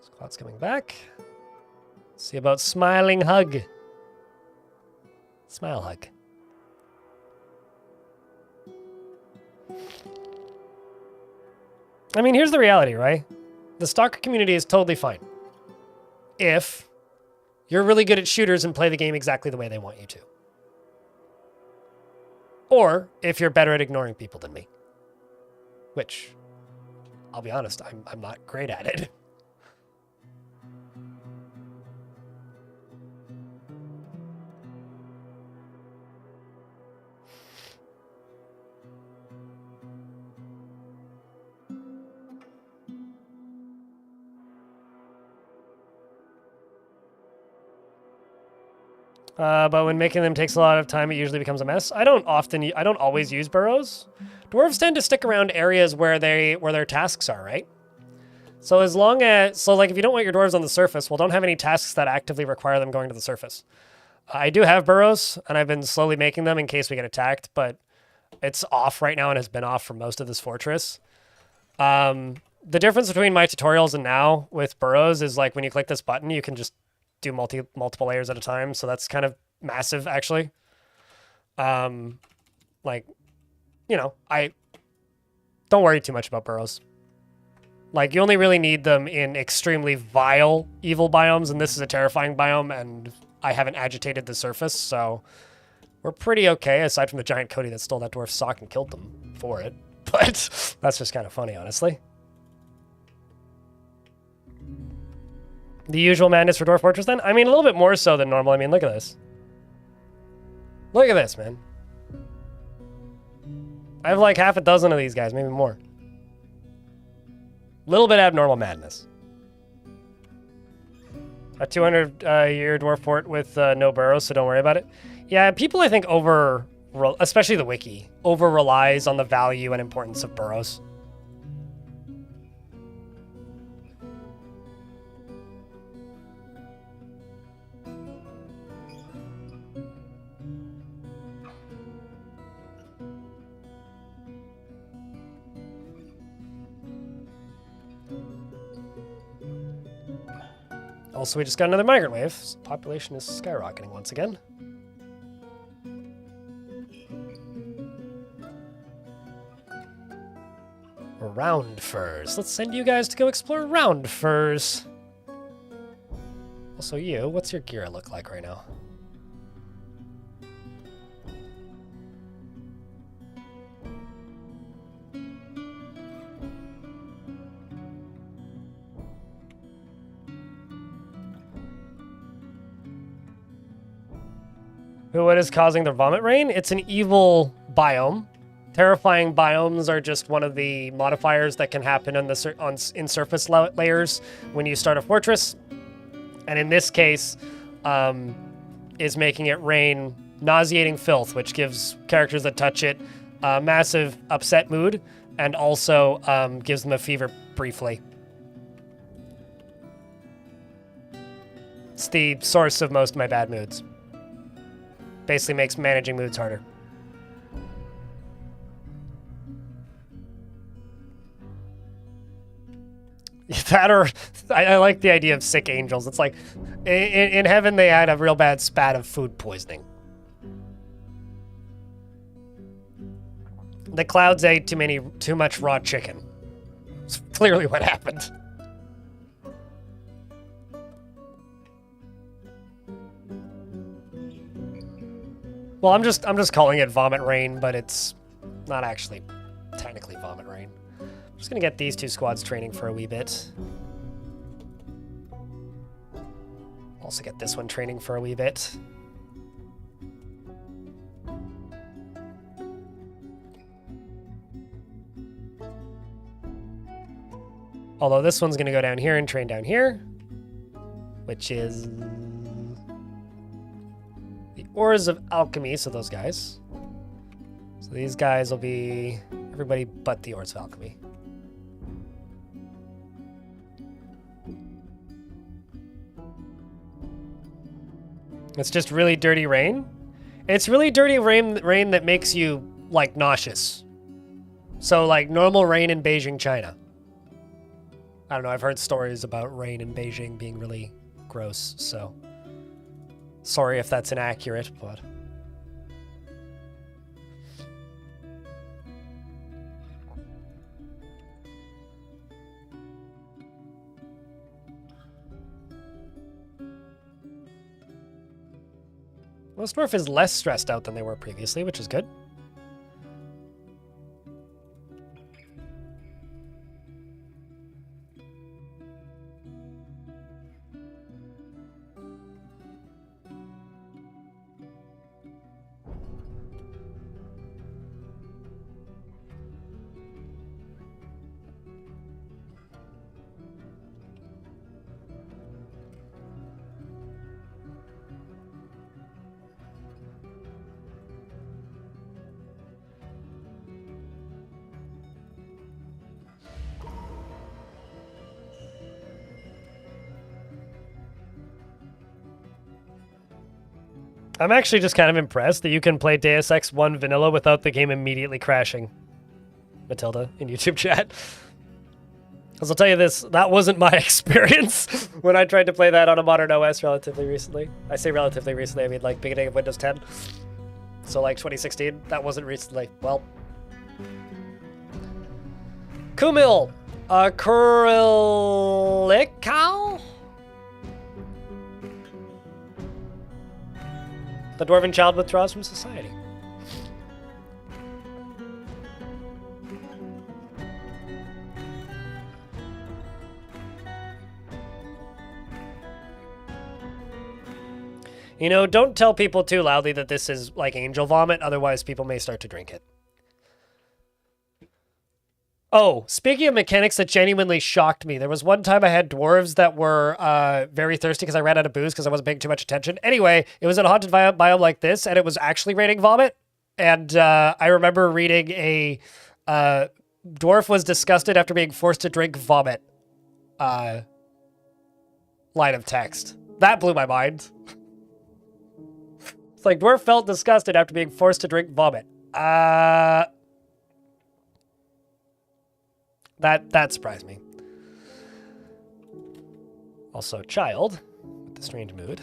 Squat's coming back. See about smiling hug. Smile hug. I mean, here's the reality, right? The stalker community is totally fine if you're really good at shooters and play the game exactly the way they want you to. Or if you're better at ignoring people than me. Which, I'll be honest, I'm not great at it. But when making them takes a lot of time, it usually becomes a mess. I don't always use burrows. Dwarves tend to stick around areas where their tasks are, right? So like if you don't want your dwarves on the surface, well, don't have any tasks that actively require them going to the surface. I do have burrows, and I've been slowly making them in case we get attacked, but it's off right now and has been off for most of this fortress. The difference between my tutorials and now with burrows is like when you click this button, you can just do multiple layers at a time, so that's kind of massive, actually. Like, you know, I don't worry too much about burrows. Like, you only really need them in extremely vile, evil biomes, and this is a terrifying biome, and I haven't agitated the surface, so We're pretty okay, aside from the giant Cody that stole that dwarf's sock and killed them for it. But that's just kind of funny, honestly. The usual madness for Dwarf Fortress, then? I mean, a little bit more so than normal. I mean, look at this. Look at this, man. I have like half a dozen of these guys, maybe more. Little bit abnormal madness. A 200-year dwarf fort with no burrows, so don't worry about it. Yeah, people I think especially the wiki, over-relies on the value and importance of burrows. Also, we just got another migrant wave. So population is skyrocketing once again. Round furs. Let's send you guys to go explore round furs. Also, you, what's your gear look like right now? What is causing the vomit rain? It's an evil biome. Terrifying biomes are just one of the modifiers that can happen in surface layers when you start a fortress. And in this case, is making it rain nauseating filth, which gives characters that touch it a massive upset mood, and also gives them a fever briefly. It's the source of most of my bad moods. Basically makes managing moods harder. That, or I like the idea of sick angels. It's like in heaven they had a real bad spat of food poisoning. The clouds ate too much raw chicken. It's clearly what happened. Well, I'm just calling it vomit rain, but it's not actually technically vomit rain. I'm just gonna get these two squads training for a wee bit. Also get this one training for a wee bit. Although this one's gonna go down here and train down here, which is the Ores of Alchemy, so those guys. So these guys will be everybody but the Ores of Alchemy. It's just really dirty rain. It's really dirty rain that makes you, like, nauseous. So, like, normal rain in Beijing, China. I don't know, I've heard stories about rain in Beijing being really gross, so... Sorry if that's inaccurate, but... Most dwarf is less stressed out than they were previously, which is good. I'm actually just kind of impressed that you can play Deus Ex 1 vanilla without the game immediately crashing. Matilda in YouTube chat. Because I'll tell you this, that wasn't my experience when I tried to play that on a modern OS relatively recently. I say relatively recently, I mean like beginning of Windows 10. So like 2016, that wasn't recently. Well. Kumil. Kurilikau? The dwarven child withdraws from society. You know, don't tell people too loudly that this is like angel vomit, otherwise people may start to drink it. Oh, speaking of mechanics that genuinely shocked me, there was one time I had dwarves that were very thirsty because I ran out of booze because I wasn't paying too much attention. Anyway, it was in a haunted biome like this, and it was actually raining vomit. And I remember reading a dwarf was disgusted after being forced to drink vomit line of text. That blew my mind. It's like, dwarf felt disgusted after being forced to drink vomit. That surprised me. Also, child with the strange mood.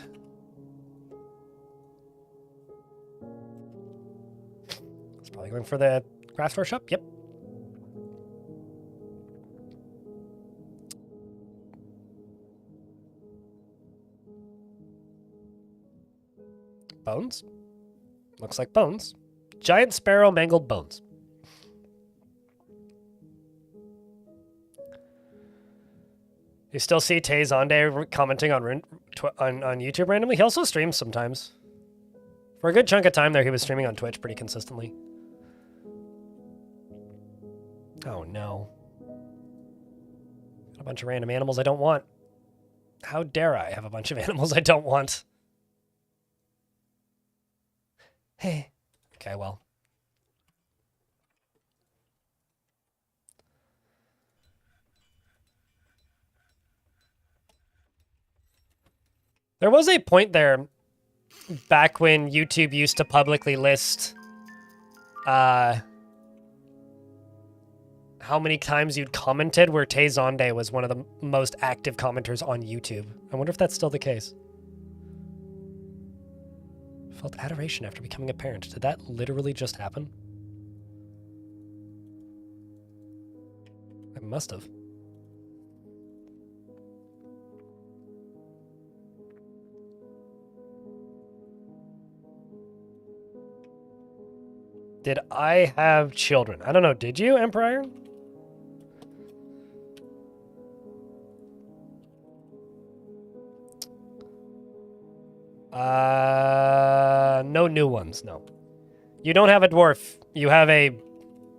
It's probably going for the craft workshop. Yep. Bones. Looks like bones. Giant sparrow mangled bones. You still see Tay Zonde commenting on YouTube randomly? He also streams sometimes. For a good chunk of time there, he was streaming on Twitch pretty consistently. Oh no. Got a bunch of random animals I don't want. How dare I have a bunch of animals I don't want? Hey. Okay, well. There was a point there back when YouTube used to publicly list how many times you'd commented, where Tay Zonde was one of the most active commenters on YouTube. I wonder if that's still the case. Felt adoration after becoming a parent. Did that literally just happen? It must have. Did I have children? I don't know. Did you, Emperor? No new ones, no. You don't have a dwarf. You have a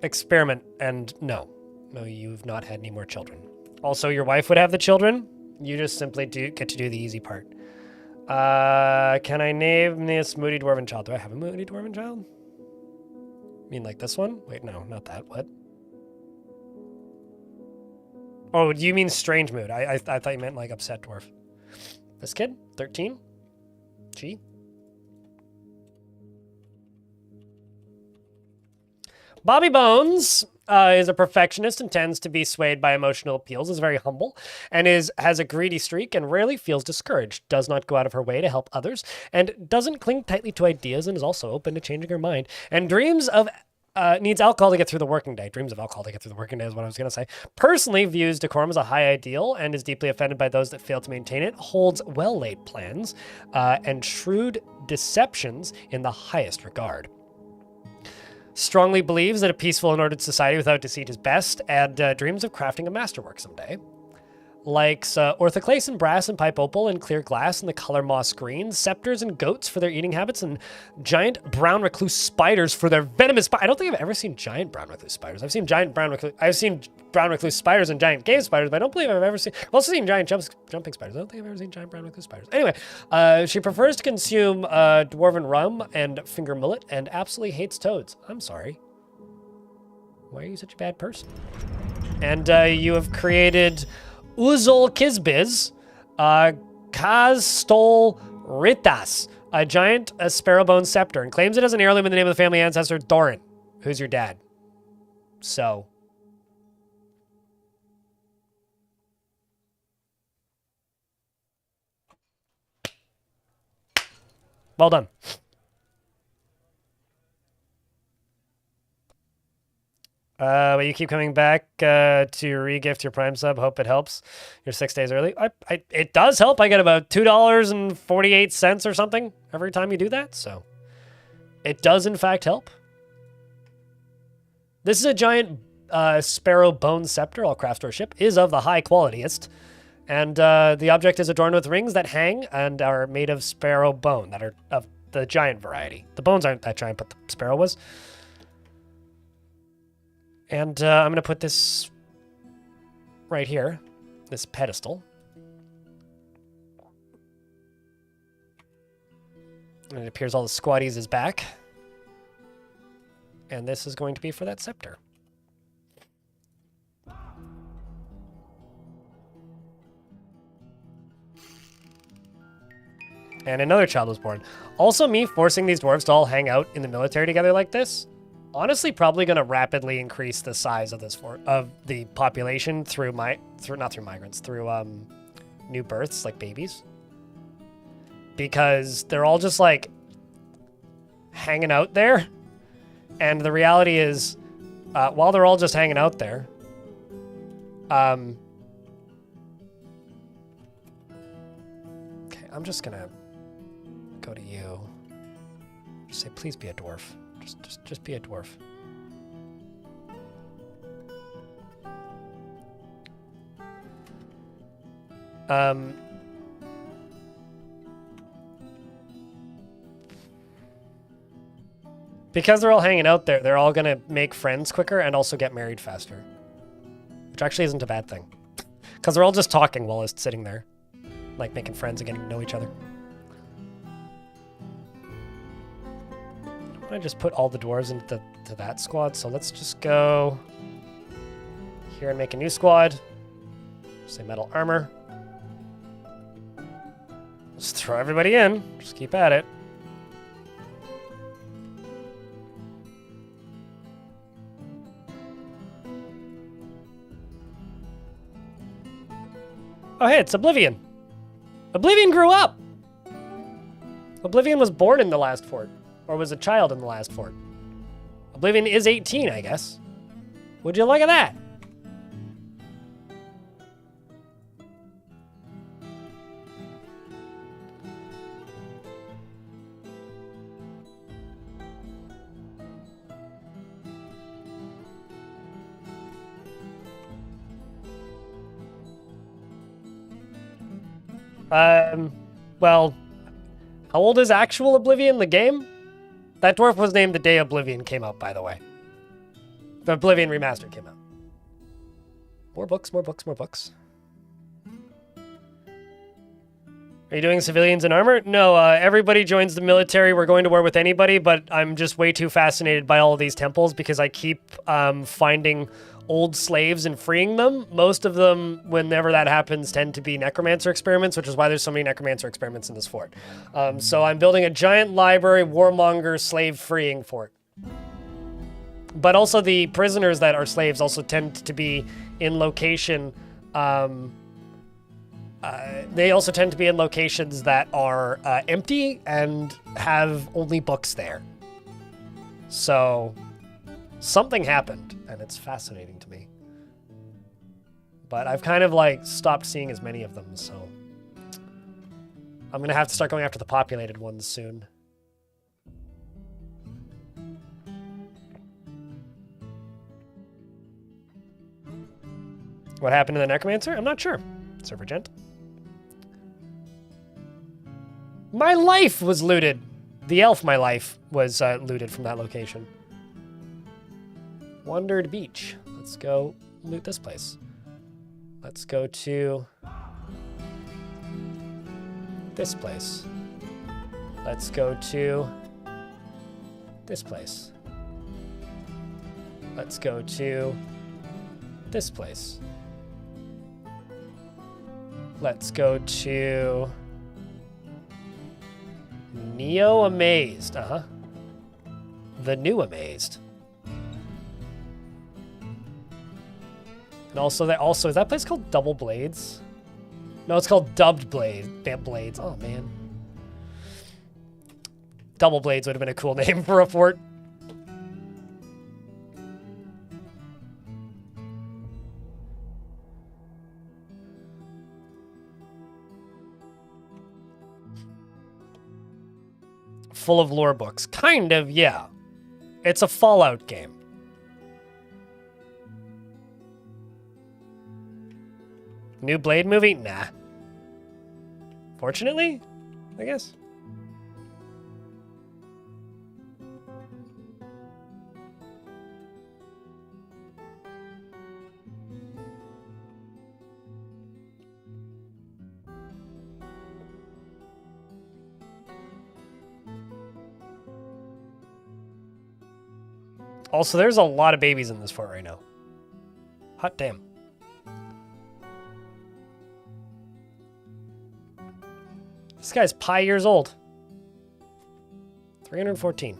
experiment, and no. No, you've not had any more children. Also, your wife would have the children. You just simply get to do the easy part. Can I name this moody dwarven child? Do I have a moody dwarven child? You mean like this one? Wait, no, not that. What? Oh, you mean strange mood. I thought you meant like upset dwarf. This kid? 13? G? Bobby Bones is a perfectionist and tends to be swayed by emotional appeals, is very humble, and has a greedy streak and rarely feels discouraged, does not go out of her way to help others, and doesn't cling tightly to ideas, and is also open to changing her mind, and dreams of needs alcohol to get through the working day. Dreams of alcohol to get through the working day is what I was going to say. Personally views decorum as a high ideal and is deeply offended by those that fail to maintain it, holds well-laid plans, and shrewd deceptions in the highest regard. Strongly believes that a peaceful and ordered society without deceit is best, and dreams of crafting a masterwork someday. Likes orthoclase and brass and pipe opal and clear glass and the color moss green, scepters and goats for their eating habits, and giant brown recluse spiders for their venomous. I don't think I've ever seen giant brown recluse spiders. I've seen brown recluse spiders and giant cave spiders, but I don't believe I've ever seen. I've also seen giant jumping spiders. I don't think I've ever seen giant brown recluse spiders. Anyway, she prefers to consume dwarven rum and finger mullet and absolutely hates toads. I'm sorry. Why are you such a bad person? And you have created Uzol Kizbiz, Kaz stole Ritas, a giant sparrowbone scepter, and claims it as an heirloom in the name of the family ancestor Doran, who's your dad. So. Well done. But you keep coming back to re-gift your Prime sub. Hope it helps. You're 6 days early. It does help. I get about $2.48 or something every time you do that. So It does, in fact, help. This is a giant sparrow bone scepter, all craft store ship, is of the high qualityest. And the object is adorned with rings that hang and are made of sparrow bone, that are of the giant variety. The bones aren't that giant, but the sparrow was. And I'm going to put this right here, this pedestal. And it appears all the squatties is back. And this is going to be for that scepter. And another child was born. Also, me forcing these dwarves to all hang out in the military together like this, honestly, probably going to rapidly increase the size of this of the population through new births, like babies, because they're all just like hanging out there. And the reality is, while they're all just hanging out there, okay, I'm just gonna go to you. Just say, please be a dwarf. Just be a dwarf. Because they're all hanging out there, they're all gonna make friends quicker and also get married faster. Which actually isn't a bad thing. Because they're all just talking while it's sitting there. Like making friends and getting to know each other. I just put all the dwarves into that squad, so let's just go here and make a new squad. Say metal armor. Just throw everybody in. Just keep at it. Oh, hey, it's Oblivion. Oblivion grew up. Oblivion was born in the last fort. Or was a child in the last fort. Oblivion is 18, I guess. Would you look at that? Well, how old is actual Oblivion, the game? That dwarf was named the day Oblivion came out, by the way. The Oblivion Remastered came out. More books, more books, more books. Are you doing civilians in armor? No, everybody joins the military. We're going to war with anybody, but I'm just way too fascinated by all of these temples because I keep finding old slaves and freeing them. Most of them, whenever that happens, tend to be Necromancer experiments, which is why there's so many Necromancer experiments in this fort. So I'm building a giant library, warmonger, slave freeing fort. But also the prisoners that are slaves also tend to be in location. They also tend to be in locations that are empty and have only books there. So something happened, and it's fascinating to me. But I've kind of like stopped seeing as many of them, so I'm gonna have to start going after the populated ones soon. What happened to the Necromancer? I'm not sure. Server gent. My life was looted. The elf, my life, was looted from that location. Wandered Beach. Let's go loot this place. Let's go to this place. Let's go to this place. Let's go to this place. Let's go to Neo Amazed. Uh-huh. The New Amazed. And also, is that place called Double Blades? No, it's called Dubbed Blades. Oh, man. Double Blades would have been a cool name for a fort. full of lore books. Kind of, yeah. It's a Fallout game. New Blade movie? Nah. Fortunately, I guess. Also, there's a lot of babies in this fort right now. Hot damn. This guy's pi years old. 314.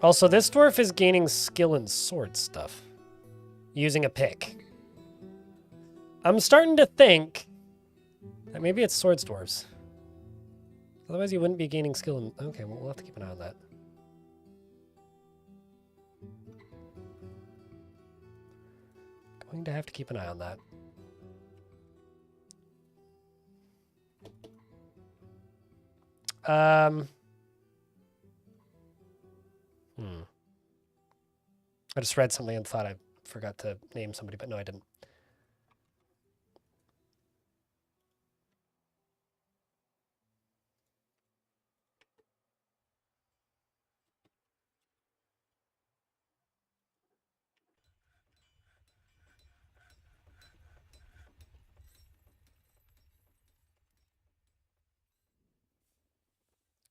Also, this dwarf is gaining skill in sword stuff. Using a pick. I'm starting to think that maybe it's swords dwarves. Otherwise, you wouldn't be gaining skill in... Okay, well, we'll have to keep an eye on that. Going to have to keep an eye on that. I just read something and thought I forgot to name somebody, but no, I didn't.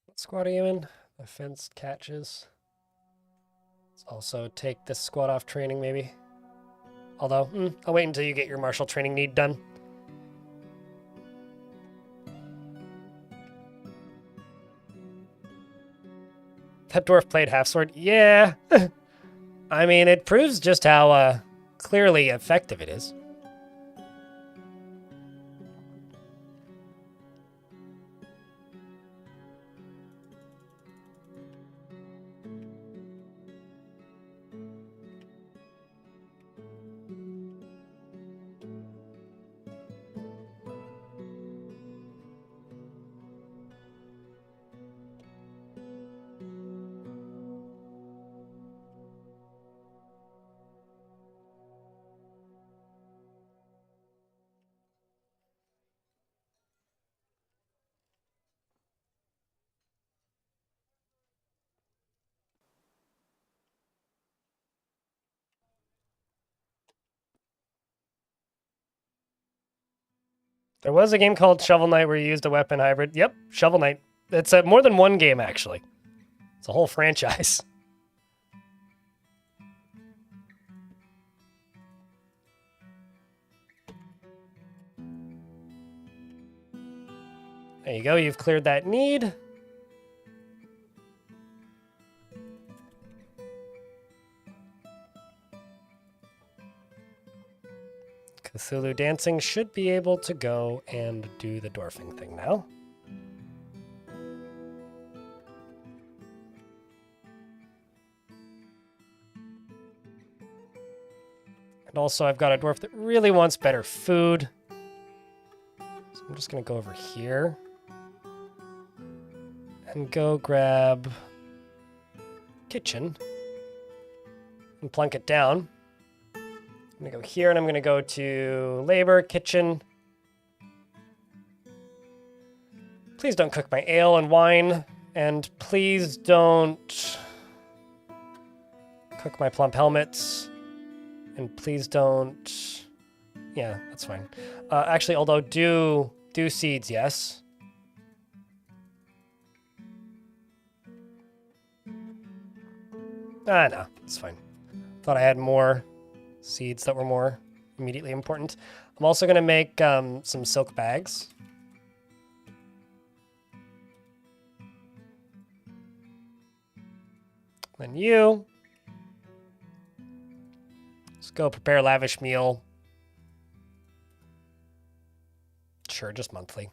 What squad are you in? Offense catches. Let's also take this squad off training, maybe. Although, I'll wait until you get your martial training need done. That dwarf played half sword? Yeah. I mean, it proves just how clearly effective it is. There was a game called Shovel Knight where you used a weapon hybrid. Yep, Shovel Knight. It's more than one game, actually. It's a whole franchise. There you go, you've cleared that need. Cthulhu Dancing should be able to go and do the dwarfing thing now. And also, I've got a dwarf that really wants better food. So I'm just going to go over here. And go grab kitchen. And plunk it down. I'm going to go here, and I'm going to go to labor, kitchen. Please don't cook my ale and wine. And please don't cook my plump helmets. And please don't... Yeah, that's fine. Actually, although do seeds, yes. No, it's fine. Thought I had more seeds that were more immediately important. I'm also going to make some silk bags. Then you. Let's go prepare lavish meal. Sure, just monthly.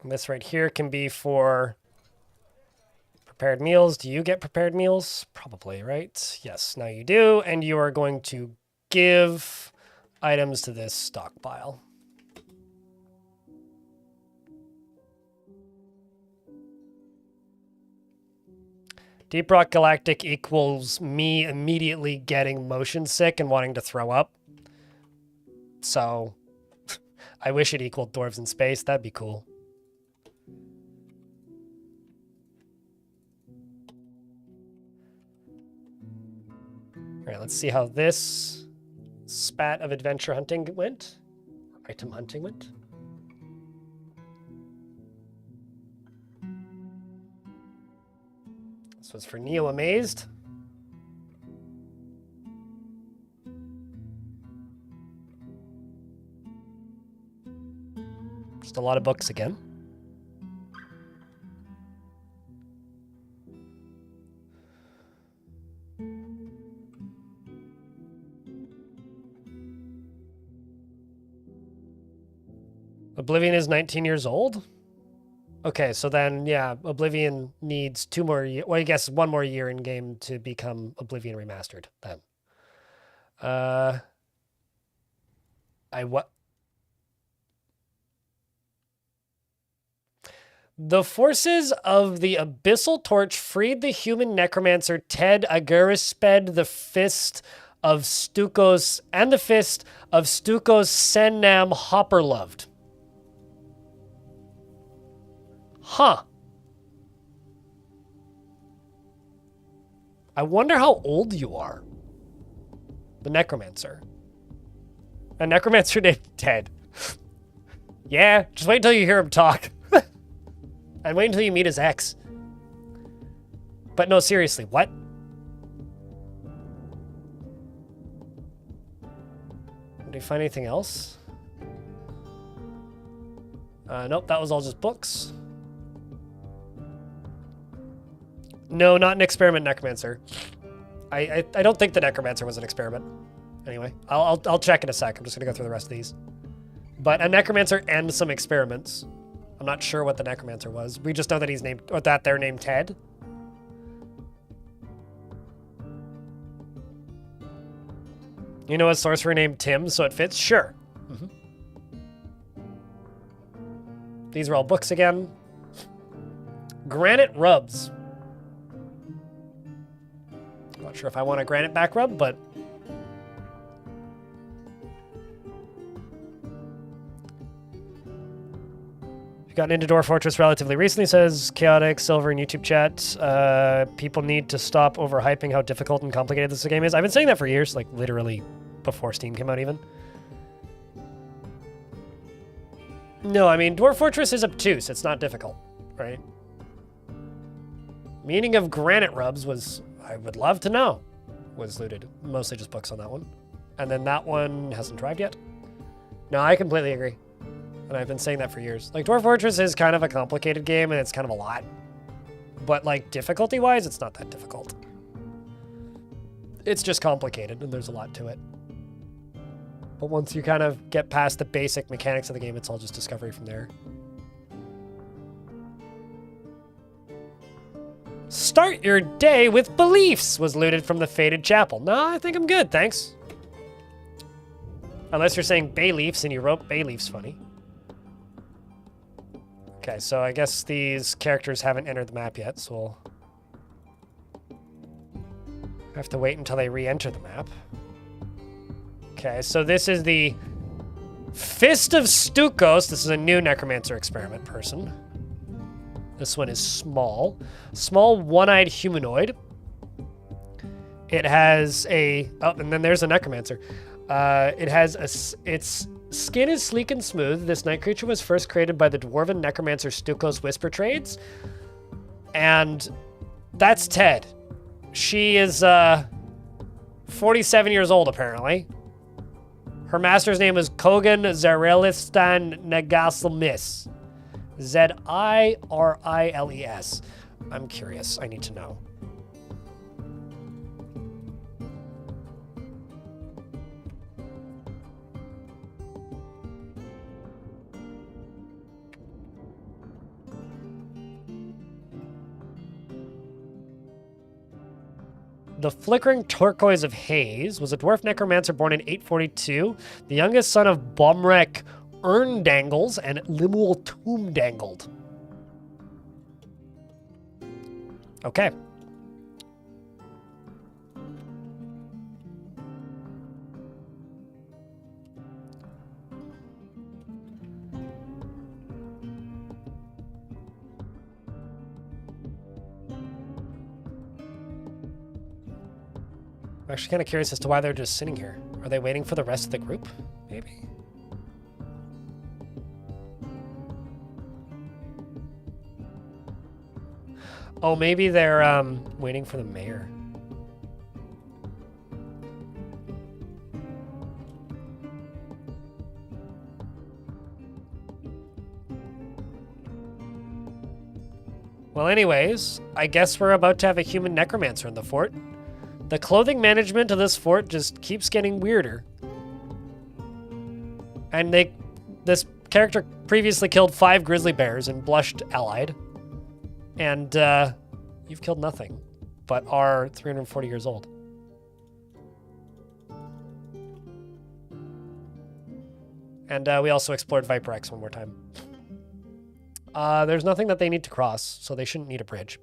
And this right here can be for prepared meals. Do you get prepared meals? Probably, right? Yes, now you do. And you are going to give items to this stockpile. Deep Rock Galactic equals me immediately getting motion sick and wanting to throw up. So, I wish it equaled Dwarves in Space. That'd be cool. Alright, let's see how this spat of adventure hunting went. Or item hunting went. This was for Neo Amazed. Just a lot of books again. Oblivion is 19 years old? Okay, so then, yeah, Oblivion needs 2 more years. Well, I guess 1 more year in game to become Oblivion Remastered, then. The forces of the Abyssal Torch freed the human necromancer Ted Agurisped, the Fist of Stukos, and the Fist of Stukos Sennam Hopperloved. Huh. I wonder how old you are. The Necromancer. A Necromancer named Ted. Yeah, just wait until you hear him talk. And wait until you meet his ex. But no, seriously, what? Did you find anything else? Nope, that was all just books. No, not an experiment Necromancer. I don't think the Necromancer was an experiment. Anyway, I'll check in a sec. I'm just gonna go through the rest of these. But a Necromancer and some experiments. I'm not sure what the Necromancer was. We just know that he's named, or that they're named Ted. You know a sorcerer named Tim, so it fits? Sure. Mm-hmm. These are all books again. Granite rubs. Not sure if I want a granite back rub, but got into Dwarf Fortress relatively recently, says Chaotic Silver in YouTube chat. People need to stop overhyping how difficult and complicated this game is. I've been saying that for years, like literally before Steam came out even. No, I mean, Dwarf Fortress is obtuse. It's not difficult, right? Meaning of granite rubs was, I would love to know, was looted. Mostly just books on that one. And then that one hasn't arrived yet. No, I completely agree. And I've been saying that for years. Like, Dwarf Fortress is kind of a complicated game, and it's kind of a lot. But, like, difficulty-wise, it's not that difficult. It's just complicated, and there's a lot to it. But once you kind of get past the basic mechanics of the game, it's all just discovery from there. Start your day with beliefs was looted from the Faded Chapel. No, I think I'm good, thanks. Unless you're saying bay leaves, and you wrote bay leaves funny. Okay, so I guess these characters haven't entered the map yet, so we'll have to wait until they re-enter the map. Okay, so this is the Fist of Stukos. This is a new Necromancer experiment person. This one is small. Small one-eyed humanoid. It has a... Oh, and then there's a Necromancer. It has a... Its skin is sleek and smooth. This night creature was first created by the Dwarven Necromancer Stukos Whisper Trades. And that's Ted. She is 47 years old, apparently. Her master's name is Kogan Zarelistan Nagasalmis. Z-I-R-I-L-E-S. I'm curious. I need to know. The flickering turquoise of haze was a dwarf necromancer born in 842, the youngest son of Bomrek Erndangles and Limuel Tombdangled. Okay. I'm actually kind of curious as to why they're just sitting here. Are they waiting for the rest of the group? Maybe? Oh, maybe they're waiting for the mayor. Well, anyways, I guess we're about to have a human necromancer in the fort. The clothing management of this fort just keeps getting weirder. And this character previously killed 5 grizzly bears and blushed allied. And you've killed nothing, but are 340 years old. And we also explored Viper X one more time. There's nothing that they need to cross, so they shouldn't need a bridge.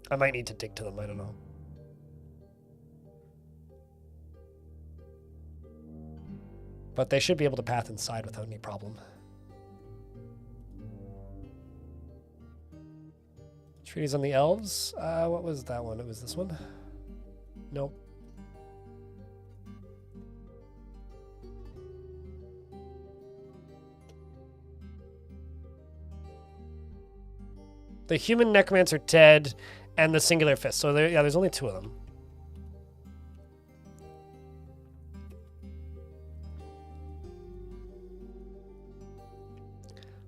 I might need to dig to them, I don't know. But they should be able to path inside without any problem. Treaties on the elves. What was that one? It was this one? Nope. The human necromancer Ted and the singular fist. So there, yeah, there's only 2 of them.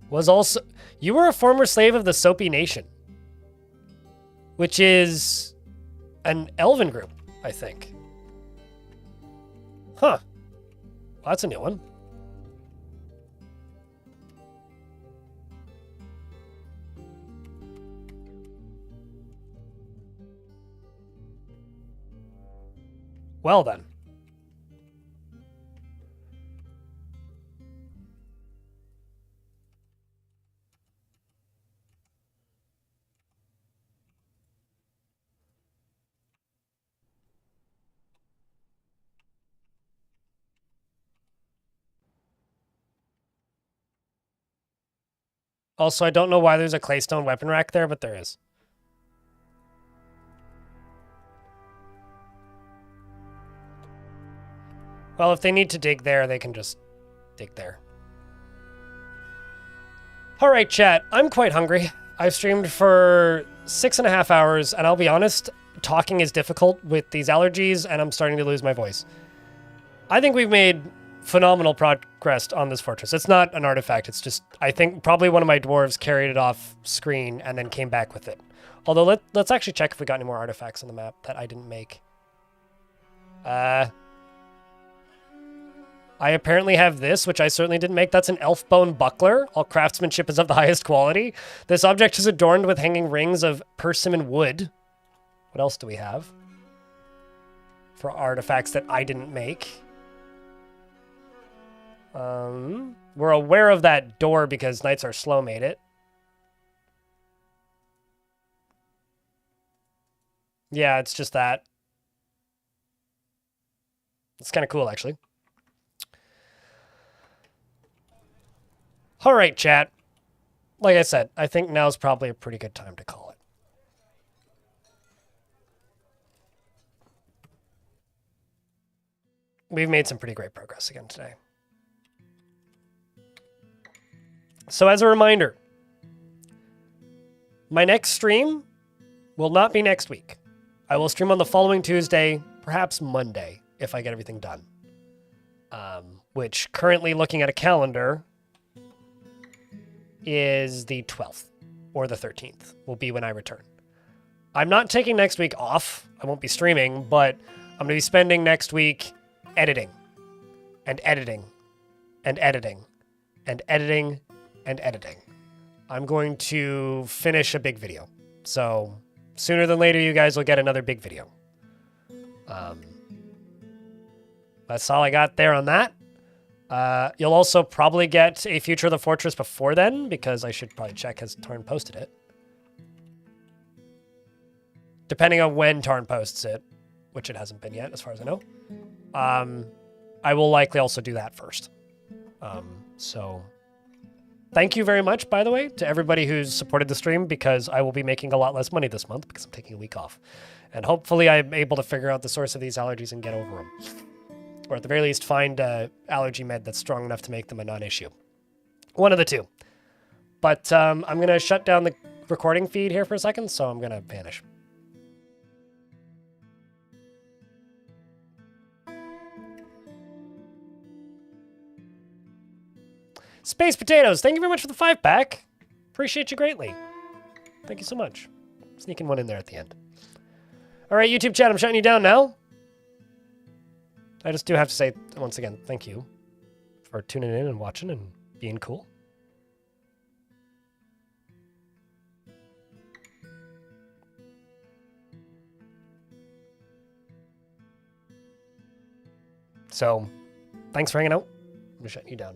Was also... You were a former slave of the Soapy Nation. Which is an elven group, I think. Huh. Well, that's a new one. Well then. Also, I don't know why there's a claystone weapon rack there, but there is. Well, if they need to dig there, they can just dig there. All right, chat. I'm quite hungry. I've streamed for 6.5 hours, and I'll be honest, talking is difficult with these allergies, and I'm starting to lose my voice. I think we've made phenomenal progress on this fortress. It's not an artifact. It's just, I think probably one of my dwarves carried it off screen and then came back with it. Although let's actually check if we got any more artifacts on the map that I didn't make. I apparently have this, which I certainly didn't make. That's an elf bone buckler. All craftsmanship is of the highest quality. This object is adorned with hanging rings of persimmon wood. What else do we have for artifacts that I didn't make? We're aware of that door because Knights Are Slow made it. Yeah, it's just that. It's kind of cool, actually. All right, chat. Like I said, I think now's probably a pretty good time to call it. We've made some pretty great progress again today. So as a reminder, my next stream will not be next week. I will stream on the following Tuesday, perhaps Monday, if I get everything done. Which, currently looking at a calendar, is the 12th or the 13th will be when I return. I'm not taking next week off. I won't be streaming, but I'm going to be spending next week editing and editing and editing and editing and editing. I'm going to finish a big video. So sooner than later, you guys will get another big video. That's all I got there on that. You'll also probably get a Future of the Fortress before then, because I should probably check has Tarn posted it. Depending on when Tarn posts it, which it hasn't been yet, as far as I know. I will likely also do that first. So thank you very much, by the way, to everybody who's supported the stream, because I will be making a lot less money this month because I'm taking a week off. And hopefully I'm able to figure out the source of these allergies and get over them. Or at the very least, find an allergy med that's strong enough to make them a non-issue. One of the two. But I'm going to shut down the recording feed here for a second, so I'm going to vanish. Space Potatoes, thank you very much for the 5-pack. Appreciate you greatly. Thank you so much. Sneaking one in there at the end. All right, YouTube chat, I'm shutting you down now. I just do have to say, once again, thank you for tuning in and watching and being cool. So, thanks for hanging out. I'm shutting you down.